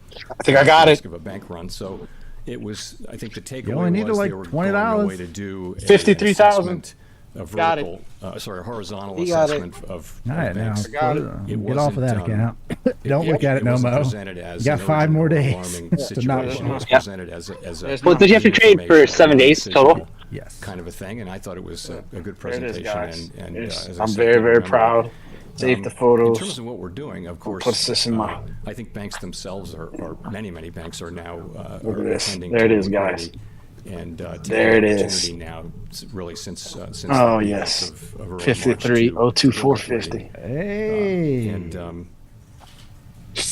think I got the it. risk of a bank run. So it was. I think the takeaway only needed was like they were $20. going away to do a 53,000. assessment of Got it. vertical, horizontal He got it. assessment of all right, now banks. get off of that account. Don't look at it no wasn't more. presented as You got an 5 more urgent or days alarming to not. situation. It was presented as a Well, did you have to trade for 7 days total? Yes. kind of a thing, and I thought it was a good There it is, presentation. guys. And Yes. as I I'm said, very, did very remember proud. it. Save the In photos. terms of what we're doing, of course, Put this in my. I think banks themselves are many banks are now Look are at this. attending There it to is, guys. liquidity and There it taking is. opportunity now, really since Oh the yes, events of early 53, March to 02450. Hey. and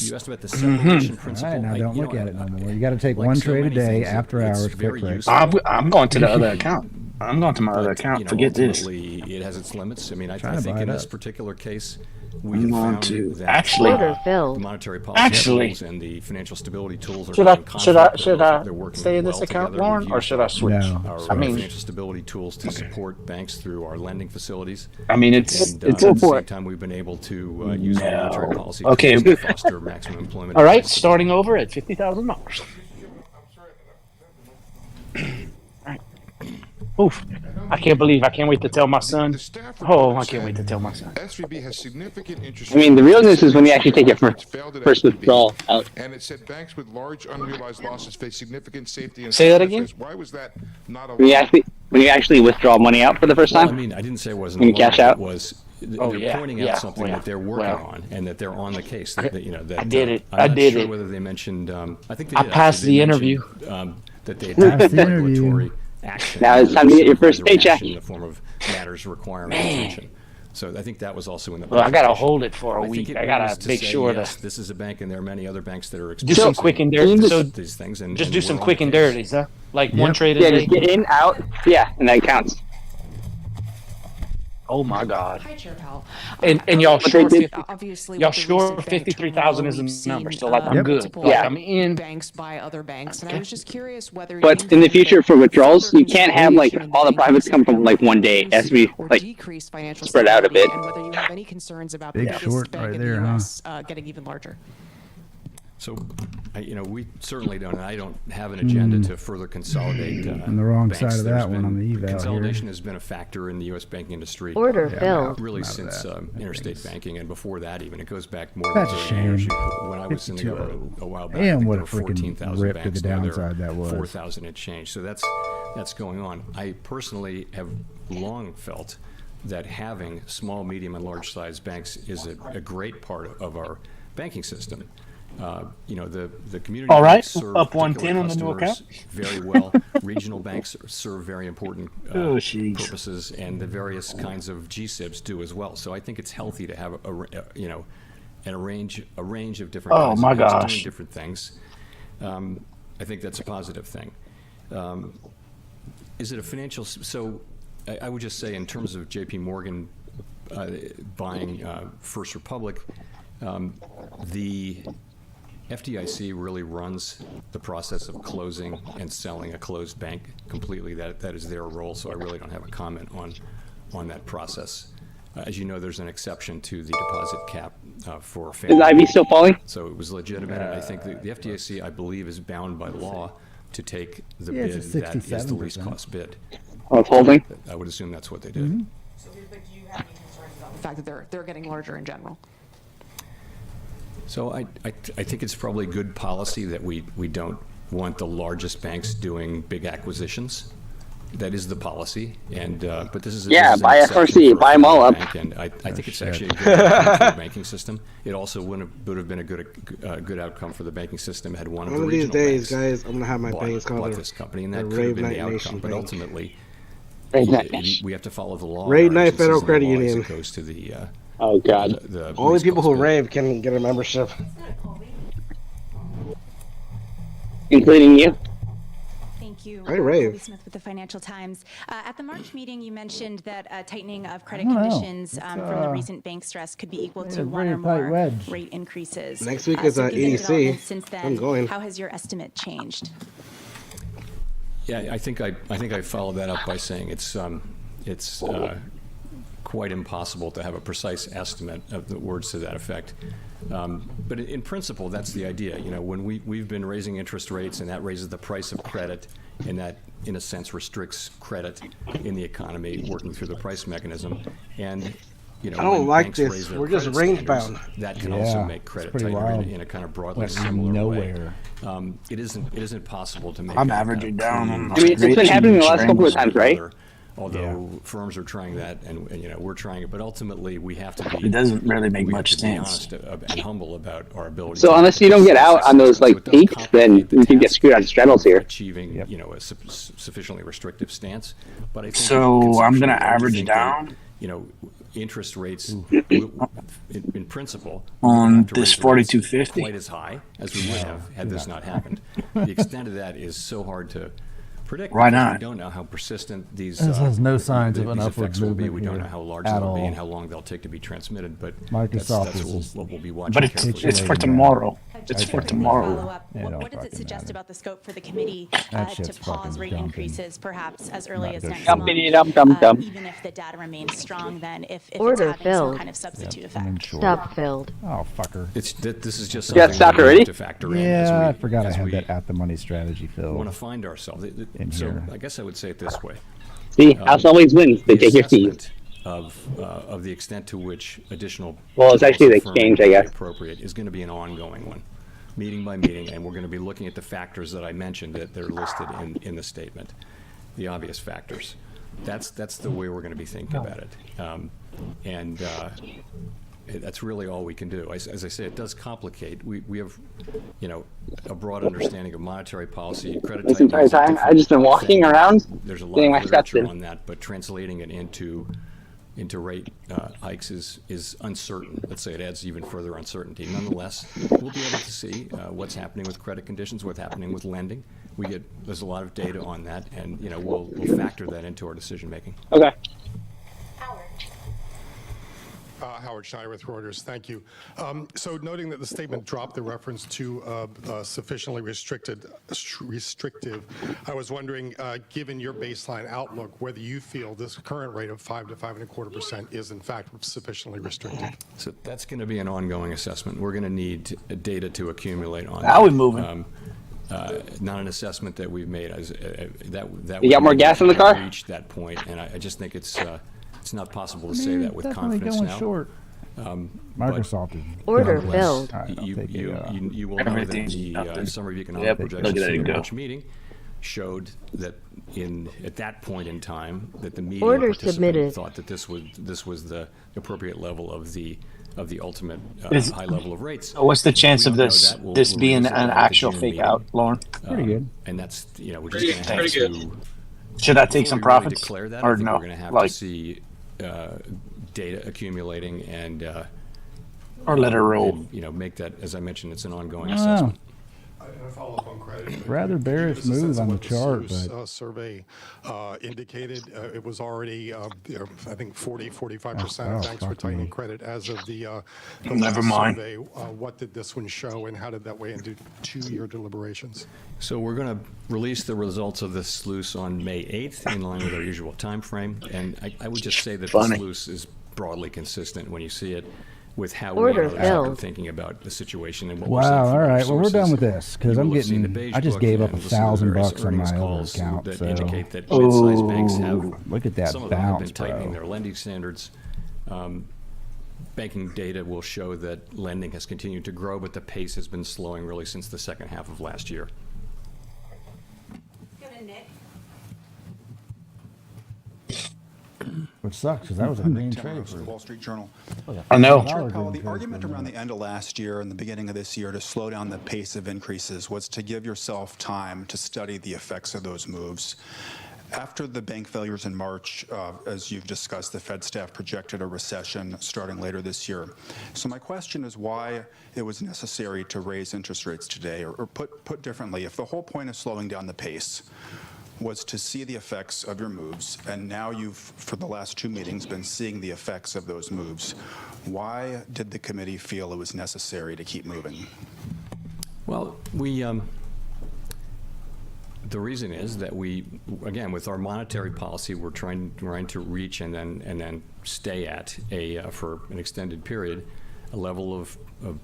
you asked about the separation All principle. right, now I- don't you look know, at it no more. You got to take like one so trade a many day things, after it's hours. very Quick. useful. I'm going to the other account. I'm going to my other But, account. you know, Forget this. ultimately, it has its limits. I mean, I Trying to think buy in it this up. particular case, we I'm have going found to that actually. Order the filled. monetary policy Actually. tools and the financial stability tools are Should not I in should I conflict. should They're I working stay in this well account, together. Lauren, We've or used should I switch? No. our I mean- financial stability tools to support banks through our lending facilities. I mean, it's And it's at a the same time, we've been able to use our monetary No. policy Okay. tools to foster maximum employment. All right, prices. starting over at $50,000. Oof! I can't wait to tell my son. Oh, I can't wait to tell my son. SVB has significant interest. I mean, the realness is when you actually take it for first withdrawal out. And it said banks with large unrealized losses face significant safety and Say that soundness again? risks. Why was that not When you allowed? actually withdraw money out for the first Well, time. I mean, I didn't say it wasn't. When you cash allowed. out? It was. Oh, They're yeah, pointing yeah, out something well, that they're working well. on, and that they're on the case. That, that I did it. I'm I not did sure it. whether they mentioned. I think they I did. passed actually. They the interview. mentioned, that they Passed had the interview. regulatory action. Now it's time to get your first supervisory paycheck. action in the form of matters requiring Man. attention. So I think that was also in the. Well, I gotta presentation. hold it for a I think week. it I gotta was to make say, sure yes, to this is a bank, and there are many other banks that are do some quick and dirty. So these things, and just and do we're some on quick the and case. dirties, huh? Like Yep. one trade a Yeah, day. just get in, out. Yeah, and that counts. Oh my God! Hi, Chair Powell. And y'all But sure they did- Obviously, y'all with the sure recent bank 53,000 turmoil, is we've a number? seen, So like I'm good. multiple Like I'm in. banks by other banks, and I was just curious whether. But you in the think future that for withdrawals, further you can't have like consolidation in all the banking privates come from sector like one day. It has to be or like decrease financial spread out a stability, bit. and whether you have any concerns about Big the biggest short bank right in there, the huh? U.S. Getting even larger. So, we certainly don't. I don't have an agenda to further consolidate. On the wrong banks. side of There's that one on the eval consolidation here. has been a factor in the U.S. banking industry. Order Yeah, filled. Really Out of since that. interstate banking, and before that, even it goes back more That's than a 30 years. shame. When I was in the 52-0. government a while back, And I think what there a were freaking 14,000 rip to banks. the Now there are downside that was. 4,000 and change. So that's going on. I personally have long felt that having small, medium, and large-sized banks is a great part of our banking system. The community All right, banks serve up particular 110 on the new customers account. very well. Regional banks serve very important purposes, and the various kinds of GSIBs do as well. So I think it's healthy to have a range of different kinds of banks doing different things. I think that's a positive thing. Is it a financial? So I would just say, in terms of J.P. Morgan buying First Republic, the FDIC really runs the process of closing and selling a closed bank completely. That is their role. So I really don't have a comment on that process. As you know, there's an exception to the deposit cap for family. Is Ivy still falling? So it was legitimate, and I think the FDIC, I believe, is bound by law to take the bid that is the least cost bid. Oh, it's holding? I would assume that's what they did. So do you have any concerns about the fact that they're getting larger in general? So I think it's probably good policy that we don't want the largest banks doing big acquisitions. That is the policy, and but this is buy FRC, buy them all up. And I think it's actually a good outcome for the banking system. It also would have been a good outcome for the banking system had one of the regional days, banks guys, I'm gonna have my banks called this company, and that could have been the outcome. But ultimately, we have to follow the law. Raid Night Federal Credit Union. It goes to the oh god, the only people who rave can get a membership, including you. Thank you. I rave. Colby Smith with the Financial Times. At the March meeting, you mentioned that a tightening of credit conditions from the recent bank stress could be equal to one or more rate increases. Next week is given the EDC. developments since then, I'm going. how has your estimate changed? Yeah, I think I followed that up by saying it's quite impossible to have a precise estimate of the words to that effect. But in principle, that's the idea. When we've been raising interest rates, and that raises the price of credit, and that, in a sense, restricts credit in the economy, working through the price mechanism. And I don't like this. We're just range bound. That can also make credit tighter in a kind of broadly similar way. It isn't possible to make. I'm averaging down. It's been happening the last couple of times, right? Although firms are trying that, and we're trying it, but ultimately we have to be. It doesn't really make much sense. Honest and humble about our ability. So unless you don't get out on those peaks, then you can get screwed on straddles here. Achieving a sufficiently restrictive stance, but I think so I'm going to average down. Interest rates in principle on this 4250 quite as high as we would have had this not happened. The extent of that is so hard to predict. Why not? We don't know how persistent these. This has no signs of an upward will be. movement We don't here know how large at they'll be all. and how long they'll take to be transmitted. But Microsoft that's what we'll be watching. But it's for tomorrow. It's for tomorrow. What does it suggest about the scope for the committee to pause rate increases, perhaps as early as next month, even if the data remains strong? Then, if it's Order having filled. some kind of substitute effect. Stop filled. Oh, fucker. This is just Yeah, something stop we already? have to factor in. Yeah, I forgot I had that at the money strategy, Phil. Want to find ourselves. So I guess I would say it this way. See, house always wins. They take your fees. Of the extent to which additional well, it's actually the exchange, I guess. Appropriate is going to be an ongoing one, meeting by meeting, and we're going to be looking at the factors that I mentioned that they're listed in the statement, the obvious factors. That's the way we're going to be thinking about it, that's really all we can do. As I say, it does complicate. We have, a broad understanding of monetary policy, credit. This entire time, I've just been walking around, There's a lot getting my of steps literature in. on that, but translating it into rate hikes is uncertain. Let's say it adds even further uncertainty. Nonetheless, we'll be able to see what's happening with credit conditions, what's happening with lending. There's a lot of data on that, and we'll factor that into our decision making. Okay. Howard Schneider with Reuters. Thank you. So noting that the statement dropped the reference to sufficiently restrictive, I was wondering, given your baseline outlook, whether you feel this current rate of 5 to 5.25% is in fact sufficiently restrictive. So that's going to be an ongoing assessment. We're going to need data to accumulate on. How are we moving? Not an assessment that we've made. That You got more gas in the car? Reached that point, and I just think it's not possible to say that with confidence now. Short. Microsoft is order filled. You will know that the Summary of Economic Projections in the March meeting showed that at that point in time that the media Order participants submitted. thought that this was the appropriate level of the of the ultimate Is- high level of rates. So what's the chance We of don't know this that. this We'll being revisit an that at the actual June fake meeting. out, Lauren? Pretty good. And that's, we're just going to have to. Should I take before some we really profits declare that, or I think no? we're going to have Like, to see data accumulating and or let it roll. and, make that, as I mentioned, it's an ongoing I don't know. assessment. A follow-up on credit. Rather bearish Could you give us a move sense of on the what chart, SLUS, but survey indicated it was already, I think 45%. Oh, Thanks for fuck tightening me. credit as of the Never last mind. survey. What did this one show, and how did that weigh into 2-year deliberations? So we're going to release the results of this SLUS on May 8th in line with our usual time frame. And I would just say that the Funny. SLUS is broadly consistent when you see it with how Order we have been filled. thinking about the situation and what we're seeing wow. from All other right. Well, we're done sources. with this because You I'm will have seen the getting. beige I just book gave up and listen to $1,000 various on earnings my calls account. that So indicate that mid-sized banks Ooh. have look at that some of them have been bounce, tightening bro. their lending standards. Banking data will show that lending has continued to grow, but the pace has been slowing really since the second half of last year. Which sucks because that was a green Tim trade Rose, for the Wall Street Journal. I know. Chair Powell, green the trade argument for a around the minute. end of last year and the beginning of this year to slow down the pace of increases was to give yourself time to study the effects of those moves. After the bank failures in March, as you've discussed, the Fed staff projected a recession starting later this year. So my question is why it was necessary to raise interest rates today, or put differently, if the whole point of slowing down the pace was to see the effects of your moves, and now you've, for the last 2 meetings, been seeing the effects of those moves, why did the committee feel it was necessary to keep moving? Well, the reason is that we, again, with our monetary policy, we're trying to reach and then stay at for an extended period a level of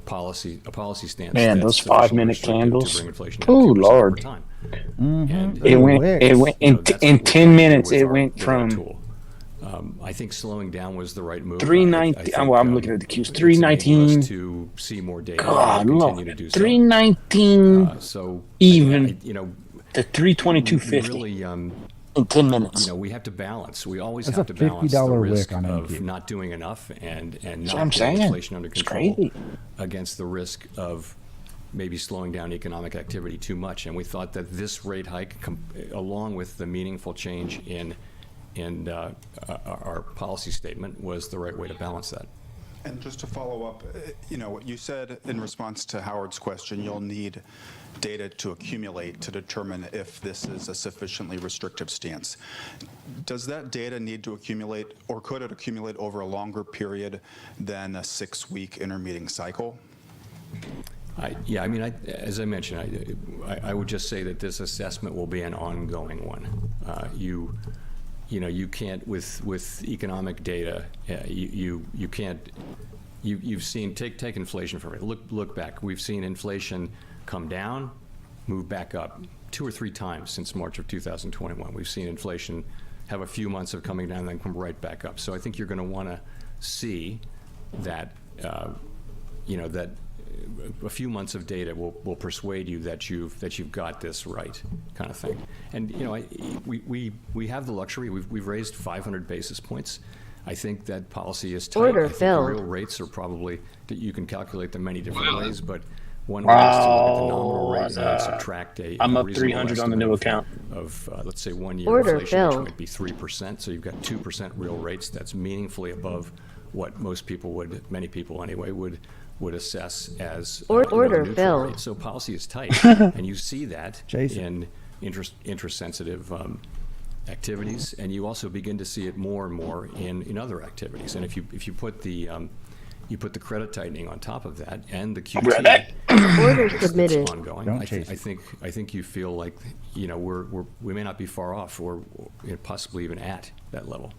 policy stance. Man, that's those sufficiently 5-minute restrictive candles. To bring inflation down Oh 2% Lord. over time. Mm-hmm. And It went that's in what we're 10 trying to do minutes. with It our- went with our from tool. I think slowing down was the right move. 319. Well, I'm looking at the Qs. it's enabled 319. us to see more data. God, and we'll Lord. continue to do so. 319. So Even the 322.50 really, in 10 minutes. we have to balance. We always That's have a to balance the $50 risk wick on of AQ. not doing enough and That's what not I'm getting saying. inflation under It's control crazy. against the risk of maybe slowing down economic activity too much. And we thought that this rate hike, along with the meaningful change in our policy statement, was the right way to balance that. And just to follow up, you said in response to Howard's question, you'll need data to accumulate to determine if this is a sufficiently restrictive stance. Does that data need to accumulate, or could it accumulate over a longer period than a 6-week intermeeting cycle? As I mentioned, I would just say that this assessment will be an ongoing one. You can't with economic data. You can't. You've seen take inflation for it. Look back. We've seen inflation come down, move back up 2 or 3 times since March of 2021. We've seen inflation have a few months of coming down and then come right back up. So I think you're going to want to see that. That a few months of data will persuade you that you've got this right, kind of thing. And we have the luxury. We've raised 500 basis points. I think that policy is tight. Order I think filled. the real rates are probably that you can calculate them many different ways, but one way is to look at the nominal rate and then subtract I'm a up reasonable 300 on the new estimate account. of let's say 1 year Order inflation, which filled. might be 3%. So you've got 2% real rates. That's meaningfully above what many people anyway, would assess as the Order neutral filled. rate. So policy is tight, and you see that in interest-sensitive activities, and you also begin to see it more and more in other activities. And if you put the credit tightening on top of that and the QT Order that's submitted. ongoing, Don't I chase it. think you feel like we may not be far off, or possibly even at that level.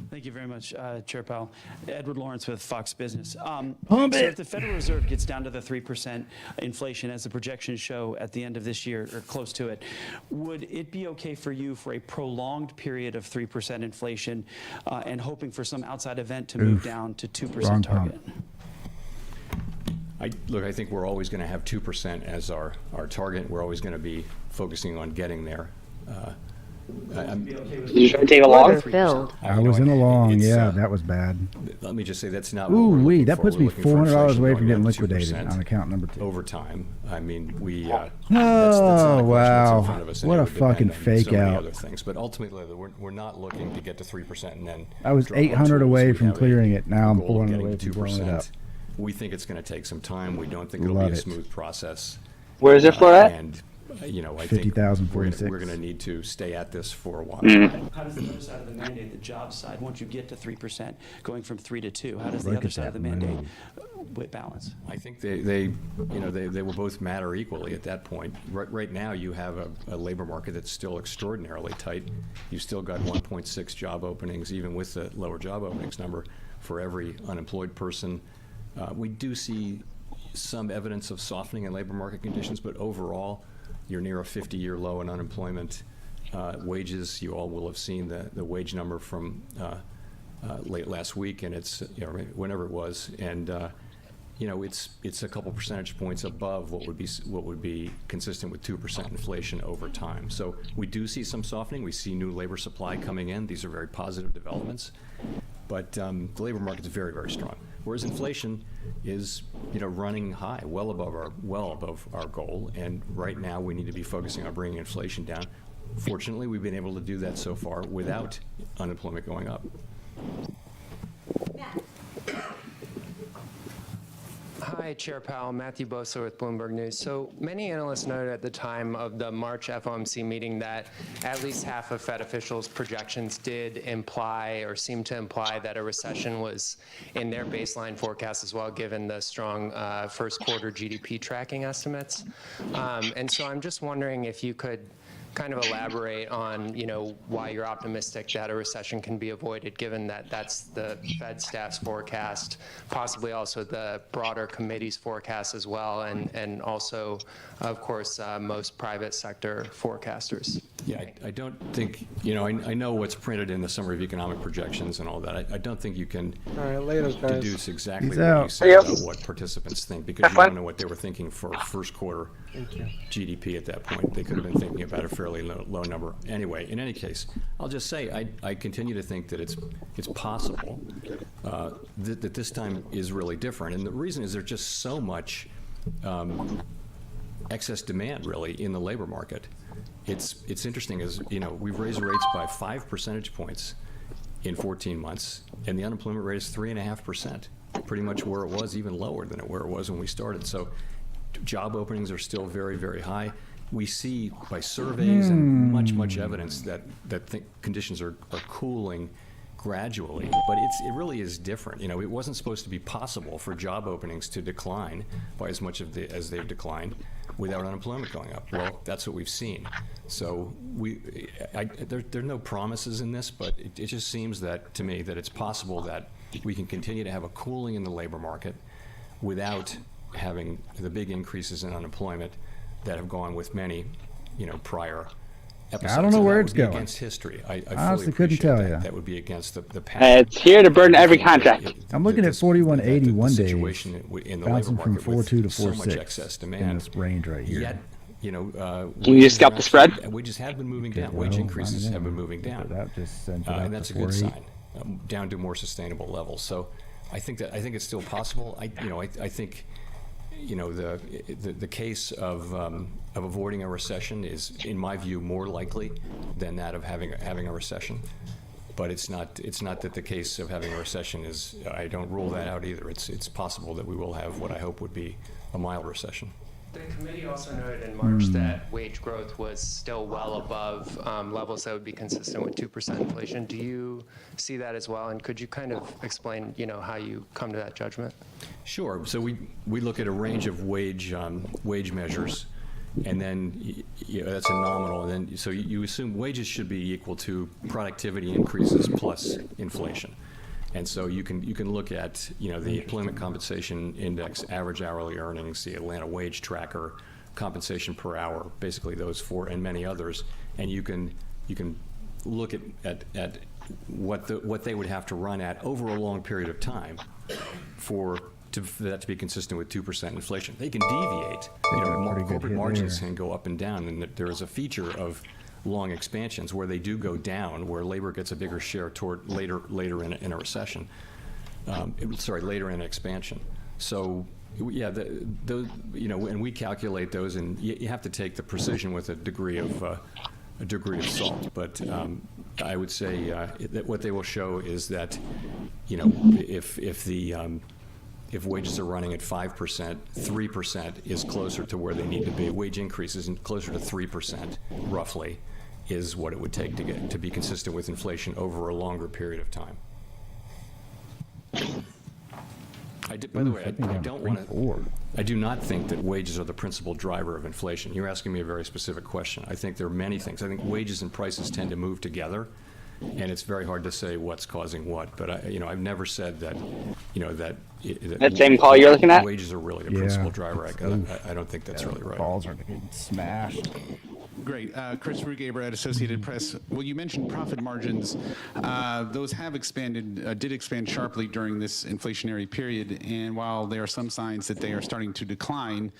Thank you very much, Chair Powell. Edward Lawrence with Fox Business. Pump so it. if the Federal Reserve gets down to the 3% inflation, as the projections show at the end of this year, or close to it, would it be okay for you for a prolonged period of 3% inflation and hoping for some outside event to move down to 2% Wrong target? I think we're always going to have 2% as our target. We're always going to be focusing on getting there. Did you try to take a log? I was in a long. Yeah, that was bad. Let me just say that's not. Ooh, what we're that for. puts We're me looking for $400 away inflation from getting going up liquidated 2% on account number 2. over time. I mean, we. Oh, that's not a question that's in front of us, and what it a would depend fucking on fake so many out. other things. But ultimately, we're not looking to get to 3% and then. I was drop our 800 tools. away We from have clearing it. Now I'm goal of 400 getting away to from blowing it up. We think it's going to take some time. We don't think it'll Love be a it. smooth process. Where is it for at? And I think 50,046. we're going to need to stay at this for a while. How does the other side of the mandate, the job side, once you get to 3%, going from 3 to 2, how does the Look other at side of that the mandate move. balance? I think they will both matter equally at that point. Right now, you have a labor market that's still extraordinarily tight. You've still got 1.6 job openings, even with the lower job openings number, for every unemployed person. We do see some evidence of softening in labor market conditions, but overall, you're near a 50-year low in unemployment. Wages, you all will have seen the wage number from late last week, and it's whenever it was, and it's a couple percentage points above what would be consistent with 2% inflation over time. So we do see some softening. We see new labor supply coming in. These are very positive developments, but the labor market is very, very strong. Whereas inflation is, running high, well above our goal. And right now, we need to be focusing on bringing inflation down. Fortunately, we've been able to do that so far without unemployment going up. Hi, Chair Powell. Matthew Bosa with Bloomberg News. So many analysts noted at the time of the March FOMC meeting that at least half of Fed officials' projections did imply or seem to imply that a recession was in their baseline forecast as well, given the strong first quarter GDP tracking estimates. And so I'm just wondering if you could kind of elaborate on, why you're optimistic that a recession can be avoided, given that that's the Fed staff's forecast, possibly also the broader committee's forecast as well, and also, of course, most private sector forecasters. Yeah, I don't think, I know what's printed in the Summary of Economic Projections and all that. I don't think you can deduce exactly what you say about what participants think, because you don't know what they were thinking for first quarter GDP at that point. They could have been thinking about a fairly low number. Anyway, in any case, I'll just say I continue to think that it's possible that this time is really different. And the reason is there's just so much excess demand, really, in the labor market. It's interesting, as we've raised rates by 5 percentage points in 14 months, and the unemployment rate is 3.5%, pretty much where it was, even lower than where it was when we started. So job openings are still very, very high. We see by surveys and much evidence that conditions are cooling gradually, but it really is different. It wasn't supposed to be possible for job openings to decline by as much as they've declined without unemployment going up. Well, that's what we've seen. So there are no promises in this, but it just seems to me that it's possible that we can continue to have a cooling in the labor market without having the big increases in unemployment that have gone with many, prior episodes. I don't know where it's going. going. Against history. I honestly couldn't tell you. That would be against the past. It's here to burn every contract. I'm looking at 41.80 one day, in the bouncing from 4.2 to so much 4.6 excess demand in this range right here. Yet, can you just scalp the spread? Wages have been moving down. Wage increases have been moving down, and that's a good sign. Down to more sustainable levels. So, I think it's still possible. I think. The case of avoiding a recession is, in my view, more likely than that of having a recession. But it's not that the case of having a recession is. I don't rule that out either. It's possible that we will have what I hope would be a mild recession. The committee also noted in March that wage growth was still well above levels that would be consistent with 2% inflation. Do you see that as well? And could you kind of explain, how you come to that judgment? Sure. So we look at a range of wage measures, and then that's a nominal. And then so you assume wages should be equal to productivity increases plus inflation. And so you can look at the Employment Compensation Index, average hourly earnings, the Atlanta Wage Tracker, compensation per hour, basically those four, and many others, and you can look at what they would have to run at over a long period of time for that to be consistent with 2% inflation. They can deviate. Corporate margins can go up and down, and there is a feature of long expansions where they do go down, where labor gets a bigger share toward later in a recession. Later in expansion. So, yeah, and we calculate those, and you have to take the precision with a degree of salt. But I would say that what they will show is that, if wages are running at 5%, 3% is closer to where they need to be. Wage increases closer to 3%, roughly, is what it would take to be consistent with inflation over a longer period of time. By the way, I do not think that wages are the principal driver of inflation. You're asking me a very specific question. I think there are many things. I think wages and prices tend to move together, and it's very hard to say what's causing what. But I've never said that, that same call you're looking at? Wages are really the principal driver. I don't think that's really right. Balls are getting smashed. Great. Christopher Gaber at Associated Press. Well, you mentioned profit margins. Those have expanded, did expand sharply during this inflationary period. And while there are some signs that they are starting to decline,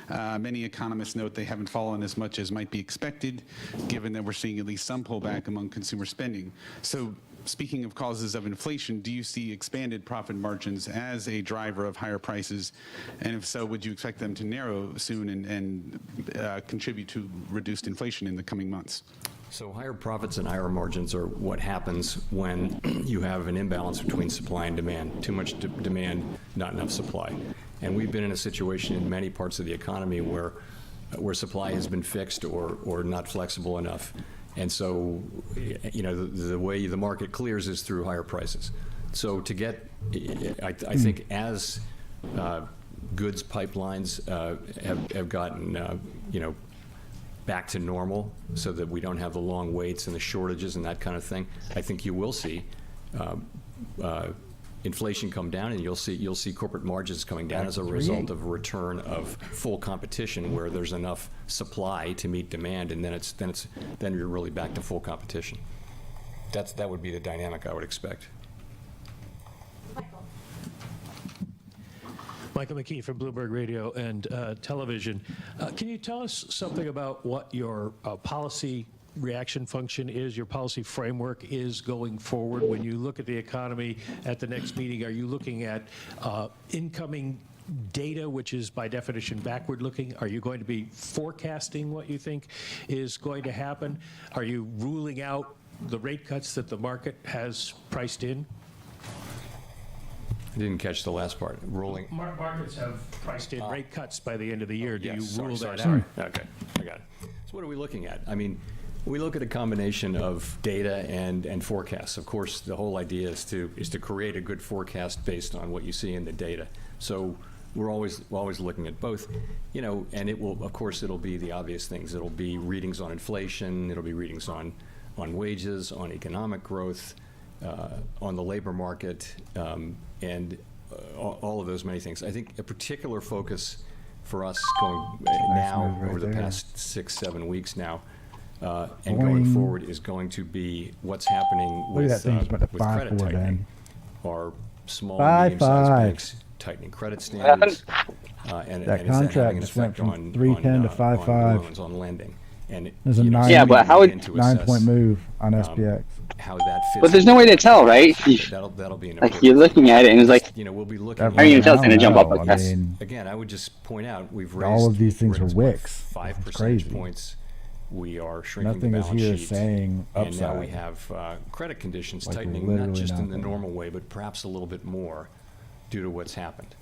many economists note they haven't fallen as much as might be expected, given that we're seeing at least some pullback among consumer spending. So, speaking of causes of inflation, do you see expanded profit margins as a driver of higher prices? And if so, would you expect them to narrow soon and contribute to reduced inflation in the coming months? So higher profits and higher margins are what happens when you have an imbalance between supply and demand. Too much demand, not enough supply. And we've been in a situation in many parts of the economy where supply has been fixed or not flexible enough. And so, the way the market clears is through higher prices. So to get, I think as goods pipelines have gotten, back to normal so that we don't have the long waits and the shortages and that kind of thing, I think you will see inflation come down, and you'll see corporate margins coming down as a result of a return of full competition where there's enough supply to meet demand, and then you're really back to full competition. That would be the dynamic I would expect. Michael McKee from Bloomberg Radio and Television. Can you tell us something about what your policy reaction function is, your policy framework is going forward? When you look at the economy at the next meeting, are you looking at incoming data, which is by definition backward looking? Are you going to be forecasting what you think is going to happen? Are you ruling out the rate cuts that the market has priced in? I didn't catch the last part. Ruling. Markets have priced in rate cuts by the end of the year. Do you rule that sorry. out? Okay, I got it. So what are we looking at? I mean, we look at a combination of data and forecasts. Of course, the whole idea is to create a good forecast based on what you see in the data. So we're always looking at both, and it'll be the obvious things. It'll be readings on inflation. It'll be readings on wages, on economic growth, on the labor market, and all of those many things. I think a particular focus for us going now over the past 6-7 weeks now. And going forward is going to be what's happening with credit tightening. Are small and medium-sized banks tightening credit standards, and that it's contract having an just went effect from 310 to 55. loans, on lending. And there's a 9-point move on SPX. How that fits. But there's no way to tell, right? That'll be an like you're looking at it and it's like, we'll be looking. How are you tell it's going to jump up like that? this? Again, I would just point out we've raised all of these things are wicks. 5 percentage points. We are shrinking Nothing the is balance here sheet, saying upside. and now we have credit conditions Like tightening, not just in the nothing. normal way, but perhaps a little bit more due to what's happened.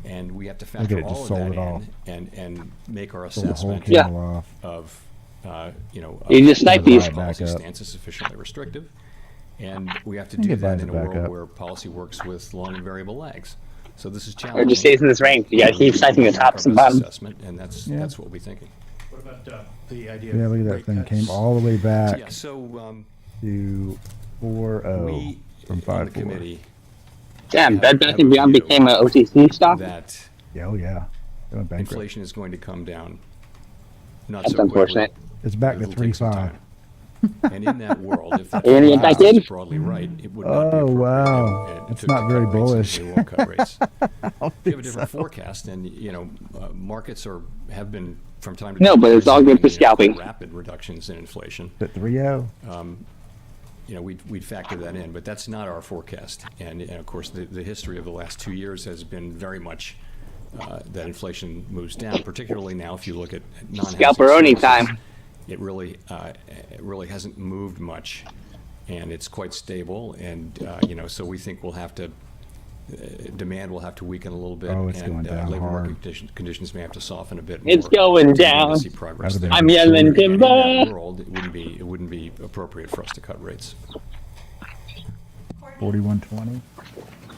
And we have to factor all of that in and make our assessment of You just snipe these. policy stance is sufficiently restrictive, and we have to do that in a world where policy works with long and variable lags. So this is challenging. Or just stays in this range. You got to keep sniping the tops and bottoms. Assessment, and that's what we'll be thinking. What about the idea Yeah, of look at that rate thing. cuts? Came all the way back Yeah, so to 4.0 from 5.4. committee. Damn, Bed Bath & Beyond became an OTC stock? That Yeah, oh yeah. They went bankrupt. inflation is going to come down. Not That's so unfortunate. quickly. It's back to It'll take some 3.5. time. And in that world, if the Are you gonna get back forecast in? is broadly right, it would not be Oh appropriate wow, to it's not very cut rates, and bullish. they won't cut rates. I don't We have a think different so. forecast, and markets have been from time to No, time, but it's all good for you know, scalping. rapid reductions in inflation. At 3.0. You know, we'd factor that in, but that's not our forecast. And of course, the history of the last 2 years has been very much that inflation moves down, particularly now if you look at non-housing Scalperoni services. time. It really hasn't moved much, and it's quite stable. And you know, so we think we'll have to demand will have to weaken a little bit, Oh, it's and going down labor hard. market conditions may have to soften a bit. It's more going to begin to down. see progress there. I'm yelling And in timber. that world, it wouldn't be appropriate for us to cut rates. 41.20.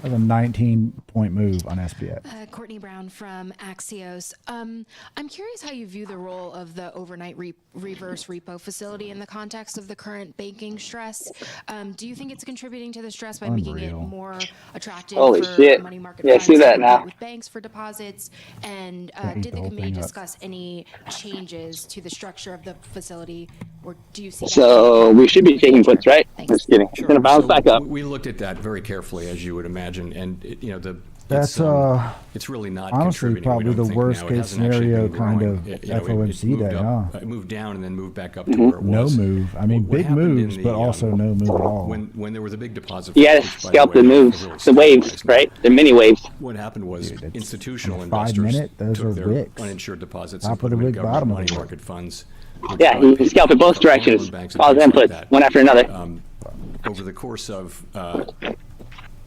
That's a 19-point move on SPX. Courtney Brown from Axios. I'm curious how you view the role of the overnight reverse repo facility in the context of the current banking stress. Do you think it's contributing to the stress by making it more attractive Holy for shit. money market Yeah, I funds see to that compete now. with banks for deposits? And eat did the the whole committee thing up. discuss any changes to the structure of the facility, or do you see that? So we should be taking puts, right? Just kidding. It's gonna bounce back up. We looked at that very carefully, as you would imagine, and you know That's it's really not honestly contributing, we probably don't the think worst now. It case hasn't actually scenario been kind growing. of You know, it FOMC moved day, up, huh? It moved down and then moved back up to where it No was. move. I mean, What big happened in moves, but also no move at all. When there were the big deposit You gotta flows, which, by scalp the way, moves, have really the waves, stabilized now. right? The mini waves. What happened was Dude, institutional in a 5 investors minute, those took are their wicks. uninsured deposits Top and of put the them in wick, government bottom of money the wick. market funds. Yeah, you can scalp in both directions. Calls and puts, one after another. Over the course of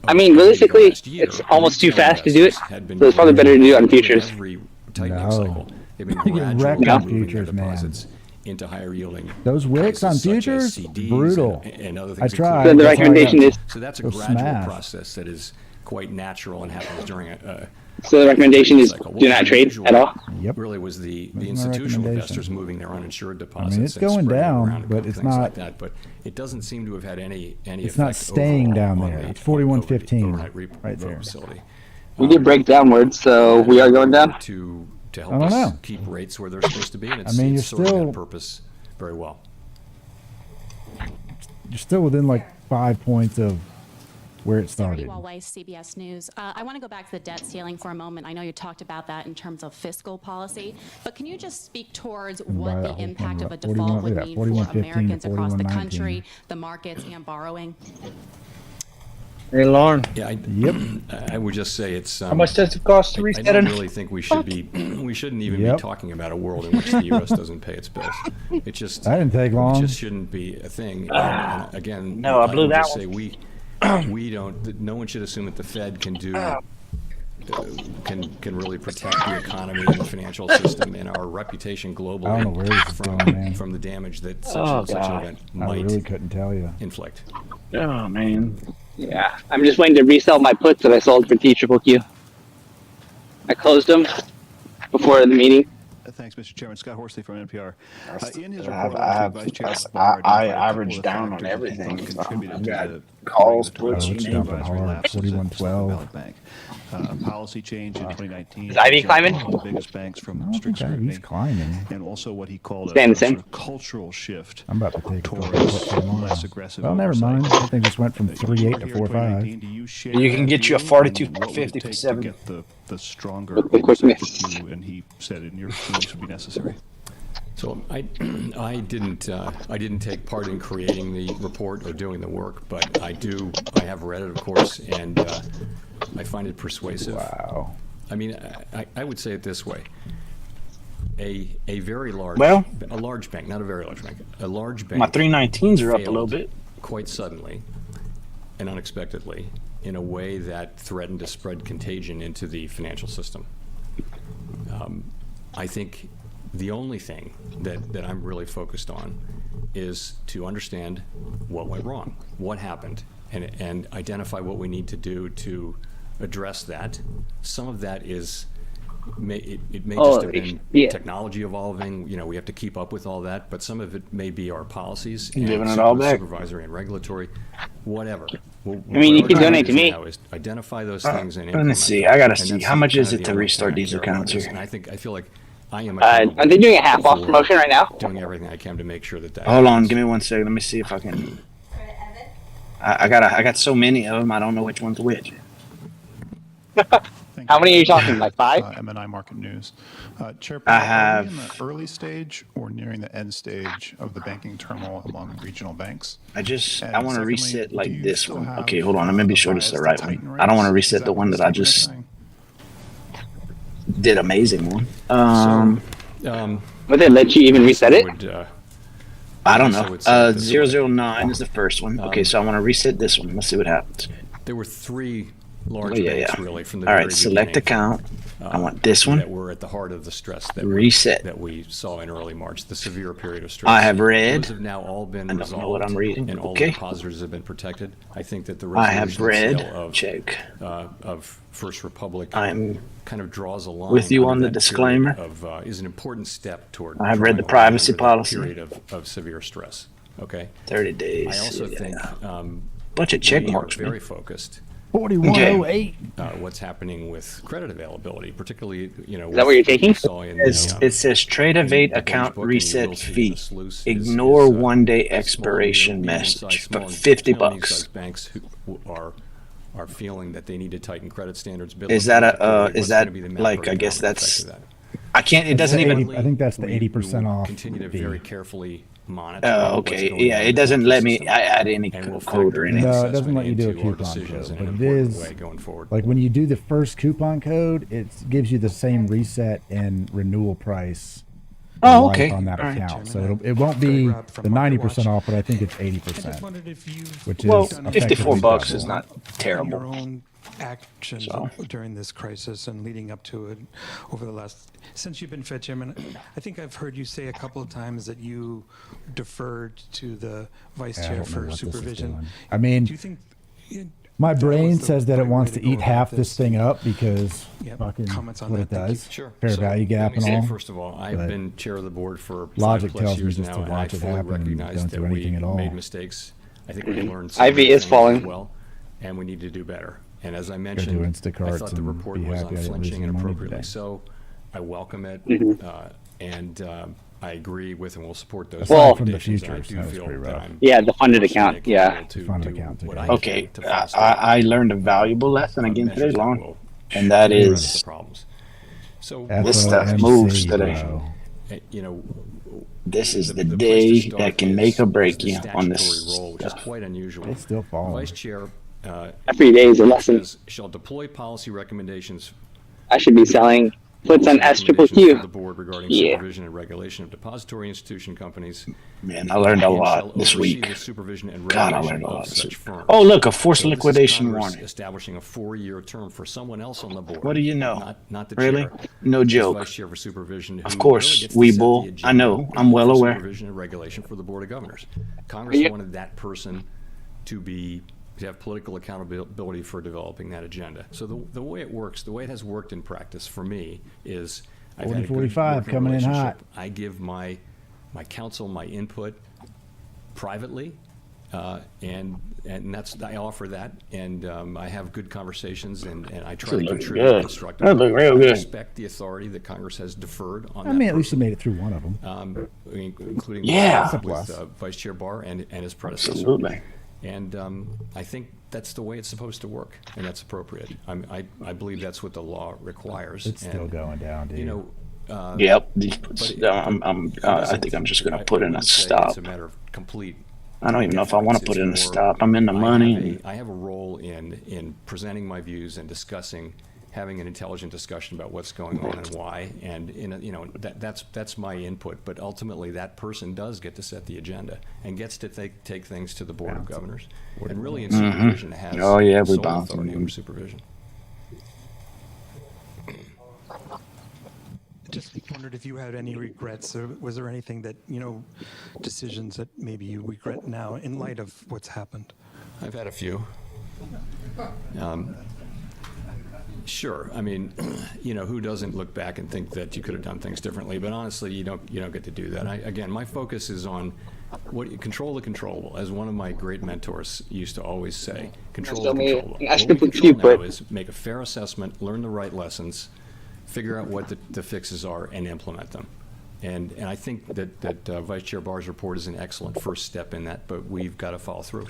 I mean, realistically, it's almost too fast to do it, so it's probably better to do it on futures. Every tightening No. cycle, they've been You get gradually wrecked on moving their futures, man. deposits into higher yielding. Those wicks on places such as futures, CDs brutal. and other I things. tried. So the That's how I recommendation got- is- So that's a go gradual smash. process that is quite natural and happens during a So the recommendation is cycle. do not trade at all. Yep. Really was the That's my institutional recommendation. investors moving their uninsured deposits. it's and going spreading it down, around and but it's things like not- that. But it doesn't seem to have had any It's effect not staying overall down on there. the It's 41.15 overnight repo right there. facility. We did break downwards, so we are going down. To help I don't us know. keep rates where they're supposed to be, and it's, I mean, it's you're serving still- that purpose very well. You're still within like 5 points of where it Sarah started. Weiss, CBS News. I want to go back to the debt ceiling for a moment. I know you talked about that in terms of fiscal policy, but can you just speak towards what the impact of a default would mean for 41.15 to Americans across the 41.19. country, the markets, and borrowing? Hey, Lauren. Yeah, I would just say it's. How much does it cost to I reset don't it? really think we should be. We shouldn't even Yep. be talking about a world in which the U.S. doesn't pay its bills. It just. That didn't take long. It just shouldn't be a thing. And again, No, I blew would that just one. say we don't. That no one should assume that the Fed can do. Can really protect the economy and the financial system and our reputation globally I don't know where this is going, man. from the damage that such, Oh, such an God. event I might really couldn't tell you. inflict. Oh, man. Yeah, I'm just waiting to resell my puts that I sold for TQQQ. I closed them before the meeting. Thanks, Mr. Chairman. Scott Horsley from NPR. In his I report, have- Vice Chair I Barr identified a couple average of down on factors that he everything, thought so contributed I've to got the calls, regulatory puts, Oh, it's and jumping advisory hard. lapses at 41.12. Silicon Valley Bank. A policy change in 2019. Is Ivy exempted climbing? all the biggest banks I from don't strict think scrutiny, he's climbing. and also what he called Staying a the same. sort of cultural shift I'm about to take a towards couple of puts more. less aggressive Well, never oversight. mind. I think this went from You 3.8 were to here in 4.5. 2019. Do you share You can that get you a view? 42 And what would it 50 for take to 7. get the stronger With the oversight quickness. that you and he said in your feelings would be necessary? So I didn't take part in creating the report or doing the work, but I have read it, of course, and I find it persuasive. Wow. I mean, I would say it this way. A very large, a large bank, not a very large bank, a large bank. My 319s are up a failed little bit. quite suddenly and unexpectedly in a way that threatened to spread contagion into the financial system. I think the only thing that I'm really focused on is to understand what went wrong, what happened, and identify what we need to do to address that. Some of that is, it may just have been technology evolving. You know, we have to keep up with all that, but some of it may be our policies, and Giving it all back. supervisory and regulatory, whatever. I mean, you can donate to me. Now is identify those things and Let me implement see. them. I gotta And see. that's How much kind is of it the to only restart thing I these care about accounts is- here? And I feel like I am Are they doing a half-off for promotion right now? doing everything I can to make sure that Hold on, give me 1 second. Let me see if I can. I got so many of them. I don't know which one's which. How many are you talking? Like 5? MNI Market News. Chair I Powell, are we in have. the early stage or nearing the end stage of the banking turmoil among regional banks? I want to secondly, reset do like you this still one. have, Okay, hold on. Let me be a sure this is the bias right to tighten one. I don't want to rates? Is reset the what one this that I statement is just saying? did. Amazing one. Would they let you even reset it? I don't I know. would say it this way. 009 is the first one. Okay, so I want to reset this one. Let's see what happens. There were 3 large Oh, yeah, banks yeah. really from the All very right, select beginning, account. I want this one. that were at the heart of the stress that Reset. that we saw in early March, the severe period of stress. I have read. Those have now all been I don't resolved. know what I'm reading. And all Okay. the depositors have been protected. I think that the I have resolution read. sale of, Check. Of First Republic I'm kind of draws a line with you under on the that disclaimer. period of, is an important step toward I have read drawing the a line privacy under that policy. period of severe stress. Okay. 30 days. I also Yeah. think Bunch of check we are marks, man. very focused. 4108. What's happening with credit availability, particularly, Is that what you're taking? It says trade evade account reset fee. Ignore one-day expiration message for $50. Banks who are feeling that they need to tighten credit standards. Is that like, I guess that's, I can't, it doesn't even. I think that's the 80% off. Continue to fee. very carefully monitor. Oh, okay. Yeah, it doesn't let me add any code or anything. No, it doesn't let you do a coupon code, but it is like when you do the first coupon code, it gives you the same reset and renewal price. Oh, okay. On that All right. account, so it won't be the 90% off, but I think it's 80%, which is $54 is not terrible. Your own actions during this crisis and leading up to it over the last, since you've been Fed Chairman, I think I've heard you say a couple of times that you deferred to the Vice Chair for supervision. I mean, do you think my brain says that it wants to eat half this thing up because fucking comments on what it that? Thank does, you. Sure. fair So, value let gap me and say, all. First of all, I've but been chair of the board for logic 5+ tells me years just now, to and I watch it fully happen and recognize don't do that we anything at all. made mistakes. I think we've learned some Ivy is things falling. as well, and we need to do better. And as I do mentioned, I Instacarts thought the and report be was happy I didn't lose unflinching any and money appropriately today. so. I welcome it, and I agree with and will support those Well, from the recommendations. And I futures, do that was feel pretty that rough. I'm Yeah, the funded personally account. Yeah. accountable to Funded do account, what okay. I Okay, can to foster I learned a valuable lesson again today, measures that Lon, will and that address the is problems. So this stuff FOMC, moves today. bro. you know, This is the place to day start that can is- make or is break the you on this statutory role, which is stuff. quite unusual. It's still falling. Vice Chair Every day is a lesson. shall deploy policy recommendations. I should be selling puts on S triple recommendations Q. for the board regarding Yeah. supervision and regulation of depository institution companies. Man, I learned a and lot shall this oversee week. the supervision and God, I regulation learned a of lot this such week. firms. Oh, look, a forced So this is liquidation Congress warning. establishing a 4-year term for someone else on the board. What do you know? Not the Really? chair. No As joke. Vice chair for supervision. Of who course, really gets to set the WEBULL. I agenda know. I'm well for aware. Supervision and regulation for the board of governors. Congress wanted that person to have political accountability for developing that agenda. So the way it works, the way it has worked in practice for me is I've had a good 40-45 working coming in hot. relationship. I give my counsel my input privately, and that's I offer that, and I have good conversations, and I try to This is contribute good. constructively. That look real I good. respect the authority that Congress has deferred on I that mean, at least you person, made it through one of them. including Yeah. with Vice Chair Barr and his predecessor. Absolutely. And I think that's the way it's supposed to work, and that's appropriate. I believe that's what the law requires. It's still going down, dude. You know. Yep. I I think I'm just gonna put in a wouldn't say stop. It's a matter of complete. I don't even know if I want to put in a stop. I'm in the I money. have a role in presenting my views and having an intelligent discussion about what's going on and why, and that's my input. But ultimately, that person does get to set the agenda and gets to take things to the board of governors. And really, in supervision, has Oh, yeah, we sole bounced authority them. over supervision. Just wondered if you had any regrets, or was there anything that, decisions that maybe you regret now in light of what's happened? I've had a few. Sure. I mean, who doesn't look back and think that you could have done things differently? But honestly, you don't get to do that. Again, my focus is on control the controllable. As one of my great mentors used to always say, control the controllable. What we control now is make a fair assessment, learn the right lessons, figure out what the fixes are, and implement them. And I think that Vice Chair Barr's report is an excellent first step in that, but we've got to follow through.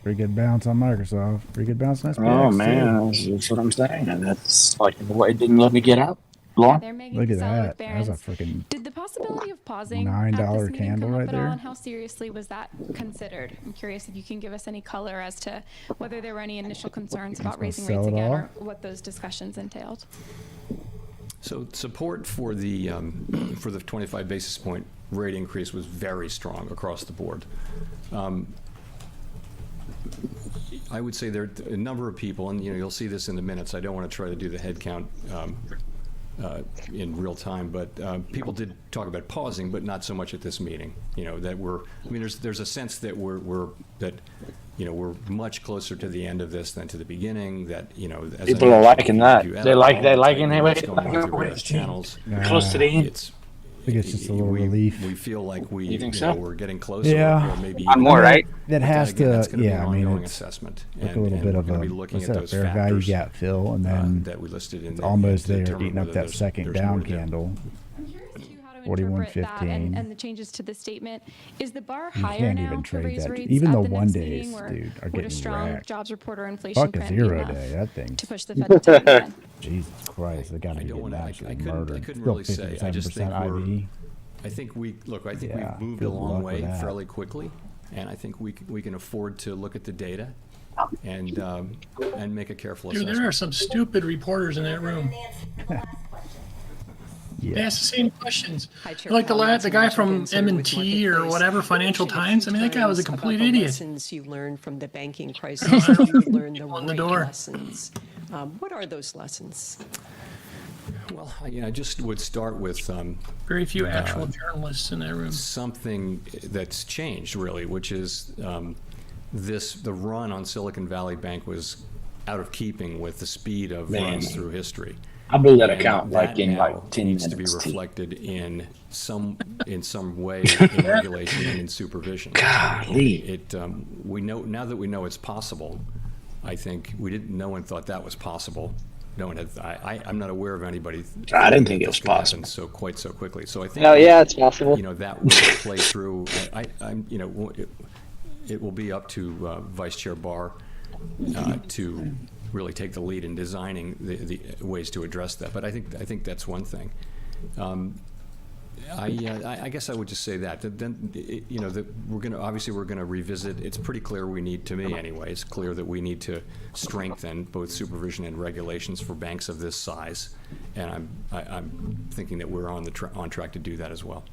Pretty good bounce on Microsoft. Pretty good bounce on SPX. Oh man, too. that's what I'm saying. And that's like the way it didn't let me get out. Lauren? They're making Look at solid that. That's a freaking Did the possibility of pausing $9 at this meeting candle come up right at all, there. and how seriously was that considered? I'm curious if you can give us any color as to whether there were any initial concerns about raising rates sell it again, all. or what those discussions entailed. So support for the 25 basis point rate increase was very strong across the board. I would say there are a number of people, and you'll see this in the minutes. I don't want to try to do the head count in real time, but people did talk about pausing, but not so much at this meeting. There's a sense that we're much closer to the end of this than to the beginning. That as People I are mentioned, liking that. you add They all like the liking tightening it. that's going on through various channels. Close to the end. I think it's just a little relief. We feel like You think so? we're getting closer. Yeah. Or maybe On even more, right? That But has again, that's to, gonna be yeah, an I mean, ongoing it's assessment. like a little bit of we're a, gonna be looking what's at that, those fair value factors gap fill, and then that we listed in it's the, almost to there determine eating up whether that there's second more down to do. candle. How to interpret that 41.15. and the changes to the statement. Is the bar You higher can't now even to trade raise that. rates Even at the the one next days, meeting, or dude, are would a getting strong wrecked. jobs report or inflation Fuck a print be 0 enough day. That thing. to push the Fed to tighten again? Jesus Christ, they got to be getting absolutely murdered. I couldn't Still really say. I just think 57% we're. IV. I think Yeah, we've moved a good long luck with way that. fairly quickly, and I think we can afford to look at the data and make a careful Dude, assessment. there are some stupid reporters in that room. They ask the same questions. Like the guy from M&T or whatever, Financial Times. I mean, that guy was a complete idiot. Lessons you learned from the banking crisis. You learned the right lessons. What are those lessons? Well, I just would start with Very few actual journalists in that room. something that's changed, really, which is the run on Silicon Valley Bank was out of keeping with the speed of Man. runs through history. I blew that And account like in now like 10 needs minutes. to be reflected in some way in regulation and in supervision. Golly. It we know now that we know it's possible. I think no one thought that was possible. No one had. I'm not aware of anybody. I didn't think it this was could happen possible. so quite so quickly. So I think. Oh, yeah, it's possible. That will play through. It will be up to Vice Chair Barr to really take the lead in designing the ways to address that. But I think that's one thing. I guess I would just say that. Then that we're gonna revisit. It's pretty clear to me anyway. It's clear that we need to strengthen both supervision and regulations for banks of this size, and I'm thinking that we're on track to do that as well.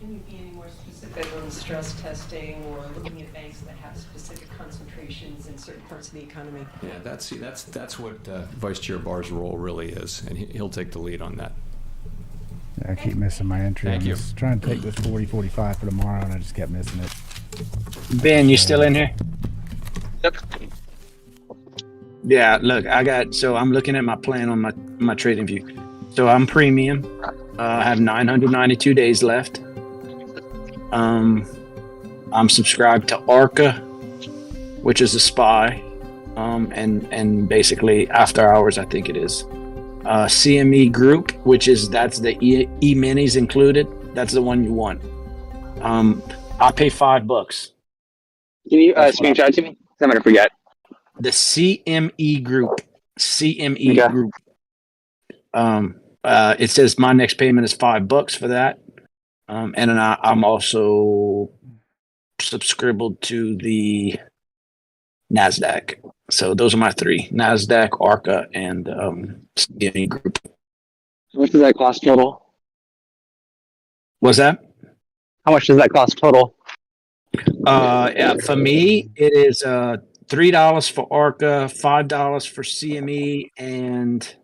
Can you be any more specific on stress testing or looking at banks that have specific concentrations in certain parts of the economy? Yeah, that's what Vice Chair Barr's role really is, and he'll take the lead on that. I keep missing my entry. Thank I'm you. just trying to take this 40-45 for tomorrow, and I just kept missing it. Ben, you still in here? Yep. Yeah, look, I'm looking at my plan on my trading view. So I'm premium. I have 992 days left. I'm subscribed to ARCA, which is a SPY, and basically after hours, I think it is. CME Group, that's the E-minis included. That's the one you want. I pay $5. Can you screenshot to me? I'm gonna forget. The CME Group. Group. It says my next payment is $5 for that. And then I'm also subscribed to the NASDAQ. So those are my three: NASDAQ, ARCA, and CME Group. How much does that cost total? What's that? How much does that cost total? For me, it is $3 for ARCA, $5 for CME, and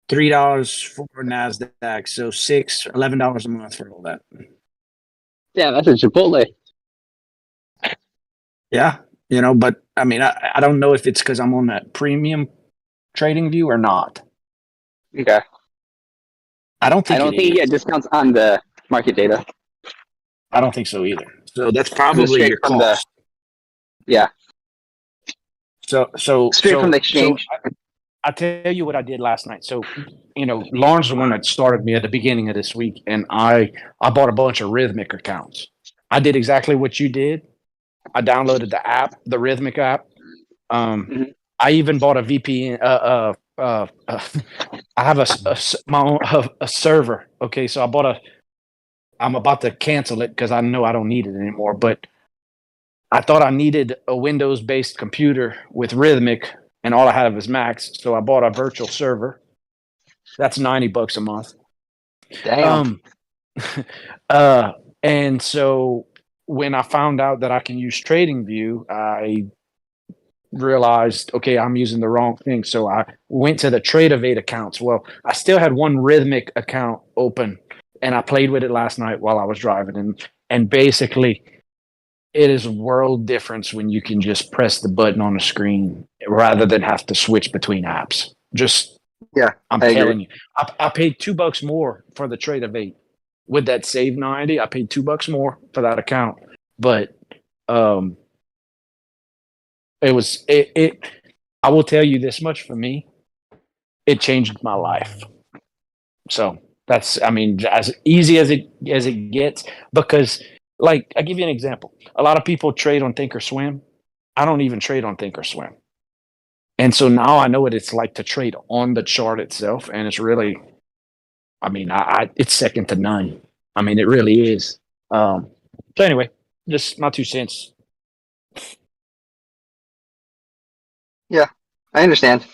$3 for NASDAQ. So $11 a month for all that. Yeah, that's a Chipotle. Yeah, but I mean, I don't know if it's because I'm on that premium trading view or not. Okay. I don't think you get discounts on the market data. I don't think so either. So that's probably your from cost. Yeah. So straight from the exchange. So I tell you what I did last night. So, Lauren's the one that started me at the beginning of this week, and I bought a bunch of Rhythmic accounts. I did exactly what you did. I downloaded the app, the Rhythmic app. I even bought a VPN. I have my own a server. Okay, so I'm about to cancel it because I know I don't need it anymore. But I thought I needed a Windows-based computer with Rhythmic, and all I have is Macs. So I bought a virtual server. That's $90 a month. Damn. And so when I found out that I can use TradingView, I realized, okay, I'm using the wrong thing. So I went to the TradeOvate accounts. Well, I still had one Rhythmic account open, and I played with it last night while I was driving. And basically, it is a world difference when you can just press the button on the screen rather than have to switch between apps. I'm telling you, I paid $2 more for the TradeOvate. With that save 90, I paid $2 more for that account. But it was it. I will tell you this much for me, it changed my life. So that's, I mean, as easy as it gets, because like I give you an example. A lot of people trade on Thinkorswim. I don't even trade on Thinkorswim. And so now I know what it's like to trade on the chart itself, and it's really, I mean, it's second to none. I mean, it really is. So anyway, just my 2 cents. Yeah, I understand.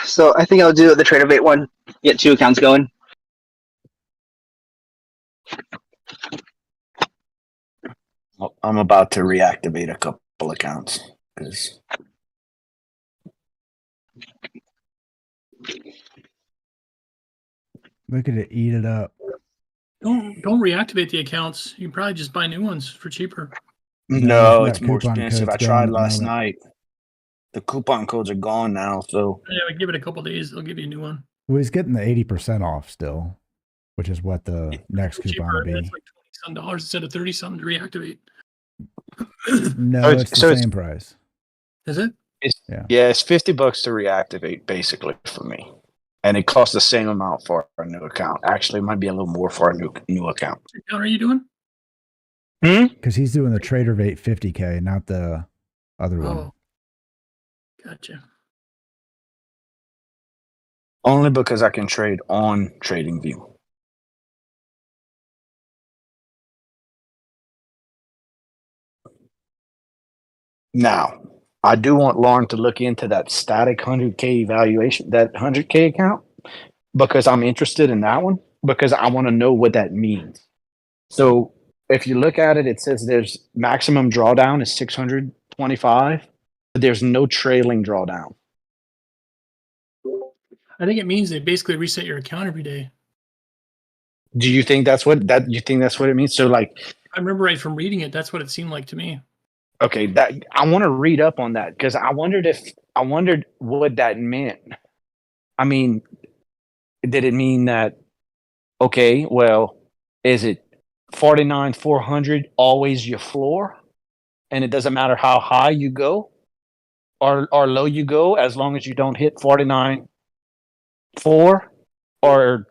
So I think I'll do the TradeOvate one. Get 2 accounts going. I'm about to reactivate a couple accounts because Look at it eat it up. Don't reactivate the accounts. You can probably just buy new ones for cheaper. no, it's more expensive. I tried last night. The coupon codes are gone now, so Yeah, but give it a couple days. They'll give you a new one. Well, he's getting the 80% off still, which is what the next coupon will be. It's like $20 instead of 30 something to reactivate. No, it's the same price. Is it? Yeah, it's $50 to reactivate basically for me, and it costs the same amount for a new account. Actually, it might be a little more for a new account. What account are you doing? Because he's doing the TraderVate 50K, not the other one. Oh, gotcha. Only because I can trade on TradingView. Now, I do want Lauren to look into that static 100K evaluation, that 100K account, because I'm interested in that one, because I want to know what that means. So if you look at it, it says there's maximum drawdown is 625, but there's no trailing drawdown. I think it means they basically reset your account every day. Do you think that's what it means? So like, I remember right from reading it, that's what it seemed like to me. okay, that I want to read up on that because I wondered what that meant. I mean, did it mean that, okay, well, is it 49,400 always your floor? And it doesn't matter how high you go or low you go, as long as you don't hit 49.4, or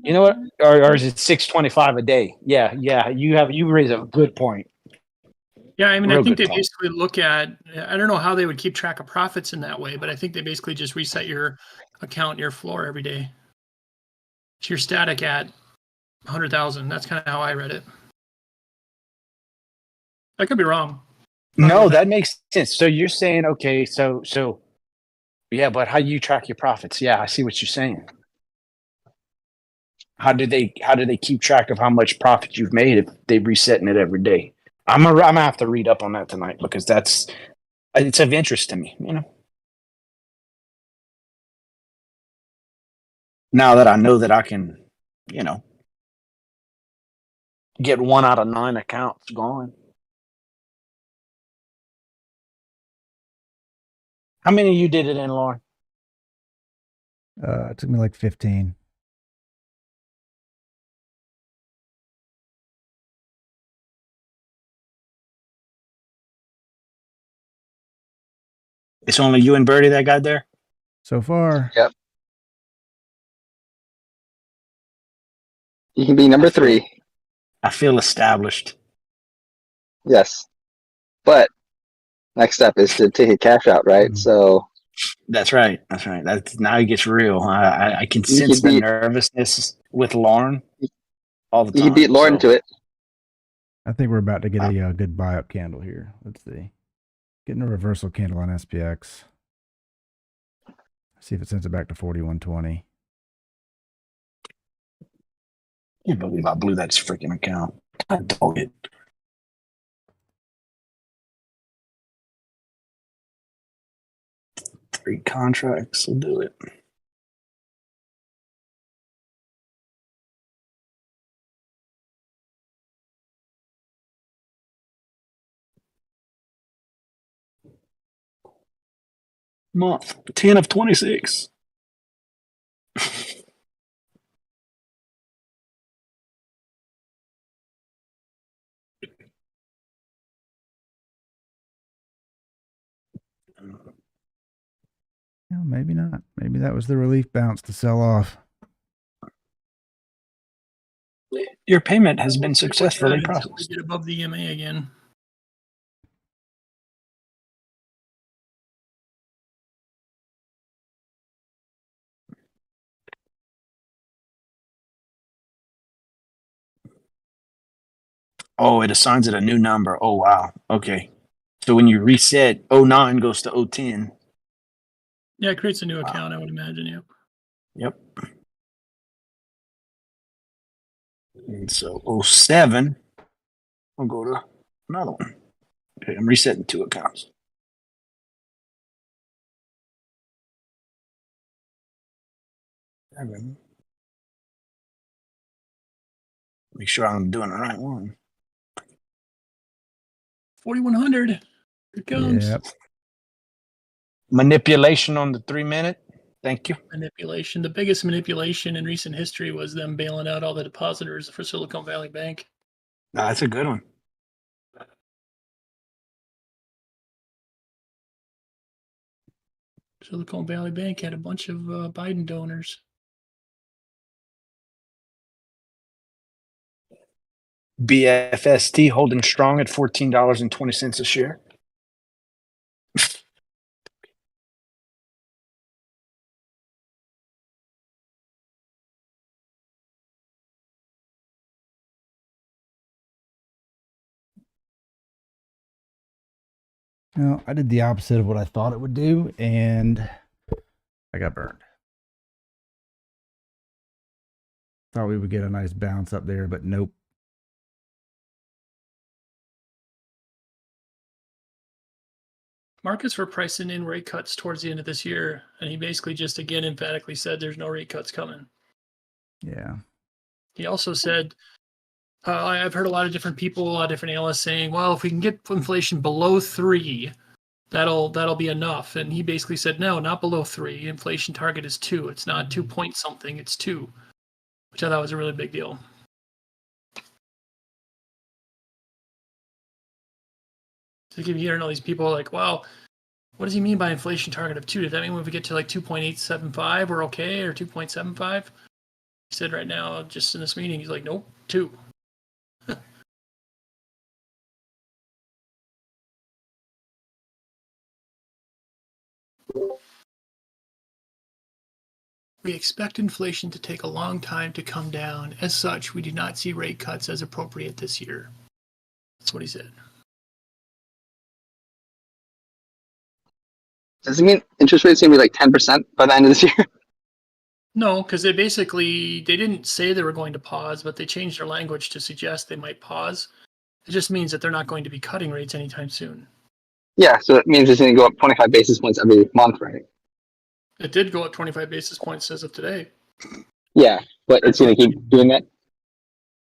you know what? Or is it 625 a day? Yeah, you raise a good point. Yeah, I mean, Real I think good they point. basically look at, I don't know how they would keep track of profits in that way, but I think they basically just reset your account, your floor every day. So you're static at 100,000. That's kind of how I read it. I could be wrong. No, that makes sense. So you're saying, okay, so yeah, but how do you track your profits? Yeah, I see what you're saying. How do they keep track of how much profit you've made if they're resetting it every day? I'm gonna have to read up on that tonight because it's of interest to me, you know. Now that I know that I can, you know, get 1 out of 9 accounts going. How many of you did it in, Lauren? It took me like 15. It's only you and Birdie that got there? So far. Yep. You can be number 3. I feel established. Yes. But next step is to take a cash out, right? So That's right. That's right. That's now it gets real. I can You sense could the beat- nervousness with Lauren all the time. you can beat Lauren to it. I think we're about to get a good buy up candle here. Let's see. Getting a reversal candle on SPX. See if it sends it back to 4120. Can't believe I blew that freaking account. I dog it. Three contracts will do it. Month 10 of 26. No, maybe not. Maybe that was the relief bounce to sell off. Your payment has been successfully Until we processed. get above the EMA again. Oh, it assigns it a new number. Oh, wow. Okay. So when you reset, 09 goes to 010. Yeah, it creates a new account, I would imagine. Yep. Yep. And so 07, I'll go to another one. Okay, I'm resetting 2 accounts. Make sure I'm doing the right one. 4100. Here it comes. Yep. Manipulation on the 3-minute. Thank you. Manipulation. The biggest manipulation in recent history was them bailing out all the depositors for Silicon Valley Bank. No, that's a good one. Silicon Valley Bank had a bunch of Biden donors. BFST holding strong at $14.20 a share. No, I did the opposite of what I thought it would do, and I got burned. Thought we would get a nice bounce up there, but nope. Markets were pricing in rate cuts towards the end of this year, and he basically just again emphatically said there's no rate cuts coming. Yeah. He also said, I've heard a lot of different people, a lot of different analysts saying, well, if we can get inflation below 3, that'll be enough. And he basically said, no, not below 3. Inflation target is 2. It's not 2 point something, it's 2, which I thought was a really big deal. So you keep hearing all these people like, well, what does he mean by inflation target of 2? Does that mean if we get to like 2.875, we're okay, or 2.75? He said right now, just in this meeting, he's like, nope, 2. We expect inflation to take a long time to come down. As such, we do not see rate cuts as appropriate this year. That's what he said. Does it mean interest rates going to be like 10% by the end of this year? No, because they didn't say they were going to pause, but they changed their language to suggest they might pause. It just means that they're not going to be cutting rates anytime soon. Yeah, so it means it's going to go up 25 basis points every month, right? It did go up 25 basis points as of today. Yeah, but it's going to keep doing that?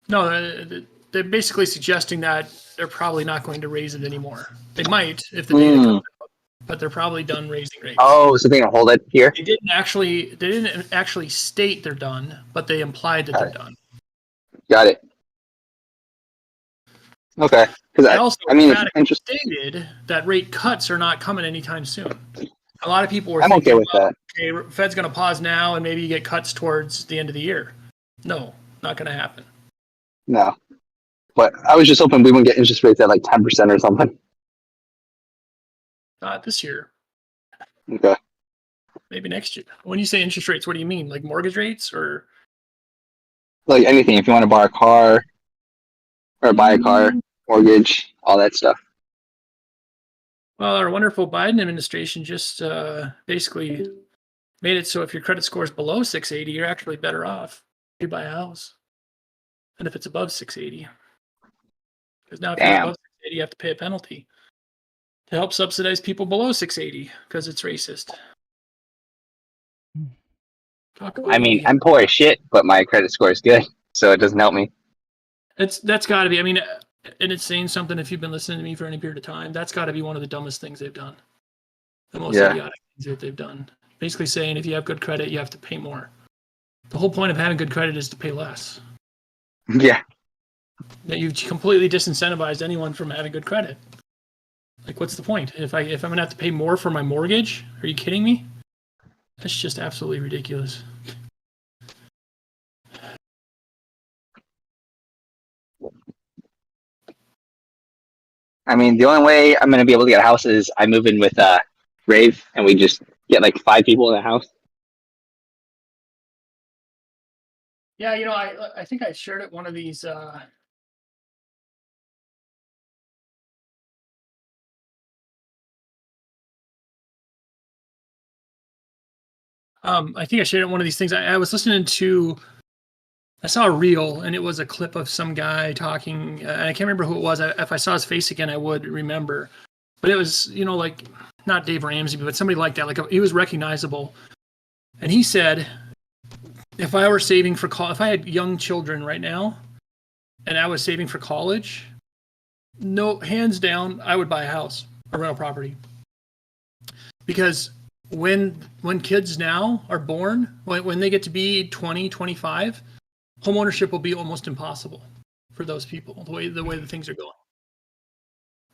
No, they're basically suggesting that they're probably not going to raise it anymore. They might if the data comes out, but they're probably done raising rates. Oh, so they're going to hold it here? They didn't actually state they're done, but they implied that they're done. Got it. Okay. They also I mean, it's emphatically stated that rate cuts are not coming anytime soon. A lot of people were I'm thinking, okay with that. Okay, Fed's going to pause now and maybe you get cuts towards the end of the year. No, not going to happen. No. But I was just hoping we wouldn't get interest rates at like 10% or something. Not this year. Okay. Maybe next year. When you say interest rates, what do you mean? Like mortgage rates or? Like anything, if you want to borrow a car or buy a car, mortgage, all that stuff. Well, our wonderful Biden administration just basically made it so if your credit score is below 680, you're actually better off if you buy a house than if it's above 680. Because now if you're above 680, you have to pay a penalty to help subsidize people below 680 because it's racist. I mean, I'm poor as shit, but my credit score is good, so it doesn't help me. That's got to be. I mean, and it's saying something. If you've been listening to me for any period of time, that's got to be one of the dumbest things they've done. The most idiotic things that they've done. Basically saying if you have good credit, you have to pay more. The whole point of having good credit is to pay less. Yeah. That you've completely disincentivized anyone from having good credit. Like, what's the point? If I'm gonna have to pay more for my mortgage, are you kidding me? That's just absolutely ridiculous. I mean, the only way I'm going to be able to get a house is I move in with Rave, and we just get like 5 people in the house. Yeah, you know, I think I shared it one of these. I think I shared it one of these things. I was listening to. I saw a reel, and it was a clip of some guy talking. And I can't remember who it was. If I saw his face again, I would remember. But it was, you know, like not Dave Ramsey, but somebody like that. Like he was recognizable. And he said, if I were saving for if I had young children right now, and I was saving for college, no, hands down, I would buy a house, a rental property. Because when kids now are born, when they get to be 20, 25, homeownership will be almost impossible for those people, the way the things are going.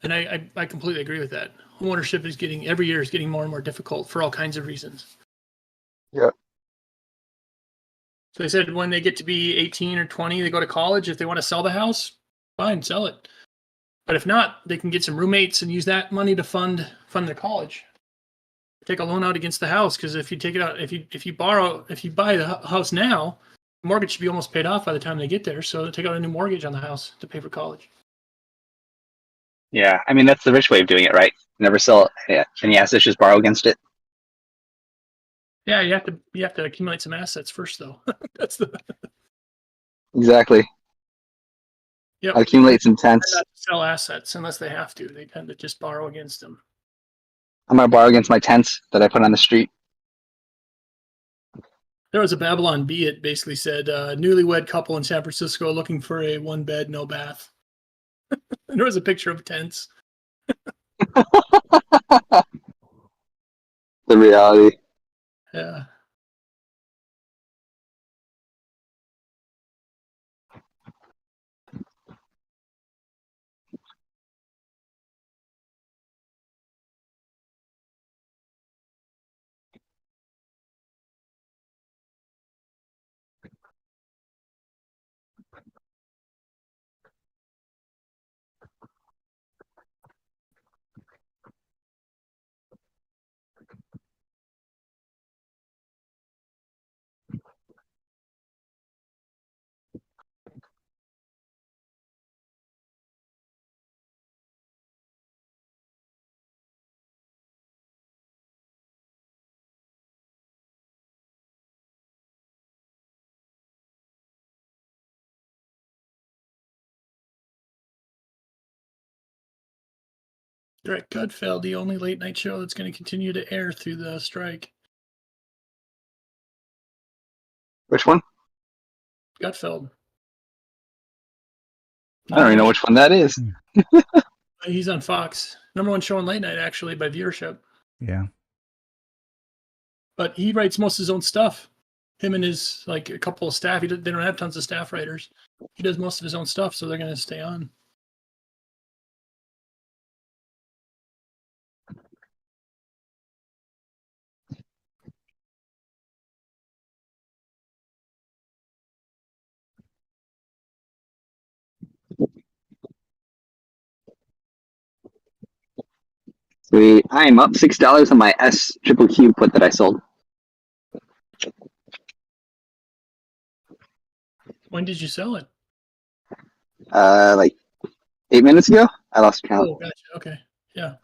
And I completely agree with that. Homeownership is every year is getting more and more difficult for all kinds of reasons. Yeah. So they said when they get to be 18 or 20, they go to college. If they want to sell the house, fine, sell it. But if not, they can get some roommates and use that money to fund their college. Take a loan out against the house, because if you take it out, if you buy the house now, the mortgage should be almost paid off by the time they get there. So take out a new mortgage on the house to pay for college. Yeah, I mean, that's the rich way of doing it, right? Never sell any assets, just borrow against it. Yeah, you have to accumulate some assets first, though. That's the Exactly. Yep. Accumulate some tents. Not to sell assets unless they have to. They tend to just borrow against them. I'm gonna borrow against my tents that I put on the street. There was a Babylon Bee. It basically said, newlywed couple in San Francisco looking for a 1 bed, no bath. And there was a picture of tents. The reality. Yeah. Direct Gutfeld, the only late night show that's going to continue to air through the strike. Which one? Gutfeld. I don't even know which one that is. He's on Fox. #1 show on late night, actually, by viewership. Yeah. But he writes most of his own stuff. Him and his, like, a couple of staff. They don't have tons of staff writers. He does most of his own stuff, so they're going to stay on. Sweet. I am up $6 on my S triple Q put that I sold. When did you sell it? Like 8 minutes ago. I lost count. Oh, gotcha. Okay. Yeah.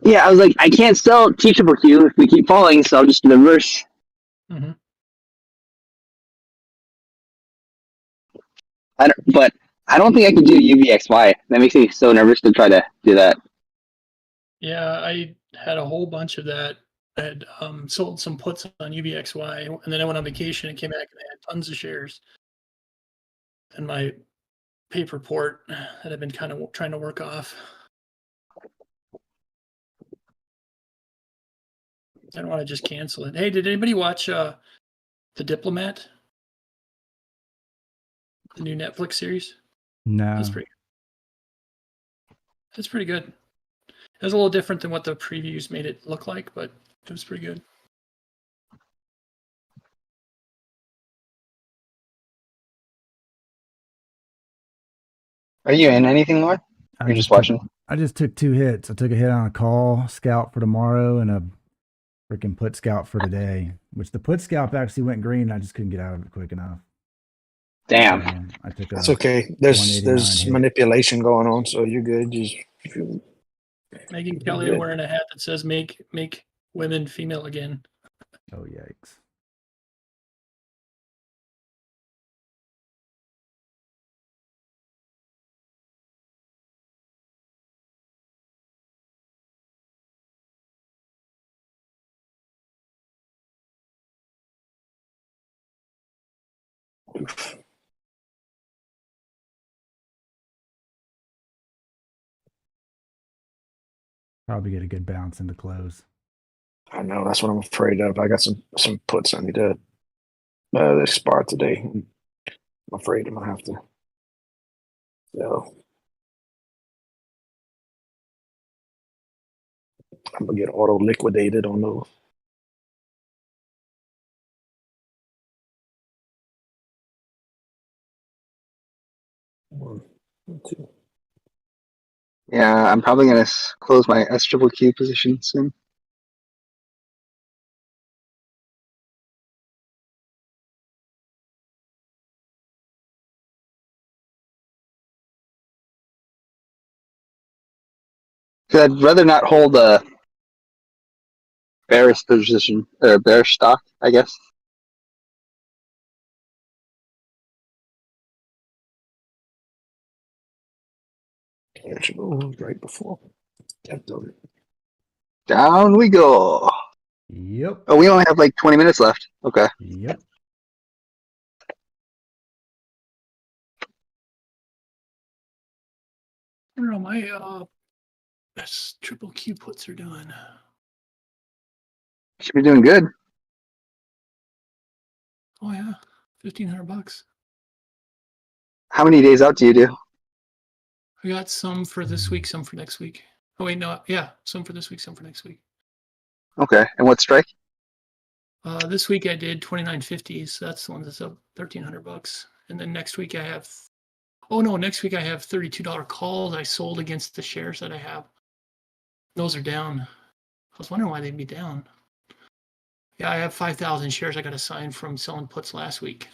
Yeah, I was like, I can't sell T triple Q if we keep falling, so I'll just do the reverse. Mm-hmm. But I don't think I can do UVXY. That makes me so nervous to try to do that. Yeah, I had a whole bunch of that. I had sold some puts on UVXY, and then I went on vacation and came back and I had tons of shares. And my paper port that I've been kind of trying to work off. I don't want to just cancel it. Hey, did anybody watch The Diplomat? The new Netflix series? No. That's pretty good. That's pretty good. It was a little different than what the previews made it look like, but it was pretty good. Are you in anything more? You're just watching? I just took 2 hits. I took a hit on a call scout for tomorrow and a freaking put scout for today, which the put scalp actually went green. I just couldn't get out of it quick enough. Damn. I took That's okay. There's hit. manipulation going on, so you're good. Just Megan Kelly good. wearing a hat that says make women female again. Oh, yikes. Probably get a good bounce into close. I know that's what I'm afraid of. I got some puts I need to expire today. I'm afraid I'm gonna have to. So I'm gonna get auto liquidated on those. One, two. Yeah, I'm probably gonna close my S triple Q position soon. Because I'd rather not hold a bearish position or bearish stock, I guess. There she goes right before. Down we go. Yep. Oh, we only have like 20 minutes left. Okay. Yep. I don't know, my S triple Q puts are doing. Should be doing good. Oh yeah, $1,500. How many days out do you do? I got some for this week, some for next week. Oh wait, no, yeah, some for this week, some for next week. Okay. And what strike? This week I did 29.50, so that's the one that's up $1,300. And then next week I have, oh no, next week I have $32 calls I sold against the shares that I have. Those are down. I was wondering why they'd be down. Yeah, I have 5,000 shares I got assigned from selling puts last week.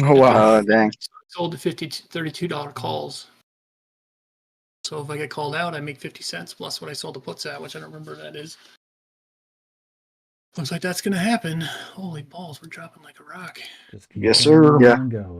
Oh wow, dang. Sold to $32 calls. So if I get called out, I make 50 cents plus what I sold the puts at, which I don't remember what that is. Looks like that's going to happen. Holy balls, we're dropping like a rock. Just keep Yes, sir. going Yeah. and going.